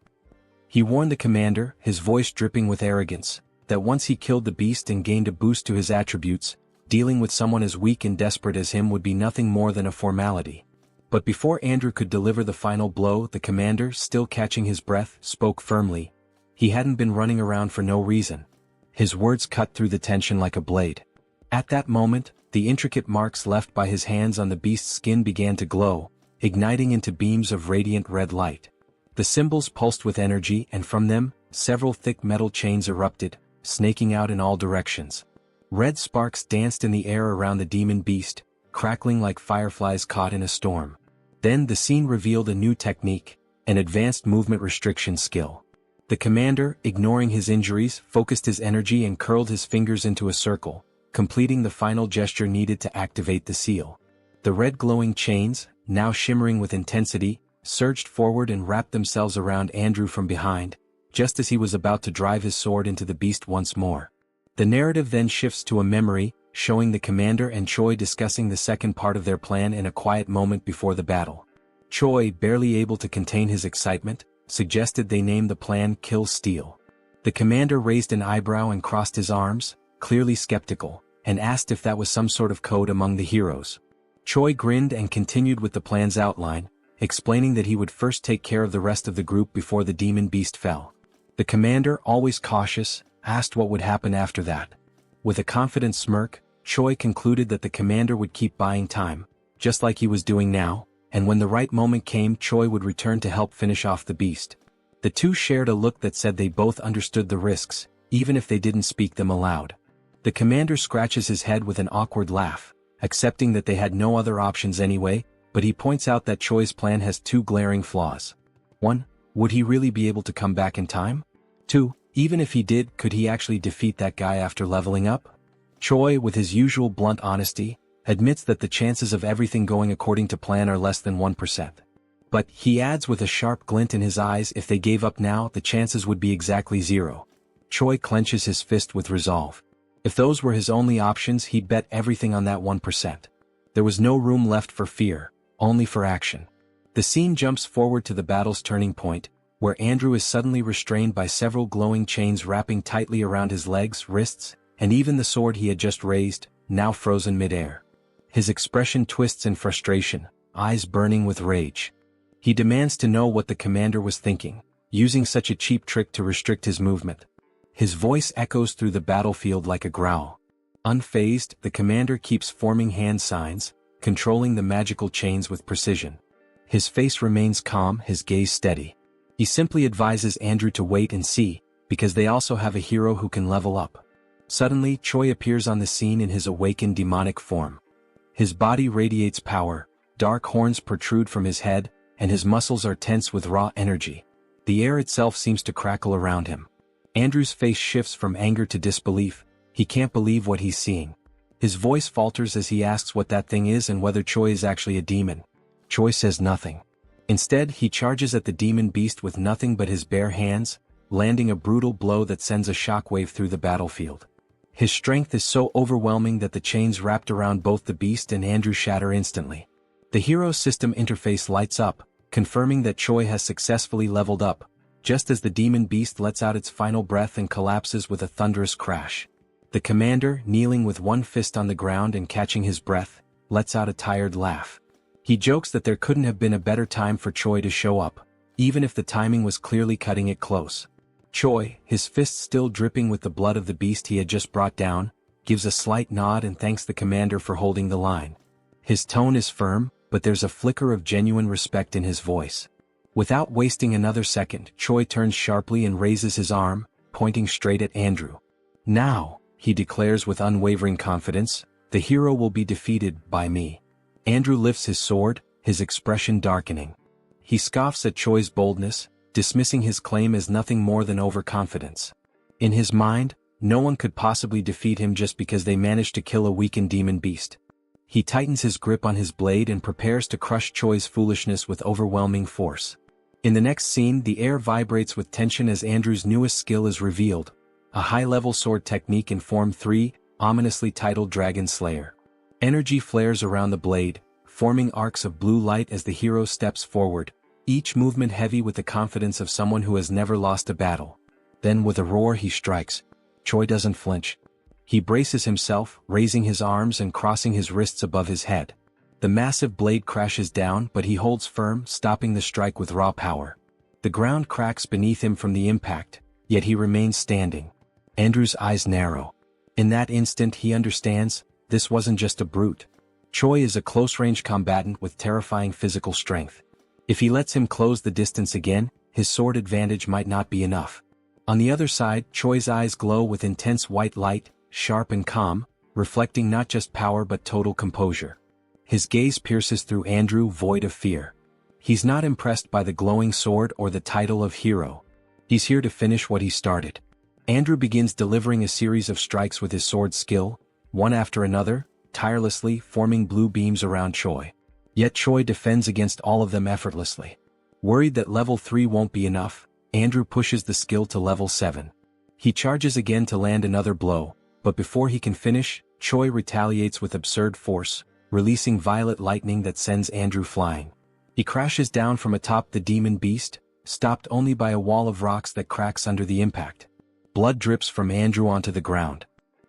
He warned the commander, his voice dripping with arrogance, that once he killed the beast and gained a boost to his attributes, dealing with someone as weak and desperate as him would be nothing more than a formality. But before Andrew could deliver the final blow, the commander, still catching his breath, spoke firmly. He hadn't been running around for no reason. His words cut through the tension like a blade. At that moment, the intricate marks left by his hands on the beast's skin began to glow, igniting into beams of radiant red light. The symbols pulsed with energy, and from them, several thick metal chains erupted, snaking out in all directions. Red sparks danced in the air around the demon beast, crackling like fireflies caught in a storm. Then the scene revealed a new technique, an advanced movement restriction skill. The commander, ignoring his injuries, focused his energy and curled his fingers into a circle, completing the final gesture needed to activate the seal. The red glowing chains, now shimmering with intensity, surged forward and wrapped themselves around Andrew from behind, just as he was about to drive his sword into the beast once more. The narrative then shifts to a memory, showing the commander and Choi discussing the second part of their plan in a quiet moment before the battle. Choi, barely able to contain his excitement, suggested they name the plan Kill Steel. The commander raised an eyebrow and crossed his arms, clearly skeptical, and asked if that was some sort of code among the heroes. Choi grinned and continued with the plan's outline, explaining that he would first take care of the rest of the group before the demon beast fell. The commander, always cautious, asked what would happen after that. With a confident smirk, Choi concluded that the commander would keep buying time, just like he was doing now, and when the right moment came Choi would return to help finish off the beast. The two shared a look that said they both understood the risks, even if they didn't speak them aloud. The commander scratches his head with an awkward laugh, accepting that they had no other options anyway, but he points out that Choi's plan has two glaring flaws. 1. Would he really be able to come back in time? 2. Even if he did, could he actually defeat that guy after leveling up? Choi, with his usual blunt honesty, admits that the chances of everything going according to plan are less than 1%. But, he adds with a sharp glint in his eyes, if they gave up now, the chances would be exactly 0. Choi clenches his fist with resolve. If those were his only options, he'd bet everything on that 1%. There was no room left for fear, only for action. The scene jumps forward to the battle's turning point, where Andrew is suddenly restrained by several glowing chains wrapping tightly around his legs, wrists, and even the sword he had just raised, now frozen mid-air. His expression twists in frustration, eyes burning with rage. He demands to know what the commander was thinking. using such a cheap trick to restrict his movement. His voice echoes through the battlefield like a growl. Unfazed, the commander keeps forming hand signs, controlling the magical chains with precision. His face remains calm, his gaze steady. He simply advises Andrew to wait and see, because they also have a hero who can level up. Suddenly, Choi appears on the scene in his awakened demonic form. His body radiates power, dark horns protrude from his head, and his muscles are tense with raw energy. The air itself seems to crackle around him. Andrew's face shifts from anger to disbelief. He can't believe what he's seeing. His voice falters as he asks what that thing is and whether Choi is actually a demon. Choi says nothing. Instead, he charges at the demon beast with nothing but his bare hands, landing a brutal blow that sends a shockwave through the battlefield. His strength is so overwhelming that the chains wrapped around both the beast and Andrew shatter instantly. The hero system interface lights up, confirming that Choi has successfully leveled up, just as the demon beast lets out its final breath and collapses with a thunderous crash. The commander, kneeling with one fist on the ground and catching his breath, lets out a tired laugh. He jokes that there couldn't have been a better time for Choi to show up, even if the timing was clearly cutting it close. Choi, his fist still dripping with the blood of the beast he had just brought down, gives a slight nod and thanks the commander for holding the line. His tone is firm, but there's a flicker of genuine respect in his voice. Without wasting another second, Choi turns sharply and raises his arm, pointing straight at Andrew. "Now," he declares with unwavering confidence, "the hero will be defeated by me." Andrew lifts his sword, his expression darkening. He scoffs at Choi's boldness, dismissing his claim as nothing more than overconfidence. In his mind, no one could possibly defeat him just because they managed to kill a weakened demon beast. He tightens his grip on his blade and prepares to crush Choi's foolishness with overwhelming force. In the next scene, the air vibrates with tension as Andrew's newest skill is revealed, a high-level sword technique in Form 3, ominously titled Dragon Slayer. Energy flares around the blade, forming arcs of blue light as the hero steps forward, each movement heavy with the confidence of someone who has never lost a battle. Then with a roar he strikes. Choi doesn't flinch. He braces himself, raising his arms and crossing his wrists above his head. The massive blade crashes down, but he holds firm, stopping the strike with raw power. The ground cracks beneath him from the impact, yet he remains standing. Andrew's eyes narrow. In that instant he understands, this wasn't just a brute. Choi is a close-range combatant with terrifying physical strength. If he lets him close the distance again, his sword advantage might not be enough. On the other side, Choi's eyes glow with intense white light, sharp and calm, reflecting not just power but total composure. His gaze pierces through Andrew, void of fear. He's not impressed by the glowing sword or the title of hero. He's here to finish what he started. Andrew begins delivering a series of strikes with his sword skill, one after another, tirelessly forming blue beams around Choi. Yet Choi defends against all of them effortlessly. Worried that level 3 won't be enough, Andrew pushes the skill to level 7. He charges again to land another blow, but before he can finish, Choi retaliates with absurd force, releasing violet lightning that sends Andrew flying. He crashes down from atop the demon beast, stopped only by a wall of rocks that cracks under the impact. Blood drips from Andrew onto the ground.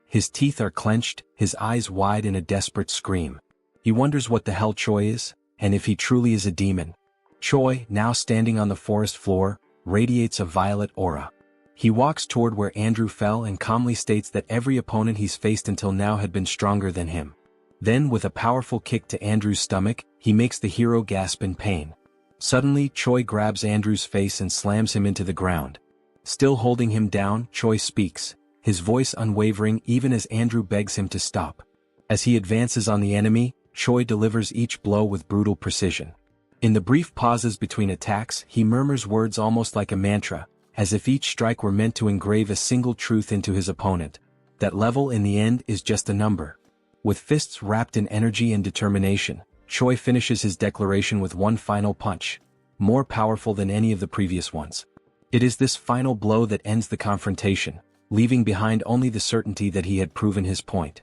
His teeth are clenched, his eyes wide in a desperate scream. He wonders what the hell Choi is, and if he truly is a demon. Choi, now standing on the forest floor, radiates a violet aura. He walks toward where Andrew fell and calmly states that every opponent he's faced until now had been stronger than him. Then, with a powerful kick to Andrew's stomach, he makes the hero gasp in pain. Suddenly, Choi grabs Andrew's face and slams him into the ground. Still holding him down, Choi speaks, his voice unwavering even as Andrew begs him to stop. As he advances on the enemy, Choi delivers each blow with brutal precision. In the brief pauses between attacks, he murmurs words almost like a mantra, as if each strike were meant to engrave a single truth into his opponent. That level in the end is just a number. With fists wrapped in energy and determination, Choi finishes his declaration with one final punch, more powerful than any of the previous ones. It is this final blow that ends the confrontation, leaving behind only the certainty that he had proven his point.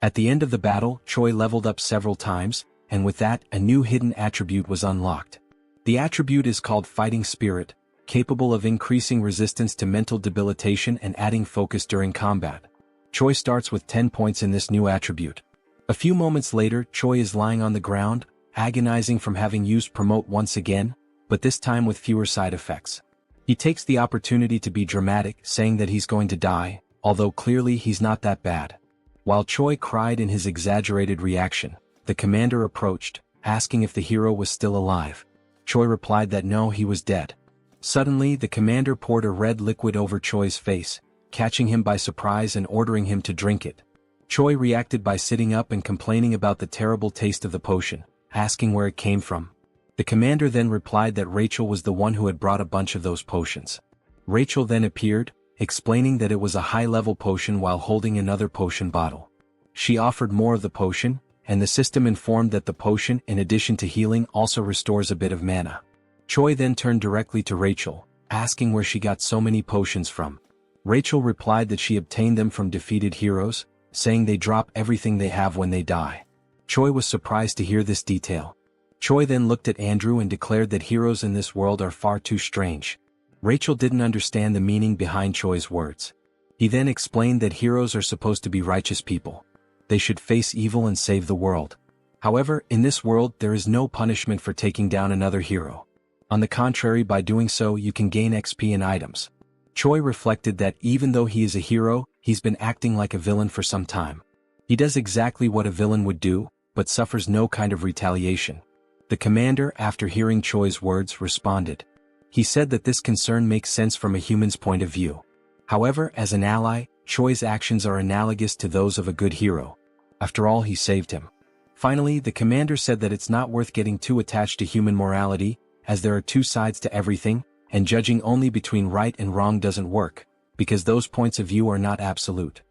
At the end of the battle, Choi leveled up several times, and with that, a new hidden attribute was unlocked. The attribute is called Fighting Spirit, capable of increasing resistance to mental debilitation and adding focus during combat. Choi starts with 10 points in this new attribute. A few moments later, Choi is lying on the ground, agonizing from having used Promote once again, but this time with fewer side effects. He takes the opportunity to be dramatic, saying that he's going to die, although clearly he's not that bad. While Choi cried in his exaggerated reaction, the commander approached, asking if the hero was still alive. Choi replied that no, he was dead. Suddenly, the commander poured a red liquid over Choi's face, catching him by surprise and ordering him to drink it. Choi reacted by sitting up and complaining about the terrible taste of the potion, asking where it came from. The commander then replied that Rachel was the one who had brought a bunch of those potions. Rachel then appeared, explaining that it was a high-level potion while holding another potion bottle. She offered more of the potion, and the system informed that the potion, in addition to healing, also restores a bit of mana. Choi then turned directly to Rachel, asking where she got so many potions from. Rachel replied that she obtained them from defeated heroes, saying they drop everything they have when they die. Choi was surprised to hear this detail. Choi then looked at Andrew and declared that heroes in this world are far too strange. Rachel didn't understand the meaning behind Choi's words. He then explained that heroes are supposed to be righteous people. They should face evil and save the world. However, in this world there is no punishment for taking down another hero. On the contrary, by doing so you can gain XP and items. Choi reflected that even though he is a hero, he's been acting like a villain for some time. He does exactly what a villain would do, but suffers no kind of retaliation. The commander, after hearing Choi's words, responded. He said that this concern makes sense from a human's point of view. However, as an ally, Choi's actions are analogous to those of a good hero. After all, he saved him. Finally, the commander said that it's not worth getting too attached to human morality, as there are two sides to everything, and judging only between right and wrong doesn't work, because those points of view are not absolute.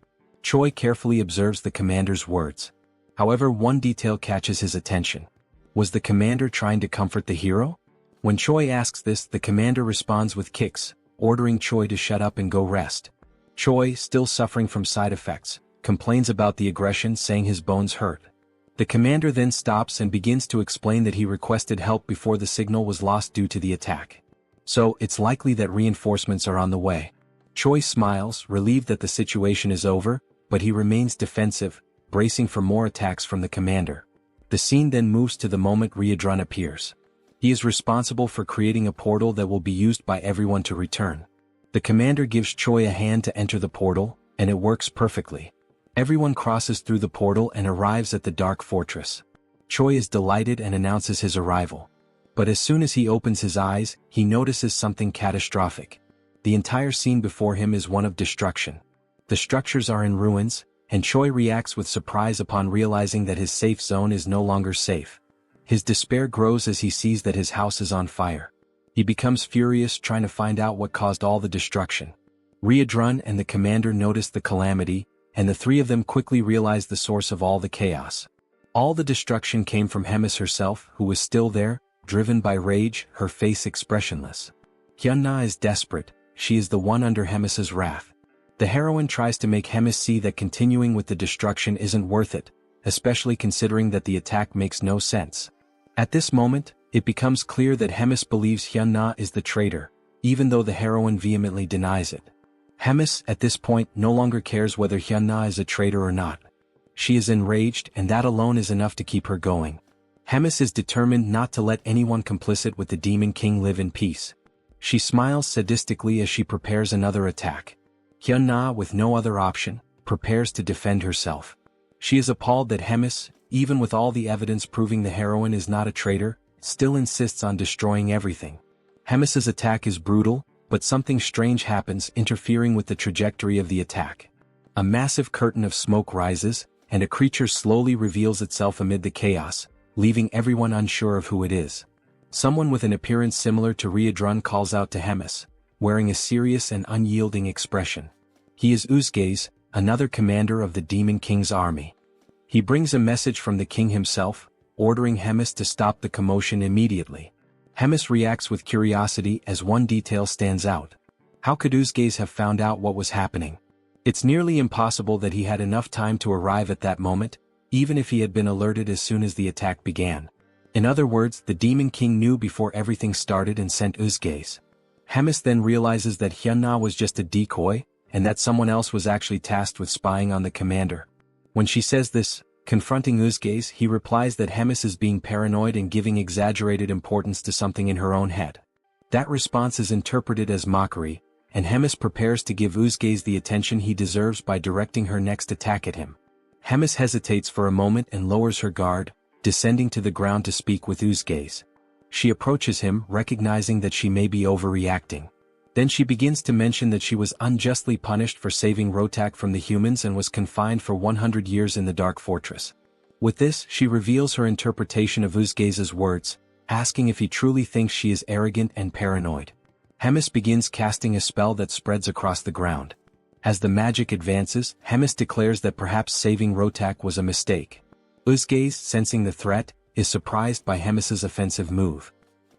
Choi carefully observes the commander's words. However, one detail catches his attention. Was the commander trying to comfort the hero? When Choi asks this, the commander responds with kicks, ordering Choi to shut up and go rest. Choi, still suffering from side effects, complains about the aggression, saying his bones hurt. The commander then stops and begins to explain that he requested help before the signal was lost due to the attack. So, it's likely that reinforcements are on the way. Choi smiles, relieved that the situation is over, but he remains defensive, bracing for more attacks from the commander. The scene then moves to the moment Riadrun appears. He is responsible for creating a portal that will be used by everyone to return. The commander gives Choi a hand to enter the portal, and it works perfectly. Everyone crosses through the portal and arrives at the Dark Fortress. Choi is delighted and announces his arrival. But as soon as he opens his eyes, he notices something catastrophic. The entire scene before him is one of destruction. The structures are in ruins, and Choi reacts with surprise upon realizing that his safe zone is no longer safe. His despair grows as he sees that his house is on fire. He becomes furious, trying to find out what caused all the destruction. Riadrun and the commander notice the calamity, and the three of them quickly realize the source of all the chaos. All the destruction came from Hemis herself, who was still there, driven by rage, her face expressionless. Hyunna is desperate, she is the one under Hemis's wrath. The heroine tries to make Hemis see that continuing with the destruction isn't worth it, especially considering that the attack makes no sense. At this moment, it becomes clear that Hemis believes Hyunna is the traitor, even though the heroine vehemently denies it. Hemis, at this point, no longer cares whether Hyunna is a traitor or not. She is enraged, and that alone is enough to keep her going. Hemis is determined not to let anyone complicit with the Demon King live in peace. She smiles sadistically as she prepares another attack. Hyunna, with no other option, prepares to defend herself. She is appalled that Hemis, even with all the evidence proving the heroine is not a traitor, still insists on destroying everything. Hemis's attack is brutal, but something strange happens, interfering with the trajectory of the attack. A massive curtain of smoke rises, and a creature slowly reveals itself amid the chaos, leaving everyone unsure of who it is. Someone with an appearance similar to Riadrun calls out to Hemis, wearing a serious and unyielding expression. He is Uzgaze, another commander of the Demon King's army. He brings a message from the king himself, ordering Hemis to stop the commotion immediately. Hemis reacts with curiosity as one detail stands out. How could Uzgaze have found out what was happening? It's nearly impossible that he had enough time to arrive at that moment, even if he had been alerted as soon as the attack began. In other words, the Demon King knew before everything started and sent Uzgaze. Hemis then realizes that Hyunna was just a decoy, and that someone else was actually tasked with spying on the commander. When she says this, confronting Uzgaze, he replies that Hemis is being paranoid and giving exaggerated importance to something in her own head. That response is interpreted as mockery, and Hemis prepares to give Uzgaze the attention he deserves by directing her next attack at him. Hemis hesitates for a moment and lowers her guard, descending to the ground to speak with Uzgaze. She approaches him, recognizing that she may be overreacting. Then she begins to mention that she was unjustly punished for saving Rotak from the humans and was confined for 100 years in the Dark Fortress. With this, she reveals her interpretation of Uzgaze's words, asking if he truly thinks she is arrogant and paranoid. Hemis begins casting a spell that spreads across the ground. As the magic advances, Hemis declares that perhaps saving Rotak was a mistake. Uzgaze, sensing the threat, is surprised by Hemis's offensive move.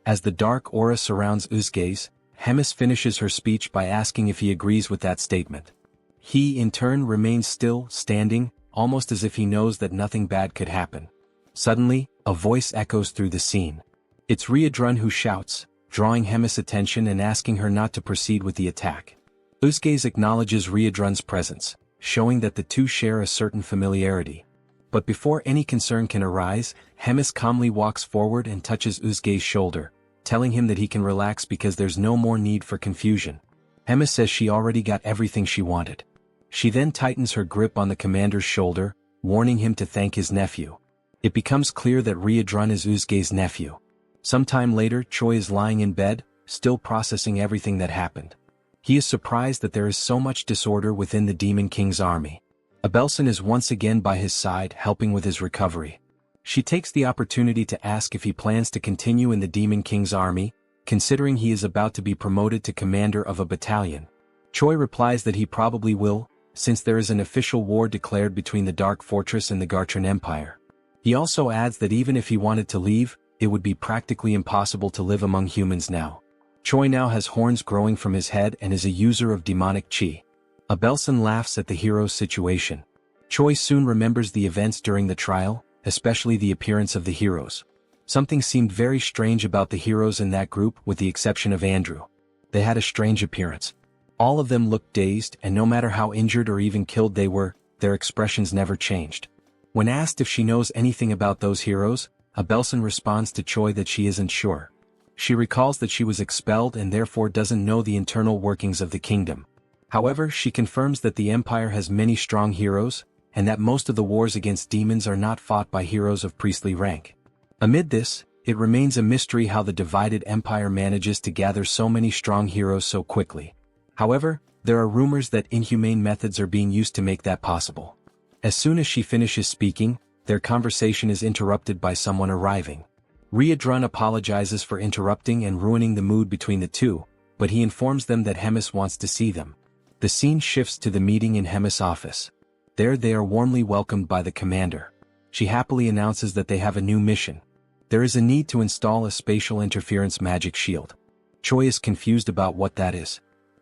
As the dark aura surrounds Uzgaze, Hemis finishes her speech by asking if he agrees with that statement. He, in turn, remains still, standing, almost as if he knows that nothing bad could happen. Suddenly, a voice echoes through the scene. It's Riadrun who shouts, drawing Hemis' attention and asking her not to proceed with the attack. Uzgaze acknowledges Riadrun's presence, showing that the two share a certain familiarity. But before any concern can arise, Hemis calmly walks forward and touches Uzgaze's shoulder, telling him that he can relax because there's no more need for confusion. Hemis says she already got everything she wanted. She then tightens her grip on the commander's shoulder, warning him to thank his nephew. It becomes clear that Riadrun is Uzgaze's nephew. Sometime later, Choi is lying in bed, still processing everything that happened. He is surprised that there is so much disorder within the Demon King's army. Abelson is once again by his side, helping with his recovery. She takes the opportunity to ask if he plans to continue in the Demon King's army, considering he is about to be promoted to commander of a battalion. Choi replies that he probably will, since there is an official war declared between the Dark Fortress and the Gartran Empire. He also adds that even if he wanted to leave, it would be practically impossible to live among humans now. Choi now has horns growing from his head and is a user of demonic chi. Abelson laughs at the hero's situation. Choi soon remembers the events during the trial, especially the appearance of the heroes. Something seemed very strange about the heroes in that group, with the exception of Andrew. They had a strange appearance. All of them looked dazed, and no matter how injured or even killed they were, their expressions never changed. When asked if she knows anything about those heroes, Abelson responds to Choi that she isn't sure. She recalls that she was expelled and therefore doesn't know the internal workings of the kingdom. However, she confirms that the Empire has many strong heroes, and that most of the wars against demons are not fought by heroes of priestly rank. Amid this, it remains a mystery how the divided Empire manages to gather so many strong heroes so quickly. However, there are rumors that inhumane methods are being used to make that possible. As soon as she finishes speaking, their conversation is interrupted by someone arriving. Riadrun apologizes for interrupting and ruining the mood between the two, but he informs them that Hemis wants to see them. The scene shifts to the meeting in Hemis' office. There they are warmly welcomed by the commander. She happily announces that they have a new mission. There is a need to install a spatial interference magic shield. Choi is confused about what that is.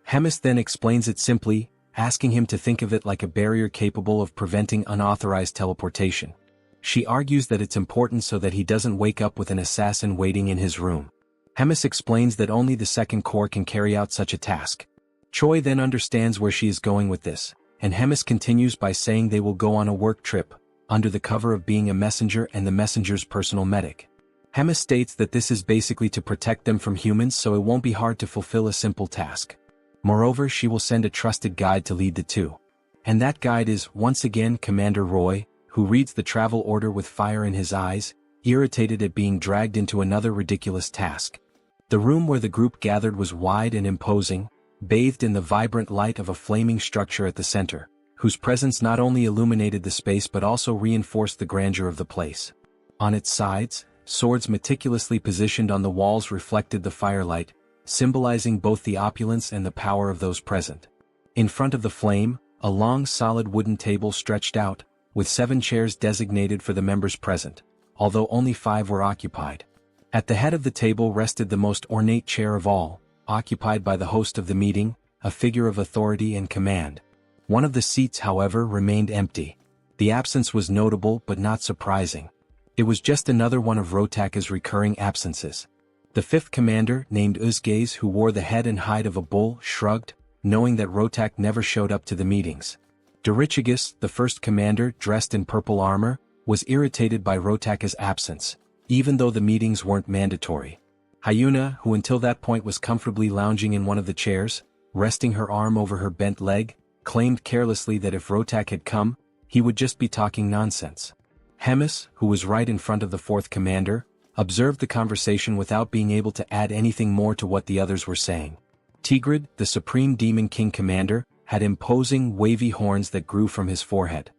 Hemis then explains it simply, asking him to think of it like a barrier capable of preventing unauthorized teleportation. She argues that it's important so that he doesn't wake up with an assassin waiting in his room. Hemis explains that only the Second Corps can carry out such a task. Choi then understands where she is going with this, and Hemis continues by saying they will go on a work trip, under the cover of being a messenger and the messenger's personal medic. Hemis states that this is basically to protect them from humans so it won't be hard to fulfill a simple task. Moreover, she will send a trusted guide to lead the two. And that guide is, once again, Commander Roy, who reads the travel order with fire in his eyes, irritated at being dragged into another ridiculous task. The room where the group gathered was wide and imposing, bathed in the vibrant light of a flaming structure at the center, whose presence not only illuminated the space but also reinforced the grandeur of the place. On its sides, swords meticulously positioned on the walls reflected the firelight, symbolizing both the opulence and the power of those present. In front of the flame, a long solid wooden table stretched out, with 7 chairs designated for the members present, although only 5 were occupied. At the head of the table rested the most ornate chair of all, occupied by the host of the meeting, a figure of authority and command. One of the seats, however, remained empty. The absence was notable but not surprising. It was just another one of Rotaka's recurring absences. The 5th commander, named Uzgaze, who wore the head and hide of a bull, shrugged, knowing that Rotak never showed up to the meetings. Dorichigus, the 1st commander, dressed in purple armor, was irritated by Rotaka's absence, even though the meetings weren't mandatory. Hyuna, who until that point was comfortably lounging in one of the chairs, resting her arm over her bent leg, claimed carelessly that if Rotak had come, he would just be talking nonsense. Hemis, who was right in front of the fourth commander, observed the conversation without being able to add anything more to what the others were saying. Tigrid, the Supreme Demon King commander, had imposing, wavy horns that grew from his forehead.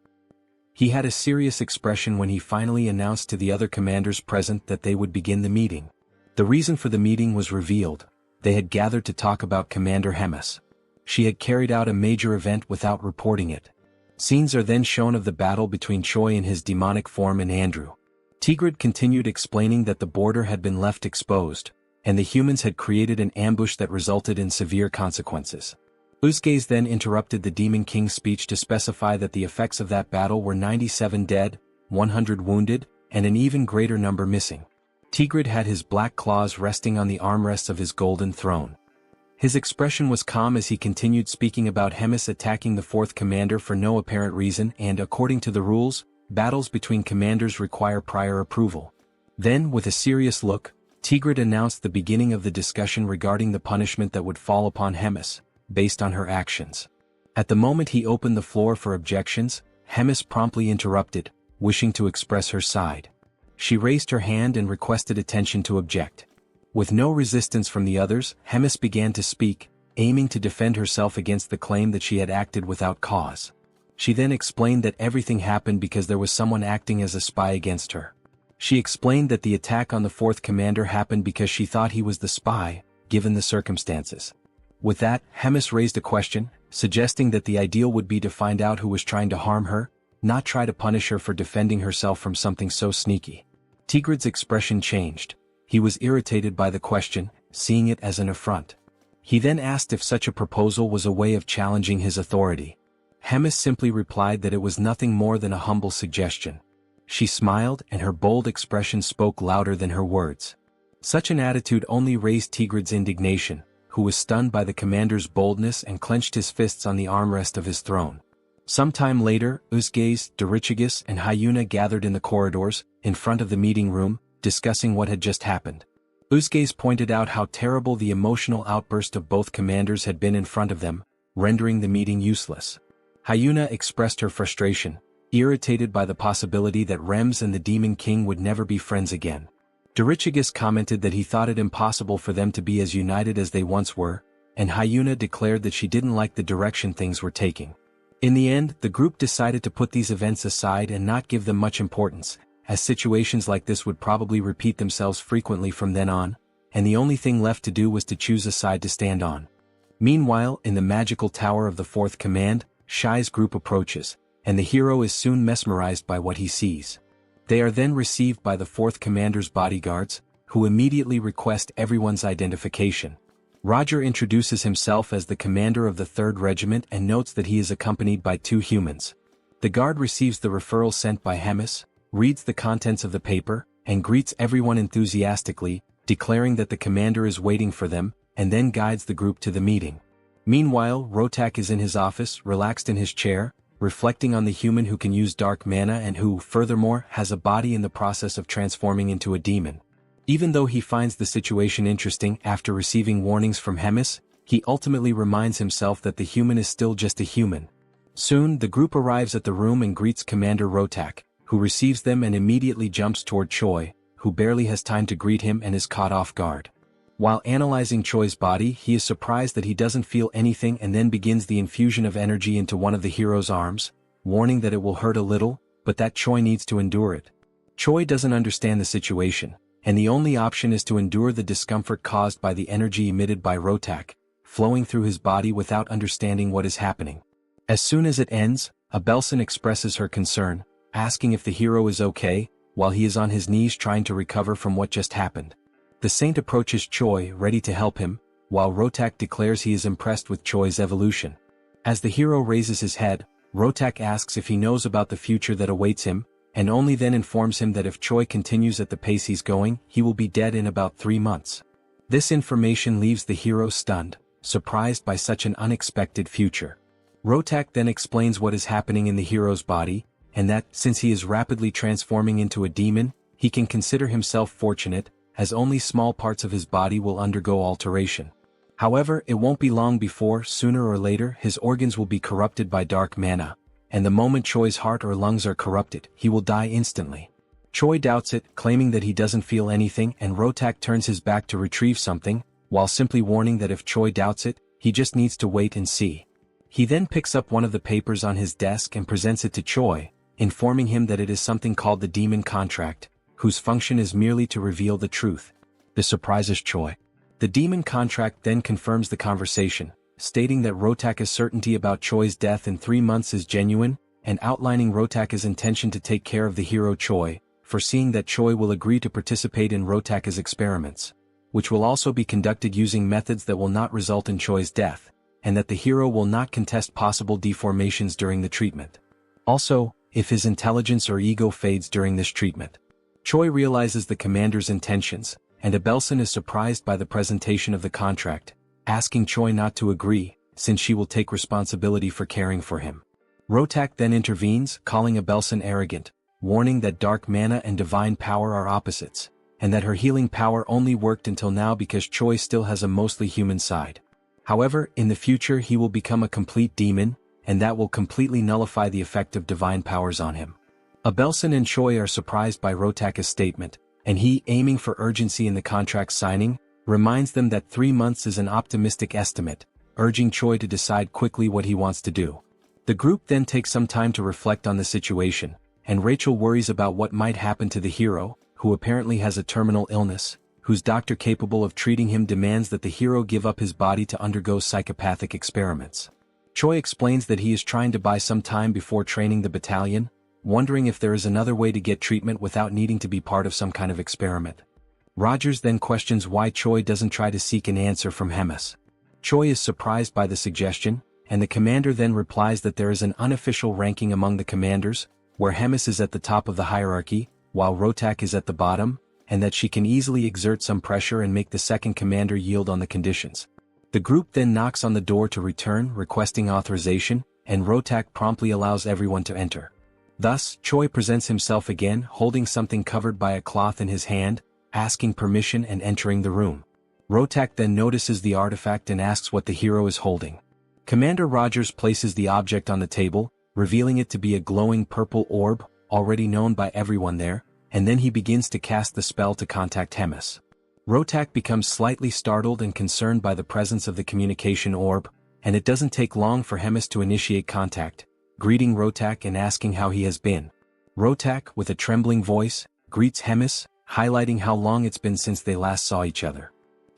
He had a serious expression when he finally announced to the other commanders present that they would begin the meeting. The reason for the meeting was revealed. They had gathered to talk about Commander Hemis. She had carried out a major event without reporting it. Scenes are then shown of the battle between Choi in his demonic form and Andrew. Tigrid continued explaining that the border had been left exposed, and the humans had created an ambush that resulted in severe consequences. Uzgaze then interrupted the Demon King's speech to specify that the effects of that battle were 97 dead, 100 wounded, and an even greater number missing. Tigrid had his black claws resting on the armrests of his golden throne. His expression was calm as he continued speaking about Hemis attacking the fourth commander for no apparent reason and, according to the rules, battles between commanders require prior approval. Then, with a serious look, Tigrid announced the beginning of the discussion regarding the punishment that would fall upon Hemis, based on her actions. At the moment he opened the floor for objections, Hemis promptly interrupted, wishing to express her side. She raised her hand and requested attention to object. With no resistance from the others, Hemis began to speak, aiming to defend herself against the claim that she had acted without cause. She then explained that everything happened because there was someone acting as a spy against her. She explained that the attack on the fourth commander happened because she thought he was the spy, given the circumstances. With that, Hemis raised a question, suggesting that the ideal would be to find out who was trying to harm her, not try to punish her for defending herself from something so sneaky. Tigrid's expression changed. He was irritated by the question, seeing it as an affront. He then asked if such a proposal was a way of challenging his authority. Hemis simply replied that it was nothing more than a humble suggestion. She smiled, and her bold expression spoke louder than her words. Such an attitude only raised Tigrid's indignation, who was stunned by the commander's boldness and clenched his fists on the armrest of his throne. Some time later, Uzgaze, Dorichigus, and Hyuna gathered in the corridors, in front of the meeting room, discussing what had just happened. Uzgaze pointed out how terrible the emotional outburst of both commanders had been in front of them, rendering the meeting useless. Hyuna expressed her frustration, irritated by the possibility that Rems and the Demon King would never be friends again. Dorichigus commented that he thought it impossible for them to be as united as they once were, and Hyuna declared that she didn't like the direction things were taking. In the end, the group decided to put these events aside and not give them much importance, as situations like this would probably repeat themselves frequently from then on, and the only thing left to do was to choose a side to stand on. Meanwhile, in the magical tower of the fourth command, Shai's group approaches, and the hero is soon mesmerized by what he sees. They are then received by the fourth commander's bodyguards, who immediately request everyone's identification. Roger introduces himself as the commander of the 3rd Regiment and notes that he is accompanied by 2 humans. The guard receives the referral sent by Hemis, reads the contents of the paper, and greets everyone enthusiastically, declaring that the commander is waiting for them, and then guides the group to the meeting. Meanwhile, Rotak is in his office, relaxed in his chair, reflecting on the human who can use dark mana and who, furthermore, has a body in the process of transforming into a demon. Even though he finds the situation interesting after receiving warnings from Hemis, he ultimately reminds himself that the human is still just a human. Soon, the group arrives at the room and greets Commander Rotak, who receives them and immediately jumps toward Choi, who barely has time to greet him and is caught off guard. While analyzing Choi's body, he is surprised that he doesn't feel anything and then begins the infusion of energy into one of the hero's arms, warning that it will hurt a little, but that Choi needs to endure it. Choi doesn't understand the situation, and the only option is to endure the discomfort caused by the energy emitted by Rotak, flowing through his body without understanding what is happening. As soon as it ends, Abelson expresses her concern, asking if the hero is okay, while he is on his knees trying to recover from what just happened. The saint approaches Choi, ready to help him, while Rotak declares he is impressed with Choi's evolution. As the hero raises his head, Rotak asks if he knows about the future that awaits him, and only then informs him that if Choi continues at the pace he's going, he will be dead in about 3 months. This information leaves the hero stunned, surprised by such an unexpected future. Rotak then explains what is happening in the hero's body, and that, since he is rapidly transforming into a demon, he can consider himself fortunate, as only small parts of his body will undergo alteration. However, it won't be long before, sooner or later, his organs will be corrupted by dark mana, and the moment Choi's heart or lungs are corrupted, he will die instantly. Choi doubts it, claiming that he doesn't feel anything, and Rotak turns his back to retrieve something, while simply warning that if Choi doubts it, he just needs to wait and see. He then picks up one of the papers on his desk and presents it to Choi, informing him that it is something called the Demon Contract, whose function is merely to reveal the truth. This surprises Choi. The Demon Contract then confirms the conversation, stating that Rotaka's certainty about Choi's death in 3 months is genuine, and outlining Rotaka's intention to take care of the hero Choi, foreseeing that Choi will agree to participate in Rotaka's experiments, which will also be conducted using methods that will not result in Choi's death, and that the hero will not contest possible deformations during the treatment. Also, if his intelligence or ego fades during this treatment. Choi realizes the commander's intentions, and Abelson is surprised by the presentation of the contract, asking Choi not to agree, since she will take responsibility for caring for him. Rotak then intervenes, calling Abelson arrogant, warning that dark mana and divine power are opposites, and that her healing power only worked until now because Choi still has a mostly human side. However, in the future he will become a complete demon, and that will completely nullify the effect of divine powers on him. Abelson and Choi are surprised by Rotaka's statement, and he, aiming for urgency in the contract signing, reminds them that 3 months is an optimistic estimate, urging Choi to decide quickly what he wants to do. The group then takes some time to reflect on the situation, and Rachel worries about what might happen to the hero, who apparently has a terminal illness, whose doctor capable of treating him demands that the hero give up his body to undergo psychopathic experiments. Choi explains that he is trying to buy some time before training the battalion, wondering if there is another way to get treatment without needing to be part of some kind of experiment. Rogers then questions why Choi doesn't try to seek an answer from Hemis. Choi is surprised by the suggestion, and the commander then replies that there is an unofficial ranking among the commanders, where Hemis is at the top of the hierarchy, while Rotak is at the bottom, and that she can easily exert some pressure and make the second commander yield on the conditions. The group then knocks on the door to return, requesting authorization, and Rotak promptly allows everyone to enter. Thus, Choi presents himself again, holding something covered by a cloth in his hand, asking permission and entering the room. Rotak then notices the artifact and asks what the hero is holding. Commander Rogers places the object on the table, revealing it to be a glowing purple orb, already known by everyone there, and then he begins to cast the spell to contact Hemis. Rotak becomes slightly startled and concerned by the presence of the communication orb, and it doesn't take long for Hemis to initiate contact, greeting Rotak and asking how he has been. Rotak, with a trembling voice, greets Hemis, highlighting how long it's been since they last saw each other.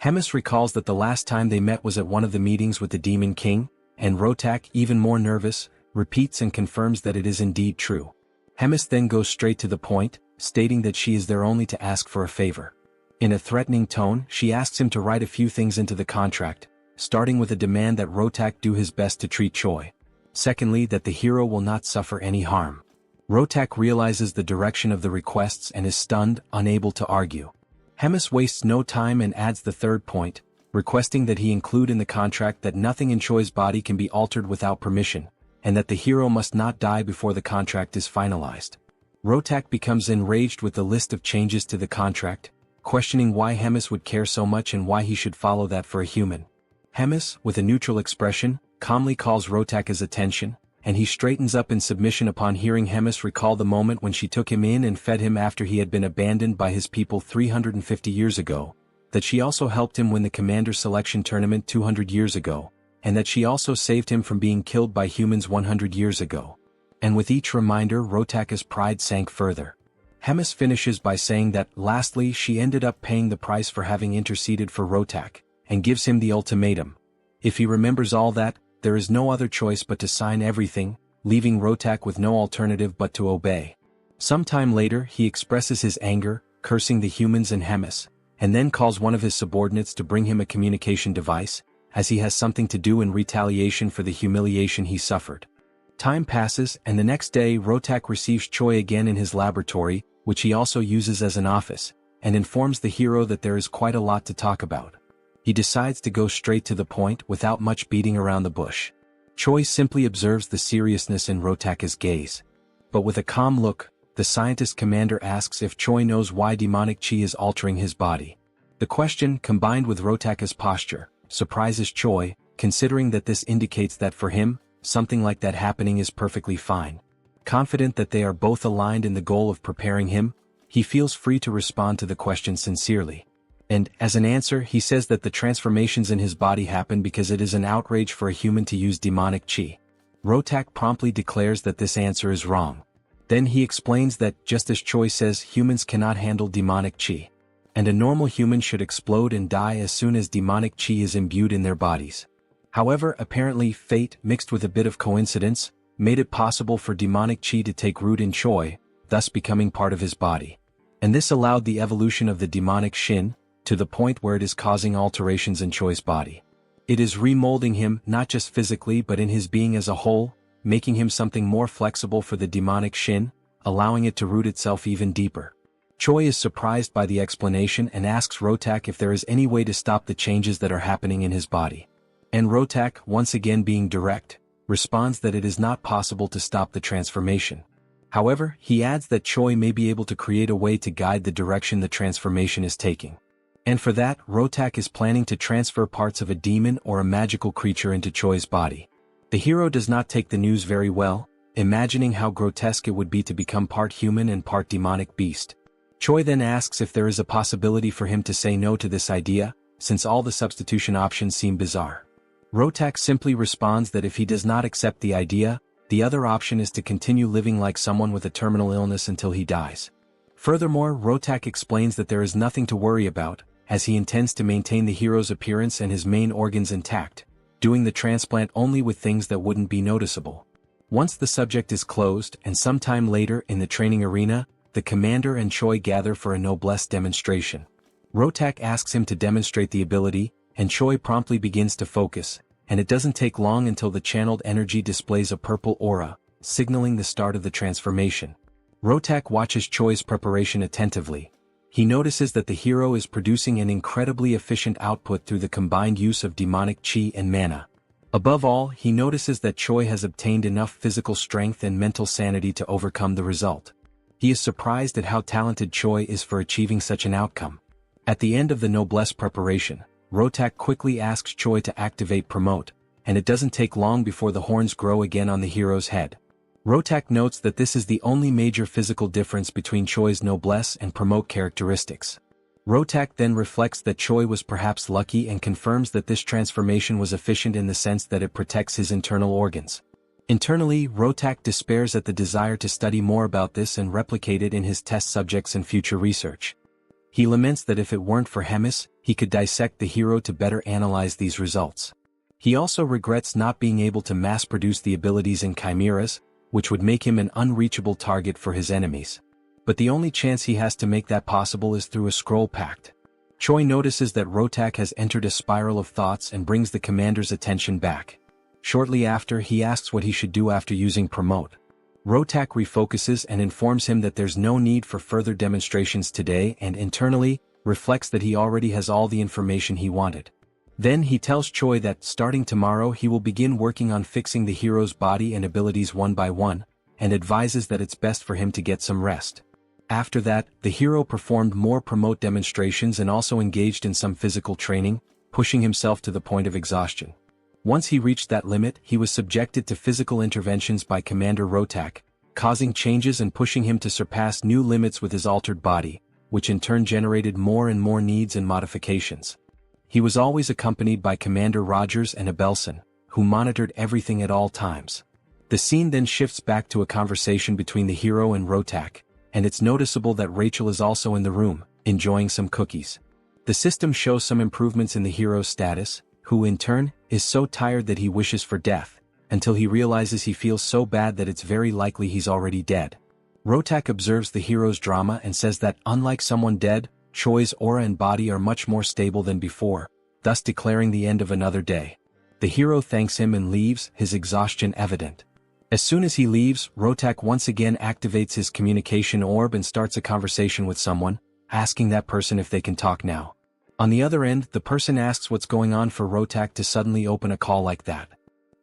Hemis recalls that the last time they met was at one of the meetings with the Demon King, and Rotak, even more nervous, repeats and confirms that it is indeed true. Hemis then goes straight to the point, stating that she is there only to ask for a favor. In a threatening tone, she asks him to write a few things into the contract, starting with a demand that Rotak do his best to treat Choi. Secondly, that the hero will not suffer any harm. Rotak realizes the direction of the requests and is stunned, unable to argue. Hemis wastes no time and adds the third point, requesting that he include in the contract that nothing in Choi's body can be altered without permission, and that the hero must not die before the contract is finalized. Rotak becomes enraged with the list of changes to the contract, questioning why Hemis would care so much and why he should follow that for a human. Hemis, with a neutral expression, calmly calls Rotak's attention, and he straightens up in submission upon hearing Hemis recall the moment when she took him in and fed him after he had been abandoned by his people 350 years ago, that she also helped him win the commander selection tournament 200 years ago, and that she also saved him from being killed by humans 100 years ago. And with each reminder, Rotak's pride sank further. Hemis finishes by saying that, lastly, she ended up paying the price for having interceded for Rotak, and gives him the ultimatum. If he remembers all that, there is no other choice but to sign everything, leaving Rotak with no alternative but to obey. Sometime later, he expresses his anger, cursing the humans and Hemis, and then calls one of his subordinates to bring him a communication device, as he has something to do in retaliation for the humiliation he suffered. Time passes, and the next day Rotak receives Choi again in his laboratory, which he also uses as an office, and informs the hero that there is quite a lot to talk about. He decides to go straight to the point without much beating around the bush. Choi simply observes the seriousness in Rotak's gaze. But with a calm look, the scientist commander asks if Choi knows why demonic chi is altering his body. The question, combined with Rotaka's posture, surprises Choi, considering that this indicates that for him, something like that happening is perfectly fine. Confident that they are both aligned in the goal of preparing him, he feels free to respond to the question sincerely. And, as an answer, he says that the transformations in his body happen because it is an outrage for a human to use demonic chi. Rotak promptly declares that this answer is wrong. Then he explains that, just as Choi says, humans cannot handle demonic chi, and a normal human should explode and die as soon as demonic chi is imbued in their bodies. However, apparently fate, mixed with a bit of coincidence, made it possible for demonic chi to take root in Choi, thus becoming part of his body. And this allowed the evolution of the demonic Shin, to the point where it is causing alterations in Choi's body. It is remolding him not just physically but in his being as a whole, making him something more flexible for the demonic Shin, allowing it to root itself even deeper. Choi is surprised by the explanation and asks Rotak if there is any way to stop the changes that are happening in his body. And Rotak, once again being direct, responds that it is not possible to stop the transformation. However, he adds that Choi may be able to create a way to guide the direction the transformation is taking. And for that, Rotak is planning to transfer parts of a demon or a magical creature into Choi's body. The hero does not take the news very well, imagining how grotesque it would be to become part human and part demonic beast. Choi then asks if there is a possibility for him to say no to this idea, since all the substitution options seem bizarre. Rotak simply responds that if he does not accept the idea, the other option is to continue living like someone with a terminal illness until he dies. Furthermore, Rotak explains that there is nothing to worry about, as he intends to maintain the hero's appearance and his main organs intact, doing the transplant only with things that wouldn't be noticeable. Once the subject is closed and sometime later in the training arena, the commander and Choi gather for a noblesse demonstration. Rotak asks him to demonstrate the ability, and Choi promptly begins to focus, and it doesn't take long until the channeled energy displays a purple aura, signaling the start of the transformation. Rotak watches Choi's preparation attentively. He notices that the hero is producing an incredibly efficient output through the combined use of demonic chi and mana. Above all, he notices that Choi has obtained enough physical strength and mental sanity to overcome the result. He is surprised at how talented Choi is for achieving such an outcome. At the end of the noblesse preparation, Rotak quickly asks Choi to activate Promote, and it doesn't take long before the horns grow again on the hero's head. Rotak notes that this is the only major physical difference between Choi's noblesse and Promote characteristics. Rotak then reflects that Choi was perhaps lucky and confirms that this transformation was efficient in the sense that it protects his internal organs. Internally, Rotak despairs at the desire to study more about this and replicate it in his test subjects and future research. He laments that if it weren't for Hemis, he could dissect the hero to better analyze these results. He also regrets not being able to mass-produce the abilities in chimeras, which would make him an unreachable target for his enemies. But the only chance he has to make that possible is through a scroll pact. Choi notices that Rotak has entered a spiral of thoughts and brings the commander's attention back. Shortly after, he asks what he should do after using Promote. Rotak refocuses and informs him that there's no need for further demonstrations today and internally, reflects that he already has all the information he wanted. Then he tells Choi that starting tomorrow he will begin working on fixing the hero's body and abilities one by one, and advises that it's best for him to get some rest. After that, the hero performed more Promote demonstrations and also engaged in some physical training, pushing himself to the point of exhaustion. Once he reached that limit, he was subjected to physical interventions by Commander Rotak, causing changes and pushing him to surpass new limits with his altered body, which in turn generated more and more needs and modifications. He was always accompanied by Commander Rogers and Abelson, who monitored everything at all times. The scene then shifts back to a conversation between the hero and Rotak, and it's noticeable that Rachel is also in the room, enjoying some cookies. The system shows some improvements in the hero's status, who in turn, is so tired that he wishes for death, until he realizes he feels so bad that it's very likely he's already dead. Rotak observes the hero's drama and says that unlike someone dead, Choi's aura and body are much more stable than before, thus declaring the end of another day. The hero thanks him and leaves, his exhaustion evident. As soon as he leaves, Rotak once again activates his communication orb and starts a conversation with someone, asking that person if they can talk now. On the other end, the person asks what's going on for Rotak to suddenly open a call like that.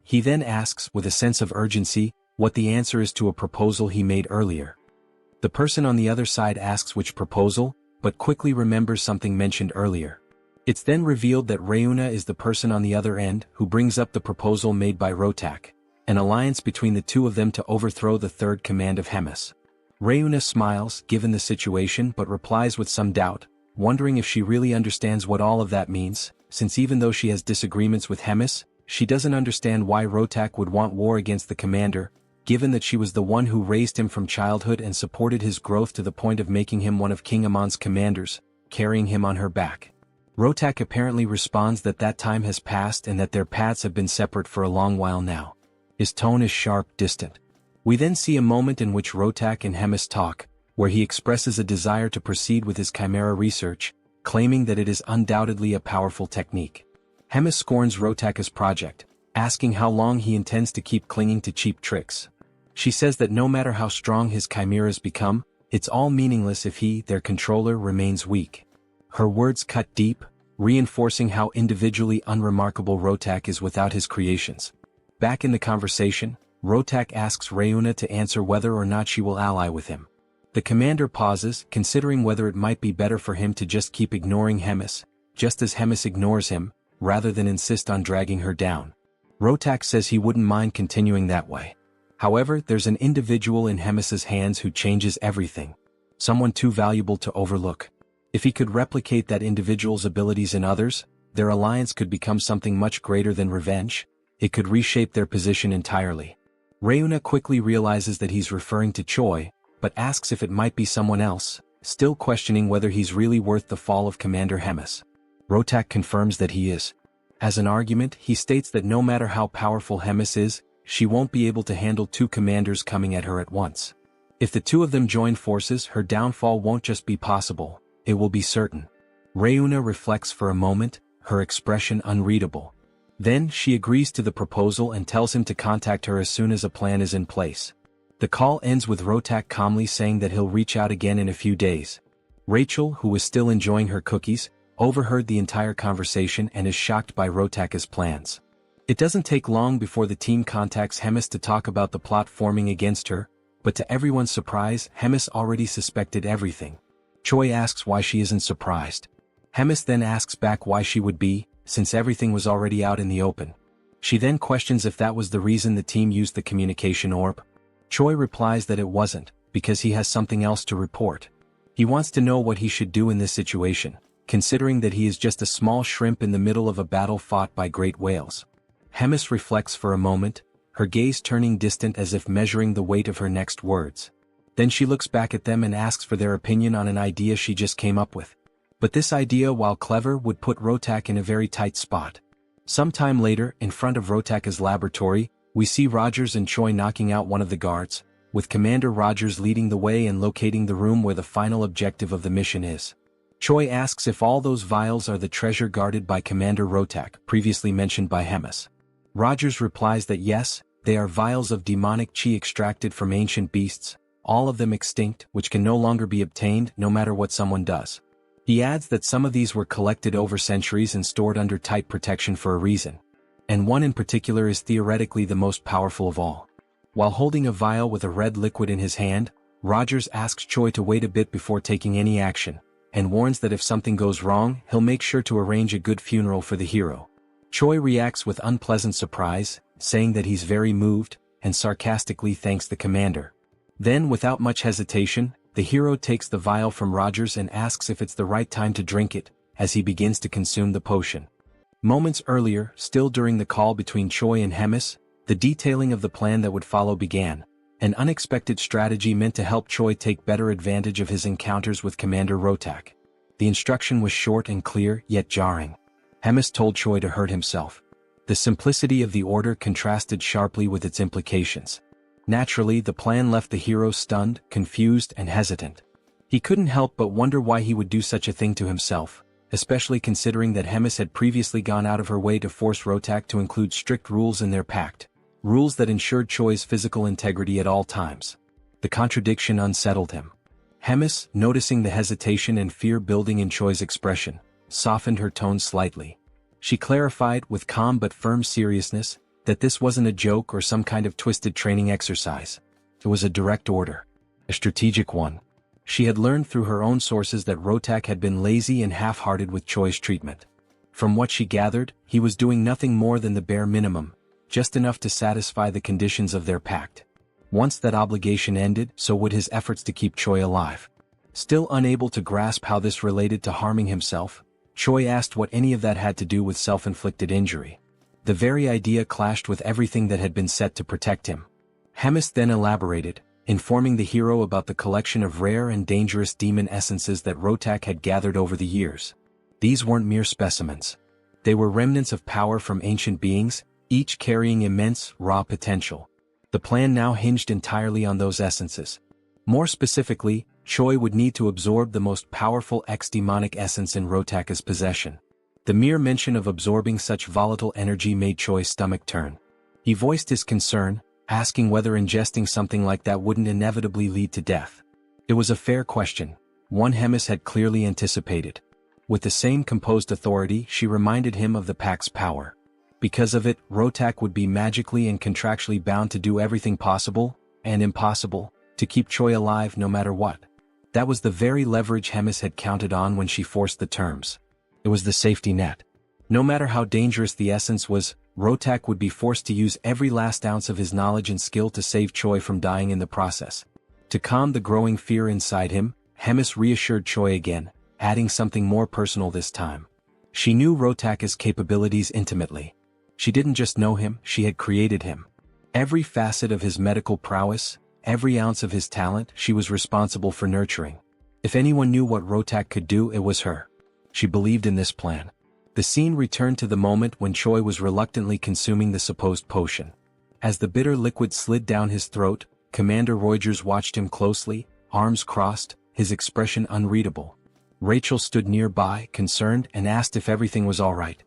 He then asks, with a sense of urgency, what the answer is to a proposal he made earlier. The person on the other side asks which proposal, but quickly remembers something mentioned earlier. It's then revealed that Reuna is the person on the other end who brings up the proposal made by Rotak, an alliance between the two of them to overthrow the third command of Hemis. Reuna smiles, given the situation, but replies with some doubt, wondering if she really understands what all of that means, since even though she has disagreements with Hemis, she doesn't understand why Rotak would want war against the commander, given that she was the one who raised him from childhood and supported his growth to the point of making him one of King Amon's commanders, carrying him on her back. Rotak apparently responds that that time has passed and that their paths have been separate for a long while now. His tone is sharp, distant. We then see a moment in which Rotak and Hemis talk, where he expresses a desire to proceed with his chimera research, claiming that it is undoubtedly a powerful technique. Hemis scorns Rotak's project, asking how long he intends to keep clinging to cheap tricks. She says that no matter how strong his chimeras become, it's all meaningless if he, their controller, remains weak. Her words cut deep, reinforcing how individually unremarkable Rotak is without his creations. Back in the conversation, Rotak asks Reuna to answer whether or not she will ally with him. The commander pauses, considering whether it might be better for him to just keep ignoring Hemis, just as Hemis ignores him, rather than insist on dragging her down. Rotak says he wouldn't mind continuing that way. However, there's an individual in Hemis's hands who changes everything. Someone too valuable to overlook. If he could replicate that individual's abilities in others, their alliance could become something much greater than revenge. It could reshape their position entirely. Reuna quickly realizes that he's referring to Choi, but asks if it might be someone else, still questioning whether he's really worth the fall of Commander Hemis. Rotak confirms that he is. As an argument, he states that no matter how powerful Hemis is, she won't be able to handle two commanders coming at her at once. If the two of them join forces, her downfall won't just be possible, it will be certain. Reuna reflects for a moment, her expression unreadable. Then, she agrees to the proposal and tells him to contact her as soon as a plan is in place. The call ends with Rotak calmly saying that he'll reach out again in a few days. Rachel, who was still enjoying her cookies, overheard the entire conversation and is shocked by Rotak's plans. It doesn't take long before the team contacts Hemis to talk about the plot forming against her, but to everyone's surprise, Hemis already suspected everything. Choi asks why she isn't surprised. Hemis then asks back why she would be, since everything was already out in the open. She then questions if that was the reason the team used the communication orb. Choi replies that it wasn't, because he has something else to report. He wants to know what he should do in this situation, considering that he is just a small shrimp in the middle of a battle fought by great whales. Hemis reflects for a moment, her gaze turning distant as if measuring the weight of her next words. Then she looks back at them and asks for their opinion on an idea she just came up with. But this idea, while clever, would put Rotak in a very tight spot. Sometime later, in front of Rotak's laboratory, we see Rogers and Choi knocking out one of the guards, with Commander Rogers leading the way and locating the room where the final objective of the mission is. Choi asks if all those vials are the treasure guarded by Commander Rotak, previously mentioned by Hemis. Rogers replies that yes, they are vials of demonic chi extracted from ancient beasts, all of them extinct, which can no longer be obtained no matter what someone does. He adds that some of these were collected over centuries and stored under tight protection for a reason. And one in particular is theoretically the most powerful of all. While holding a vial with a red liquid in his hand, Rogers asks Choi to wait a bit before taking any action, and warns that if something goes wrong, he'll make sure to arrange a good funeral for the hero. Choi reacts with unpleasant surprise, saying that he's very moved, and sarcastically thanks the commander. Then, without much hesitation, the hero takes the vial from Rogers and asks if it's the right time to drink it, as he begins to consume the potion. Moments earlier, still during the call between Choi and Hemis, the detailing of the plan that would follow began, an unexpected strategy meant to help Choi take better advantage of his encounters with Commander Rotak. The instruction was short and clear, yet jarring. Hemis told Choi to hurt himself. The simplicity of the order contrasted sharply with its implications. Naturally, the plan left the hero stunned, confused, and hesitant. He couldn't help but wonder why he would do such a thing to himself, especially considering that Hemis had previously gone out of her way to force Rotak to include strict rules in their pact, rules that ensured Choi's physical integrity at all times. The contradiction unsettled him. Hemis, noticing the hesitation and fear building in Choi's expression, softened her tone slightly. She clarified, with calm but firm seriousness, that this wasn't a joke or some kind of twisted training exercise. It was a direct order. A strategic one. She had learned through her own sources that Rotak had been lazy and half-hearted with Choi's treatment. From what she gathered, he was doing nothing more than the bare minimum, just enough to satisfy the conditions of their pact. Once that obligation ended, so would his efforts to keep Choi alive. Still unable to grasp how this related to harming himself, Choi asked what any of that had to do with self-inflicted injury. The very idea clashed with everything that had been set to protect him. Hemis then elaborated, informing the hero about the collection of rare and dangerous demon essences that Rotak had gathered over the years. These weren't mere specimens. They were remnants of power from ancient beings, each carrying immense, raw potential. The plan now hinged entirely on those essences. More specifically, Choi would need to absorb the most powerful ex-demonic essence in Rotaka's possession. The mere mention of absorbing such volatile energy made Choi's stomach turn. He voiced his concern, asking whether ingesting something like that wouldn't inevitably lead to death. It was a fair question, one Hemis had clearly anticipated. With the same composed authority, she reminded him of the Pact's power. Because of it, Rotak would be magically and contractually bound to do everything possible, and impossible, to keep Choi alive no matter what. That was the very leverage Hemis had counted on when she forced the terms. It was the safety net. No matter how dangerous the essence was, Rotak would be forced to use every last ounce of his knowledge and skill to save Choi from dying in the process. To calm the growing fear inside him, Hemis reassured Choi again, adding something more personal this time. She knew Rotaka's capabilities intimately. She didn't just know him, she had created him. Every facet of his medical prowess, every ounce of his talent, she was responsible for nurturing. If anyone knew what Rotak could do, it was her. She believed in this plan. The scene returned to the moment when Choi was reluctantly consuming the supposed potion. As the bitter liquid slid down his throat, Commander Reuters watched him closely, arms crossed, his expression unreadable. Rachel stood nearby, concerned, and asked if everything was all right.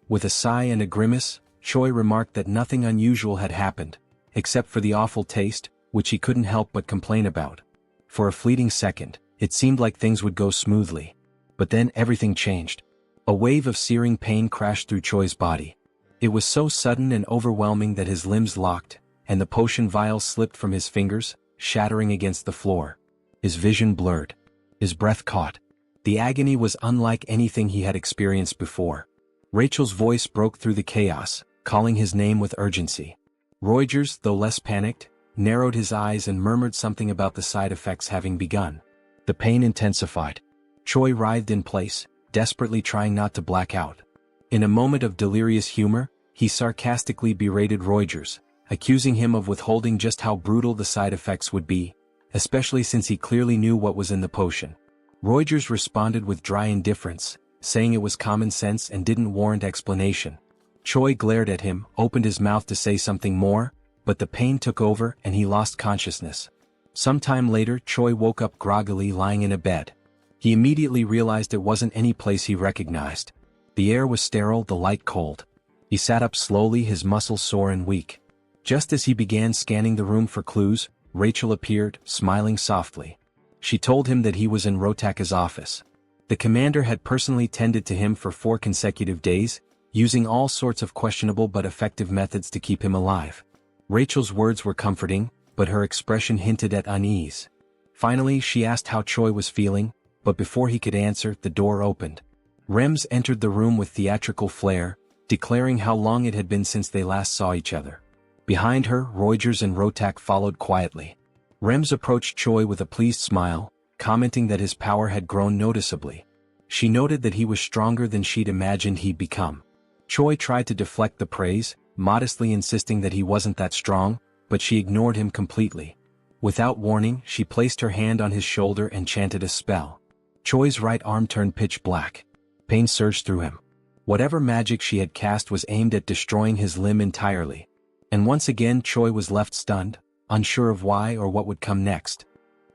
With a sigh and a grimace, Choi remarked that nothing unusual had happened, except for the awful taste, which he couldn't help but complain about. For a fleeting second, it seemed like things would go smoothly. But then everything changed. A wave of searing pain crashed through Choi's body. It was so sudden and overwhelming that his limbs locked, and the potion vial slipped from his fingers, shattering against the floor. His vision blurred. His breath caught. The agony was unlike anything he had experienced before. Rachel's voice broke through the chaos, calling his name with urgency. Reuters, though less panicked, narrowed his eyes and murmured something about the side effects having begun. The pain intensified. Choi writhed in place, desperately trying not to black out. In a moment of delirious humor, he sarcastically berated Reuters, accusing him of withholding just how brutal the side effects would be, especially since he clearly knew what was in the potion. Reuters responded with dry indifference, saying it was common sense and didn't warrant explanation. Choi glared at him, opened his mouth to say something more, but the pain took over and he lost consciousness. Sometime later, Choi woke up groggily lying in a bed. He immediately realized it wasn't any place he recognized. The air was sterile, the light cold. He sat up slowly, his muscles sore and weak. Just as he began scanning the room for clues, Rachel appeared, smiling softly. She told him that he was in Rotaka's office. The commander had personally tended to him for 4 consecutive days, using all sorts of questionable but effective methods to keep him alive. Rachel's words were comforting, but her expression hinted at unease. Finally, she asked how Choi was feeling, but before he could answer, the door opened. Rems entered the room with theatrical flair, declaring how long it had been since they last saw each other. Behind her, Reuters and Rotak followed quietly. Rems approached Choi with a pleased smile, commenting that his power had grown noticeably. She noted that he was stronger than she'd imagined he'd become. Choi tried to deflect the praise, modestly insisting that he wasn't that strong, but she ignored him completely. Without warning, she placed her hand on his shoulder and chanted a spell. Choi's right arm turned pitch black. Pain surged through him. Whatever magic she had cast was aimed at destroying his limb entirely. And once again Choi was left stunned, unsure of why or what would come next.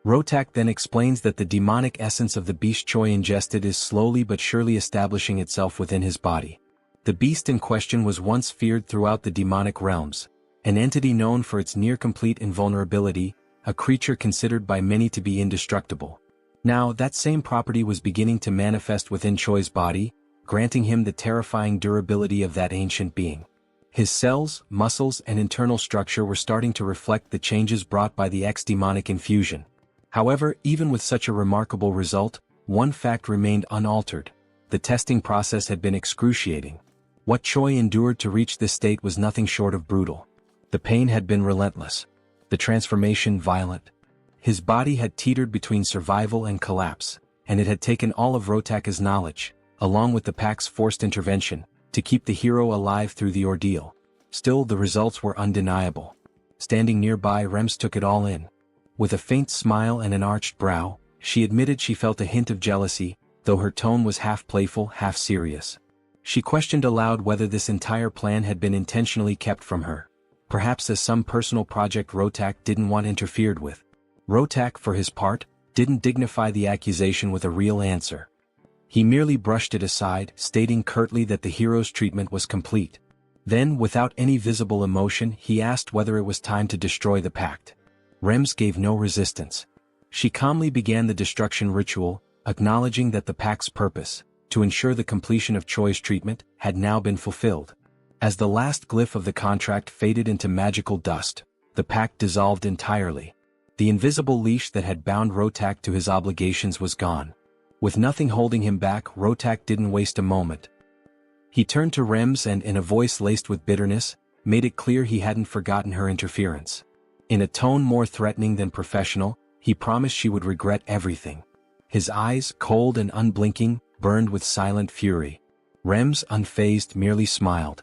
Rotak then explains that the demonic essence of the beast Choi ingested is slowly but surely establishing itself within his body. The beast in question was once feared throughout the demonic realms, an entity known for its near-complete invulnerability, a creature considered by many to be indestructible. Now, that same property was beginning to manifest within Choi's body, granting him the terrifying durability of that ancient being. His cells, muscles, and internal structure were starting to reflect the changes brought by the ex-demonic infusion. However, even with such a remarkable result, one fact remained unaltered. The testing process had been excruciating. What Choi endured to reach this state was nothing short of brutal. The pain had been relentless. The transformation violent. His body had teetered between survival and collapse, and it had taken all of Rotaka's knowledge, along with the pack's forced intervention, to keep the hero alive through the ordeal. Still, the results were undeniable. Standing nearby, Rems took it all in. With a faint smile and an arched brow, she admitted she felt a hint of jealousy, though her tone was half playful, half serious. She questioned aloud whether this entire plan had been intentionally kept from her. Perhaps as some personal project Rotak didn't want interfered with. Rotak, for his part, didn't dignify the accusation with a real answer. He merely brushed it aside, stating curtly that the hero's treatment was complete. Then, without any visible emotion, he asked whether it was time to destroy the pact. Rems gave no resistance. She calmly began the destruction ritual, acknowledging that the pact's purpose, to ensure the completion of Choi's treatment, had now been fulfilled. As the last glyph of the contract faded into magical dust, the pact dissolved entirely. The invisible leash that had bound Rotak to his obligations was gone. With nothing holding him back, Rotak didn't waste a moment. He turned to Rems and, in a voice laced with bitterness, made it clear he hadn't forgotten her interference. In a tone more threatening than professional, he promised she would regret everything. His eyes, cold and unblinking, burned with silent fury. Rems, unfazed, merely smiled.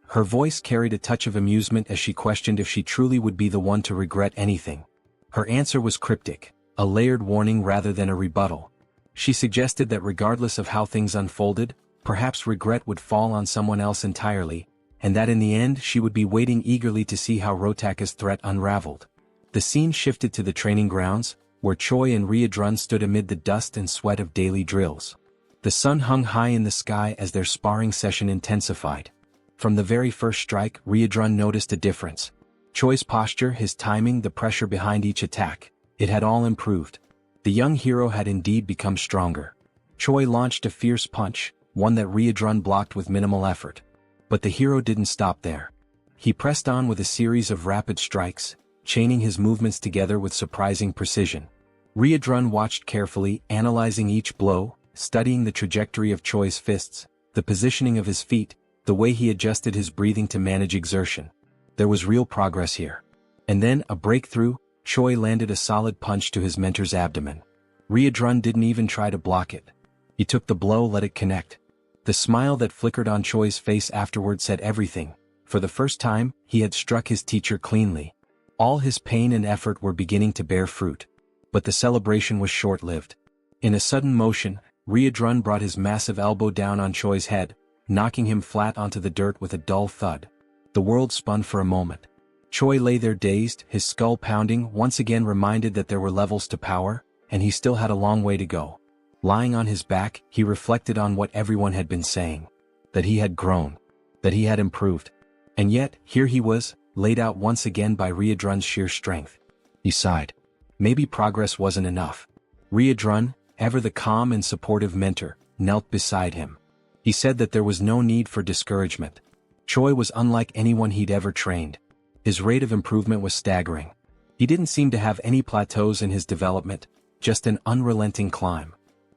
Her voice carried a touch of amusement as she questioned if she truly would be the one to regret anything. Her answer was cryptic, a layered warning rather than a rebuttal. She suggested that regardless of how things unfolded, perhaps regret would fall on someone else entirely, and that in the end she would be waiting eagerly to see how Rotaka's threat unraveled. The scene shifted to the training grounds, where Choi and Ryodrun stood amid the dust and sweat of daily drills. The sun hung high in the sky as their sparring session intensified. From the very first strike, Ryodrun noticed a difference. Choi's posture, his timing, the pressure behind each attack, it had all improved. The young hero had indeed become stronger. Choi launched a fierce punch, one that Ryodrun blocked with minimal effort. But the hero didn't stop there. He pressed on with a series of rapid strikes, chaining his movements together with surprising precision. Ryodrun watched carefully, analyzing each blow, studying the trajectory of Choi's fists, the positioning of his feet, the way he adjusted his breathing to manage exertion. There was real progress here. And then, a breakthrough, Choi landed a solid punch to his mentor's abdomen. Ryodrun didn't even try to block it. He took the blow, let it connect. The smile that flickered on Choi's face afterward said everything. For the first time, he had struck his teacher cleanly. All his pain and effort were beginning to bear fruit. But the celebration was short-lived. In a sudden motion, Ryodrun brought his massive elbow down on Choi's head, knocking him flat onto the dirt with a dull thud. The world spun for a moment. Choi lay there dazed, his skull pounding, once again reminded that there were levels to power, and he still had a long way to go. Lying on his back, he reflected on what everyone had been saying. That he had grown. That he had improved. And yet, here he was, laid out once again by Ryodrun's sheer strength. He sighed. Maybe progress wasn't enough. Ryodrun, ever the calm and supportive mentor, knelt beside him. He said that there was no need for discouragement. Choi was unlike anyone he'd ever trained. His rate of improvement was staggering. He didn't seem to have any plateaus in his development, just an unrelenting climb.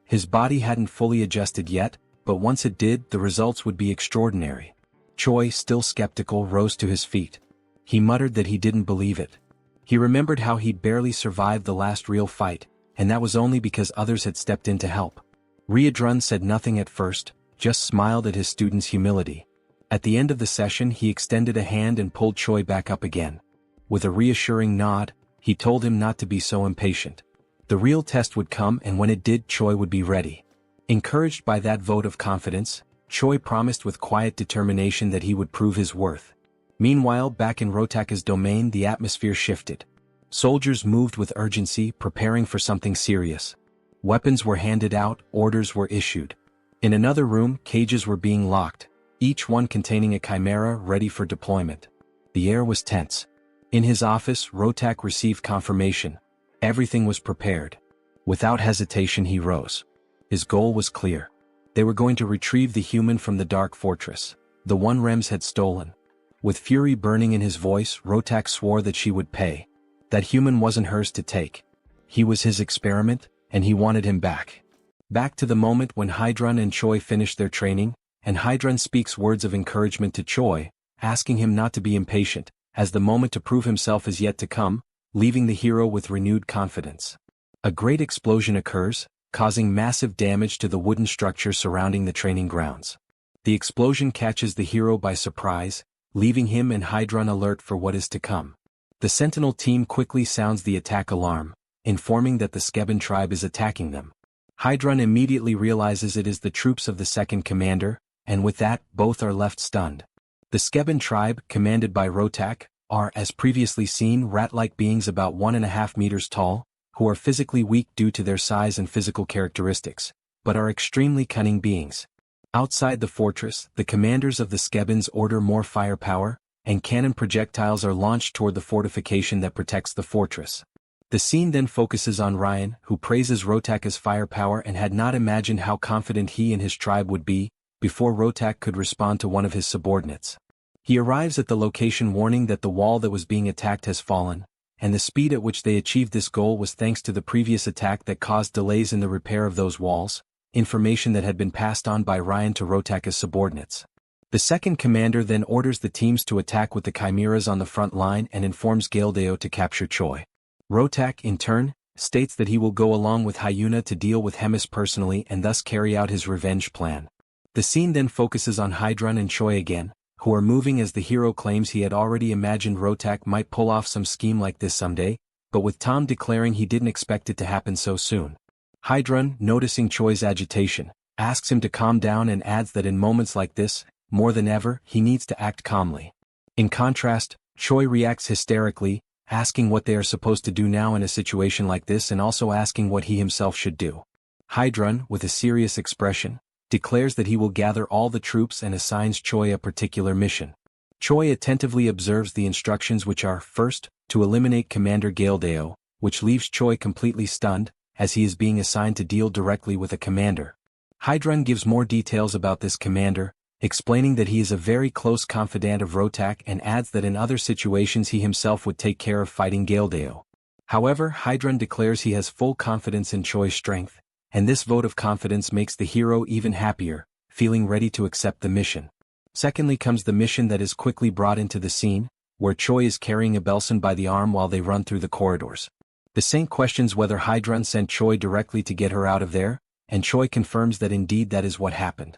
His body hadn't fully adjusted yet, but once it did, the results would be extraordinary. Choi, still skeptical, rose to his feet. He muttered that he didn't believe it. He remembered how he'd barely survived the last real fight, and that was only because others had stepped in to help. Ryodrun said nothing at first, just smiled at his student's humility. At the end of the session, he extended a hand and pulled Choi back up again. With a reassuring nod, he told him not to be so impatient. The real test would come, and when it did, Choi would be ready. Encouraged by that vote of confidence, Choi promised with quiet determination that he would prove his worth. Meanwhile, back in Rotaka's domain, the atmosphere shifted. Soldiers moved with urgency, preparing for something serious. Weapons were handed out, orders were issued. In another room, cages were being locked, each one containing a chimera ready for deployment. The air was tense. In his office, Rotak received confirmation. Everything was prepared. Without hesitation, he rose. His goal was clear. They were going to retrieve the human from the dark fortress, the one Rems had stolen. With fury burning in his voice, Rotak swore that she would pay. That human wasn't hers to take. He was his experiment, and he wanted him back. Back to the moment when Hydrun and Choi finished their training, and Hydrun speaks words of encouragement to Choi, asking him not to be impatient, as the moment to prove himself is yet to come, leaving the hero with renewed confidence. A great explosion occurs, causing massive damage to the wooden structure surrounding the training grounds. The explosion catches the hero by surprise, leaving him and Hydrun alert for what is to come. The Sentinel team quickly sounds the attack alarm, informing that the Skeben tribe is attacking them. Hydrun immediately realizes it is the troops of the second commander, and with that, both are left stunned. The Skeben tribe, commanded by Rotak, are, as previously seen, rat-like beings about 1.5 meters tall, who are physically weak due to their size and physical characteristics, but are extremely cunning beings. Outside the fortress, the commanders of the Skebens order more firepower, and cannon projectiles are launched toward the fortification that protects the fortress. The scene then focuses on Ryan, who praises Rotak's firepower and had not imagined how confident he and his tribe would be, before Rotak could respond to one of his subordinates. He arrives at the location warning that the wall that was being attacked has fallen, and the speed at which they achieved this goal was thanks to the previous attack that caused delays in the repair of those walls, information that had been passed on by Ryan to Rotak's subordinates. The second commander then orders the teams to attack with the chimeras on the front line and informs Galdeo to capture Choi. Rotak, in turn, states that he will go along with Hyuna to deal with Hemis personally and thus carry out his revenge plan. The scene then focuses on Hydrun and Choi again, who are moving as the hero claims he had already imagined Rotak might pull off some scheme like this someday, but with Tom declaring he didn't expect it to happen so soon. Hydrun, noticing Choi's agitation, asks him to calm down and adds that in moments like this, more than ever, he needs to act calmly. In contrast, Choi reacts hysterically, asking what they are supposed to do now in a situation like this and also asking what he himself should do. Hydrun, with a serious expression, declares that he will gather all the troops and assigns Choi a particular mission. Choi attentively observes the instructions, which are, first, to eliminate Commander Galdeo, which leaves Choi completely stunned, as he is being assigned to deal directly with a commander. Hydrun gives more details about this commander, explaining that he is a very close confidant of Rotak and adds that in other situations he himself would take care of fighting Galdeo. However, Hydrun declares he has full confidence in Choi's strength, and this vote of confidence makes the hero even happier, feeling ready to accept the mission. Secondly comes the mission that is quickly brought into the scene, where Choi is carrying Abelson by the arm while they run through the corridors. The Saint questions whether Hydrun sent Choi directly to get her out of there, and Choi confirms that indeed that is what happened.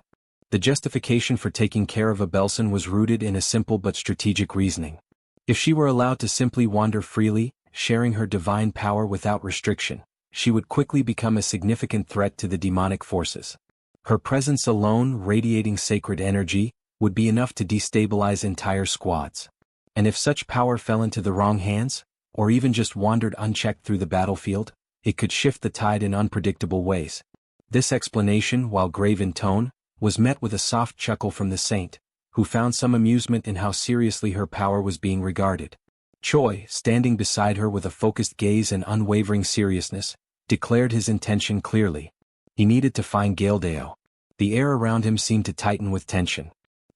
The justification for taking care of Abelson was rooted in a simple but strategic reasoning. If she were allowed to simply wander freely, sharing her divine power without restriction, she would quickly become a significant threat to the demonic forces. Her presence alone, radiating sacred energy, would be enough to destabilize entire squads. And if such power fell into the wrong hands, or even just wandered unchecked through the battlefield, it could shift the tide in unpredictable ways. This explanation, while grave in tone, was met with a soft chuckle from the Saint, who found some amusement in how seriously her power was being regarded. Choi, standing beside her with a focused gaze and unwavering seriousness, declared his intention clearly. He needed to find Galdeo. The air around him seemed to tighten with tension.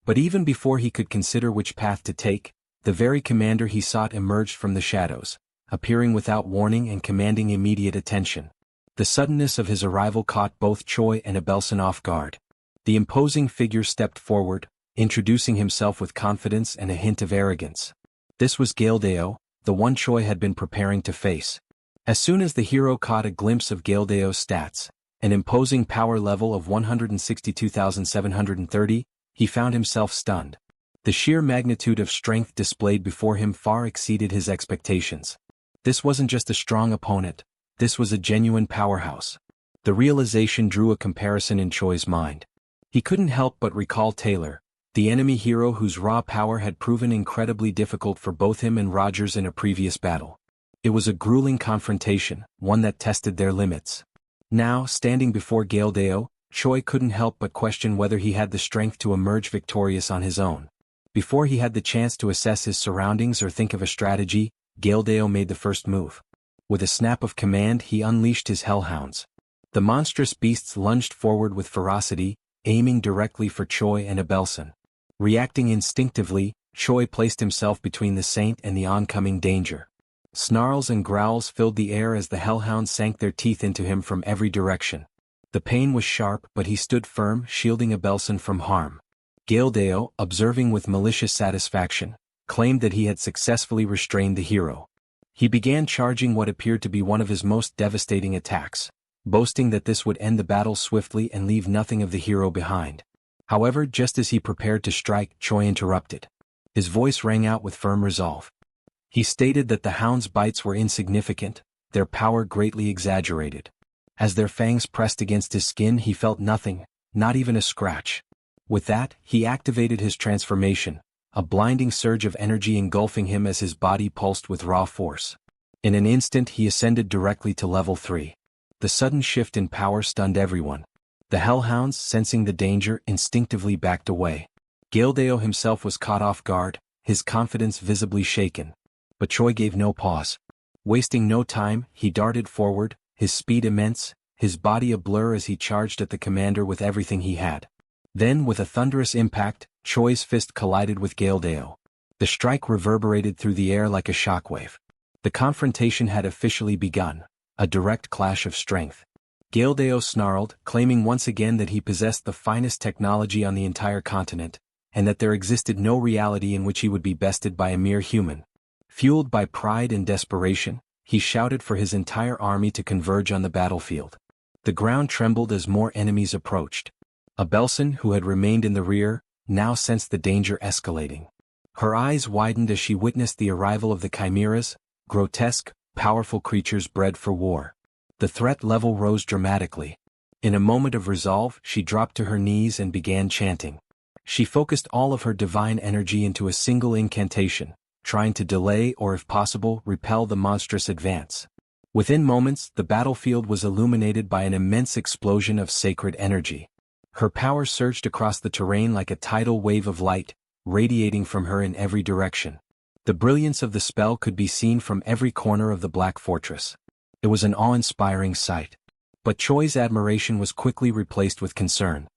But even before he could consider which path to take, the very commander he sought emerged from the shadows, appearing without warning and commanding immediate attention. The suddenness of his arrival caught both Choi and Abelson off guard. The imposing figure stepped forward, introducing himself with confidence and a hint of arrogance. This was Galdeo, the one Choi had been preparing to face. As soon as the hero caught a glimpse of Galdeo's stats, an imposing power level of 162,730, he found himself stunned. The sheer magnitude of strength displayed before him far exceeded his expectations. This wasn't just a strong opponent, this was a genuine powerhouse. The realization drew a comparison in Choi's mind. He couldn't help but recall Taylor, the enemy hero whose raw power had proven incredibly difficult for both him and Rogers in a previous battle. It was a grueling confrontation, one that tested their limits. Now, standing before Galdeo, Choi couldn't help but question whether he had the strength to emerge victorious on his own. Before he had the chance to assess his surroundings or think of a strategy, Galdeo made the first move. With a snap of command, he unleashed his hellhounds. The monstrous beasts lunged forward with ferocity, aiming directly for Choi and Abelson. Reacting instinctively, Choi placed himself between the Saint and the oncoming danger. Snarls and growls filled the air as the hellhounds sank their teeth into him from every direction. The pain was sharp, but he stood firm, shielding Abelson from harm. Gildeo, observing with malicious satisfaction, claimed that he had successfully restrained the hero. He began charging what appeared to be one of his most devastating attacks, boasting that this would end the battle swiftly and leave nothing of the hero behind. However, just as he prepared to strike, Choi interrupted. His voice rang out with firm resolve. He stated that the hound's bites were insignificant, their power greatly exaggerated. As their fangs pressed against his skin, he felt nothing, not even a scratch. With that, he activated his transformation, a blinding surge of energy engulfing him as his body pulsed with raw force. In an instant he ascended directly to level 3. The sudden shift in power stunned everyone. The hellhounds, sensing the danger, instinctively backed away. Gildeo himself was caught off guard, his confidence visibly shaken. But Choi gave no pause. Wasting no time, he darted forward, his speed immense, his body a blur as he charged at the commander with everything he had. Then, with a thunderous impact, Choi's fist collided with Gildeo. The strike reverberated through the air like a shockwave. The confrontation had officially begun, a direct clash of strength. Gildeo snarled, claiming once again that he possessed the finest technology on the entire continent, and that there existed no reality in which he would be bested by a mere human. Fueled by pride and desperation, he shouted for his entire army to converge on the battlefield. The ground trembled as more enemies approached. Abelson, who had remained in the rear, now sensed the danger escalating. Her eyes widened as she witnessed the arrival of the chimeras, grotesque, powerful creatures bred for war. The threat level rose dramatically. In a moment of resolve, she dropped to her knees and began chanting. She focused all of her divine energy into a single incantation, trying to delay or, if possible, repel the monstrous advance. Within moments, the battlefield was illuminated by an immense explosion of sacred energy. Her power surged across the terrain like a tidal wave of light, radiating from her in every direction. The brilliance of the spell could be seen from every corner of the Black Fortress. It was an awe-inspiring sight. But Choi's admiration was quickly replaced with concern.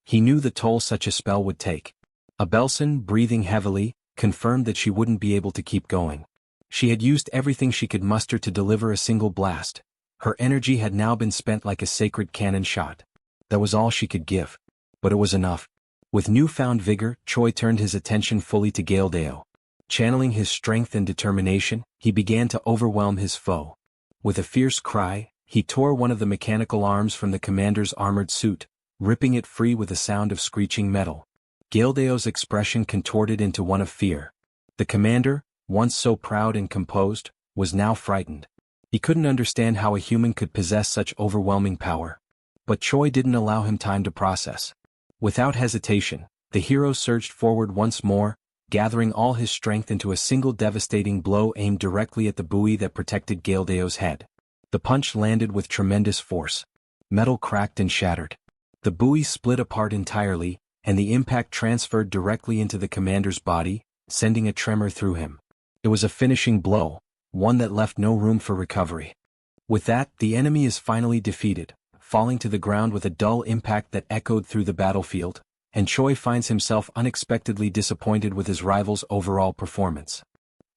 He knew the toll such a spell would take. Abelson, breathing heavily, confirmed that she wouldn't be able to keep going. She had used everything she could muster to deliver a single blast. Her energy had now been spent like a sacred cannon shot. That was all she could give. But it was enough. With newfound vigor, Choi turned his attention fully to Gildeo. Channeling his strength and determination, he began to overwhelm his foe. With a fierce cry, he tore one of the mechanical arms from the commander's armored suit, ripping it free with a sound of screeching metal. Gildeo's expression contorted into one of fear. The commander, once so proud and composed, was now frightened. He couldn't understand how a human could possess such overwhelming power. But Choi didn't allow him time to process. Without hesitation, the hero surged forward once more, gathering all his strength into a single devastating blow aimed directly at the buoy that protected Gildeo's head. The punch landed with tremendous force. Metal cracked and shattered. The buoy split apart entirely, and the impact transferred directly into the commander's body, sending a tremor through him. It was a finishing blow, one that left no room for recovery. With that, the enemy is finally defeated, falling to the ground with a dull impact that echoed through the battlefield, and Choi finds himself unexpectedly disappointed with his rival's overall performance.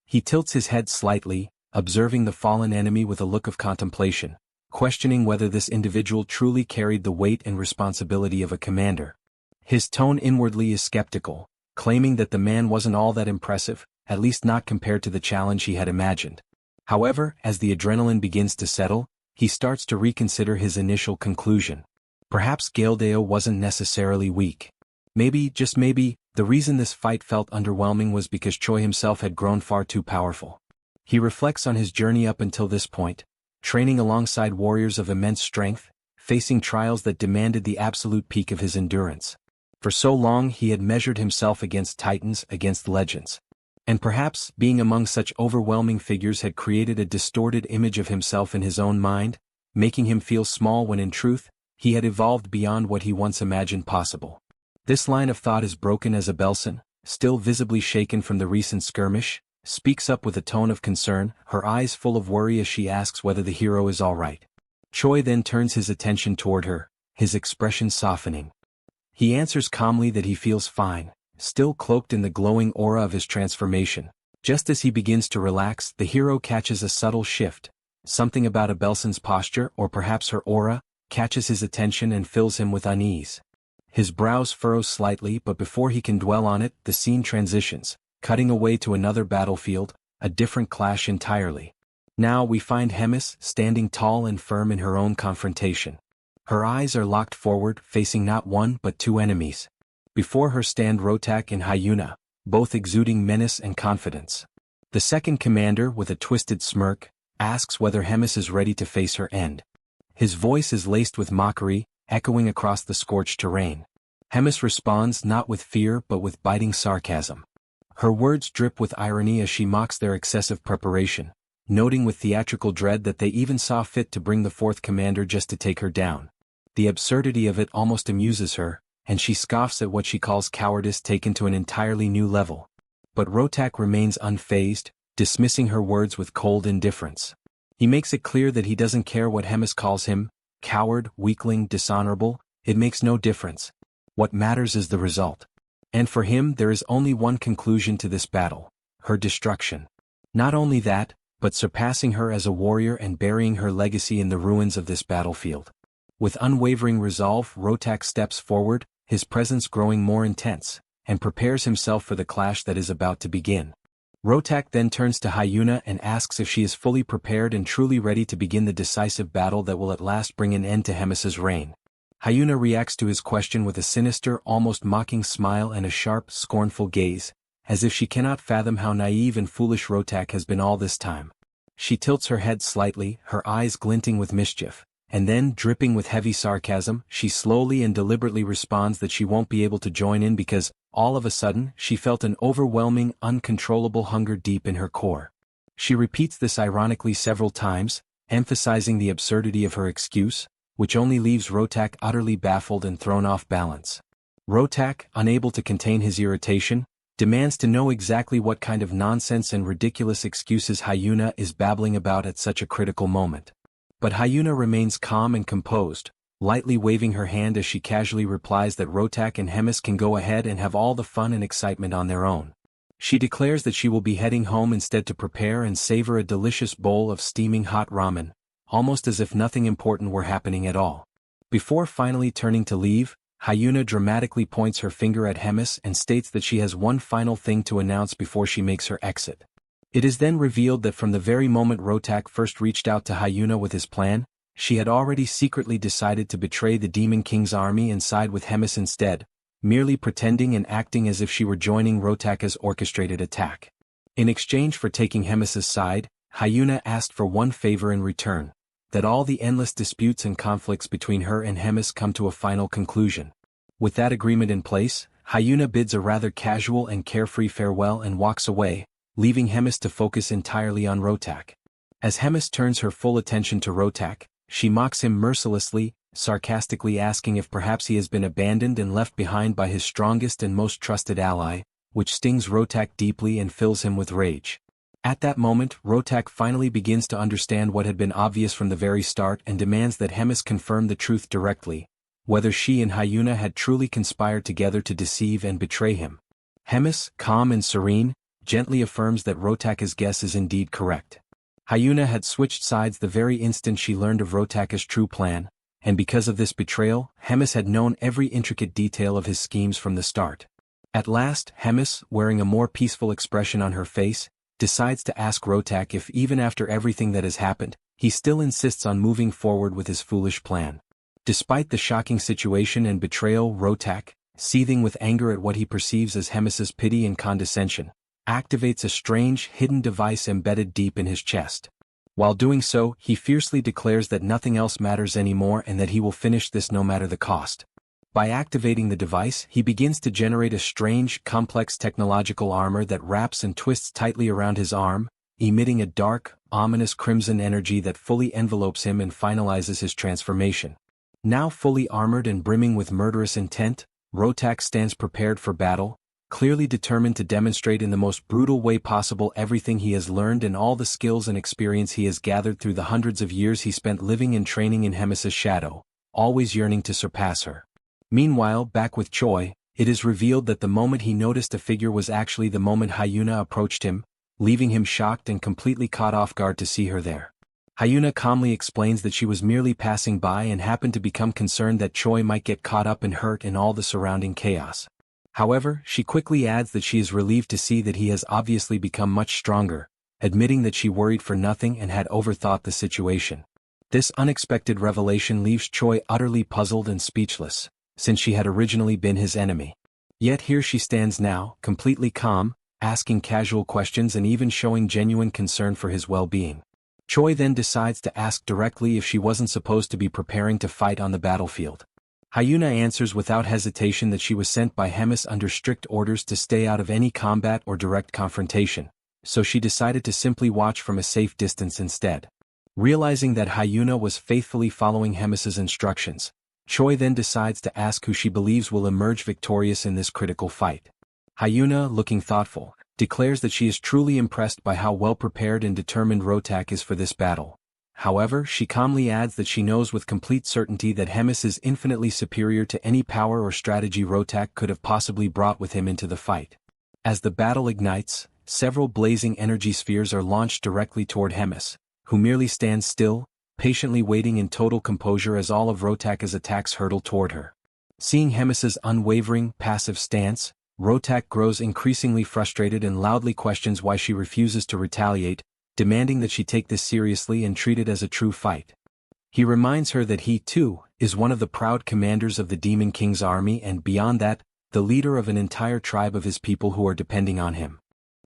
He tilts his head slightly, observing the fallen enemy with a look of contemplation, questioning whether this individual truly carried the weight and responsibility of a commander. His tone inwardly is skeptical, claiming that the man wasn't all that impressive, at least not compared to the challenge he had imagined. However, as the adrenaline begins to settle, he starts to reconsider his initial conclusion. Perhaps Gildeo wasn't necessarily weak. Maybe, just maybe, the reason this fight felt underwhelming was because Choi himself had grown far too powerful. He reflects on his journey up until this point, training alongside warriors of immense strength, facing trials that demanded the absolute peak of his endurance. For so long he had measured himself against titans, against legends. And perhaps, being among such overwhelming figures had created a distorted image of himself in his own mind, making him feel small when in truth, he had evolved beyond what he once imagined possible. This line of thought is broken as Abelson, still visibly shaken from the recent skirmish, speaks up with a tone of concern, her eyes full of worry as she asks whether the hero is all right. Choi then turns his attention toward her, his expression softening. He answers calmly that he feels fine, still cloaked in the glowing aura of his transformation, Just as he begins to relax, the hero catches a subtle shift. Something about Abelson's posture, or perhaps her aura, catches his attention and fills him with unease. His brows furrow slightly, but before he can dwell on it, the scene transitions, cutting away to another battlefield, a different clash entirely. Now we find Hemis standing tall and firm in her own confrontation. Her eyes are locked forward, facing not one but two enemies. Before her stand Rotak and Hyuna, both exuding menace and confidence. The second commander, with a twisted smirk, asks whether Hemis is ready to face her end. His voice is laced with mockery, echoing across the scorched terrain. Hemis responds not with fear but with biting sarcasm. Her words drip with irony as she mocks their excessive preparation, noting with theatrical dread that they even saw fit to bring the fourth commander just to take her down. The absurdity of it almost amuses her, and she scoffs at what she calls cowardice taken to an entirely new level. But Rotak remains unfazed, dismissing her words with cold indifference. He makes it clear that he doesn't care what Hemis calls him, coward, weakling, dishonorable, it makes no difference. What matters is the result. And for him there is only one conclusion to this battle: her destruction. Not only that, but surpassing her as a warrior and burying her legacy in the ruins of this battlefield. With unwavering resolve, Rotak steps forward, his presence growing more intense, and prepares himself for the clash that is about to begin. Rotak then turns to Hyuna and asks if she is fully prepared and truly ready to begin the decisive battle that will at last bring an end to Hemis's reign. Hyuna reacts to his question with a sinister, almost mocking smile and a sharp, scornful gaze, as if she cannot fathom how naive and foolish Rotak has been all this time. She tilts her head slightly, her eyes glinting with mischief. And then, dripping with heavy sarcasm, she slowly and deliberately responds that she won't be able to join in because, all of a sudden, she felt an overwhelming, uncontrollable hunger deep in her core. She repeats this ironically several times, emphasizing the absurdity of her excuse, which only leaves Rotak utterly baffled and thrown off balance. Rotak, unable to contain his irritation, demands to know exactly what kind of nonsense and ridiculous excuses Hyuna is babbling about at such a critical moment. But Hyuna remains calm and composed, lightly waving her hand as she casually replies that Rotak and Hemis can go ahead and have all the fun and excitement on their own. She declares that she will be heading home instead to prepare and savor a delicious bowl of steaming hot ramen, almost as if nothing important were happening at all. Before finally turning to leave, Hyuna dramatically points her finger at Hemis and states that she has one final thing to announce before she makes her exit. It is then revealed that from the very moment Rotak first reached out to Hyuna with his plan, she had already secretly decided to betray the Demon King's army and side with Hemis instead, merely pretending and acting as if she were joining Rotaka's orchestrated attack. In exchange for taking Hemis's side, Hyuna asked for one favor in return: that all the endless disputes and conflicts between her and Hemis come to a final conclusion. With that agreement in place, Hyuna bids a rather casual and carefree farewell and walks away, leaving Hemis to focus entirely on Rotak. As Hemis turns her full attention to Rotak, she mocks him mercilessly, sarcastically asking if perhaps he has been abandoned and left behind by his strongest and most trusted ally, which stings Rotak deeply and fills him with rage. At that moment, Rotak finally begins to understand what had been obvious from the very start and demands that Hemis confirm the truth directly, whether she and Hyuna had truly conspired together to deceive and betray him. Hemis, calm and serene, gently affirms that Rotaka's guess is indeed correct. Hyuna had switched sides the very instant she learned of Rotaka's true plan, and because of this betrayal, Hemis had known every intricate detail of his schemes from the start. At last, Hemis, wearing a more peaceful expression on her face, decides to ask Rotak if even after everything that has happened, he still insists on moving forward with his foolish plan. Despite the shocking situation and betrayal, Rotak, seething with anger at what he perceives as Hemis's pity and condescension, activates a strange, hidden device embedded deep in his chest. While doing so, he fiercely declares that nothing else matters anymore and that he will finish this no matter the cost. By activating the device, he begins to generate a strange, complex technological armor that wraps and twists tightly around his arm, emitting a dark, ominous crimson energy that fully envelopes him and finalizes his transformation. Now fully armored and brimming with murderous intent, Rotak stands prepared for battle, clearly determined to demonstrate in the most brutal way possible everything he has learned and all the skills and experience he has gathered through the hundreds of years he spent living and training in Hemis's shadow, always yearning to surpass her. Meanwhile, back with Choi, it is revealed that the moment he noticed a figure was actually the moment Hyuna approached him, leaving him shocked and completely caught off guard to see her there. Hyuna calmly explains that she was merely passing by and happened to become concerned that Choi might get caught up and hurt in all the surrounding chaos. However, she quickly adds that she is relieved to see that he has obviously become much stronger, admitting that she worried for nothing and had overthought the situation. This unexpected revelation leaves Choi utterly puzzled and speechless, since she had originally been his enemy. Yet here she stands now, completely calm, asking casual questions and even showing genuine concern for his well-being. Choi then decides to ask directly if she wasn't supposed to be preparing to fight on the battlefield. Hyuna answers without hesitation that she was sent by Hemis under strict orders to stay out of any combat or direct confrontation, so she decided to simply watch from a safe distance instead. Realizing that Hyuna was faithfully following Hemis's instructions, Choi then decides to ask who she believes will emerge victorious in this critical fight. Hyuna, looking thoughtful, declares that she is truly impressed by how well-prepared and determined Rotak is for this battle. However, she calmly adds that she knows with complete certainty that Hemis is infinitely superior to any power or strategy Rotak could have possibly brought with him into the fight. As the battle ignites, several blazing energy spheres are launched directly toward Hemis, who merely stands still, patiently waiting in total composure as all of Rotak's attacks hurtle toward her. Seeing Hemis's unwavering, passive stance, Rotak grows increasingly frustrated and loudly questions why she refuses to retaliate, demanding that she take this seriously and treat it as a true fight. He reminds her that he, too, is one of the proud commanders of the Demon King's army and, beyond that, the leader of an entire tribe of his people who are depending on him.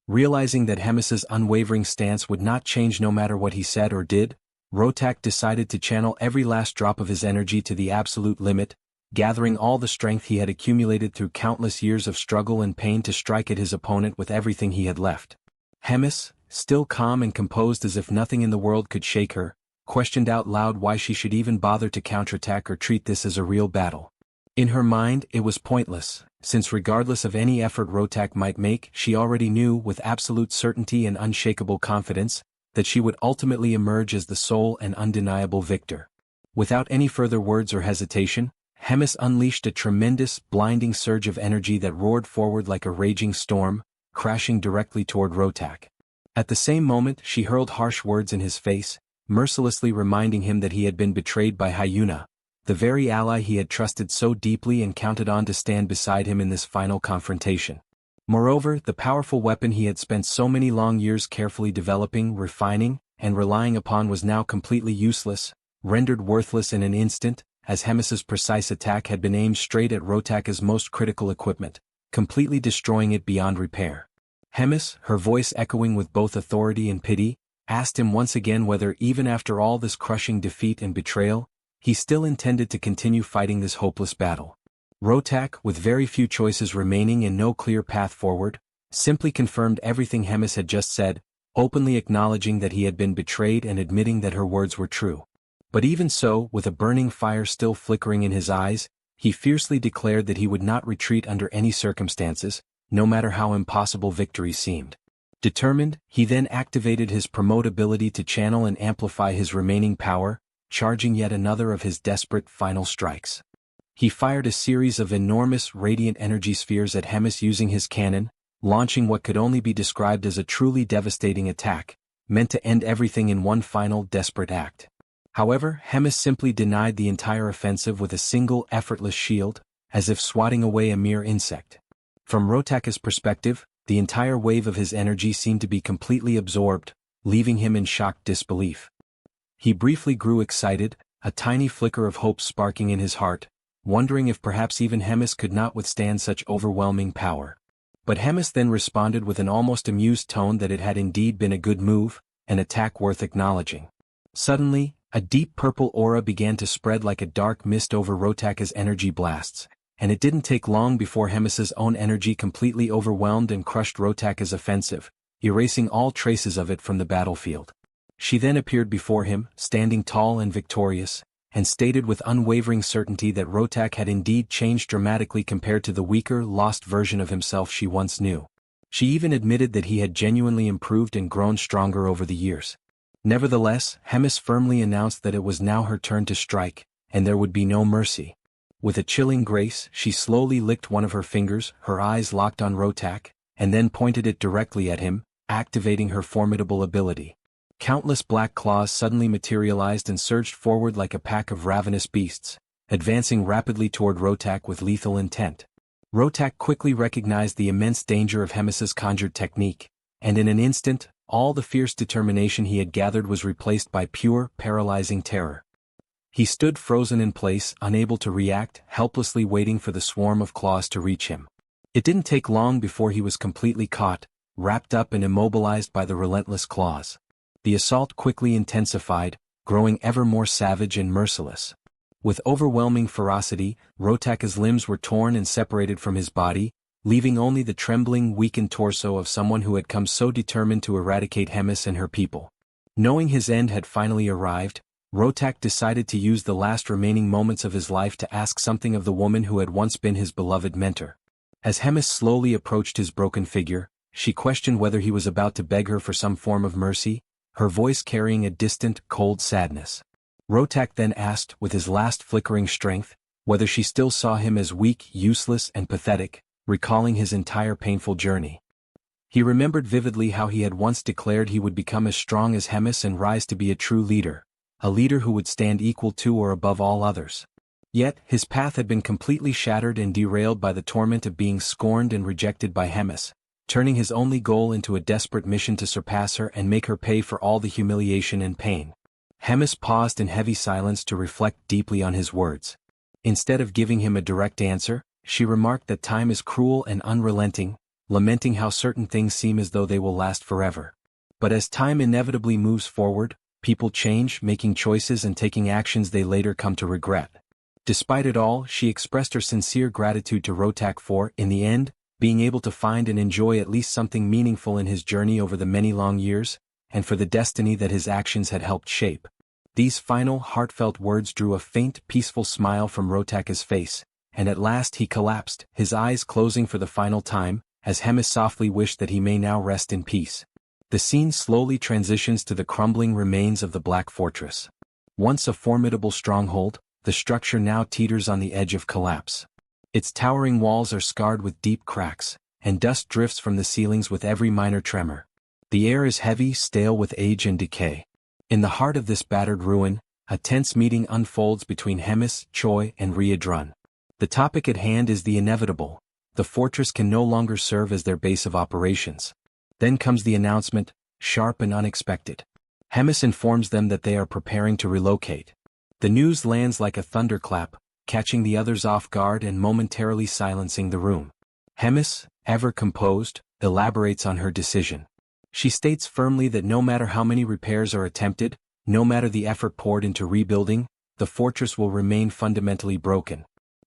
Realizing that Hemis's unwavering stance would not change no matter what he said or did, Rotak decided to channel every last drop of his energy to the absolute limit, gathering all the strength he had accumulated through countless years of struggle and pain to strike at his opponent with everything he had left. Hemis, still calm and composed as if nothing in the world could shake her, questioned out loud why she should even bother to counterattack or treat this as a real battle. In her mind, it was pointless, since regardless of any effort Rotak might make, she already knew with absolute certainty and unshakable confidence that she would ultimately emerge as the sole and undeniable victor. Without any further words or hesitation, Hemis unleashed a tremendous, blinding surge of energy that roared forward like a raging storm, crashing directly toward Rotak. At the same moment, she hurled harsh words in his face, mercilessly reminding him that he had been betrayed by Hyuna, the very ally he had trusted so deeply and counted on to stand beside him in this final confrontation. Moreover, the powerful weapon he had spent so many long years carefully developing, refining, and relying upon was now completely useless, rendered worthless in an instant, as Hemis's precise attack had been aimed straight at Rotak's most critical equipment, completely destroying it beyond repair. Hemis, her voice echoing with both authority and pity, asked him once again whether even after all this crushing defeat and betrayal, he still intended to continue fighting this hopeless battle. Rotak, with very few choices remaining and no clear path forward, simply confirmed everything Hemis had just said, openly acknowledging that he had been betrayed and admitting that her words were true. But even so, with a burning fire still flickering in his eyes, he fiercely declared that he would not retreat under any circumstances, no matter how impossible victory seemed. Determined, he then activated his promote ability to channel and amplify his remaining power, charging yet another of his desperate final strikes. He fired a series of enormous radiant energy spheres at Hemis using his cannon, launching what could only be described as a truly devastating attack, meant to end everything in one final desperate act. However, Hemis simply denied the entire offensive with a single effortless shield, as if swatting away a mere insect. From Rotak's perspective, the entire wave of his energy seemed to be completely absorbed, leaving him in shocked disbelief. He briefly grew excited, a tiny flicker of hope sparking in his heart, wondering if perhaps even Hemis could not withstand such overwhelming power. But Hemis then responded with an almost amused tone that it had indeed been a good move, an attack worth acknowledging. Suddenly, a deep purple aura began to spread like a dark mist over Rotak's energy blasts, and it didn't take long before Hemis's own energy completely overwhelmed and crushed Rotak's offensive, erasing all traces of it from the battlefield. She then appeared before him, standing tall and victorious, and stated with unwavering certainty that Rotak had indeed changed dramatically compared to the weaker, lost version of himself she once knew. She even admitted that he had genuinely improved and grown stronger over the years. Nevertheless, Hemis firmly announced that it was now her turn to strike, and there would be no mercy. With a chilling grace, she slowly licked one of her fingers, her eyes locked on Rotak, and then pointed it directly at him, activating her formidable ability. Countless black claws suddenly materialized and surged forward like a pack of ravenous beasts, advancing rapidly toward Rotak with lethal intent. Rotak quickly recognized the immense danger of Hemis's conjured technique, and in an instant, all the fierce determination he had gathered was replaced by pure, paralyzing terror. He stood frozen in place, unable to react, helplessly waiting for the swarm of claws to reach him. It didn't take long before he was completely caught, wrapped up and immobilized by the relentless claws. The assault quickly intensified, growing ever more savage and merciless. With overwhelming ferocity, Rotaka's limbs were torn and separated from his body, leaving only the trembling, weakened torso of someone who had come so determined to eradicate Hemis and her people. Knowing his end had finally arrived, Rotak decided to use the last remaining moments of his life to ask something of the woman who had once been his beloved mentor. As Hemis slowly approached his broken figure, she questioned whether he was about to beg her for some form of mercy, her voice carrying a distant, cold sadness. Rotak then asked, with his last flickering strength, whether she still saw him as weak, useless, and pathetic, recalling his entire painful journey. He remembered vividly how he had once declared he would become as strong as Hemis and rise to be a true leader, a leader who would stand equal to or above all others. Yet, his path had been completely shattered and derailed by the torment of being scorned and rejected by Hemis, turning his only goal into a desperate mission to surpass her and make her pay for all the humiliation and pain. Hemis paused in heavy silence to reflect deeply on his words. Instead of giving him a direct answer, she remarked that time is cruel and unrelenting, lamenting how certain things seem as though they will last forever. But as time inevitably moves forward, people change, making choices and taking actions they later come to regret. Despite it all, she expressed her sincere gratitude to Rotak for, in the end, being able to find and enjoy at least something meaningful in his journey over the many long years, and for the destiny that his actions had helped shape. These final, heartfelt words drew a faint, peaceful smile from Rotaka's face, and at last he collapsed, his eyes closing for the final time, as Hemis softly wished that he may now rest in peace. The scene slowly transitions to the crumbling remains of the Black Fortress. Once a formidable stronghold, the structure now teeters on the edge of collapse. Its towering walls are scarred with deep cracks, and dust drifts from the ceilings with every minor tremor. The air is heavy, stale with age and decay. In the heart of this battered ruin, a tense meeting unfolds between Hemis, Choi, and Riedrun. The topic at hand is the inevitable. The fortress can no longer serve as their base of operations. Then comes the announcement, sharp and unexpected. Hemis informs them that they are preparing to relocate. The news lands like a thunderclap, catching the others off guard and momentarily silencing the room. Hemis, ever composed, elaborates on her decision. She states firmly that no matter how many repairs are attempted, no matter the effort poured into rebuilding, the fortress will remain fundamentally broken.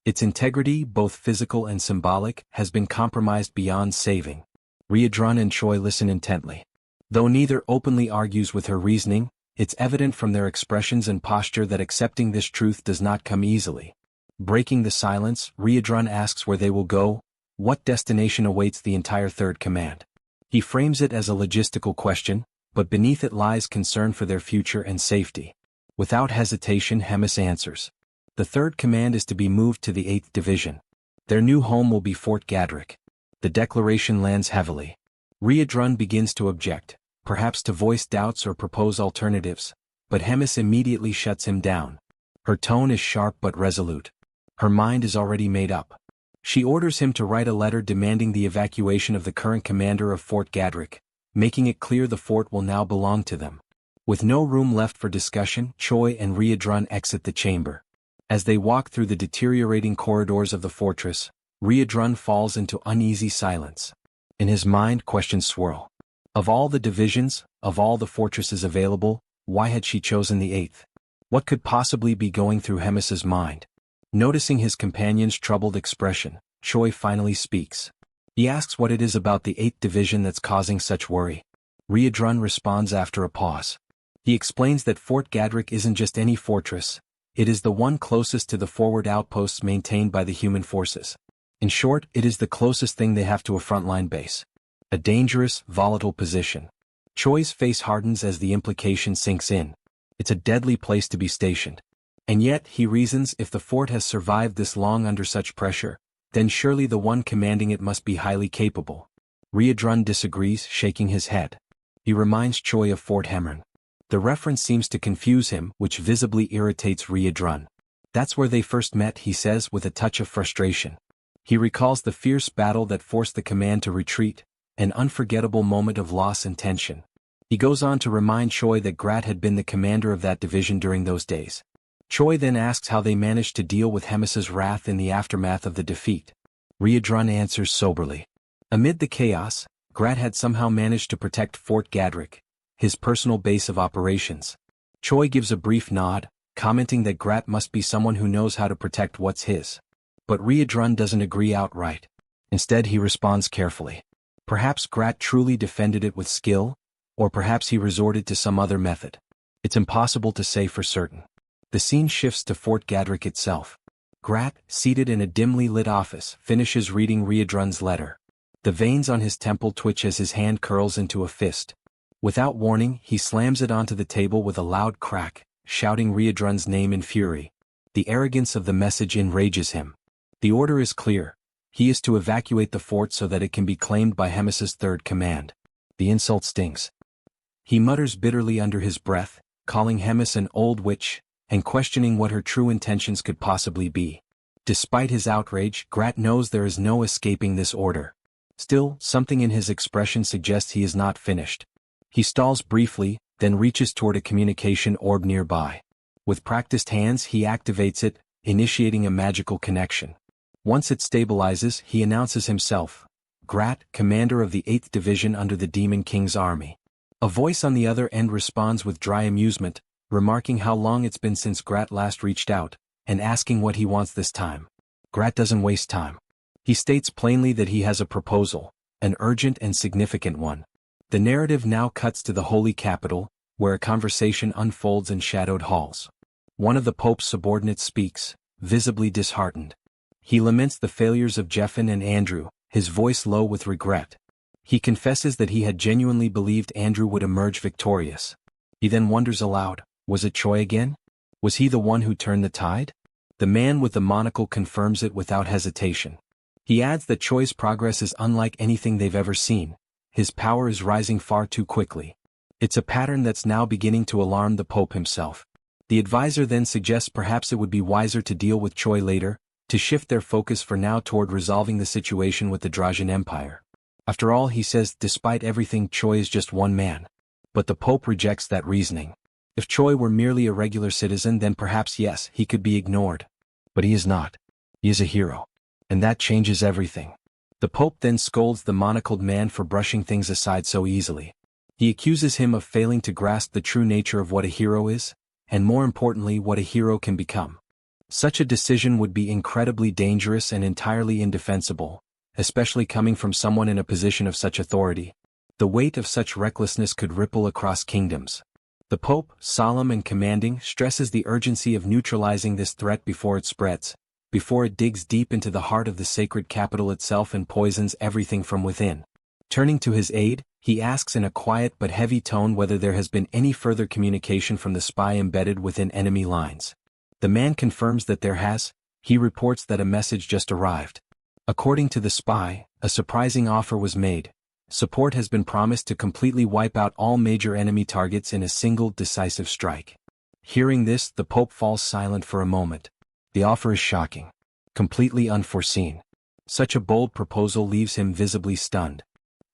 Its integrity, both physical and symbolic, has been compromised beyond saving. Riedrun and Choi listen intently. Though neither openly argues with her reasoning, it's evident from their expressions and posture that accepting this truth does not come easily. Breaking the silence, Riedrun asks where they will go, what destination awaits the entire Third Command. He frames it as a logistical question, but beneath it lies concern for their future and safety. Without hesitation, Hemis answers. The Third Command is to be moved to the 8th Division. Their new home will be Fort Gadrick. The declaration lands heavily. Riedrun begins to object, perhaps to voice doubts or propose alternatives, but Hemis immediately shuts him down. Her tone is sharp but resolute. Her mind is already made up. She orders him to write a letter demanding the evacuation of the current commander of Fort Gadrick, making it clear the fort will now belong to them. With no room left for discussion, Choi and Riedrun exit the chamber. As they walk through the deteriorating corridors of the fortress, Riedrun falls into uneasy silence. In his mind, questions swirl. Of all the divisions, of all the fortresses available, why had she chosen the 8th? What could possibly be going through Hemis's mind? Noticing his companion's troubled expression, Choi finally speaks. He asks what it is about the 8th Division that's causing such worry. Riedrun responds after a pause. He explains that Fort Gadrick isn't just any fortress, it is the one closest to the forward outposts maintained by the human forces. In short, it is the closest thing they have to a frontline base. A dangerous, volatile position. Choi's face hardens as the implication sinks in. It's a deadly place to be stationed. And yet, he reasons, if the fort has survived this long under such pressure, then surely the one commanding it must be highly capable. Riedrun disagrees, shaking his head. He reminds Choi of Fort Hemron. The reference seems to confuse him, which visibly irritates Riedrun. That's where they first met, he says with a touch of frustration. He recalls the fierce battle that forced the command to retreat, an unforgettable moment of loss and tension. He goes on to remind Choi that Grat had been the commander of that division during those days. Choi then asks how they managed to deal with Hemis's wrath in the aftermath of the defeat. Riedrun answers soberly. Amid the chaos, Grat had somehow managed to protect Fort Gadrick, his personal base of operations. Choi gives a brief nod, commenting that Grat must be someone who knows how to protect what's his. But Riedrun doesn't agree outright. Instead he responds carefully. Perhaps Grat truly defended it with skill, or perhaps he resorted to some other method. It's impossible to say for certain. The scene shifts to Fort Gadrick itself. Grat, seated in a dimly lit office, finishes reading Riedrun's letter. The veins on his temple twitch as his hand curls into a fist. Without warning, he slams it onto the table with a loud crack, shouting Riedrun's name in fury. The arrogance of the message enrages him. The order is clear. He is to evacuate the fort so that it can be claimed by Hemis's third command. The insult stings. He mutters bitterly under his breath, calling Hemis an old witch, and questioning what her true intentions could possibly be. Despite his outrage, Grat knows there is no escaping this order. Still, something in his expression suggests he is not finished. He stalls briefly, then reaches toward a communication orb nearby. With practiced hands he activates it, initiating a magical connection. Once it stabilizes, he announces himself. Grat, commander of the 8th Division under the Demon King's army. A voice on the other end responds with dry amusement, remarking how long it's been since Grat last reached out, and asking what he wants this time. Grat doesn't waste time. He states plainly that he has a proposal, an urgent and significant one. The narrative now cuts to the Holy Capital, where a conversation unfolds in shadowed halls. One of the Pope's subordinates speaks, visibly disheartened. He laments the failures of Jeffin and Andrew, his voice low with regret. He confesses that he had genuinely believed Andrew would emerge victorious. He then wonders aloud, was it Choi again? Was he the one who turned the tide? The man with the monocle confirms it without hesitation. He adds that Choi's progress is unlike anything they've ever seen. His power is rising far too quickly. It's a pattern that's now beginning to alarm the Pope himself. The advisor then suggests perhaps it would be wiser to deal with Choi later, to shift their focus for now toward resolving the situation with the Drajan Empire. After all, he says, despite everything, Choi is just one man. But the Pope rejects that reasoning. If Choi were merely a regular citizen, then perhaps yes, he could be ignored. But he is not. He is a hero. And that changes everything. The Pope then scolds the monocled man for brushing things aside so easily. He accuses him of failing to grasp the true nature of what a hero is, and more importantly what a hero can become. Such a decision would be incredibly dangerous and entirely indefensible, especially coming from someone in a position of such authority. The weight of such recklessness could ripple across kingdoms. The Pope, solemn and commanding, stresses the urgency of neutralizing this threat before it spreads, before it digs deep into the heart of the sacred capital itself and poisons everything from within. Turning to his aide, he asks in a quiet but heavy tone whether there has been any further communication from the spy embedded within enemy lines. The man confirms that there has. He reports that a message just arrived. According to the spy, a surprising offer was made. Support has been promised to completely wipe out all major enemy targets in a single decisive strike. Hearing this, the Pope falls silent for a moment. The offer is shocking. Completely unforeseen. Such a bold proposal leaves him visibly stunned.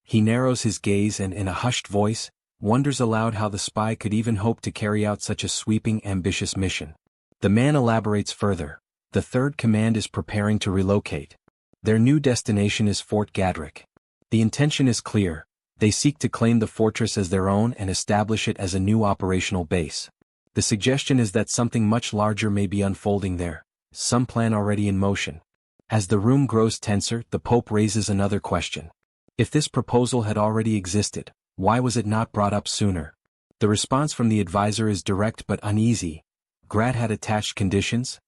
He narrows his gaze and, in a hushed voice, wonders aloud how the spy could even hope to carry out such a sweeping, ambitious mission. The man elaborates further. The 3rd Command is preparing to relocate. Their new destination is Fort Gadrick. The intention is clear. They seek to claim the fortress as their own and establish it as a new operational base. The suggestion is that something much larger may be unfolding there, some plan already in motion. As the room grows tenser, the Pope raises another question. If this proposal had already existed, why was it not brought up sooner? The response from the advisor is direct but uneasy. Grat had attached conditions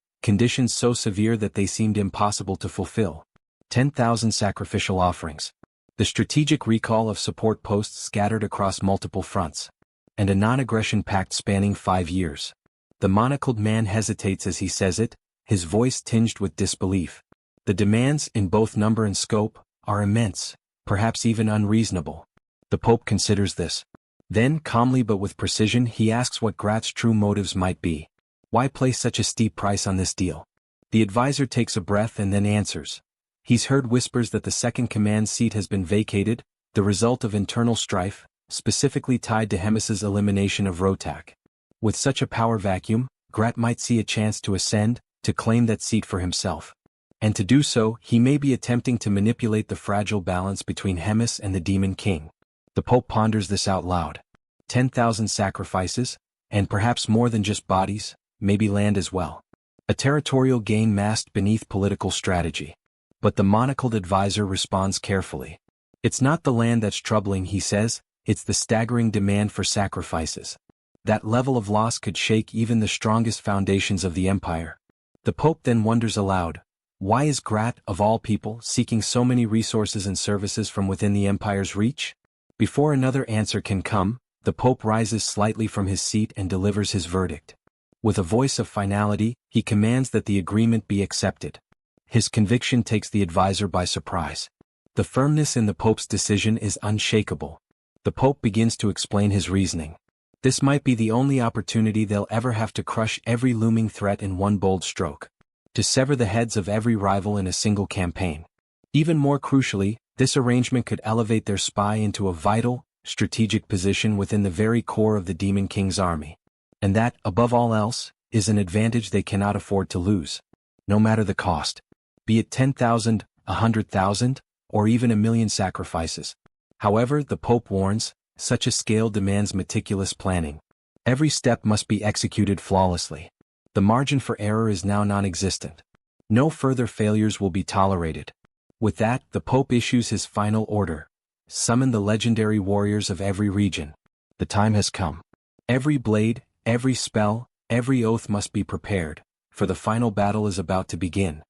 so severe that they seemed impossible to fulfill. 10,000 sacrificial offerings. The strategic recall of support posts scattered across multiple fronts. And a non-aggression pact spanning 5 years. The monocled man hesitates as he says it, his voice tinged with disbelief. The demands, in both number and scope, are immense. perhaps even unreasonable. The Pope considers this. Then, calmly but with precision, he asks what Grat's true motives might be. Why place such a steep price on this deal? The advisor takes a breath and then answers. He's heard whispers that the second command seat has been vacated, the result of internal strife, specifically tied to Hemis's elimination of Rotak. With such a power vacuum, Grat might see a chance to ascend, to claim that seat for himself. And to do so, he may be attempting to manipulate the fragile balance between Hemis and the Demon King. The Pope ponders this out loud. 10,000 sacrifices, and perhaps more than just bodies, maybe land as well. A territorial gain masked beneath political strategy. But the monocled advisor responds carefully. It's not the land that's troubling, he says, it's the staggering demand for sacrifices. That level of loss could shake even the strongest foundations of the empire. The Pope then wonders aloud, why is Grat, of all people, seeking so many resources and services from within the empire's reach? Before another answer can come, the Pope rises slightly from his seat and delivers his verdict. With a voice of finality, he commands that the agreement be accepted. His conviction takes the advisor by surprise. The firmness in the Pope's decision is unshakable. The Pope begins to explain his reasoning. This might be the only opportunity they'll ever have to crush every looming threat in one bold stroke. To sever the heads of every rival in a single campaign. Even more crucially, this arrangement could elevate their spy into a vital, strategic position within the very core of the Demon King's army. And that, above all else, is an advantage they cannot afford to lose. No matter the cost. Be it 10,000, 100,000, or even 1,000,000 sacrifices. However, the Pope warns, such a scale demands meticulous planning. Every step must be executed flawlessly. The margin for error is now non-existent. No further failures will be tolerated. With that, the Pope issues his final order. Summon the legendary warriors of every region. The time has come. Every blade, every spell, every oath must be prepared, for the final battle is about to begin.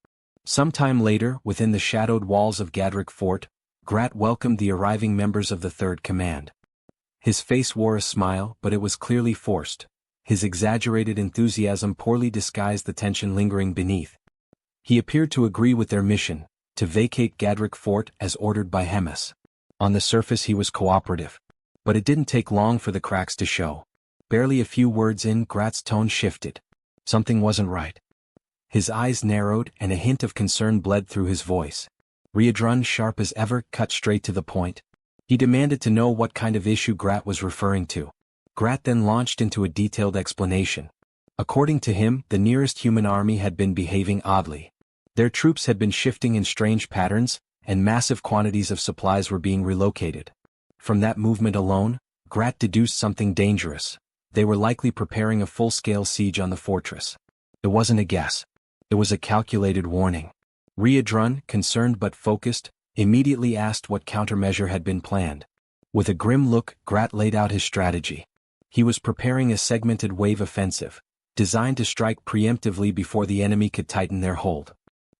Sometime later, within the shadowed walls of Gadrick Fort, Grat welcomed the arriving members of the Third Command. His face wore a smile, but it was clearly forced. His exaggerated enthusiasm poorly disguised the tension lingering beneath. He appeared to agree with their mission, to vacate Gadrick Fort as ordered by Hemis. On the surface he was cooperative. But it didn't take long for the cracks to show. Barely a few words in, Grat's tone shifted. Something wasn't right. His eyes narrowed and a hint of concern bled through his voice. Riadrun, sharp as ever, cut straight to the point. He demanded to know what kind of issue Grat was referring to. Grat then launched into a detailed explanation. According to him, the nearest human army had been behaving oddly. Their troops had been shifting in strange patterns, and massive quantities of supplies were being relocated. From that movement alone, Grat deduced something dangerous. They were likely preparing a full-scale siege on the fortress. It wasn't a guess. It was a calculated warning. Riadrun, concerned but focused, immediately asked what countermeasure had been planned. With a grim look, Grat laid out his strategy. He was preparing a segmented wave offensive, designed to strike preemptively before the enemy could tighten their hold.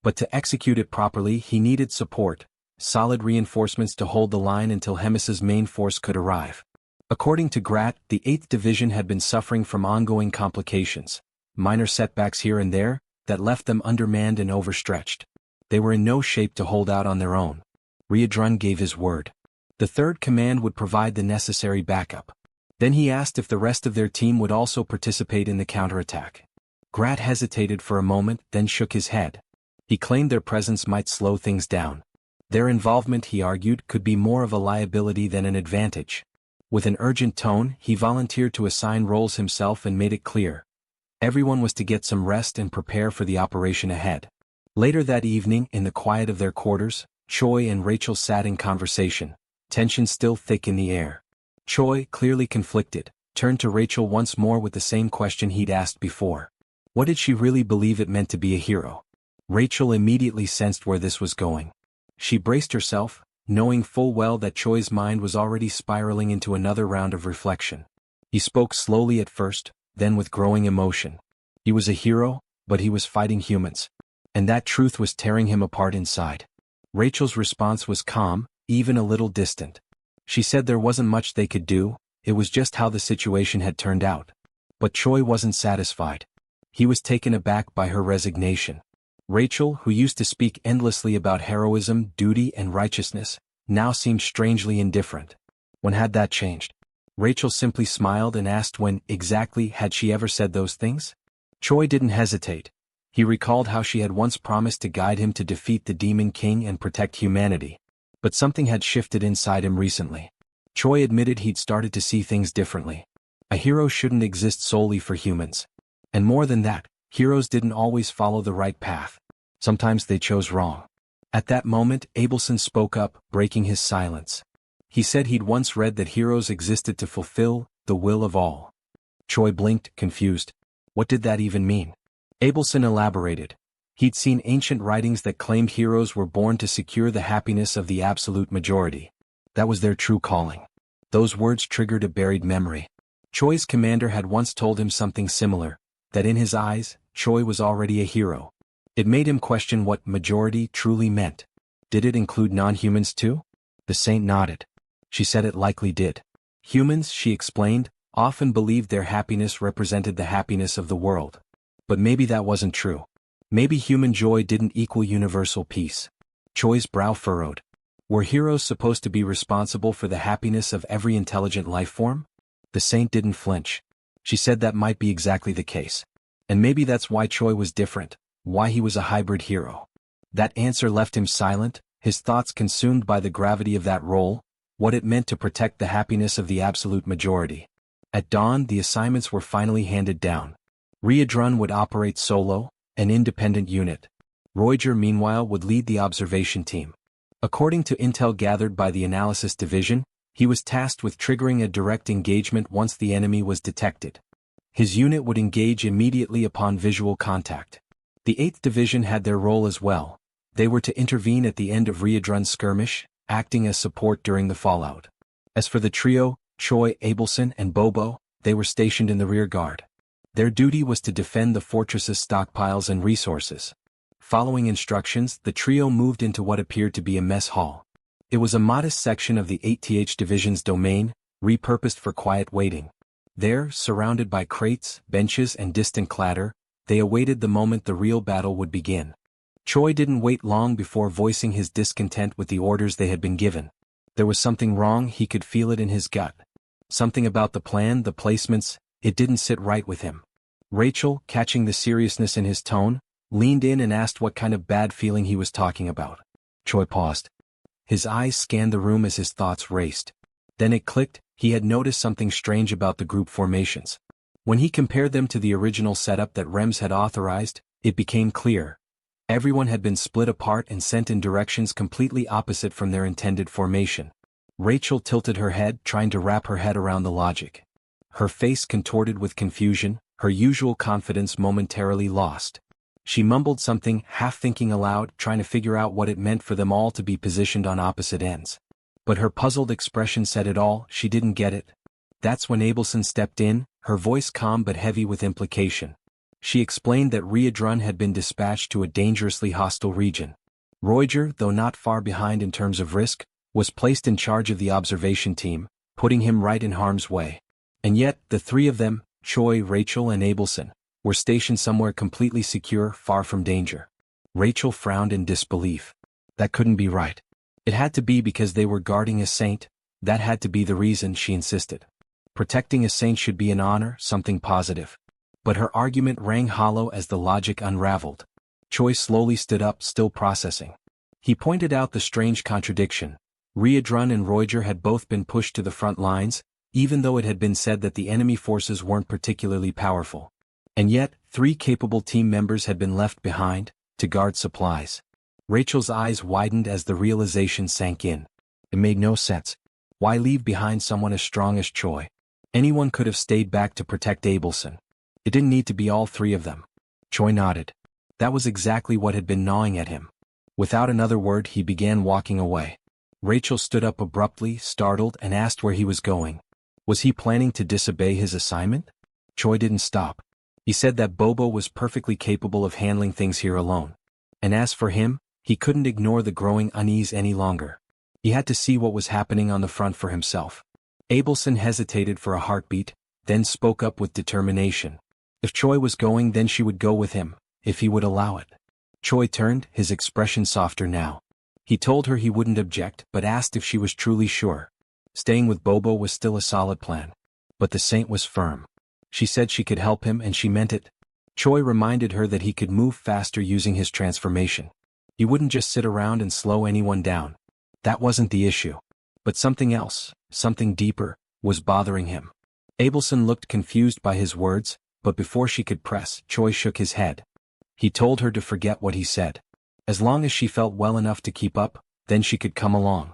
But to execute it properly, he needed support, solid reinforcements to hold the line until Hemis's main force could arrive. According to Grat, the 8th Division had been suffering from ongoing complications, minor setbacks here and there, that left them undermanned and overstretched. They were in no shape to hold out on their own. Riadrun gave his word. The Third Command would provide the necessary backup. Then he asked if the rest of their team would also participate in the counterattack. Grat hesitated for a moment, then shook his head. He claimed their presence might slow things down. Their involvement, he argued, could be more of a liability than an advantage. With an urgent tone, he volunteered to assign roles himself and made it clear. Everyone was to get some rest and prepare for the operation ahead. Later that evening, in the quiet of their quarters, Choi and Rachel sat in conversation, tension still thick in the air. Choi, clearly conflicted, turned to Rachel once more with the same question he'd asked before. What did she really believe it meant to be a hero? Rachel immediately sensed where this was going. She braced herself, knowing full well that Choi's mind was already spiraling into another round of reflection. He spoke slowly at first, then with growing emotion. He was a hero, but he was fighting humans. And that truth was tearing him apart inside. Rachel's response was calm, even a little distant. She said there wasn't much they could do, it was just how the situation had turned out. But Choi wasn't satisfied. He was taken aback by her resignation. Rachel, who used to speak endlessly about heroism, duty, and righteousness, now seemed strangely indifferent. When had that changed? Rachel simply smiled and asked when, exactly, had she ever said those things? Choi didn't hesitate. He recalled how she had once promised to guide him to defeat the Demon King and protect humanity. But something had shifted inside him recently. Choi admitted he'd started to see things differently. A hero shouldn't exist solely for humans. And more than that, heroes didn't always follow the right path. Sometimes they chose wrong. At that moment, Abelson spoke up, breaking his silence. He said he'd once read that heroes existed to fulfill the will of all. Choi blinked, confused. What did that even mean? Abelson elaborated. He'd seen ancient writings that claimed heroes were born to secure the happiness of the absolute majority. That was their true calling. Those words triggered a buried memory. Choi's commander had once told him something similar, that in his eyes, Choi was already a hero. It made him question what majority truly meant. Did it include non-humans too? The saint nodded. She said it likely did. Humans, she explained, often believed their happiness represented the happiness of the world. But maybe that wasn't true. Maybe human joy didn't equal universal peace. Choi's brow furrowed. Were heroes supposed to be responsible for the happiness of every intelligent life form? The saint didn't flinch. She said that might be exactly the case. And maybe that's why Choi was different, why he was a hybrid hero. That answer left him silent, his thoughts consumed by the gravity of that role, what it meant to protect the happiness of the absolute majority. At dawn, the assignments were finally handed down. Riedrun would operate solo, an independent unit. Roiger, meanwhile, would lead the observation team. According to intel gathered by the analysis division, he was tasked with triggering a direct engagement once the enemy was detected. His unit would engage immediately upon visual contact. The 8th Division had their role as well. They were to intervene at the end of Riedrun's skirmish, acting as support during the fallout. As for the trio, Choi, Abelson, and Bobo, they were stationed in the rear guard. Their duty was to defend the fortress's stockpiles and resources. Following instructions, the trio moved into what appeared to be a mess hall. It was a modest section of the 8th Division's domain, repurposed for quiet waiting. There, surrounded by crates, benches, and distant clatter, they awaited the moment the real battle would begin. Choi didn't wait long before voicing his discontent with the orders they had been given. There was something wrong, he could feel it in his gut. Something about the plan, the placements, it didn't sit right with him. Rachel, catching the seriousness in his tone, leaned in and asked what kind of bad feeling he was talking about. Choi paused. His eyes scanned the room as his thoughts raced. Then it clicked, he had noticed something strange about the group formations. When he compared them to the original setup that Rems had authorized, it became clear. Everyone had been split apart and sent in directions completely opposite from their intended formation. Rachel tilted her head, trying to wrap her head around the logic. Her face contorted with confusion, her usual confidence momentarily lost. She mumbled something, half thinking aloud, trying to figure out what it meant for them all to be positioned on opposite ends. But her puzzled expression said it all, she didn't get it. That's when Abelson stepped in, her voice calm but heavy with implication. She explained that Riedrun had been dispatched to a dangerously hostile region. Roiger, though not far behind in terms of risk, was placed in charge of the observation team, putting him right in harm's way. And yet, the three of them, Choi, Rachel, and Abelson, were stationed somewhere completely secure, far from danger. Rachel frowned in disbelief. That couldn't be right. It had to be because they were guarding a saint, that had to be the reason, she insisted. Protecting a saint should be an honor, something positive. But her argument rang hollow as the logic unraveled. Choi slowly stood up, still processing. He pointed out the strange contradiction. Riedrun and Roiger had both been pushed to the front lines, even though it had been said that the enemy forces weren't particularly powerful. And yet, 3 capable team members had been left behind, to guard supplies. Rachel's eyes widened as the realization sank in. It made no sense. Why leave behind someone as strong as Choi? Anyone could have stayed back to protect Abelson. It didn't need to be all 3 of them. Choi nodded. That was exactly what had been gnawing at him. Without another word, he began walking away. Rachel stood up abruptly, startled, and asked where he was going. Was he planning to disobey his assignment? Choi didn't stop. He said that Bobo was perfectly capable of handling things here alone. And as for him, he couldn't ignore the growing unease any longer. He had to see what was happening on the front for himself. Abelson hesitated for a heartbeat, then spoke up with determination. If Choi was going, then she would go with him, if he would allow it. Choi turned, his expression softer now. He told her he wouldn't object but asked if she was truly sure. Staying with Bobo was still a solid plan. But the saint was firm. She said she could help him and she meant it. Choi reminded her that he could move faster using his transformation. He wouldn't just sit around and slow anyone down. That wasn't the issue. But something else, something deeper, was bothering him. Abelson looked confused by his words, but before she could press, Choi shook his head. He told her to forget what he said. As long as she felt well enough to keep up, then she could come along.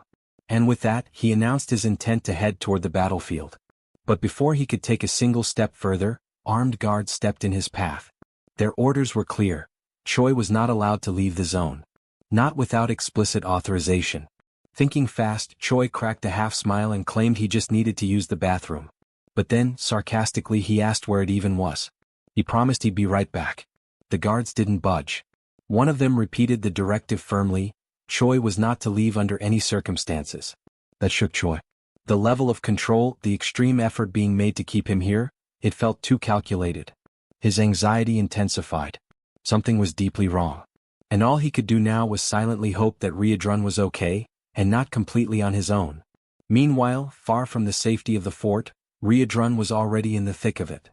And with that, he announced his intent to head toward the battlefield. But before he could take a single step further, armed guards stepped in his path. Their orders were clear. Choi was not allowed to leave the zone. Not without explicit authorization. Thinking fast, Choi cracked a half smile and claimed he just needed to use the bathroom. But then, sarcastically, he asked where it even was. He promised he'd be right back. The guards didn't budge. One of them repeated the directive firmly. Choi was not to leave under any circumstances. That shook Choi. The level of control, the extreme effort being made to keep him here, it felt too calculated. His anxiety intensified. Something was deeply wrong. And all he could do now was silently hope that Riedrun was okay, and not completely on his own. Meanwhile, far from the safety of the fort, Riedrun was already in the thick of it.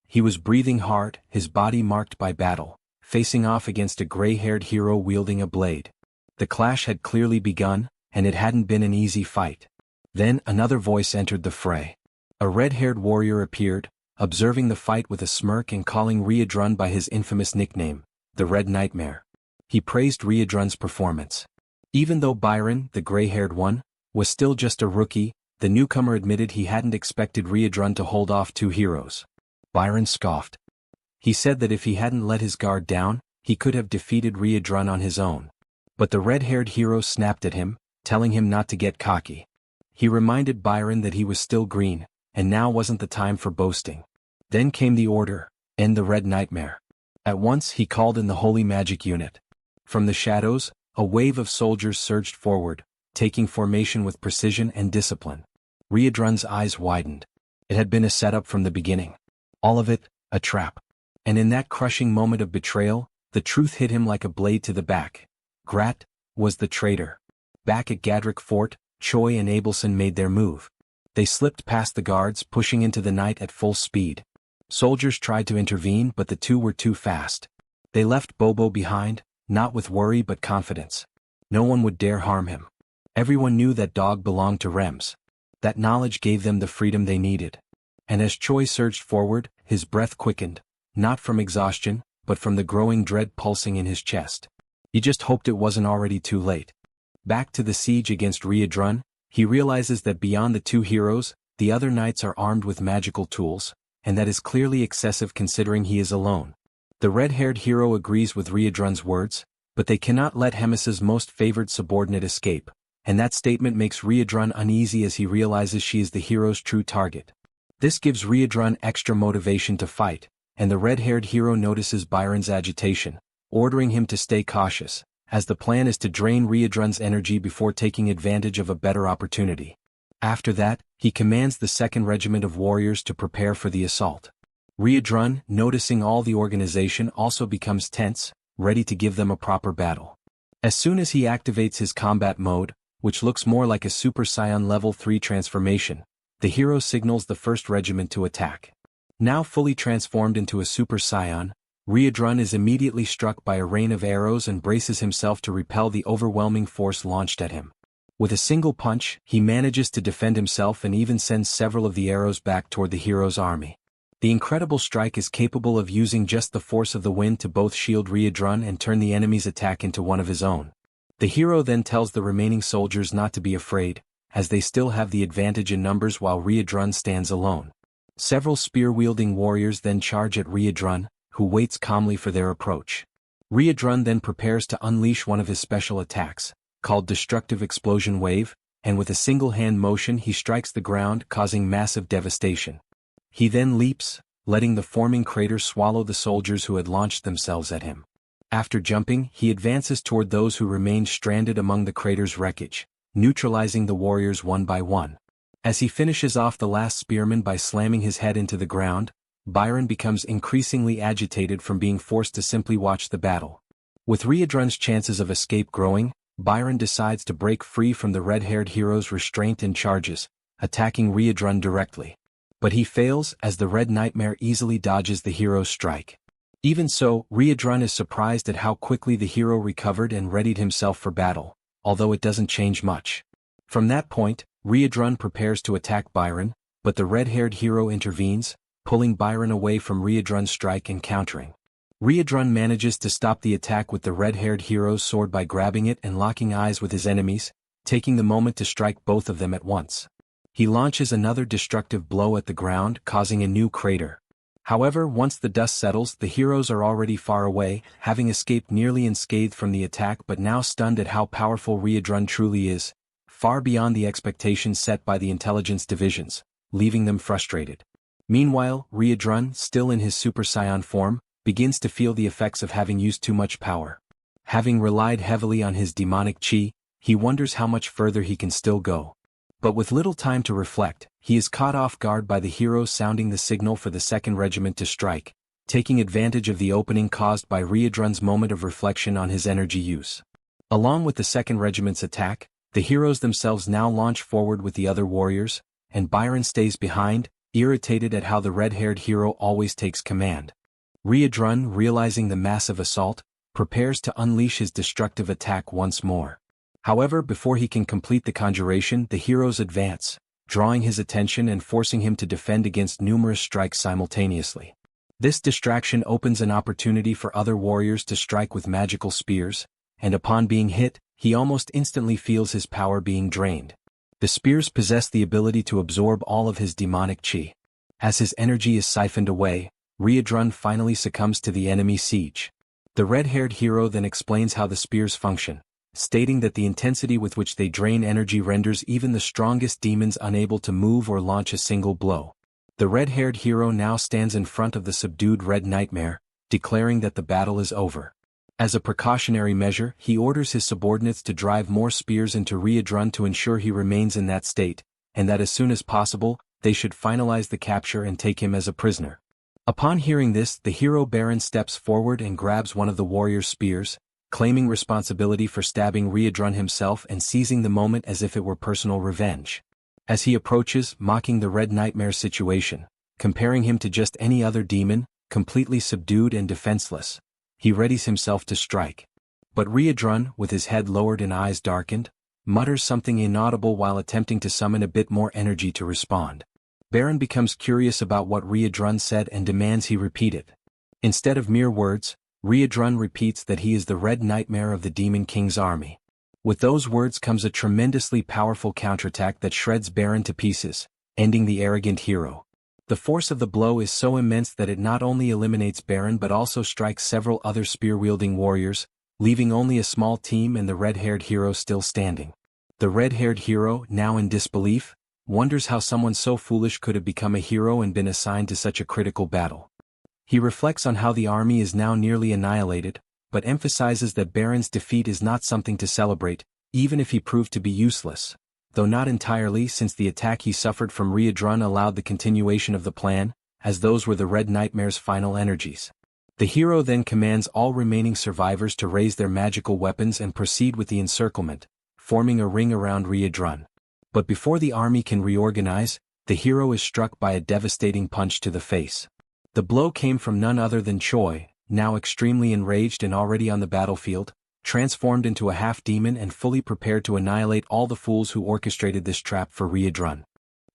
He was breathing hard, his body marked by battle, facing off against a gray-haired hero wielding a blade. The clash had clearly begun, and it hadn't been an easy fight. Then another voice entered the fray. A red-haired warrior appeared, observing the fight with a smirk and calling Riedrun by his infamous nickname, the Red Nightmare. He praised Riedrun's performance. Even though Byron, the gray-haired one, was still just a rookie, the newcomer admitted he hadn't expected Riedrun to hold off two heroes. Byron scoffed. He said that if he hadn't let his guard down, he could have defeated Riedrun on his own. But the red-haired hero snapped at him, telling him not to get cocky. He reminded Byron that he was still green, and now wasn't the time for boasting. Then came the order, end the Red Nightmare. At once he called in the Holy Magic Unit. From the shadows, a wave of soldiers surged forward, taking formation with precision and discipline. Riedrun's eyes widened. It had been a setup from the beginning. All of it, a trap. And in that crushing moment of betrayal, the truth hit him like a blade to the back. Grat was the traitor. Back at Gadrick Fort, Choi and Abelson made their move. They slipped past the guards, pushing into the night at full speed. Soldiers tried to intervene, but the two were too fast. They left Bobo behind, not with worry but confidence. No one would dare harm him. Everyone knew that dog belonged to Rems. That knowledge gave them the freedom they needed. And as Choi surged forward, his breath quickened, not from exhaustion, but from the growing dread pulsing in his chest. He just hoped it wasn't already too late. Back to the siege against Riedrun, he realizes that beyond the two heroes, the other knights are armed with magical tools, and that is clearly excessive considering he is alone. The red-haired hero agrees with Riedrun's words, but they cannot let Hemis's most favored subordinate escape, and that statement makes Riedrun uneasy as he realizes she is the hero's true target. This gives Riedrun extra motivation to fight, and the red-haired hero notices Byron's agitation, ordering him to stay cautious, as the plan is to drain Riedrun's energy before taking advantage of a better opportunity. After that, he commands the 2nd Regiment of Warriors to prepare for the assault. Riedrun, noticing all the organization, also becomes tense, ready to give them a proper battle. As soon as he activates his combat mode, which looks more like a Super Saiyan Level 3 transformation, the hero signals the 1st Regiment to attack. Now fully transformed into a Super Saiyan, Riedrun is immediately struck by a rain of arrows and braces himself to repel the overwhelming force launched at him. With a single punch, he manages to defend himself and even sends several of the arrows back toward the hero's army. The incredible strike is capable of using just the force of the wind to both shield Riedrun and turn the enemy's attack into one of his own. The hero then tells the remaining soldiers not to be afraid, as they still have the advantage in numbers while Riedrun stands alone. Several spear-wielding warriors then charge at Riedrun, who waits calmly for their approach. Riedrun then prepares to unleash one of his special attacks, called Destructive Explosion Wave, and with a single-hand motion he strikes the ground, causing massive devastation. He then leaps, letting the forming crater swallow the soldiers who had launched themselves at him. After jumping, he advances toward those who remained stranded among the crater's wreckage, neutralizing the warriors one by one. As he finishes off the last spearman by slamming his head into the ground, Byron becomes increasingly agitated from being forced to simply watch the battle. With Riedrun's chances of escape growing, Byron decides to break free from the red-haired hero's restraint and charges, attacking Riadrun directly. But he fails as the Red Nightmare easily dodges the hero's strike. Even so, Riadrun is surprised at how quickly the hero recovered and readied himself for battle, although it doesn't change much. From that point, Riadrun prepares to attack Byron, but the red-haired hero intervenes, pulling Byron away from Riadrun's strike and countering. Riadrun manages to stop the attack with the red-haired hero's sword by grabbing it and locking eyes with his enemies, taking the moment to strike both of them at once. He launches another destructive blow at the ground, causing a new crater. However, once the dust settles, the heroes are already far away, having escaped nearly unscathed from the attack but now stunned at how powerful Riadrun truly is, far beyond the expectations set by the intelligence divisions, leaving them frustrated. Meanwhile, Riadrun, still in his Super Saiyan form, begins to feel the effects of having used too much power. Having relied heavily on his demonic chi, he wonders how much further he can still go. But with little time to reflect, he is caught off guard by the heroes sounding the signal for the 2nd Regiment to strike, taking advantage of the opening caused by Riadrun's moment of reflection on his energy use. Along with the 2nd Regiment's attack, the heroes themselves now launch forward with the other warriors, and Byron stays behind, irritated at how the red-haired hero always takes command. Riadrun, realizing the massive assault, prepares to unleash his destructive attack once more. However, before he can complete the conjuration, the heroes advance, drawing his attention and forcing him to defend against numerous strikes simultaneously. This distraction opens an opportunity for other warriors to strike with magical spears, and upon being hit, he almost instantly feels his power being drained. The spears possess the ability to absorb all of his demonic chi. As his energy is siphoned away, Riadrun finally succumbs to the enemy siege. The red-haired hero then explains how the spears function, stating that the intensity with which they drain energy renders even the strongest demons unable to move or launch a single blow. The red-haired hero now stands in front of the subdued Red Nightmare, declaring that the battle is over. As a precautionary measure, he orders his subordinates to drive more spears into Riadrun to ensure he remains in that state, and that as soon as possible, they should finalize the capture and take him as a prisoner. Upon hearing this, the hero Baron steps forward and grabs one of the warrior's spears, claiming responsibility for stabbing Riadrun himself and seizing the moment as if it were personal revenge. As he approaches, mocking the Red Nightmare's situation, comparing him to just any other demon, completely subdued and defenseless, he readies himself to strike. But Riadrun, with his head lowered and eyes darkened, mutters something inaudible while attempting to summon a bit more energy to respond. Baron becomes curious about what Riadrun said and demands he repeat it. Instead of mere words, Riadrun repeats that he is the Red Nightmare of the Demon King's army. With those words comes a tremendously powerful counterattack that shreds Baron to pieces, ending the arrogant hero. The force of the blow is so immense that it not only eliminates Baron but also strikes several other spear-wielding warriors, leaving only a small team and the red-haired hero still standing. The red-haired hero, now in disbelief, wonders how someone so foolish could have become a hero and been assigned to such a critical battle. He reflects on how the army is now nearly annihilated, but emphasizes that Baron's defeat is not something to celebrate, even if he proved to be useless, though not entirely since the attack he suffered from Riadrun allowed the continuation of the plan, as those were the Red Nightmare's final energies. The hero then commands all remaining survivors to raise their magical weapons and proceed with the encirclement, forming a ring around Riadrun. But before the army can reorganize, the hero is struck by a devastating punch to the face. The blow came from none other than Choi, now extremely enraged and already on the battlefield, transformed into a half-demon and fully prepared to annihilate all the fools who orchestrated this trap for Riadrun.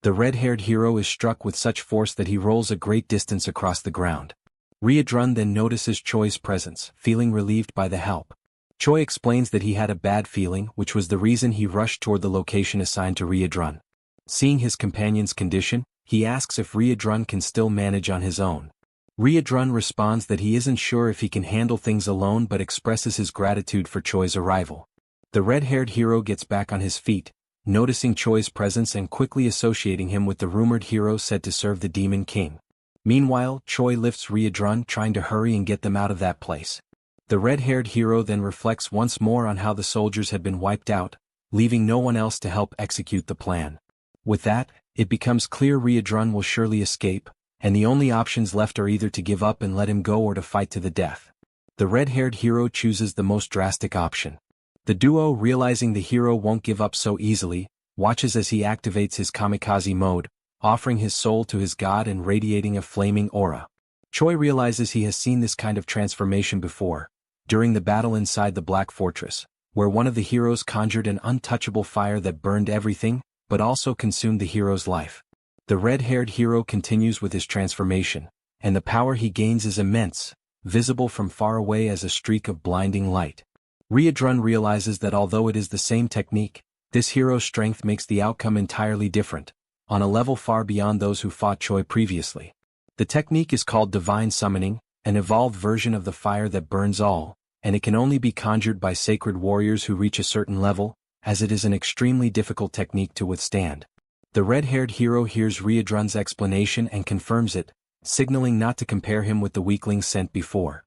The red-haired hero is struck with such force that he rolls a great distance across the ground. Riadrun then notices Choi's presence, feeling relieved by the help. Choi explains that he had a bad feeling, which was the reason he rushed toward the location assigned to Riadrun. Seeing his companion's condition, he asks if Riadrun can still manage on his own. Riadrun responds that he isn't sure if he can handle things alone but expresses his gratitude for Choi's arrival. The red-haired hero gets back on his feet, noticing Choi's presence and quickly associating him with the rumored hero said to serve the Demon King. Meanwhile, Choi lifts Riadrun, trying to hurry and get them out of that place. The red-haired hero then reflects once more on how the soldiers had been wiped out, leaving no one else to help execute the plan. With that, it becomes clear Riadrun will surely escape, and the only options left are either to give up and let him go or to fight to the death. The red-haired hero chooses the most drastic option. The duo, realizing the hero won't give up so easily, watches as he activates his kamikaze mode, offering his soul to his god and radiating a flaming aura. Choi realizes he has seen this kind of transformation before, during the battle inside the Black Fortress, where one of the heroes conjured an untouchable fire that burned everything, but also consumed the hero's life. The red-haired hero continues with his transformation, and the power he gains is immense, visible from far away as a streak of blinding light. Ryudrun realizes that although it is the same technique, this hero's strength makes the outcome entirely different, on a level far beyond those who fought Choi previously. The technique is called Divine Summoning, an evolved version of the fire that burns all, and it can only be conjured by sacred warriors who reach a certain level, as it is an extremely difficult technique to withstand. The red-haired hero hears Ryudrun's explanation and confirms it, signaling not to compare him with the weaklings sent before.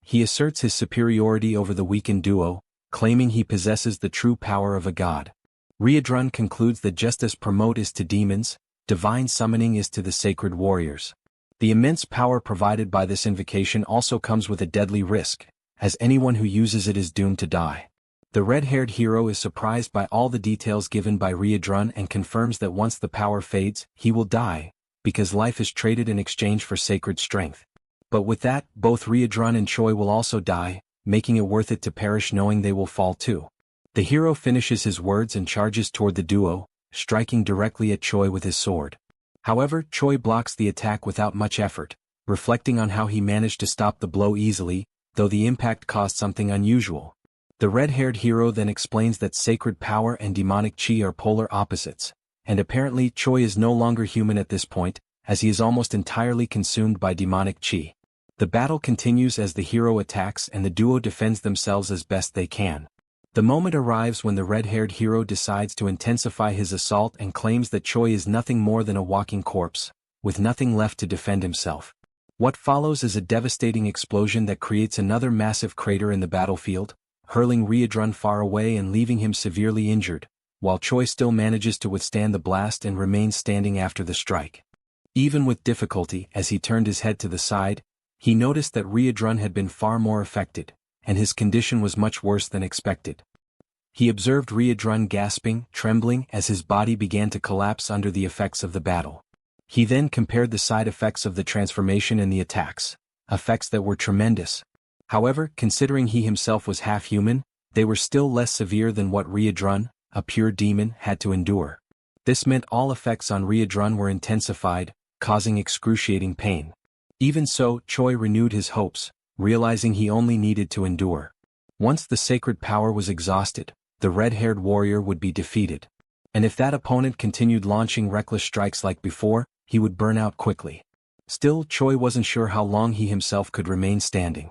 He asserts his superiority over the weakened duo, claiming he possesses the true power of a god. Ryudrun concludes that just as promote is to demons, divine summoning is to the sacred warriors. The immense power provided by this invocation also comes with a deadly risk, as anyone who uses it is doomed to die. The red-haired hero is surprised by all the details given by Ryudrun and confirms that once the power fades, he will die, because life is traded in exchange for sacred strength. But with that, both Ryudrun and Choi will also die, making it worth it to perish knowing they will fall too. The hero finishes his words and charges toward the duo, striking directly at Choi with his sword. However, Choi blocks the attack without much effort, reflecting on how he managed to stop the blow easily, though the impact caused something unusual. The red-haired hero then explains that sacred power and demonic chi are polar opposites, and apparently Choi is no longer human at this point, as he is almost entirely consumed by demonic chi. The battle continues as the hero attacks and the duo defends themselves as best they can. The moment arrives when the red-haired hero decides to intensify his assault and claims that Choi is nothing more than a walking corpse, with nothing left to defend himself. What follows is a devastating explosion that creates another massive crater in the battlefield, hurling Ryudrun far away and leaving him severely injured, while Choi still manages to withstand the blast and remains standing after the strike. Even with difficulty, as he turned his head to the side, he noticed that Ryudrun had been far more affected, and his condition was much worse than expected. He observed Ryudrun gasping, trembling as his body began to collapse under the effects of the battle. He then compared the side effects of the transformation and the attacks, effects that were tremendous. However, considering he himself was half-human, they were still less severe than what Ryudrun, a pure demon, had to endure. This meant all effects on Ryudrun were intensified, causing excruciating pain. Even so, Choi renewed his hopes, realizing he only needed to endure. Once the sacred power was exhausted, the red-haired warrior would be defeated. And if that opponent continued launching reckless strikes like before, he would burn out quickly. Still, Choi wasn't sure how long he himself could remain standing.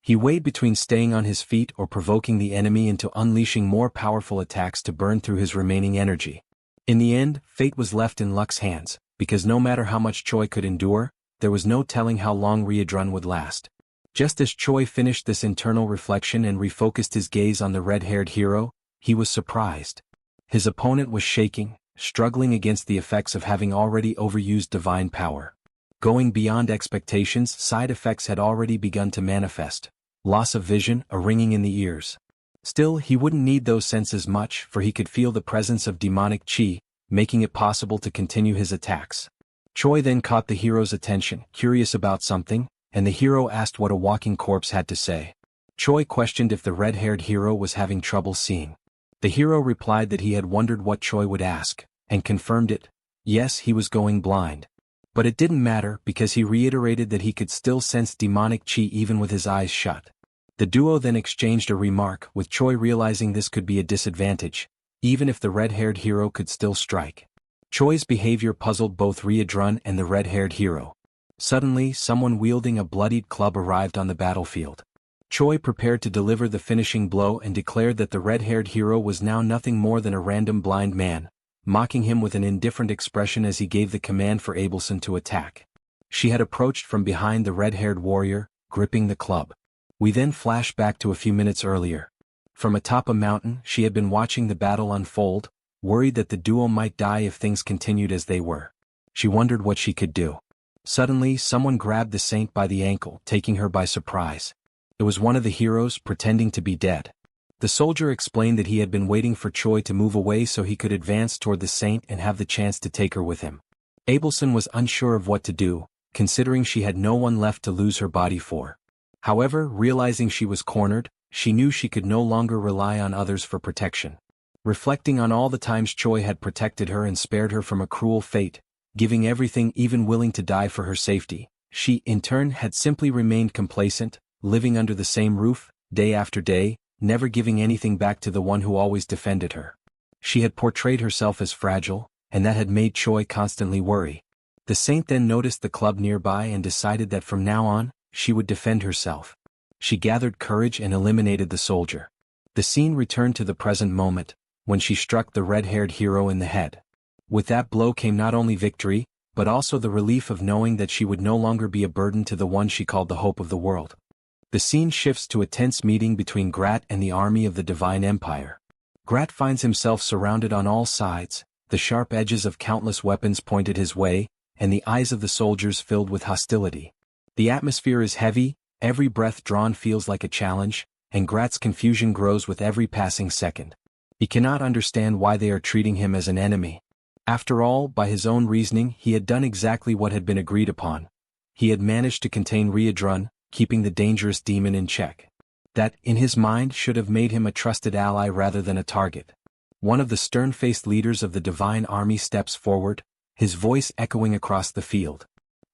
He weighed between staying on his feet or provoking the enemy into unleashing more powerful attacks to burn through his remaining energy. In the end, fate was left in luck's hands, because no matter how much Choi could endure, there was no telling how long Ryudrun would last. Just as Choi finished this internal reflection and refocused his gaze on the red-haired hero, he was surprised. His opponent was shaking, struggling against the effects of having already overused divine power. Going beyond expectations, side effects had already begun to manifest. Loss of vision, a ringing in the ears. Still, he wouldn't need those senses much, for he could feel the presence of demonic chi, making it possible to continue his attacks. Choi then caught the hero's attention, curious about something, and the hero asked what a walking corpse had to say. Choi questioned if the red-haired hero was having trouble seeing. The hero replied that he had wondered what Choi would ask, and confirmed it. Yes, he was going blind. But it didn't matter because he reiterated that he could still sense demonic chi even with his eyes shut. The duo then exchanged a remark, with Choi realizing this could be a disadvantage, even if the red-haired hero could still strike. Choi's behavior puzzled both Ryudrun and the red-haired hero. Suddenly, someone wielding a bloodied club arrived on the battlefield. Choi prepared to deliver the finishing blow and declared that the red-haired hero was now nothing more than a random blind man, mocking him with an indifferent expression as he gave the command for Abelson to attack. She had approached from behind the red-haired warrior, gripping the club. We then flash back to a few minutes earlier. From atop a mountain, she had been watching the battle unfold, worried that the duo might die if things continued as they were. She wondered what she could do. Suddenly, someone grabbed the saint by the ankle, taking her by surprise. It was one of the heroes, pretending to be dead. The soldier explained that he had been waiting for Choi to move away so he could advance toward the saint and have the chance to take her with him. Abelson was unsure of what to do, considering she had no one left to lose her body for. However, realizing she was cornered, she knew she could no longer rely on others for protection. Reflecting on all the times Choi had protected her and spared her from a cruel fate, giving everything, even willing to die for her safety, she, in turn, had simply remained complacent, living under the same roof, day after day, never giving anything back to the one who always defended her. She had portrayed herself as fragile, and that had made Choi constantly worry. The saint then noticed the club nearby and decided that from now on, she would defend herself. She gathered courage and eliminated the soldier. The scene returned to the present moment, when she struck the red-haired hero in the head. With that blow came not only victory, but also the relief of knowing that she would no longer be a burden to the one she called the hope of the world. The scene shifts to a tense meeting between Grat and the army of the Divine Empire. Grat finds himself surrounded on all sides, the sharp edges of countless weapons pointed his way, and the eyes of the soldiers filled with hostility. The atmosphere is heavy, every breath drawn feels like a challenge, and Grat's confusion grows with every passing second. He cannot understand why they are treating him as an enemy. After all, by his own reasoning, he had done exactly what had been agreed upon. He had managed to contain Riadrun, keeping the dangerous demon in check. That, in his mind, should have made him a trusted ally rather than a target. One of the stern-faced leaders of the Divine Army steps forward, his voice echoing across the field.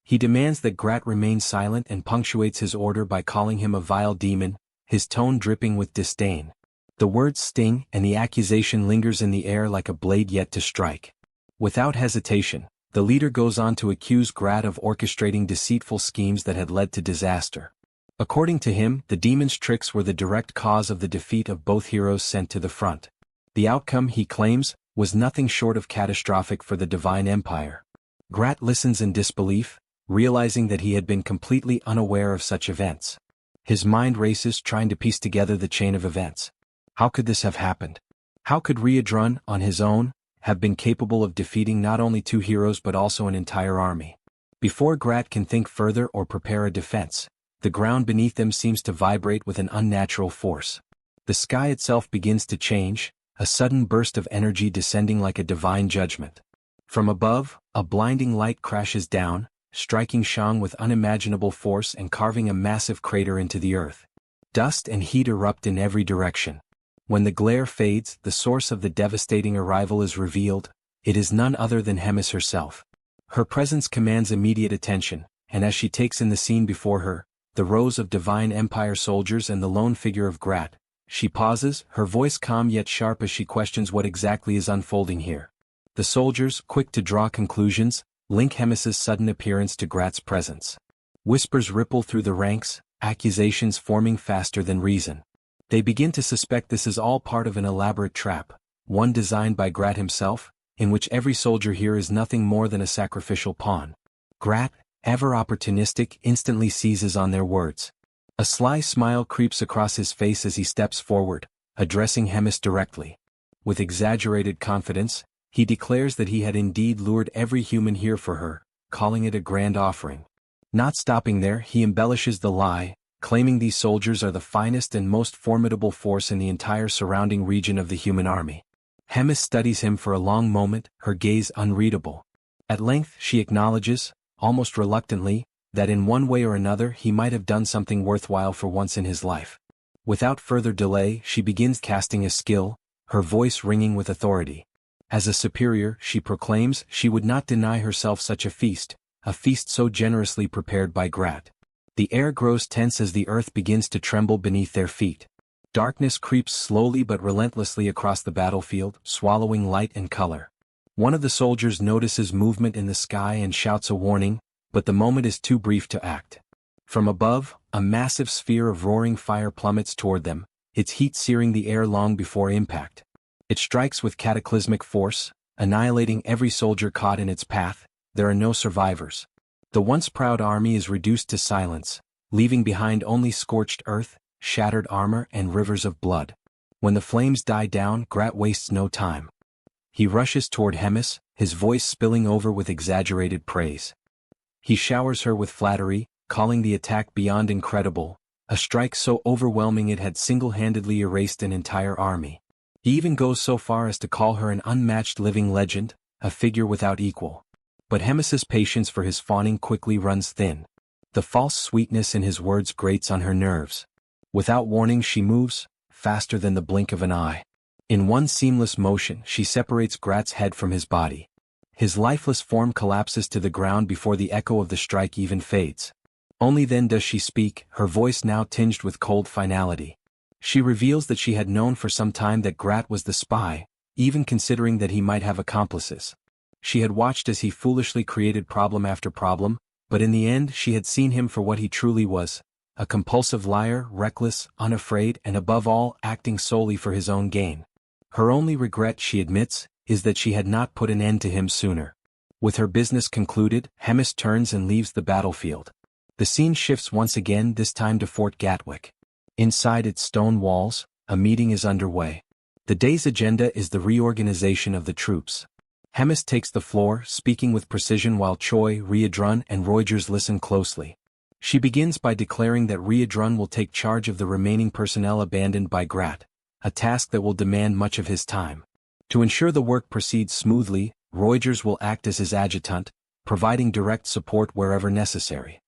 He demands that Grat remain silent and punctuates his order by calling him a vile demon, his tone dripping with disdain. The words sting, and the accusation lingers in the air like a blade yet to strike. Without hesitation, the leader goes on to accuse Grat of orchestrating deceitful schemes that had led to disaster. According to him, the demon's tricks were the direct cause of the defeat of both heroes sent to the front. The outcome, he claims, was nothing short of catastrophic for the Divine Empire. Grat listens in disbelief, realizing that he had been completely unaware of such events. His mind races trying to piece together the chain of events. How could this have happened? How could Riadrun, on his own, have been capable of defeating not only two heroes but also an entire army? Before Grat can think further or prepare a defense, the ground beneath them seems to vibrate with an unnatural force. The sky itself begins to change, a sudden burst of energy descending like a divine judgment. From above, a blinding light crashes down, striking Shang with unimaginable force and carving a massive crater into the earth. Dust and heat erupt in every direction. When the glare fades, the source of the devastating arrival is revealed. It is none other than Hemis herself. Her presence commands immediate attention, and as she takes in the scene before her, the rows of Divine Empire soldiers and the lone figure of Grat, she pauses, her voice calm yet sharp as she questions what exactly is unfolding here. The soldiers, quick to draw conclusions, link Hemis's sudden appearance to Grat's presence. Whispers ripple through the ranks, accusations forming faster than reason. They begin to suspect this is all part of an elaborate trap, one designed by Grat himself, in which every soldier here is nothing more than a sacrificial pawn. Grat, ever opportunistic, instantly seizes on their words. A sly smile creeps across his face as he steps forward, addressing Hemis directly. With exaggerated confidence, he declares that he had indeed lured every human here for her, calling it a grand offering. Not stopping there, he embellishes the lie, claiming these soldiers are the finest and most formidable force in the entire surrounding region of the human army. Hemis studies him for a long moment, her gaze unreadable. At length she acknowledges, almost reluctantly, that in one way or another he might have done something worthwhile for once in his life. Without further delay, she begins casting a skill, her voice ringing with authority. As a superior, she proclaims she would not deny herself such a feast so generously prepared by Grat. The air grows tense as the earth begins to tremble beneath their feet. Darkness creeps slowly but relentlessly across the battlefield, swallowing light and color. One of the soldiers notices movement in the sky and shouts a warning, but the moment is too brief to act. From above, a massive sphere of roaring fire plummets toward them, its heat searing the air long before impact. It strikes with cataclysmic force, annihilating every soldier caught in its path. There are no survivors. The once proud army is reduced to silence, leaving behind only scorched earth, shattered armor and rivers of blood. When the flames die down, Grat wastes no time. He rushes toward Hemis, his voice spilling over with exaggerated praise. He showers her with flattery, calling the attack beyond incredible, a strike so overwhelming it had single-handedly erased an entire army. He even goes so far as to call her an unmatched living legend, a figure without equal. But Hemis's patience for his fawning quickly runs thin. The false sweetness in his words grates on her nerves. Without warning she moves, faster than the blink of an eye. In one seamless motion she separates Grat's head from his body. His lifeless form collapses to the ground before the echo of the strike even fades. Only then does she speak, her voice now tinged with cold finality. She reveals that she had known for some time that Grat was the spy, even considering that he might have accomplices. She had watched as he foolishly created problem after problem, but in the end she had seen him for what he truly was, a compulsive liar, reckless, unafraid, and above all, acting solely for his own gain. Her only regret, she admits, is that she had not put an end to him sooner. With her business concluded, Hemis turns and leaves the battlefield. The scene shifts once again, this time to Fort Gatwick. Inside its stone walls, a meeting is underway. The day's agenda is the reorganization of the troops. Hemis takes the floor, speaking with precision while Choi, Ryedrun, and Reuters listen closely. She begins by declaring that Ryedrun will take charge of the remaining personnel abandoned by Grat, a task that will demand much of his time. To ensure the work proceeds smoothly, Reuters will act as his adjutant, providing direct support wherever necessary.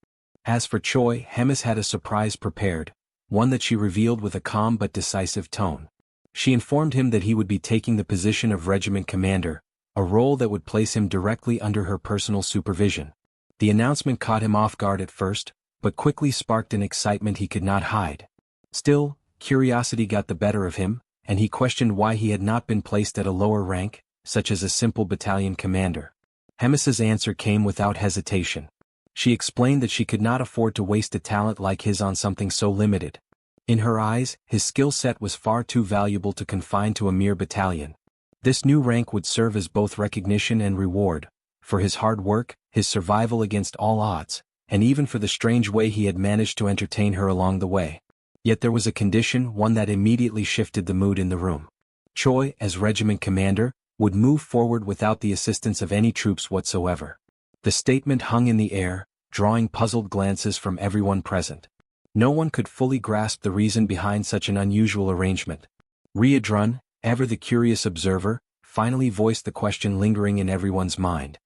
As for Choi, Hemis had a surprise prepared, one that she revealed with a calm but decisive tone. She informed him that he would be taking the position of regiment commander, a role that would place him directly under her personal supervision. The announcement caught him off guard at first, but quickly sparked an excitement he could not hide. Still, curiosity got the better of him, and he questioned why he had not been placed at a lower rank, such as a simple battalion commander. Hemis's answer came without hesitation. She explained that she could not afford to waste a talent like his on something so limited. In her eyes, his skill set was far too valuable to confine to a mere battalion. This new rank would serve as both recognition and reward, for his hard work, his survival against all odds, and even for the strange way he had managed to entertain her along the way. Yet there was a condition, one that immediately shifted the mood in the room. Choi, as regiment commander, would move forward without the assistance of any troops whatsoever. The statement hung in the air, drawing puzzled glances from everyone present. No one could fully grasp the reason behind such an unusual arrangement. Ryedrun, ever the curious observer, finally voiced the question lingering in everyone's mind.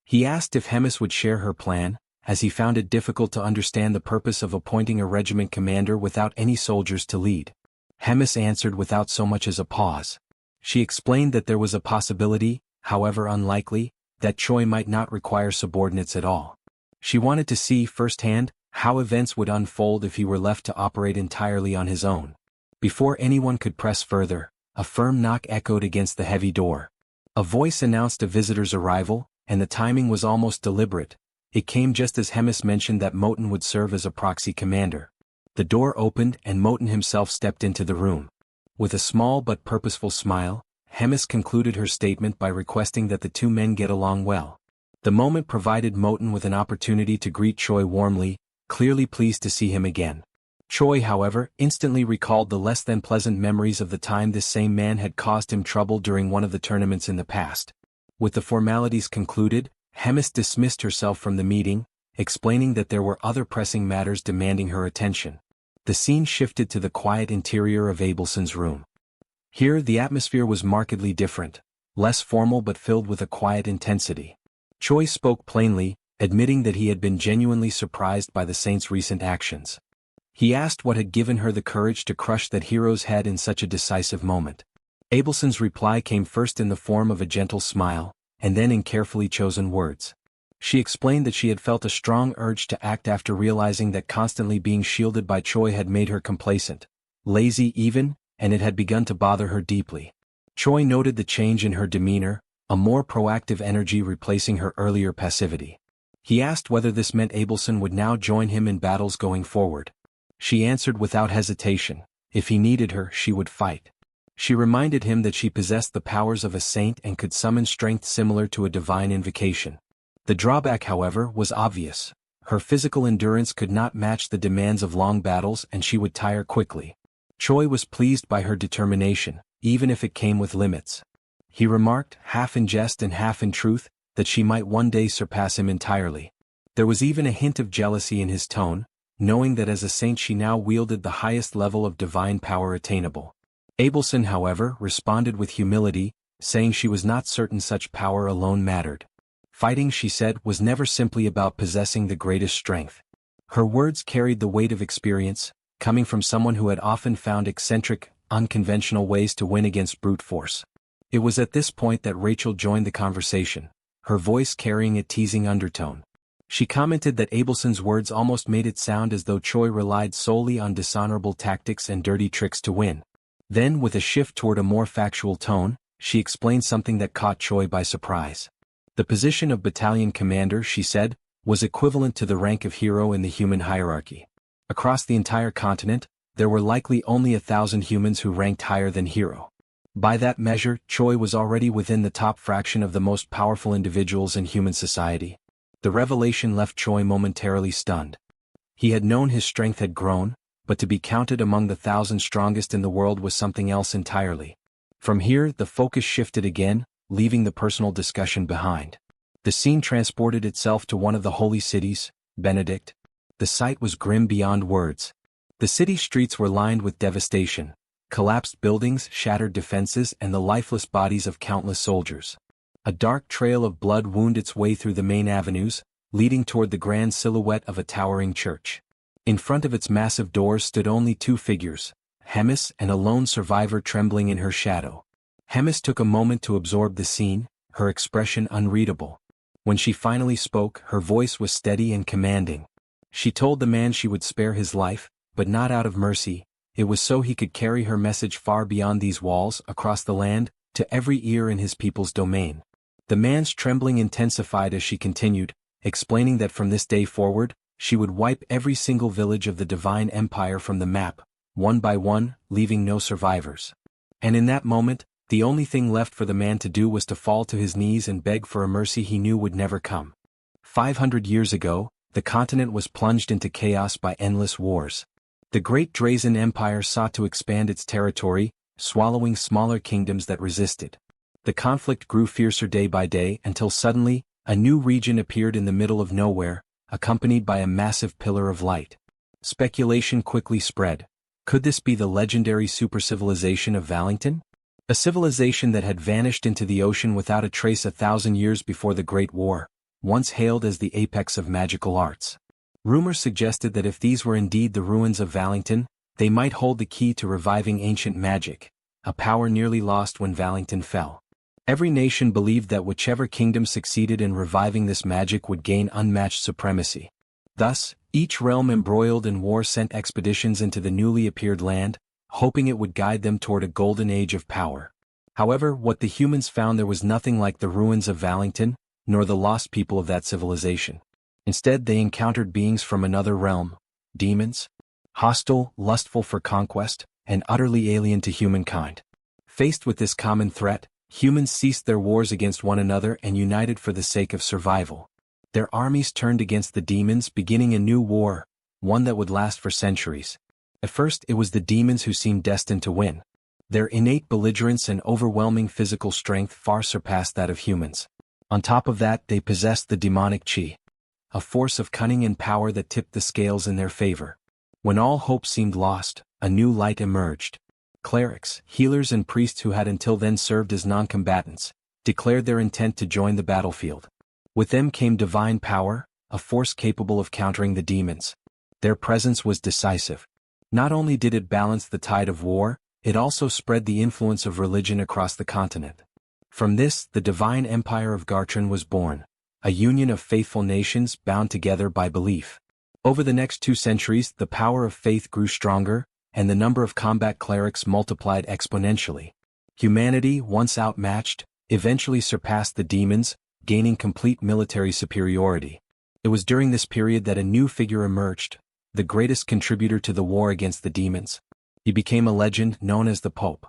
He asked if Hemis would share her plan, as he found it difficult to understand the purpose of appointing a regiment commander without any soldiers to lead. Hemis answered without so much as a pause. She explained that there was a possibility, however unlikely, that Choi might not require subordinates at all. She wanted to see firsthand how events would unfold if he were left to operate entirely on his own. Before anyone could press further, a firm knock echoed against the heavy door. A voice announced a visitor's arrival, and the timing was almost deliberate. It came just as Hemis mentioned that Moten would serve as a proxy commander. The door opened and Moten himself stepped into the room. With a small but purposeful smile, Hemis concluded her statement by requesting that the two men get along well. The moment provided Moten with an opportunity to greet Choi warmly, clearly pleased to see him again. Choi, however, instantly recalled the less than pleasant memories of the time this same man had caused him trouble during one of the tournaments in the past. With the formalities concluded, Hemis dismissed herself from the meeting, explaining that there were other pressing matters demanding her attention. The scene shifted to the quiet interior of Abelson's room. Here the atmosphere was markedly different, less formal but filled with a quiet intensity. Choi spoke plainly, admitting that he had been genuinely surprised by the saint's recent actions. He asked what had given her the courage to crush that hero's head in such a decisive moment. Abelson's reply came first in the form of a gentle smile, and then in carefully chosen words. She explained that she had felt a strong urge to act after realizing that constantly being shielded by Choi had made her complacent, lazy even, and it had begun to bother her deeply. Choi noted the change in her demeanor, a more proactive energy replacing her earlier passivity. He asked whether this meant Abelson would now join him in battles going forward. She answered without hesitation, if he needed her, she would fight. She reminded him that she possessed the powers of a saint and could summon strength similar to a divine invocation. The drawback, however, was obvious. Her physical endurance could not match the demands of long battles and she would tire quickly. Choi was pleased by her determination, even if it came with limits. He remarked, half in jest and half in truth, that she might one day surpass him entirely. There was even a hint of jealousy in his tone, knowing that as a saint she now wielded the highest level of divine power attainable. Abelson, however, responded with humility, saying she was not certain such power alone mattered. Fighting, she said, was never simply about possessing the greatest strength. Her words carried the weight of experience, coming from someone who had often found eccentric, unconventional ways to win against brute force. It was at this point that Rachel joined the conversation, her voice carrying a teasing undertone. She commented that Abelson's words almost made it sound as though Choi relied solely on dishonorable tactics and dirty tricks to win. Then, with a shift toward a more factual tone, she explained something that caught Choi by surprise. The position of battalion commander, she said, was equivalent to the rank of hero in the human hierarchy. Across the entire continent, there were likely only 1,000 humans who ranked higher than hero. By that measure, Choi was already within the top fraction of the most powerful individuals in human society. The revelation left Choi momentarily stunned. He had known his strength had grown, but to be counted among the 1,000 strongest in the world was something else entirely. From here, the focus shifted again, leaving the personal discussion behind. The scene transported itself to one of the holy cities, Benedict. The sight was grim beyond words. The city streets were lined with devastation, collapsed buildings, shattered defenses, and the lifeless bodies of countless soldiers. A dark trail of blood wound its way through the main avenues, leading toward the grand silhouette of a towering church. In front of its massive doors stood only two figures, Hemis and a lone survivor trembling in her shadow. Hemis took a moment to absorb the scene, her expression unreadable. When she finally spoke, her voice was steady and commanding. She told the man she would spare his life, but not out of mercy. It was so he could carry her message far beyond these walls, across the land, to every ear in his people's domain. The man's trembling intensified as she continued, explaining that from this day forward, she would wipe every single village of the Divine Empire from the map, one by one, leaving no survivors. And in that moment, the only thing left for the man to do was to fall to his knees and beg for a mercy he knew would never come. 500 years ago, the continent was plunged into chaos by endless wars. The Great Drazen Empire sought to expand its territory, swallowing smaller kingdoms that resisted. The conflict grew fiercer day by day until suddenly, a new region appeared in the middle of nowhere, accompanied by a massive pillar of light. Speculation quickly spread. Could this be the legendary supercivilization of Valington? A civilization that had vanished into the ocean without a trace 1,000 years before the Great War, once hailed as the apex of magical arts. Rumors suggested that if these were indeed the ruins of Valington, they might hold the key to reviving ancient magic, a power nearly lost when Valington fell. Every nation believed that whichever kingdom succeeded in reviving this magic would gain unmatched supremacy. Thus, each realm embroiled in war sent expeditions into the newly appeared land, hoping it would guide them toward a golden age of power. However, what the humans found there was nothing like the ruins of Valington, nor the lost people of that civilization. Instead, they encountered beings from another realm, demons, hostile, lustful for conquest, and utterly alien to humankind. Faced with this common threat, humans ceased their wars against one another and united for the sake of survival. Their armies turned against the demons, beginning a new war, one that would last for centuries. At first, it was the demons who seemed destined to win. Their innate belligerence and overwhelming physical strength far surpassed that of humans. On top of that, they possessed the demonic chi, a force of cunning and power that tipped the scales in their favor. When all hope seemed lost, a new light emerged. Clerics, healers and priests who had until then served as non-combatants, declared their intent to join the battlefield. With them came divine power, a force capable of countering the demons. Their presence was decisive. Not only did it balance the tide of war, it also spread the influence of religion across the continent. From this, the divine empire of Gartran was born, a union of faithful nations bound together by belief. Over the next 2 centuries, the power of faith grew stronger, and the number of combat clerics multiplied exponentially. Humanity, once outmatched, eventually surpassed the demons, gaining complete military superiority. It was during this period that a new figure emerged, the greatest contributor to the war against the demons. He became a legend known as the Pope.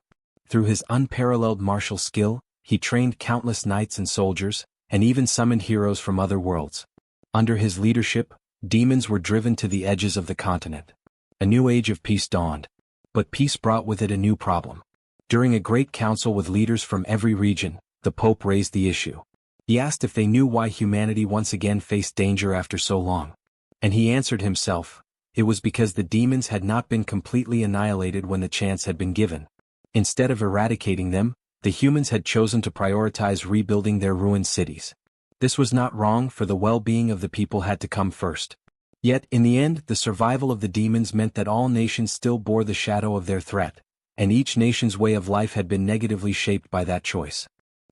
Through his unparalleled martial skill, he trained countless knights and soldiers, and even summoned heroes from other worlds. Under his leadership, demons were driven to the edges of the continent. A new age of peace dawned. But peace brought with it a new problem. During a great council with leaders from every region, the Pope raised the issue. He asked if they knew why humanity once again faced danger after so long. And he answered himself, It was because the demons had not been completely annihilated when the chance had been given. Instead of eradicating them, the humans had chosen to prioritize rebuilding their ruined cities. This was not wrong, for the well-being of the people had to come first. Yet, in the end, the survival of the demons meant that all nations still bore the shadow of their threat, and each nation's way of life had been negatively shaped by that choice.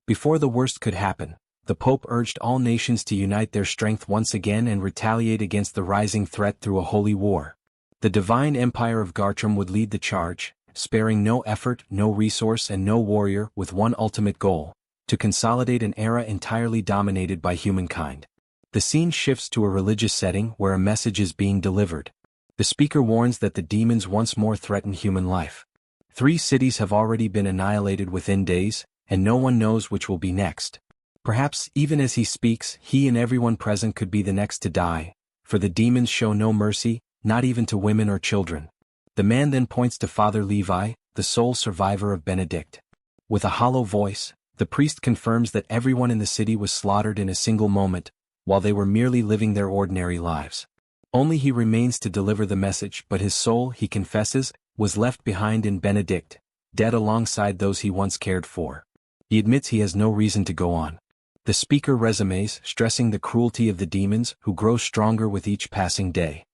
Before the worst could happen, the Pope urged all nations to unite their strength once again and retaliate against the rising threat through a holy war. The divine empire of Gartrum would lead the charge, sparing no effort, no resource and no warrior, with one ultimate goal: to consolidate an era entirely dominated by humankind. The scene shifts to a religious setting where a message is being delivered. The speaker warns that the demons once more threaten human life. 3 cities have already been annihilated within days, and no one knows which will be next. Perhaps, even as he speaks, he and everyone present could be the next to die, for the demons show no mercy, not even to women or children. The man then points to Father Levi, the sole survivor of Benedict. With a hollow voice, the priest confirms that everyone in the city was slaughtered in a single moment, while they were merely living their ordinary lives. Only he remains to deliver the message, but his soul, he confesses, was left behind in Benedict, dead alongside those he once cared for. He admits he has no reason to go on. The speaker resumes, stressing the cruelty of the demons, who grow stronger with each passing day.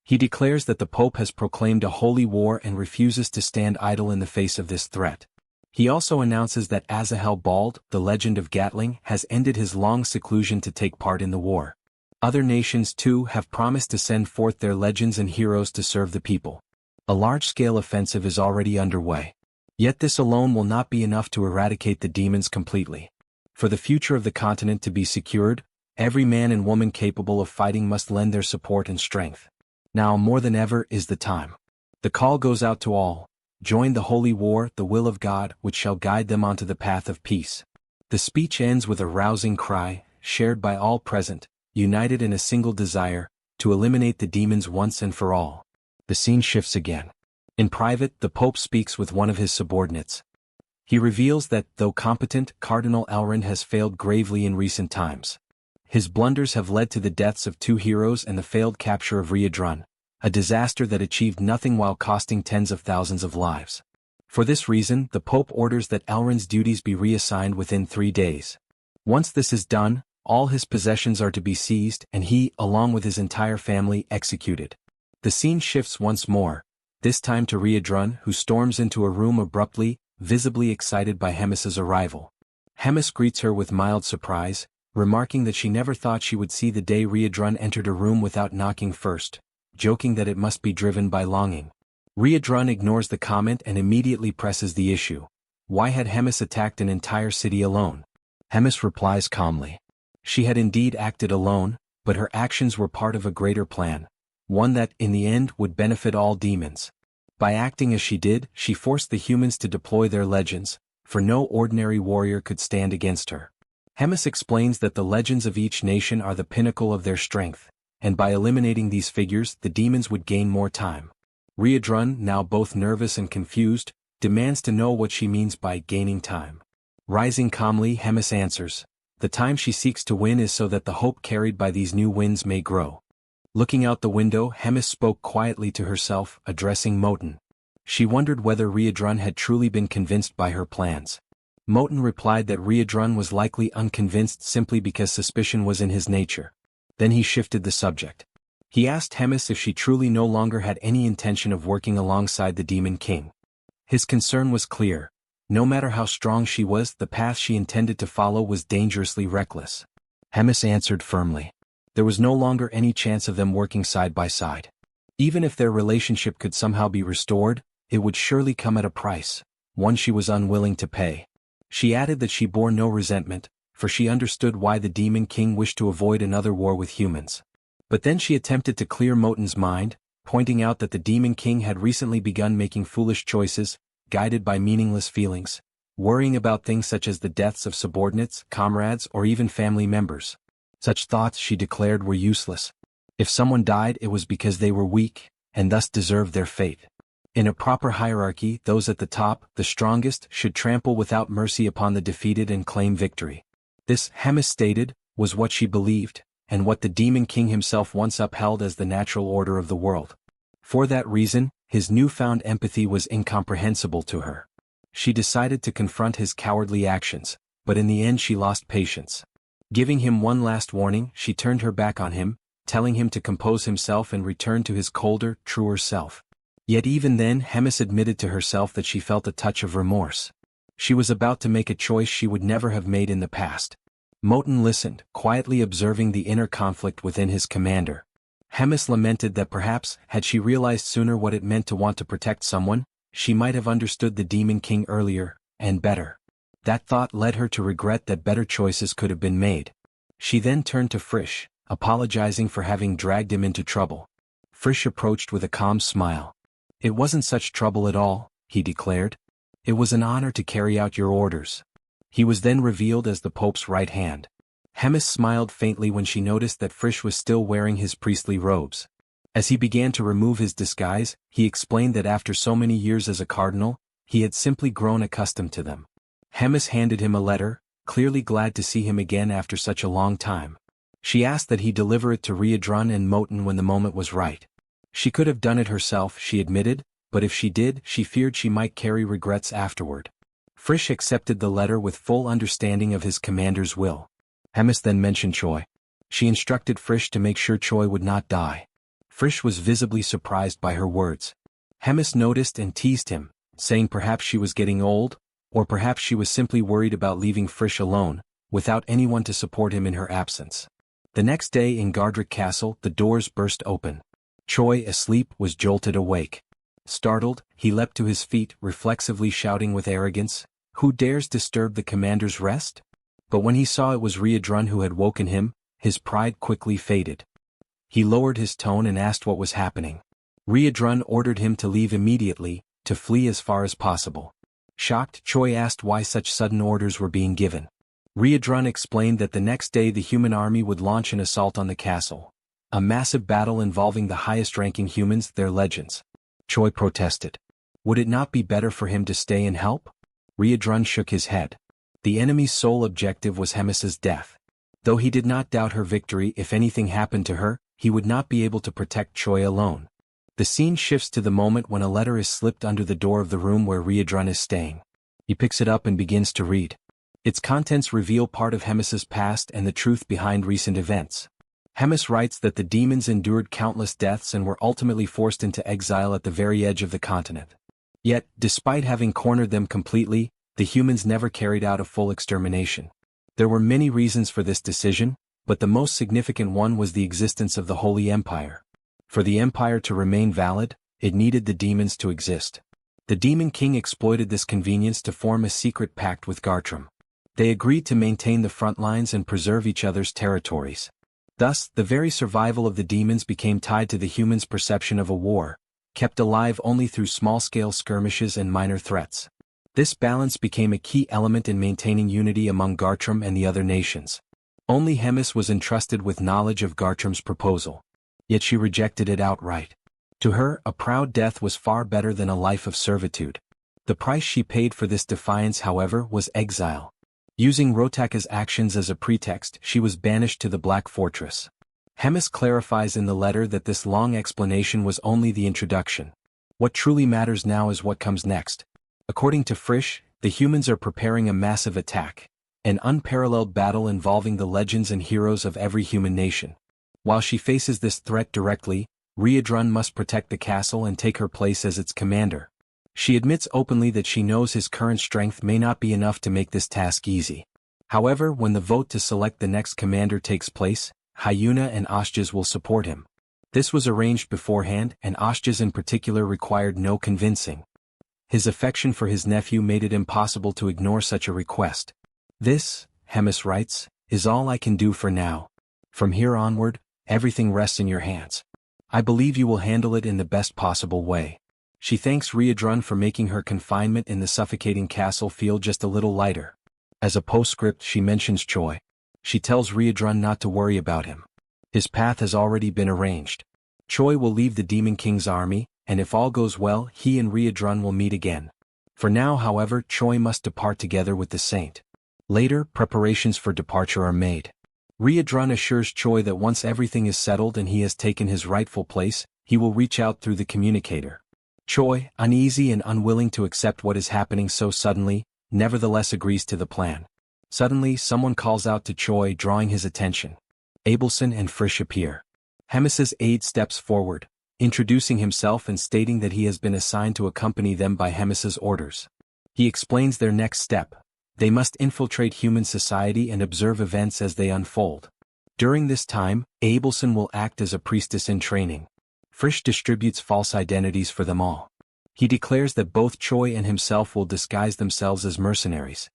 He declares that the Pope has proclaimed a holy war and refuses to stand idle in the face of this threat. He also announces that Azahel Bald, the legend of Gatling, has ended his long seclusion to take part in the war. Other nations too have promised to send forth their legends and heroes to serve the people. A large-scale offensive is already underway. Yet this alone will not be enough to eradicate the demons completely. For the future of the continent to be secured, every man and woman capable of fighting must lend their support and strength. Now more than ever is the time. The call goes out to all: join the holy war, the will of God, which shall guide them onto the path of peace. The speech ends with a rousing cry, shared by all present, united in a single desire: to eliminate the demons once and for all. The scene shifts again. In private, the Pope speaks with one of his subordinates. He reveals that, though competent, Cardinal Elrond has failed gravely in recent times. His blunders have led to the deaths of 2 heroes and the failed capture of Riadrun, a disaster that achieved nothing while costing tens of thousands of lives. For this reason, the Pope orders that Elrond's duties be reassigned within 3 days. Once this is done, all his possessions are to be seized and he, along with his entire family, executed. The scene shifts once more, this time to Riadrun, who storms into a room abruptly, visibly excited by Hemis's arrival. Hemis greets her with mild surprise, remarking that she never thought she would see the day Riadrun entered a room without knocking first, joking that it must be driven by longing. Riadrun ignores the comment and immediately presses the issue. Why had Hemis attacked an entire city alone? Hemis replies calmly. She had indeed acted alone, but her actions were part of a greater plan, one that, in the end, would benefit all demons. By acting as she did, she forced the humans to deploy their legends, for no ordinary warrior could stand against her. Hemis explains that the legends of each nation are the pinnacle of their strength, and by eliminating these figures, the demons would gain more time. Riadrun, now both nervous and confused, demands to know what she means by gaining time. Rising calmly, Hemis answers, the time she seeks to win is so that the hope carried by these new winds may grow. Looking out the window, Hemis spoke quietly to herself, addressing Moten. She wondered whether Riadrun had truly been convinced by her plans. Moten replied that Riadrun was likely unconvinced simply because suspicion was in his nature. Then he shifted the subject. He asked Hemis if she truly no longer had any intention of working alongside the Demon King. His concern was clear. No matter how strong she was, the path she intended to follow was dangerously reckless. Hemis answered firmly. There was no longer any chance of them working side by side. Even if their relationship could somehow be restored, it would surely come at a price, one she was unwilling to pay. She added that she bore no resentment, for she understood why the Demon King wished to avoid another war with humans. But then she attempted to clear Moten's mind, pointing out that the Demon King had recently begun making foolish choices, guided by meaningless feelings, worrying about things such as the deaths of subordinates, comrades, or even family members. Such thoughts, she declared, were useless. If someone died, it was because they were weak, and thus deserved their fate. In a proper hierarchy, those at the top, the strongest, should trample without mercy upon the defeated and claim victory. This, Hemis stated, was what she believed, and what the Demon King himself once upheld as the natural order of the world. For that reason, his newfound empathy was incomprehensible to her. She decided to confront his cowardly actions, but in the end she lost patience. Giving him one last warning, she turned her back on him, telling him to compose himself and return to his colder, truer self. Yet even then Hemis admitted to herself that she felt a touch of remorse. She was about to make a choice she would never have made in the past. Moten listened, quietly observing the inner conflict within his commander. Hemis lamented that perhaps, had she realized sooner what it meant to want to protect someone, she might have understood the Demon King earlier, and better. That thought led her to regret that better choices could have been made. She then turned to Frisch, apologizing for having dragged him into trouble. Frisch approached with a calm smile. "It wasn't such trouble at all," he declared. "It was an honor to carry out your orders." He was then revealed as the Pope's right hand. Hemis smiled faintly when she noticed that Frisch was still wearing his priestly robes. As he began to remove his disguise, he explained that after so many years as a cardinal, he had simply grown accustomed to them. Hemis handed him a letter, clearly glad to see him again after such a long time. She asked that he deliver it to Riedrun and Moten when the moment was right. She could have done it herself, she admitted, but if she did, she feared she might carry regrets afterward. Frisch accepted the letter with full understanding of his commander's will. Hemis then mentioned Choi. She instructed Frisch to make sure Choi would not die. Frisch was visibly surprised by her words. Hemis noticed and teased him, saying perhaps she was getting old, or perhaps she was simply worried about leaving Frisch alone, without anyone to support him in her absence. The next day in Gardrick Castle, the doors burst open. Choi, asleep, was jolted awake. Startled, he leapt to his feet, reflexively shouting with arrogance, "Who dares disturb the commander's rest?" But when he saw it was Riedrun who had woken him, his pride quickly faded. He lowered his tone and asked what was happening. Riedrun ordered him to leave immediately, to flee as far as possible. Shocked, Choi asked why such sudden orders were being given. Riedrun explained that the next day the human army would launch an assault on the castle. A massive battle involving the highest-ranking humans, their legends. Choi protested. Would it not be better for him to stay and help? Riedrun shook his head. The enemy's sole objective was Hemis's death. Though he did not doubt her victory, if anything happened to her, he would not be able to protect Choi alone. The scene shifts to the moment when a letter is slipped under the door of the room where Riedrun is staying. He picks it up and begins to read. Its contents reveal part of Hemis's past and the truth behind recent events. Hemis writes that the demons endured countless deaths and were ultimately forced into exile at the very edge of the continent. Yet, despite having cornered them completely, the humans never carried out a full extermination. There were many reasons for this decision, but the most significant one was the existence of the Holy Empire. For the empire to remain valid, it needed the demons to exist. The Demon King exploited this convenience to form a secret pact with Gartrum. They agreed to maintain the front lines and preserve each other's territories. Thus, the very survival of the demons became tied to the humans' perception of a war, kept alive only through small-scale skirmishes and minor threats. This balance became a key element in maintaining unity among Gartrum and the other nations. Only Hemis was entrusted with knowledge of Gartrum's proposal. Yet she rejected it outright. To her, a proud death was far better than a life of servitude. The price she paid for this defiance, however, was exile. Using Rotaka's actions as a pretext, she was banished to the Black Fortress. Hemis clarifies in the letter that this long explanation was only the introduction. What truly matters now is what comes next. According to Frisch, the humans are preparing a massive attack, an unparalleled battle involving the legends and heroes of every human nation. While she faces this threat directly, Riedrun must protect the castle and take her place as its commander. She admits openly that she knows his current strength may not be enough to make this task easy. However, when the vote to select the next commander takes place, Hyuna and Ashjas will support him. This was arranged beforehand, and Ashjas in particular required no convincing. His affection for his nephew made it impossible to ignore such a request. "This," Hemis writes, "is all I can do for now. From here onward, everything rests in your hands. I believe you will handle it in the best possible way." She thanks Riedrun for making her confinement in the suffocating castle feel just a little lighter. As a postscript, she mentions Choi. She tells Riedrun not to worry about him. His path has already been arranged. Choi will leave the Demon King's army, and if all goes well, he and Riedrun will meet again. For now, however, Choi must depart together with the saint. Later, preparations for departure are made. Riedrun assures Choi that once everything is settled and he has taken his rightful place, he will reach out through the communicator. Choi, uneasy and unwilling to accept what is happening so suddenly, nevertheless agrees to the plan. Suddenly someone calls out to Choi, drawing his attention. Abelson and Frisch appear. Hemis's aide steps forward, introducing himself and stating that he has been assigned to accompany them by Hemis's orders. He explains their next step. They must infiltrate human society and observe events as they unfold. During this time, Abelson will act as a priestess in training. Frisch distributes false identities for them all. He declares that both Choi and himself will disguise themselves as mercenaries.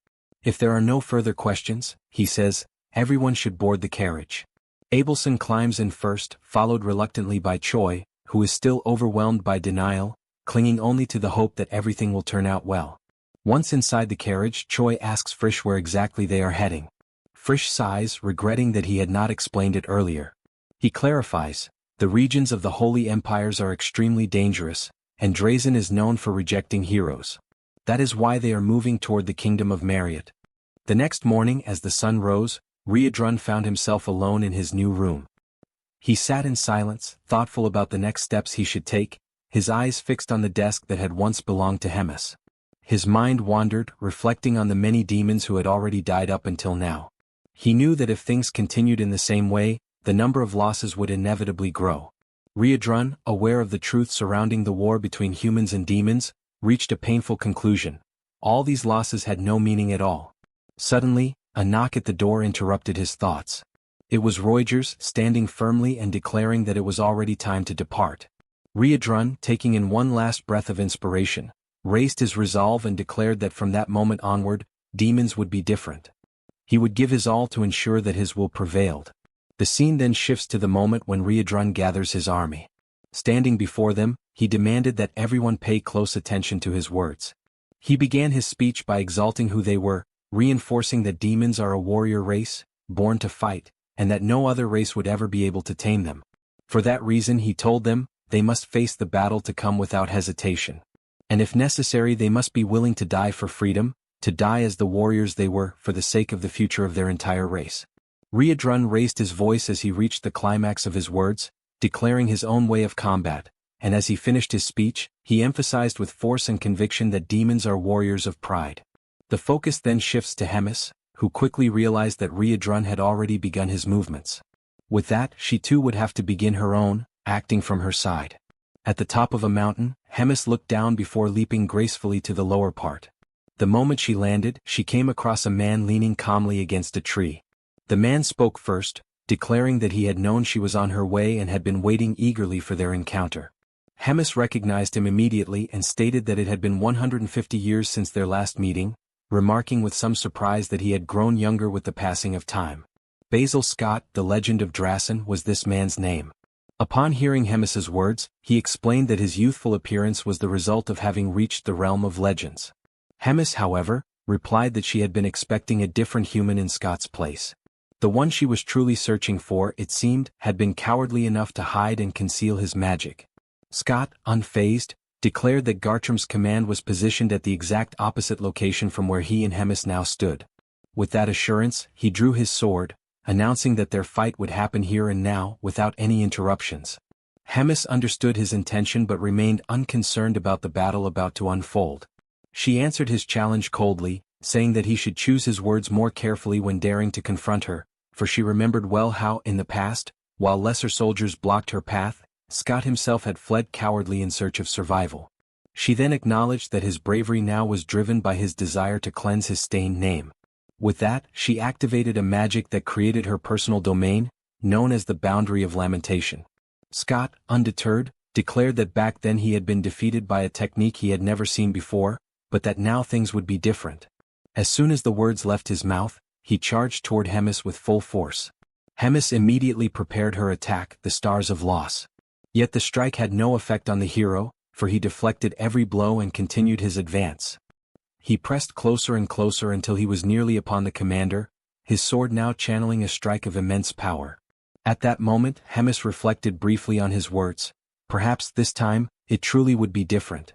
If there are no further questions, he says, everyone should board the carriage. Abelson climbs in first, followed reluctantly by Choi, who is still overwhelmed by denial, clinging only to the hope that everything will turn out well. Once inside the carriage, Choi asks Frisch where exactly they are heading. Frisch sighs, regretting that he had not explained it earlier. He clarifies, the regions of the Holy Empires are extremely dangerous, and Drazen is known for rejecting heroes. That is why they are moving toward the kingdom of Marriott. The next morning as the sun rose, Riedrun found himself alone in his new room. He sat in silence, thoughtful about the next steps he should take, his eyes fixed on the desk that had once belonged to Hemis. His mind wandered, reflecting on the many demons who had already died up until now. He knew that if things continued in the same way, the number of losses would inevitably grow. Riedrun, aware of the truth surrounding the war between humans and demons, reached a painful conclusion. All these losses had no meaning at all. Suddenly, a knock at the door interrupted his thoughts. It was Reuters, standing firmly and declaring that it was already time to depart. Riedrun, taking in one last breath of inspiration, raised his resolve and declared that from that moment onward, demons would be different. He would give his all to ensure that his will prevailed. The scene then shifts to the moment when Riedrun gathers his army. Standing before them, he demanded that everyone pay close attention to his words. He began his speech by exalting who they were, reinforcing that demons are a warrior race, born to fight, and that no other race would ever be able to tame them. For that reason, he told them, they must face the battle to come without hesitation. And if necessary, they must be willing to die for freedom, to die as the warriors they were, for the sake of the future of their entire race. Riedrun raised his voice as he reached the climax of his words, declaring his own way of combat, and as he finished his speech, he emphasized with force and conviction that demons are warriors of pride. The focus then shifts to Hemis, who quickly realized that Riedrun had already begun his movements. With that, she too would have to begin her own, acting from her side. At the top of a mountain, Hemis looked down before leaping gracefully to the lower part. The moment she landed, she came across a man leaning calmly against a tree. The man spoke first, declaring that he had known she was on her way and had been waiting eagerly for their encounter. Hemis recognized him immediately and stated that it had been 150 years since their last meeting, remarking with some surprise that he had grown younger with the passing of time. Basil Scott, the Legend of Drazen, was this man's name. Upon hearing Hemis's words, he explained that his youthful appearance was the result of having reached the realm of legends. Hemis, however, replied that she had been expecting a different human in Scott's place. The one she was truly searching for, it seemed, had been cowardly enough to hide and conceal his magic. Scott, unfazed, declared that Gartram's command was positioned at the exact opposite location from where he and Hemis now stood. With that assurance, he drew his sword, announcing that their fight would happen here and now, without any interruptions. Hemis understood his intention but remained unconcerned about the battle about to unfold. She answered his challenge coldly, saying that he should choose his words more carefully when daring to confront her, for she remembered well how, in the past, while lesser soldiers blocked her path, Scott himself had fled cowardly in search of survival. She then acknowledged that his bravery now was driven by his desire to cleanse his stained name. With that, she activated a magic that created her personal domain, known as the Boundary of Lamentation. Scott, undeterred, declared that back then he had been defeated by a technique he had never seen before, but that now things would be different. As soon as the words left his mouth, he charged toward Hemis with full force. Hemis immediately prepared her attack, the Stars of Loss. Yet the strike had no effect on the hero, for he deflected every blow and continued his advance. He pressed closer and closer until he was nearly upon the commander, his sword now channeling a strike of immense power. At that moment, Hemis reflected briefly on his words. Perhaps this time, it truly would be different.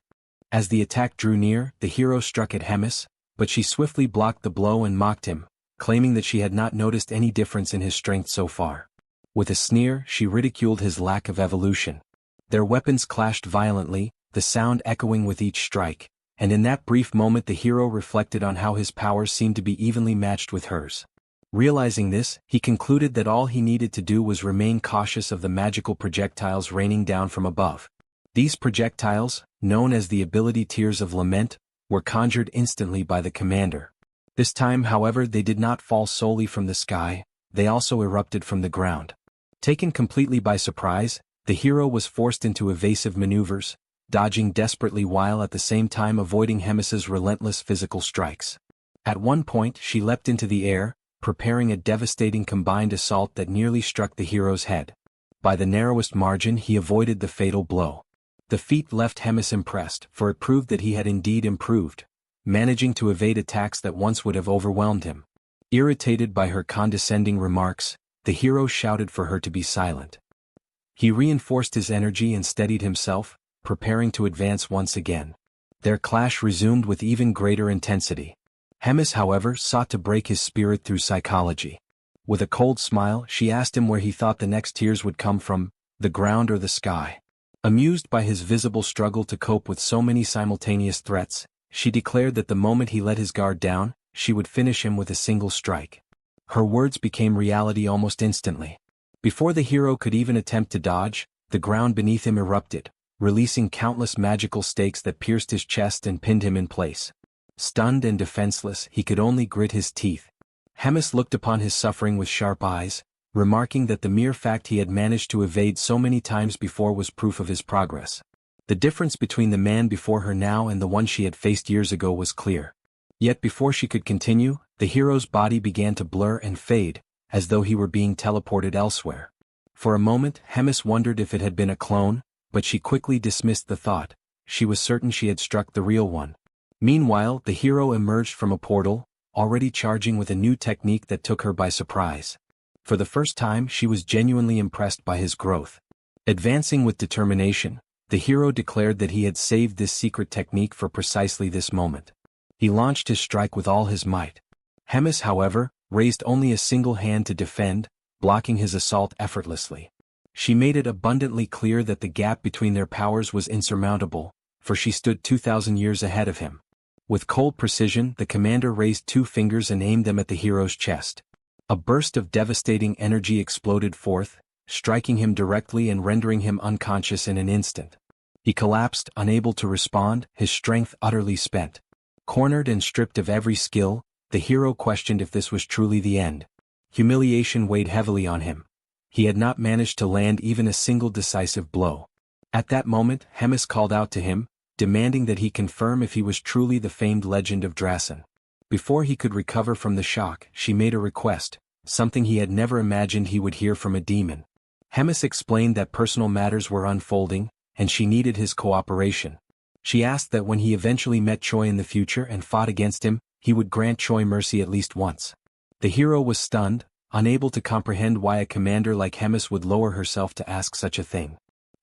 As the attack drew near, the hero struck at Hemis, but she swiftly blocked the blow and mocked him, claiming that she had not noticed any difference in his strength so far. With a sneer, she ridiculed his lack of evolution. Their weapons clashed violently, the sound echoing with each strike, and in that brief moment the hero reflected on how his powers seemed to be evenly matched with hers. Realizing this, he concluded that all he needed to do was remain cautious of the magical projectiles raining down from above. These projectiles, known as the ability Tears of Lament, were conjured instantly by the commander. This time, however, they did not fall solely from the sky, they also erupted from the ground. Taken completely by surprise, the hero was forced into evasive maneuvers, dodging desperately while at the same time avoiding Hemis's relentless physical strikes. At one point she leapt into the air, preparing a devastating combined assault that nearly struck the hero's head. By the narrowest margin he avoided the fatal blow. The feat left Hemis impressed, for it proved that he had indeed improved, managing to evade attacks that once would have overwhelmed him. Irritated by her condescending remarks, the hero shouted for her to be silent. He reinforced his energy and steadied himself, preparing to advance once again. Their clash resumed with even greater intensity. Hemis, however, sought to break his spirit through psychology. With a cold smile, she asked him where he thought the next tears would come from, the ground or the sky. Amused by his visible struggle to cope with so many simultaneous threats, she declared that the moment he let his guard down, she would finish him with a single strike. Her words became reality almost instantly. Before the hero could even attempt to dodge, the ground beneath him erupted, releasing countless magical stakes that pierced his chest and pinned him in place. Stunned and defenseless, he could only grit his teeth. Hemis looked upon his suffering with sharp eyes, remarking that the mere fact he had managed to evade so many times before was proof of his progress. The difference between the man before her now and the one she had faced years ago was clear. Yet before she could continue, the hero's body began to blur and fade, as though he were being teleported elsewhere. For a moment, Hemis wondered if it had been a clone, but she quickly dismissed the thought. She was certain she had struck the real one. Meanwhile, the hero emerged from a portal, already charging with a new technique that took her by surprise. For the first time, she was genuinely impressed by his growth. Advancing with determination, the hero declared that he had saved this secret technique for precisely this moment. He launched his strike with all his might. Hemis, however, raised only a single hand to defend, blocking his assault effortlessly. She made it abundantly clear that the gap between their powers was insurmountable, for she stood 2,000 years ahead of him. With cold precision, the commander raised 2 fingers and aimed them at the hero's chest. A burst of devastating energy exploded forth, striking him directly and rendering him unconscious in an instant. He collapsed, unable to respond, his strength utterly spent. Cornered and stripped of every skill, the hero questioned if this was truly the end. Humiliation weighed heavily on him. He had not managed to land even a single decisive blow. At that moment, Hemis called out to him, demanding that he confirm if he was truly the famed legend of Drasen. Before he could recover from the shock, she made a request, something he had never imagined he would hear from a demon. Hemis explained that personal matters were unfolding, and she needed his cooperation. She asked that when he eventually met Choi in the future and fought against him, he would grant Choi mercy at least once. The hero was stunned, unable to comprehend why a commander like Hemis would lower herself to ask such a thing.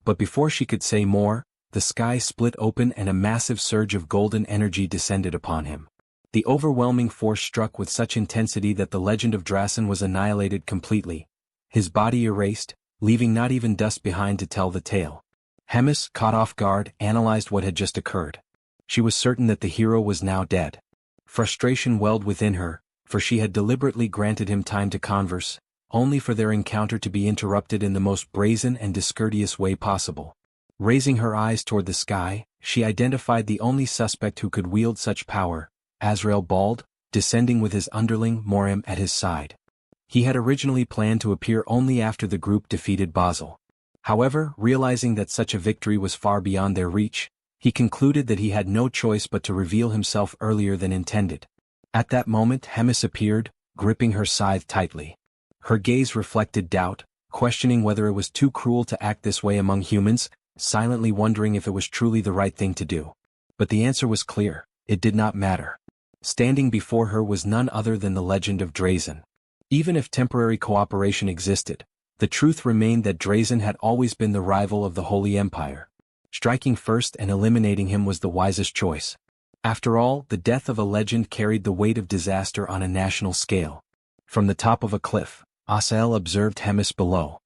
But before she could say more, the sky split open and a massive surge of golden energy descended upon him. The overwhelming force struck with such intensity that the legend of Drasen was annihilated completely, his body erased, leaving not even dust behind to tell the tale. Hemis, caught off guard, analyzed what had just occurred. She was certain that the hero was now dead. Frustration welled within her, for she had deliberately granted him time to converse, only for their encounter to be interrupted in the most brazen and discourteous way possible. Raising her eyes toward the sky, she identified the only suspect who could wield such power, Azrael Bald, descending with his underling Morim at his side. He had originally planned to appear only after the group defeated Basel. However, realizing that such a victory was far beyond their reach, he concluded that he had no choice but to reveal himself earlier than intended. At that moment Hemis appeared, gripping her scythe tightly. Her gaze reflected doubt, questioning whether it was too cruel to act this way among humans, silently wondering if it was truly the right thing to do. But the answer was clear, it did not matter. Standing before her was none other than the legend of Drasen. Even if temporary cooperation existed, the truth remained that Drasen had always been the rival of the Holy Empire. Striking first and eliminating him was the wisest choice. After all, the death of a legend carried the weight of disaster on a national scale. From the top of a cliff, Asael observed Hemis below.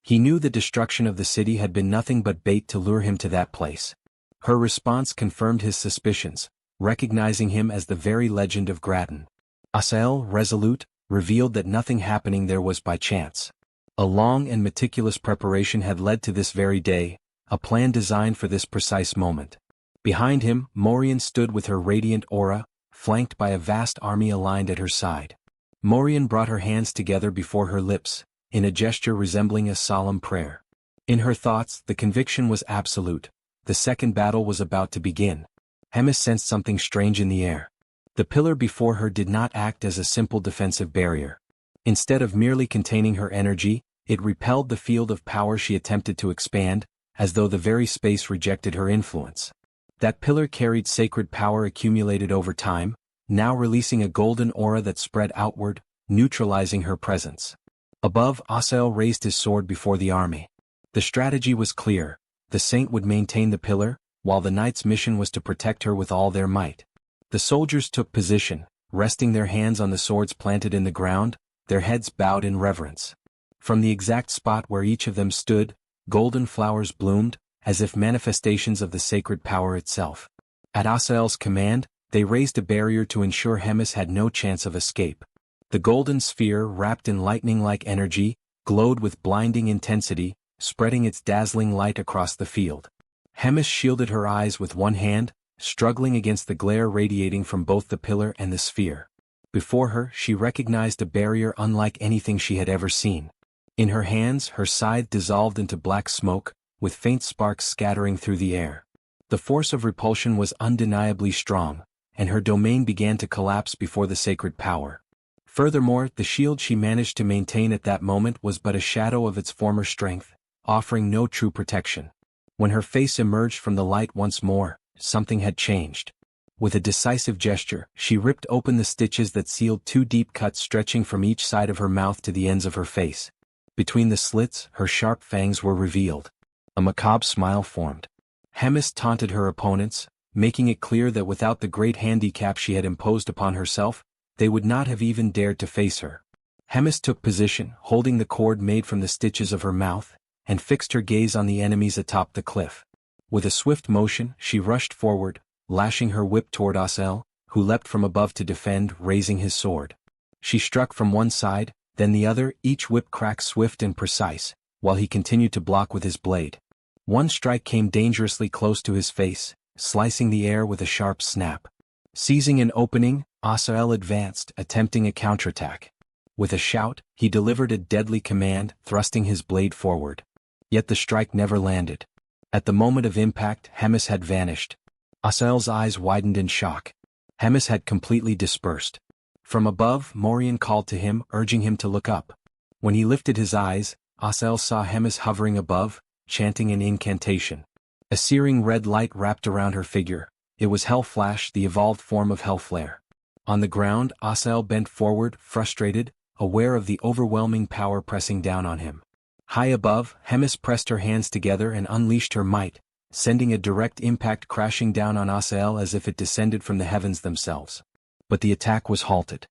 He knew the destruction of the city had been nothing but bait to lure him to that place. Her response confirmed his suspicions, recognizing him as the very legend of Grattan. Asael, resolute, revealed that nothing happening there was by chance. A long and meticulous preparation had led to this very day, a plan designed for this precise moment. Behind him, Morian stood with her radiant aura, flanked by a vast army aligned at her side. Morian brought her hands together before her lips, in a gesture resembling a solemn prayer. In her thoughts, the conviction was absolute. The second battle was about to begin. Hemis sensed something strange in the air. The pillar before her did not act as a simple defensive barrier. Instead of merely containing her energy, it repelled the field of power she attempted to expand, as though the very space rejected her influence. That pillar carried sacred power accumulated over time, now releasing a golden aura that spread outward, neutralizing her presence. Above, Asael raised his sword before the army. The strategy was clear. The saint would maintain the pillar, while the knight's mission was to protect her with all their might. The soldiers took position, resting their hands on the swords planted in the ground, their heads bowed in reverence. From the exact spot where each of them stood, golden flowers bloomed, as if manifestations of the sacred power itself. At Asael's command, they raised a barrier to ensure Hemis had no chance of escape. The golden sphere, wrapped in lightning-like energy, glowed with blinding intensity, spreading its dazzling light across the field. Hemis shielded her eyes with one hand, struggling against the glare radiating from both the pillar and the sphere. Before her, she recognized a barrier unlike anything she had ever seen. In her hands, her scythe dissolved into black smoke, with faint sparks scattering through the air. The force of repulsion was undeniably strong, and her domain began to collapse before the sacred power. Furthermore, the shield she managed to maintain at that moment was but a shadow of its former strength, offering no true protection. When her face emerged from the light once more, something had changed. With a decisive gesture, she ripped open the stitches that sealed two deep cuts stretching from each side of her mouth to the ends of her face. Between the slits, her sharp fangs were revealed. A macabre smile formed. Hemis taunted her opponents, making it clear that without the great handicap she had imposed upon herself, they would not have even dared to face her. Hemis took position, holding the cord made from the stitches of her mouth, and fixed her gaze on the enemies atop the cliff. With a swift motion, she rushed forward, lashing her whip toward Asael, who leapt from above to defend, raising his sword. She struck from one side, then the other, each whip crack swift and precise, while he continued to block with his blade. One strike came dangerously close to his face, slicing the air with a sharp snap. Seizing an opening, Asael advanced, attempting a counterattack. With a shout, he delivered a deadly command, thrusting his blade forward. Yet the strike never landed. At the moment of impact, Hemis had vanished. Asael's eyes widened in shock. Hemis had completely dispersed. From above, Morian called to him, urging him to look up. When he lifted his eyes, Asael saw Hemis hovering above, chanting an incantation. A searing red light wrapped around her figure. It was Hellflash, the evolved form of Hellflare. On the ground, Asael bent forward, frustrated, aware of the overwhelming power pressing down on him. High above, Hemis pressed her hands together and unleashed her might, sending a direct impact crashing down on Asael as if it descended from the heavens themselves. But the attack was halted.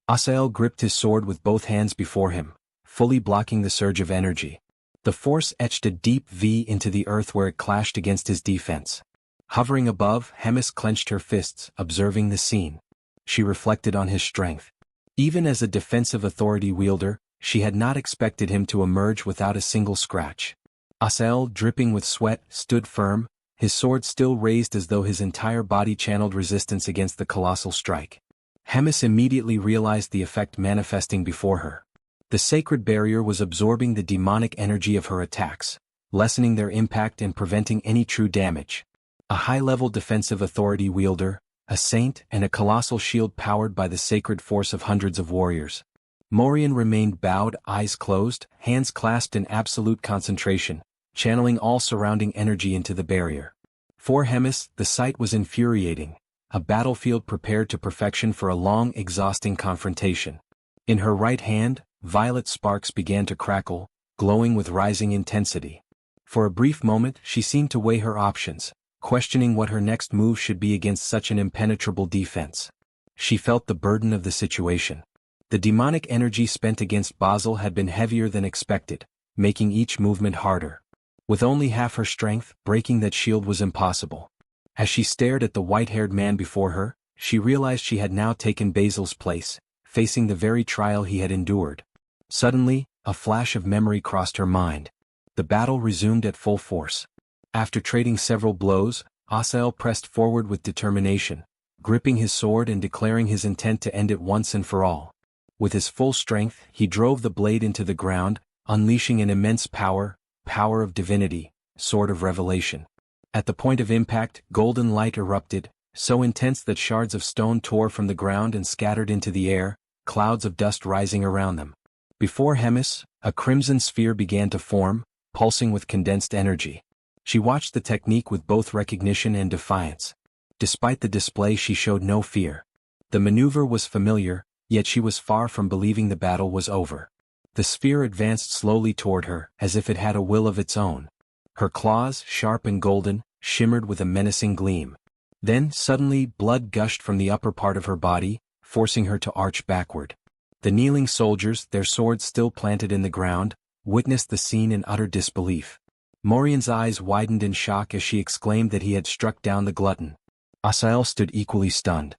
Asael gripped his sword with both hands before him, fully blocking the surge of energy. The force etched a deep V into the earth where it clashed against his defense. Hovering above, Hemis clenched her fists, observing the scene. She reflected on his strength. Even as a defensive authority wielder, she had not expected him to emerge without a single scratch. Asael, dripping with sweat, stood firm, his sword still raised as though his entire body channeled resistance against the colossal strike. Hemis immediately realized the effect manifesting before her. The sacred barrier was absorbing the demonic energy of her attacks, lessening their impact and preventing any true damage. A high-level defensive authority wielder, a saint, and a colossal shield powered by the sacred force of hundreds of warriors. Morian remained bowed, eyes closed, hands clasped in absolute concentration, channeling all surrounding energy into the barrier. For Hemis, the sight was infuriating, a battlefield prepared to perfection for a long, exhausting confrontation. In her right hand, violet sparks began to crackle, glowing with rising intensity. For a brief moment, she seemed to weigh her options, questioning what her next move should be against such an impenetrable defense. She felt the burden of the situation. The demonic energy spent against Basel had been heavier than expected, making each movement harder. With only half her strength, breaking that shield was impossible. As she stared at the white-haired man before her, she realized she had now taken Basil's place, facing the very trial he had endured. Suddenly, a flash of memory crossed her mind. The battle resumed at full force. After trading several blows, Asael pressed forward with determination, gripping his sword and declaring his intent to end it once and for all. With his full strength, he drove the blade into the ground, unleashing an immense power of divinity, sword of revelation. At the point of impact, golden light erupted, so intense that shards of stone tore from the ground and scattered into the air, clouds of dust rising around them. Before Hemis, a crimson sphere began to form, pulsing with condensed energy. She watched the technique with both recognition and defiance. Despite the display, she showed no fear. The maneuver was familiar, yet she was far from believing the battle was over. The sphere advanced slowly toward her, as if it had a will of its own. Her claws, sharp and golden, shimmered with a menacing gleam. Then, suddenly, blood gushed from the upper part of her body, forcing her to arch backward. The kneeling soldiers, their swords still planted in the ground, witnessed the scene in utter disbelief. Morian's eyes widened in shock as she exclaimed that he had struck down the glutton. Asael stood equally stunned.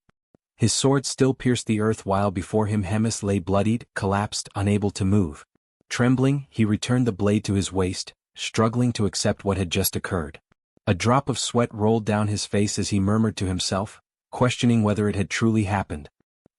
His sword still pierced the earth while before him Hemis lay bloodied, collapsed, unable to move. Trembling, he returned the blade to his waist, struggling to accept what had just occurred. A drop of sweat rolled down his face as he murmured to himself, questioning whether it had truly happened.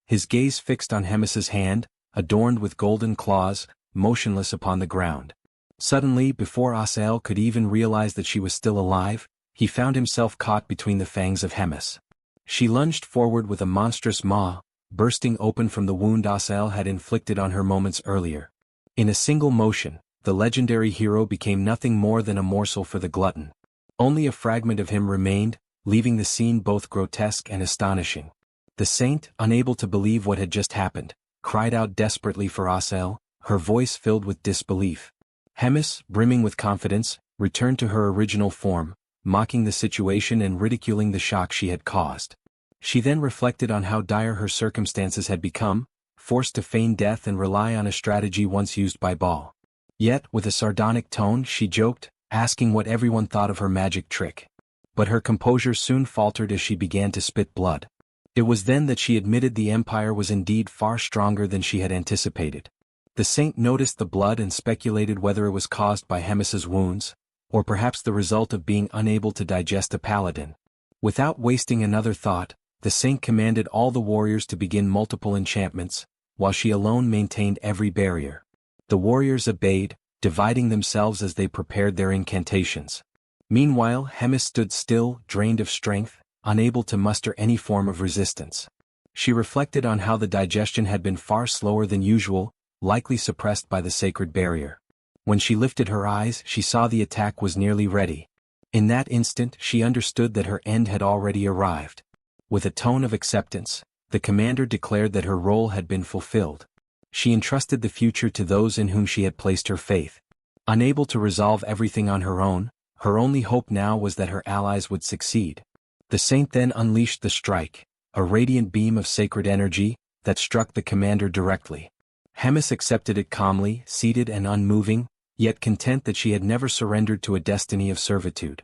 His gaze fixed on Hemis's hand, adorned with golden claws, motionless upon the ground. Suddenly, before Asael could even realize that she was still alive, he found himself caught between the fangs of Hemis. She lunged forward with a monstrous maw, bursting open from the wound Asael had inflicted on her moments earlier. In a single motion, the legendary hero became nothing more than a morsel for the glutton. Only a fragment of him remained, leaving the scene both grotesque and astonishing. The saint, unable to believe what had just happened, cried out desperately for Asael, her voice filled with disbelief. Hemis, brimming with confidence, returned to her original form, mocking the situation and ridiculing the shock she had caused. She then reflected on how dire her circumstances had become, forced to feign death and rely on a strategy once used by Baal. Yet, with a sardonic tone, she joked, asking what everyone thought of her magic trick. But her composure soon faltered as she began to spit blood. It was then that she admitted the Empire was indeed far stronger than she had anticipated. The saint noticed the blood and speculated whether it was caused by Hemis's wounds, or perhaps the result of being unable to digest a paladin. Without wasting another thought, the saint commanded all the warriors to begin multiple enchantments, while she alone maintained every barrier. The warriors obeyed, dividing themselves as they prepared their incantations. Meanwhile, Hemis stood still, drained of strength, unable to muster any form of resistance. She reflected on how the digestion had been far slower than usual, likely suppressed by the sacred barrier. When she lifted her eyes, she saw the attack was nearly ready. In that instant, she understood that her end had already arrived. With a tone of acceptance, the commander declared that her role had been fulfilled. She entrusted the future to those in whom she had placed her faith. Unable to resolve everything on her own, her only hope now was that her allies would succeed. The saint then unleashed the strike, a radiant beam of sacred energy, that struck the commander directly. Hemis accepted it calmly, seated and unmoving, yet content that she had never surrendered to a destiny of servitude.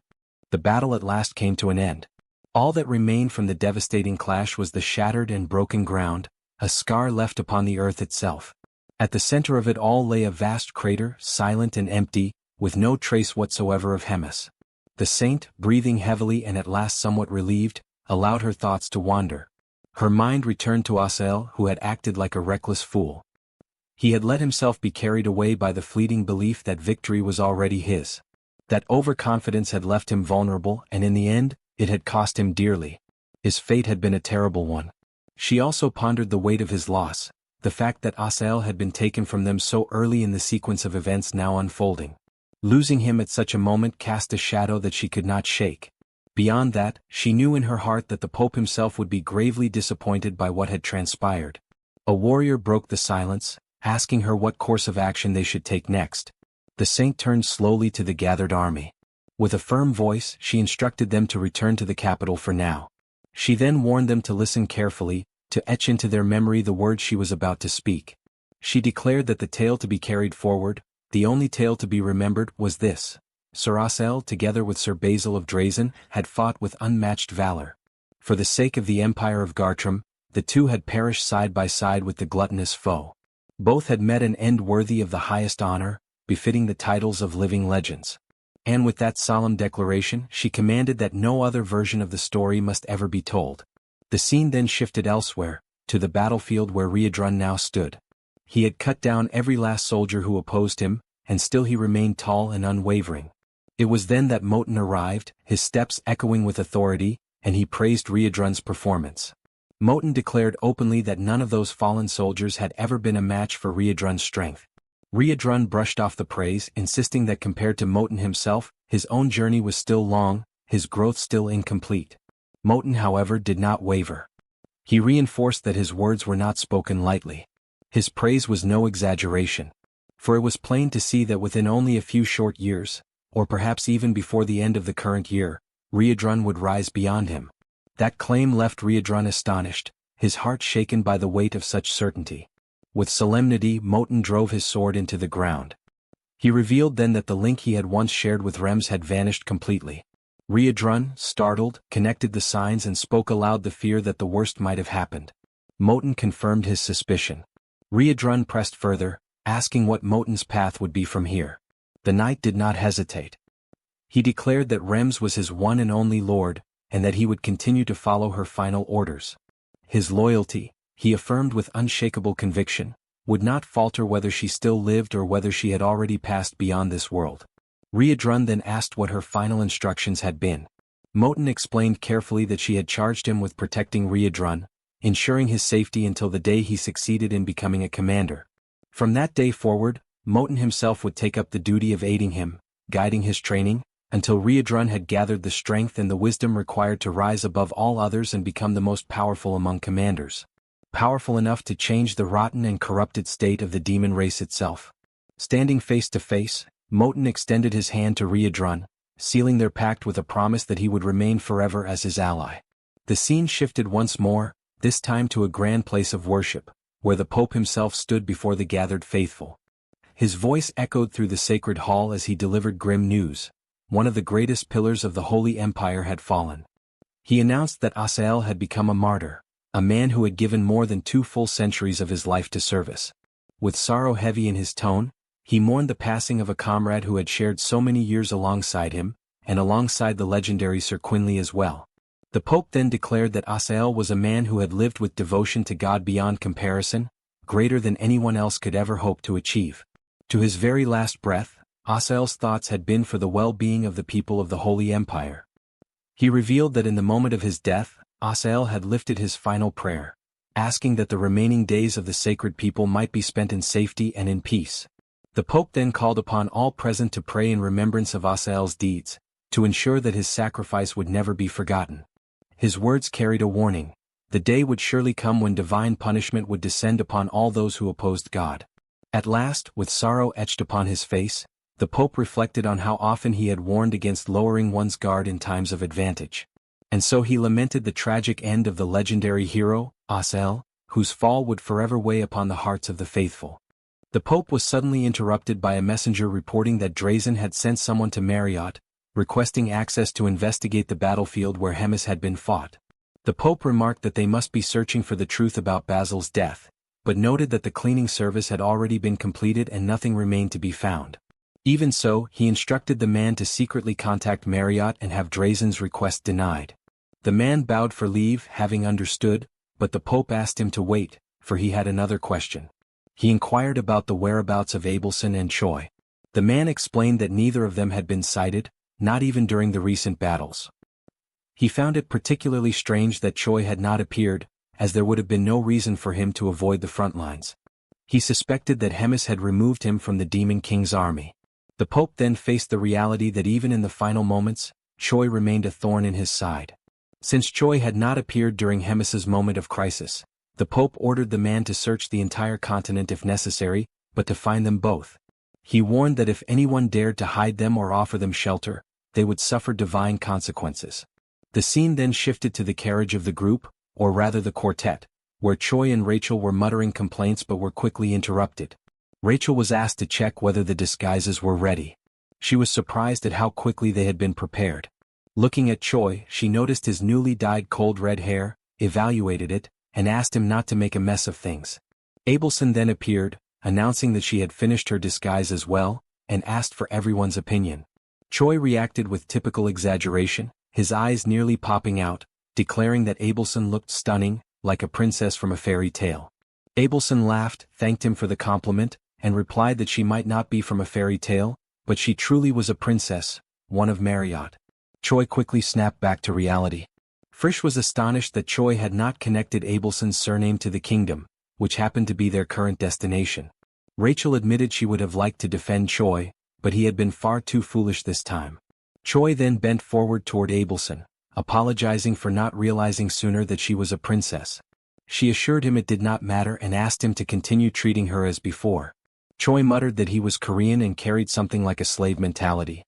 The battle at last came to an end. All that remained from the devastating clash was the shattered and broken ground, a scar left upon the earth itself. At the center of it all lay a vast crater, silent and empty, with no trace whatsoever of Hemis. The saint, breathing heavily and at last somewhat relieved, allowed her thoughts to wander. Her mind returned to Asael, who had acted like a reckless fool. He had let himself be carried away by the fleeting belief that victory was already his. That overconfidence had left him vulnerable, and in the end, it had cost him dearly. His fate had been a terrible one. She also pondered the weight of his loss, the fact that Asael had been taken from them so early in the sequence of events now unfolding. Losing him at such a moment cast a shadow that she could not shake. Beyond that, she knew in her heart that the Pope himself would be gravely disappointed by what had transpired. A warrior broke the silence, asking her what course of action they should take next. The saint turned slowly to the gathered army. With a firm voice, she instructed them to return to the capital for now. She then warned them to listen carefully, to etch into their memory the words she was about to speak. She declared that the tale to be carried forward, The only tale to be remembered was this. Sir Asel, together with Sir Basil of Drazen, had fought with unmatched valor. For the sake of the Empire of Gartram, the two had perished side by side with the gluttonous foe. Both had met an end worthy of the highest honor, befitting the titles of living legends. And with that solemn declaration, she commanded that no other version of the story must ever be told. The scene then shifted elsewhere, to the battlefield where Riadrun now stood. He had cut down every last soldier who opposed him, and still he remained tall and unwavering. It was then that Moten arrived, his steps echoing with authority, and he praised Riadrun's performance. Moten declared openly that none of those fallen soldiers had ever been a match for Riadrun's strength. Riadrun brushed off the praise, insisting that compared to Moten himself, his own journey was still long, his growth still incomplete. Moten, however, did not waver. He reinforced that his words were not spoken lightly. His praise was no exaggeration. For it was plain to see that within only a few short years, or perhaps even before the end of the current year, Riadrun would rise beyond him. That claim left Riadrun astonished, his heart shaken by the weight of such certainty. With solemnity, Moten drove his sword into the ground. He revealed then that the link he had once shared with Rems had vanished completely. Riadrun, startled, connected the signs and spoke aloud the fear that the worst might have happened. Moten confirmed his suspicion. Riadrun pressed further, asking what Moten's path would be from here. The knight did not hesitate. He declared that Rems was his one and only lord, and that he would continue to follow her final orders. His loyalty, he affirmed with unshakable conviction, would not falter whether she still lived or whether she had already passed beyond this world. Riadrun then asked what her final instructions had been. Moten explained carefully that she had charged him with protecting Riadrun, ensuring his safety until the day he succeeded in becoming a commander. From that day forward, Moten himself would take up the duty of aiding him, guiding his training, until Riadrun had gathered the strength and the wisdom required to rise above all others and become the most powerful among commanders. Powerful enough to change the rotten and corrupted state of the demon race itself. Standing face to face, Moten extended his hand to Riadrun, sealing their pact with a promise that he would remain forever as his ally. The scene shifted once more, this time to a grand place of worship, where the Pope himself stood before the gathered faithful. His voice echoed through the sacred hall as he delivered grim news. One of the greatest pillars of the Holy Empire had fallen. He announced that Asael had become a martyr, a man who had given more than 2 full centuries of his life to service. With sorrow heavy in his tone, he mourned the passing of a comrade who had shared so many years alongside him, and alongside the legendary Sir Quinley as well. The Pope then declared that Asael was a man who had lived with devotion to God beyond comparison, greater than anyone else could ever hope to achieve. To his very last breath, Asael's thoughts had been for the well-being of the people of the Holy Empire. He revealed that in the moment of his death, Asael had lifted his final prayer, asking that the remaining days of the sacred people might be spent in safety and in peace. The Pope then called upon all present to pray in remembrance of Asael's deeds, to ensure that his sacrifice would never be forgotten. His words carried a warning. The day would surely come when divine punishment would descend upon all those who opposed God. At last, with sorrow etched upon his face, the Pope reflected on how often he had warned against lowering one's guard in times of advantage. And so he lamented the tragic end of the legendary hero, Asael, whose fall would forever weigh upon the hearts of the faithful. The Pope was suddenly interrupted by a messenger reporting that Drazen had sent someone to Marriott, requesting access to investigate the battlefield where Hemis had been fought. The Pope remarked that they must be searching for the truth about Basil's death, but noted that the cleaning service had already been completed and nothing remained to be found. Even so, he instructed the man to secretly contact Marriott and have Drazen's request denied. The man bowed for leave, having understood, but the Pope asked him to wait, for he had another question. He inquired about the whereabouts of Abelson and Choi. The man explained that neither of them had been sighted, not even during the recent battles. He found it particularly strange that Choi had not appeared, as there would have been no reason for him to avoid the front lines. He suspected that Hemis had removed him from the Demon King's army. The Pope then faced the reality that even in the final moments, Choi remained a thorn in his side. Since Choi had not appeared during Hemis's moment of crisis, the Pope ordered the man to search the entire continent if necessary, but to find them both. He warned that if anyone dared to hide them or offer them shelter, they would suffer divine consequences. The scene then shifted to the carriage of the group, or rather the quartet, where Choi and Rachel were muttering complaints but were quickly interrupted. Rachel was asked to check whether the disguises were ready. She was surprised at how quickly they had been prepared. Looking at Choi, she noticed his newly dyed cold red hair, evaluated it, and asked him not to make a mess of things. Abelson then appeared, announcing that she had finished her disguise as well, and asked for everyone's opinion. Choi reacted with typical exaggeration, his eyes nearly popping out, declaring that Abelson looked stunning, like a princess from a fairy tale. Abelson laughed, thanked him for the compliment, and replied that she might not be from a fairy tale, but she truly was a princess, one of Marriott. Choi quickly snapped back to reality. Frisch was astonished that Choi had not connected Abelson's surname to the kingdom, which happened to be their current destination. Rachel admitted she would have liked to defend Choi, but he had been far too foolish this time. Choi then bent forward toward Abelson, apologizing for not realizing sooner that she was a princess. She assured him it did not matter and asked him to continue treating her as before. Choi muttered that he was Korean and carried something like a slave mentality.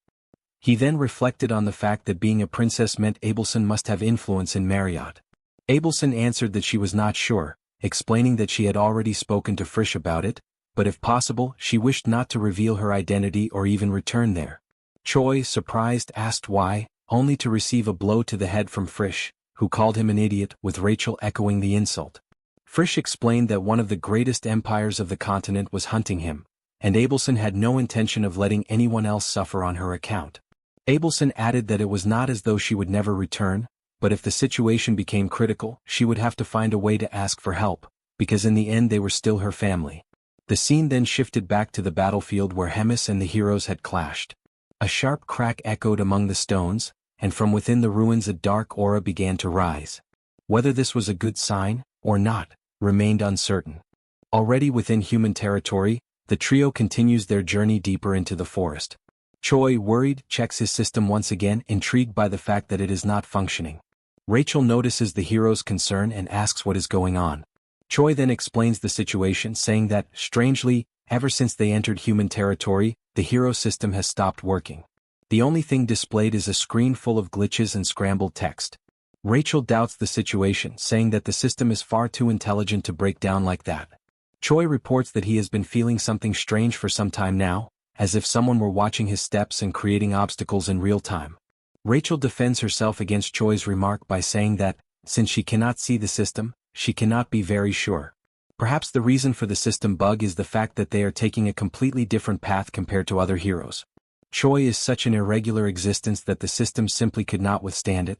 He then reflected on the fact that being a princess meant Abelson must have influence in Marriott. Abelson answered that she was not sure, explaining that she had already spoken to Frisch about it, but if possible she wished not to reveal her identity or even return there. Choi, surprised, asked why, only to receive a blow to the head from Frisch, who called him an idiot, with Rachel echoing the insult. Frisch explained that one of the greatest empires of the continent was hunting him, and Abelson had no intention of letting anyone else suffer on her account. Abelson added that it was not as though she would never return, but if the situation became critical, she would have to find a way to ask for help, because in the end they were still her family. The scene then shifted back to the battlefield where Hemis and the heroes had clashed. A sharp crack echoed among the stones, and from within the ruins a dark aura began to rise. Whether this was a good sign, or not, remained uncertain. Already within human territory, the trio continues their journey deeper into the forest. Choi, worried, checks his system once again, intrigued by the fact that it is not functioning. Rachel notices the hero's concern and asks what is going on. Choi then explains the situation, saying that, strangely, ever since they entered human territory, the hero system has stopped working. The only thing displayed is a screen full of glitches and scrambled text. Rachel doubts the situation, saying that the system is far too intelligent to break down like that. Choi reports that he has been feeling something strange for some time now, as if someone were watching his steps and creating obstacles in real time. Rachel defends herself against Choi's remark by saying that, since she cannot see the system, she cannot be very sure. Perhaps the reason for the system bug is the fact that they are taking a completely different path compared to other heroes. Choi is such an irregular existence that the system simply could not withstand it.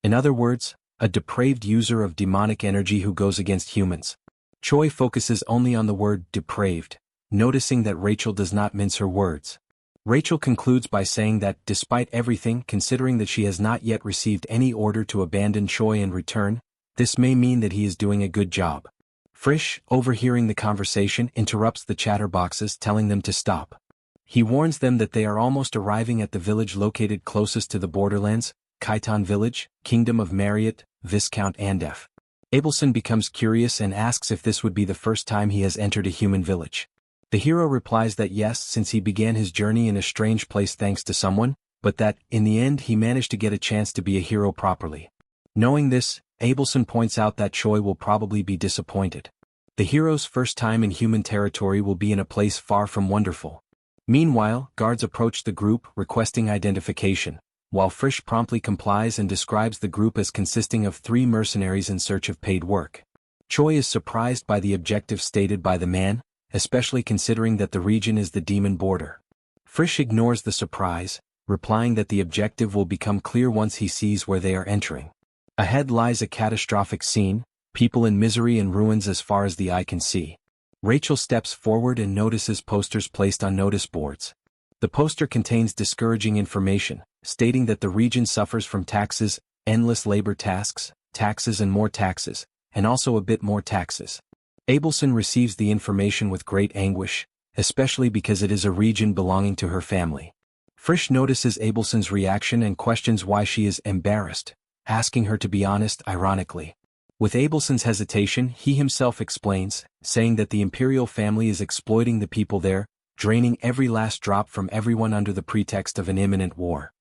In other words, a depraved user of demonic energy who goes against humans. Choi focuses only on the word depraved, noticing that Rachel does not mince her words. Rachel concludes by saying that, despite everything, considering that she has not yet received any order to abandon Choi and return, this may mean that he is doing a good job. Frisch, overhearing the conversation, interrupts the chatterboxes, telling them to stop. He warns them that they are almost arriving at the village located closest to the borderlands, Khitan Village, Kingdom of Marriott, Viscount Andef. Abelson becomes curious and asks if this would be the first time he has entered a human village. The hero replies that yes, since he began his journey in a strange place thanks to someone, but that, in the end, he managed to get a chance to be a hero properly. Knowing this, Abelson points out that Choi will probably be disappointed. The hero's first time in human territory will be in a place far from wonderful. Meanwhile, guards approach the group, requesting identification, while Frisch promptly complies and describes the group as consisting of 3 mercenaries in search of paid work. Choi is surprised by the objective stated by the man, especially considering that the region is the demon border. Frisch ignores the surprise, replying that the objective will become clear once he sees where they are entering. Ahead lies a catastrophic scene, people in misery and ruins as far as the eye can see. Rachel steps forward and notices posters placed on notice boards. The poster contains discouraging information, stating that the region suffers from taxes, endless labor tasks, taxes and more taxes, and also a bit more taxes. Abelson receives the information with great anguish, especially because it is a region belonging to her family. Frisch notices Abelson's reaction and questions why she is embarrassed, asking her to be honest, ironically. With Abelson's hesitation, he himself explains, saying that the imperial family is exploiting the people there, draining every last drop from everyone under the pretext of an imminent war.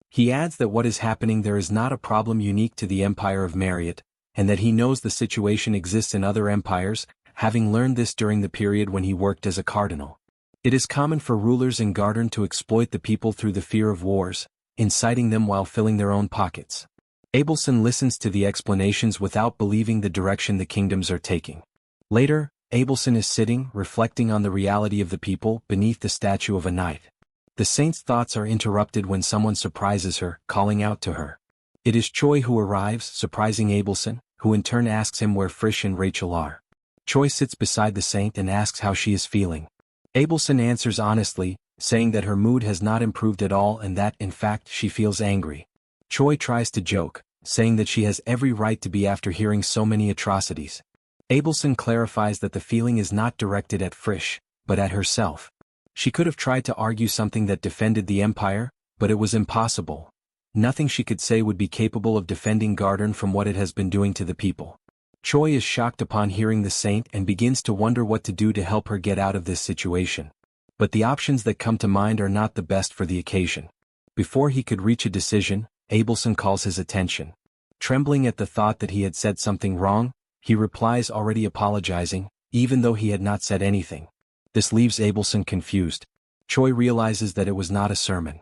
He adds that what is happening there is not a problem unique to the Empire of Marriott, and that he knows the situation exists in other empires, having learned this during the period when he worked as a cardinal. It is common for rulers in Garden to exploit the people through the fear of wars, inciting them while filling their own pockets. Abelson listens to the explanations without believing the direction the kingdoms are taking. Later, Abelson is sitting, reflecting on the reality of the people, beneath the statue of a knight. The saint's thoughts are interrupted when someone surprises her, calling out to her. It is Choi who arrives, surprising Abelson, who in turn asks him where Frisch and Rachel are. Choi sits beside the saint and asks how she is feeling. Abelson answers honestly, saying that her mood has not improved at all and that, in fact, she feels angry. Choi tries to joke, saying that she has every right to be after hearing so many atrocities. Abelson clarifies that the feeling is not directed at Frisch, but at herself. She could have tried to argue something that defended the empire, but it was impossible. Nothing she could say would be capable of defending Garden from what it has been doing to the people. Choi is shocked upon hearing the saint and begins to wonder what to do to help her get out of this situation. But the options that come to mind are not the best for the occasion. Before he could reach a decision, Abelson calls his attention. Trembling at the thought that he had said something wrong, he replies already apologizing, even though he had not said anything. This leaves Abelson confused. Choi realizes that it was not a sermon.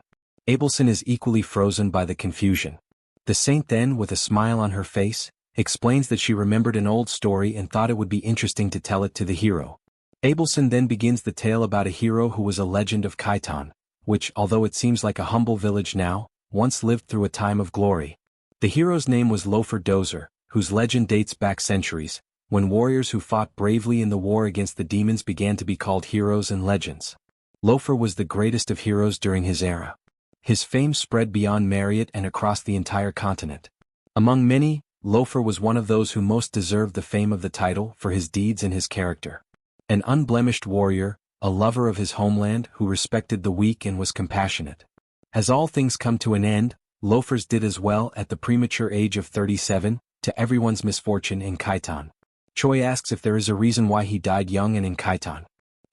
Abelson is equally frozen by the confusion. The saint then, with a smile on her face, explains that she remembered an old story and thought it would be interesting to tell it to the hero. Abelson then begins the tale about a hero who was a legend of Khitan, which, although it seems like a humble village now, once lived through a time of glory. The hero's name was Lofer Dozer, whose legend dates back centuries, when warriors who fought bravely in the war against the demons began to be called heroes and legends. Lofer was the greatest of heroes during his era. His fame spread beyond Marriott and across the entire continent. Among many, Lofer was one of those who most deserved the fame of the title for his deeds and his character. An unblemished warrior, a lover of his homeland who respected the weak and was compassionate. As all things come to an end, Lofer's did as well at the premature age of 37, to everyone's misfortune in Khitan. Choi asks if there is a reason why he died young and in Khitan.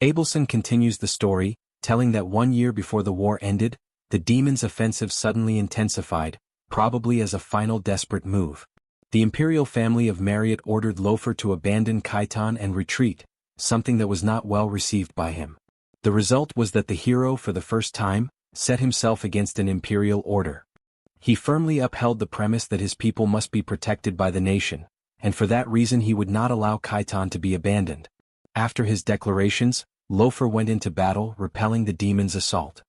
Abelson continues the story, telling that 1 year before the war ended, the demons' offensive suddenly intensified, probably as a final desperate move. The imperial family of Marriott ordered Lofer to abandon Khitan and retreat, something that was not well received by him. The result was that the hero, for the first time, set himself against an imperial order. He firmly upheld the premise that his people must be protected by the nation, and for that reason he would not allow Khitan to be abandoned. After his declarations, Lofer went into battle, repelling the demons' assault.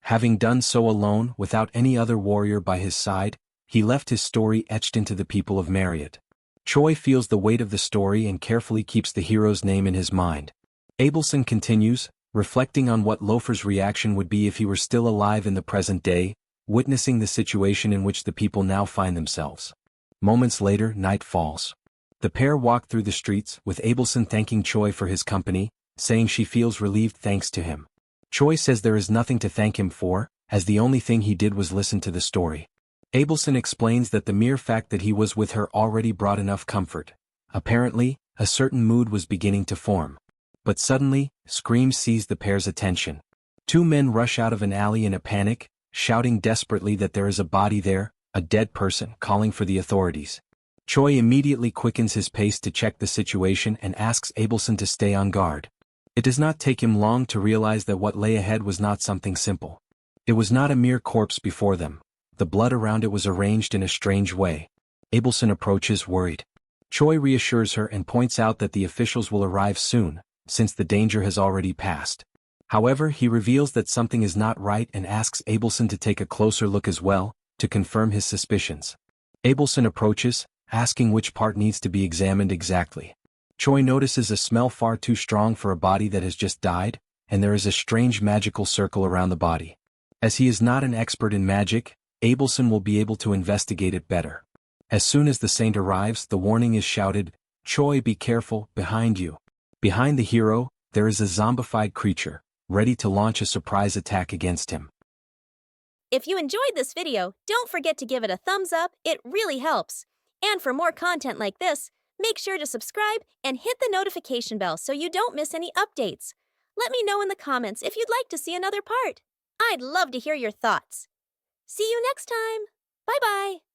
Having done so alone, without any other warrior by his side, he left his story etched into the people of Marriott. Choi feels the weight of the story and carefully keeps the hero's name in his mind. Abelson continues, reflecting on what Lofer's reaction would be if he were still alive in the present day, witnessing the situation in which the people now find themselves. Moments later, night falls. The pair walk through the streets, with Abelson thanking Choi for his company, saying she feels relieved thanks to him. Choi says there is nothing to thank him for, as the only thing he did was listen to the story. Abelson explains that the mere fact that he was with her already brought enough comfort. Apparently, a certain mood was beginning to form. But suddenly, screams seize the pair's attention. Two men rush out of an alley in a panic, shouting desperately that there is a body there, a dead person, calling for the authorities. Choi immediately quickens his pace to check the situation and asks Abelson to stay on guard. It does not take him long to realize that what lay ahead was not something simple. It was not a mere corpse before them. The blood around it was arranged in a strange way. Abelson approaches, worried. Choi reassures her and points out that the officials will arrive soon, since the danger has already passed. However, he reveals that something is not right and asks Abelson to take a closer look as well, to confirm his suspicions. Abelson approaches, asking which part needs to be examined exactly. Choi notices a smell far too strong for a body that has just died, and there is a strange magical circle around the body. As he is not an expert in magic, Abelson will be able to investigate it better. As soon as the saint arrives, the warning is shouted, "Choi, be careful, behind you." Behind the hero, there is a zombified creature, ready to launch a surprise attack against him. If you enjoyed this video, don't forget to give it a thumbs up, it really helps. And for more content like this, make sure to subscribe and hit the notification bell so you don't miss any updates. Let me know in the comments if you'd like to see another part. I'd love to hear your thoughts. See you next time. Bye-bye.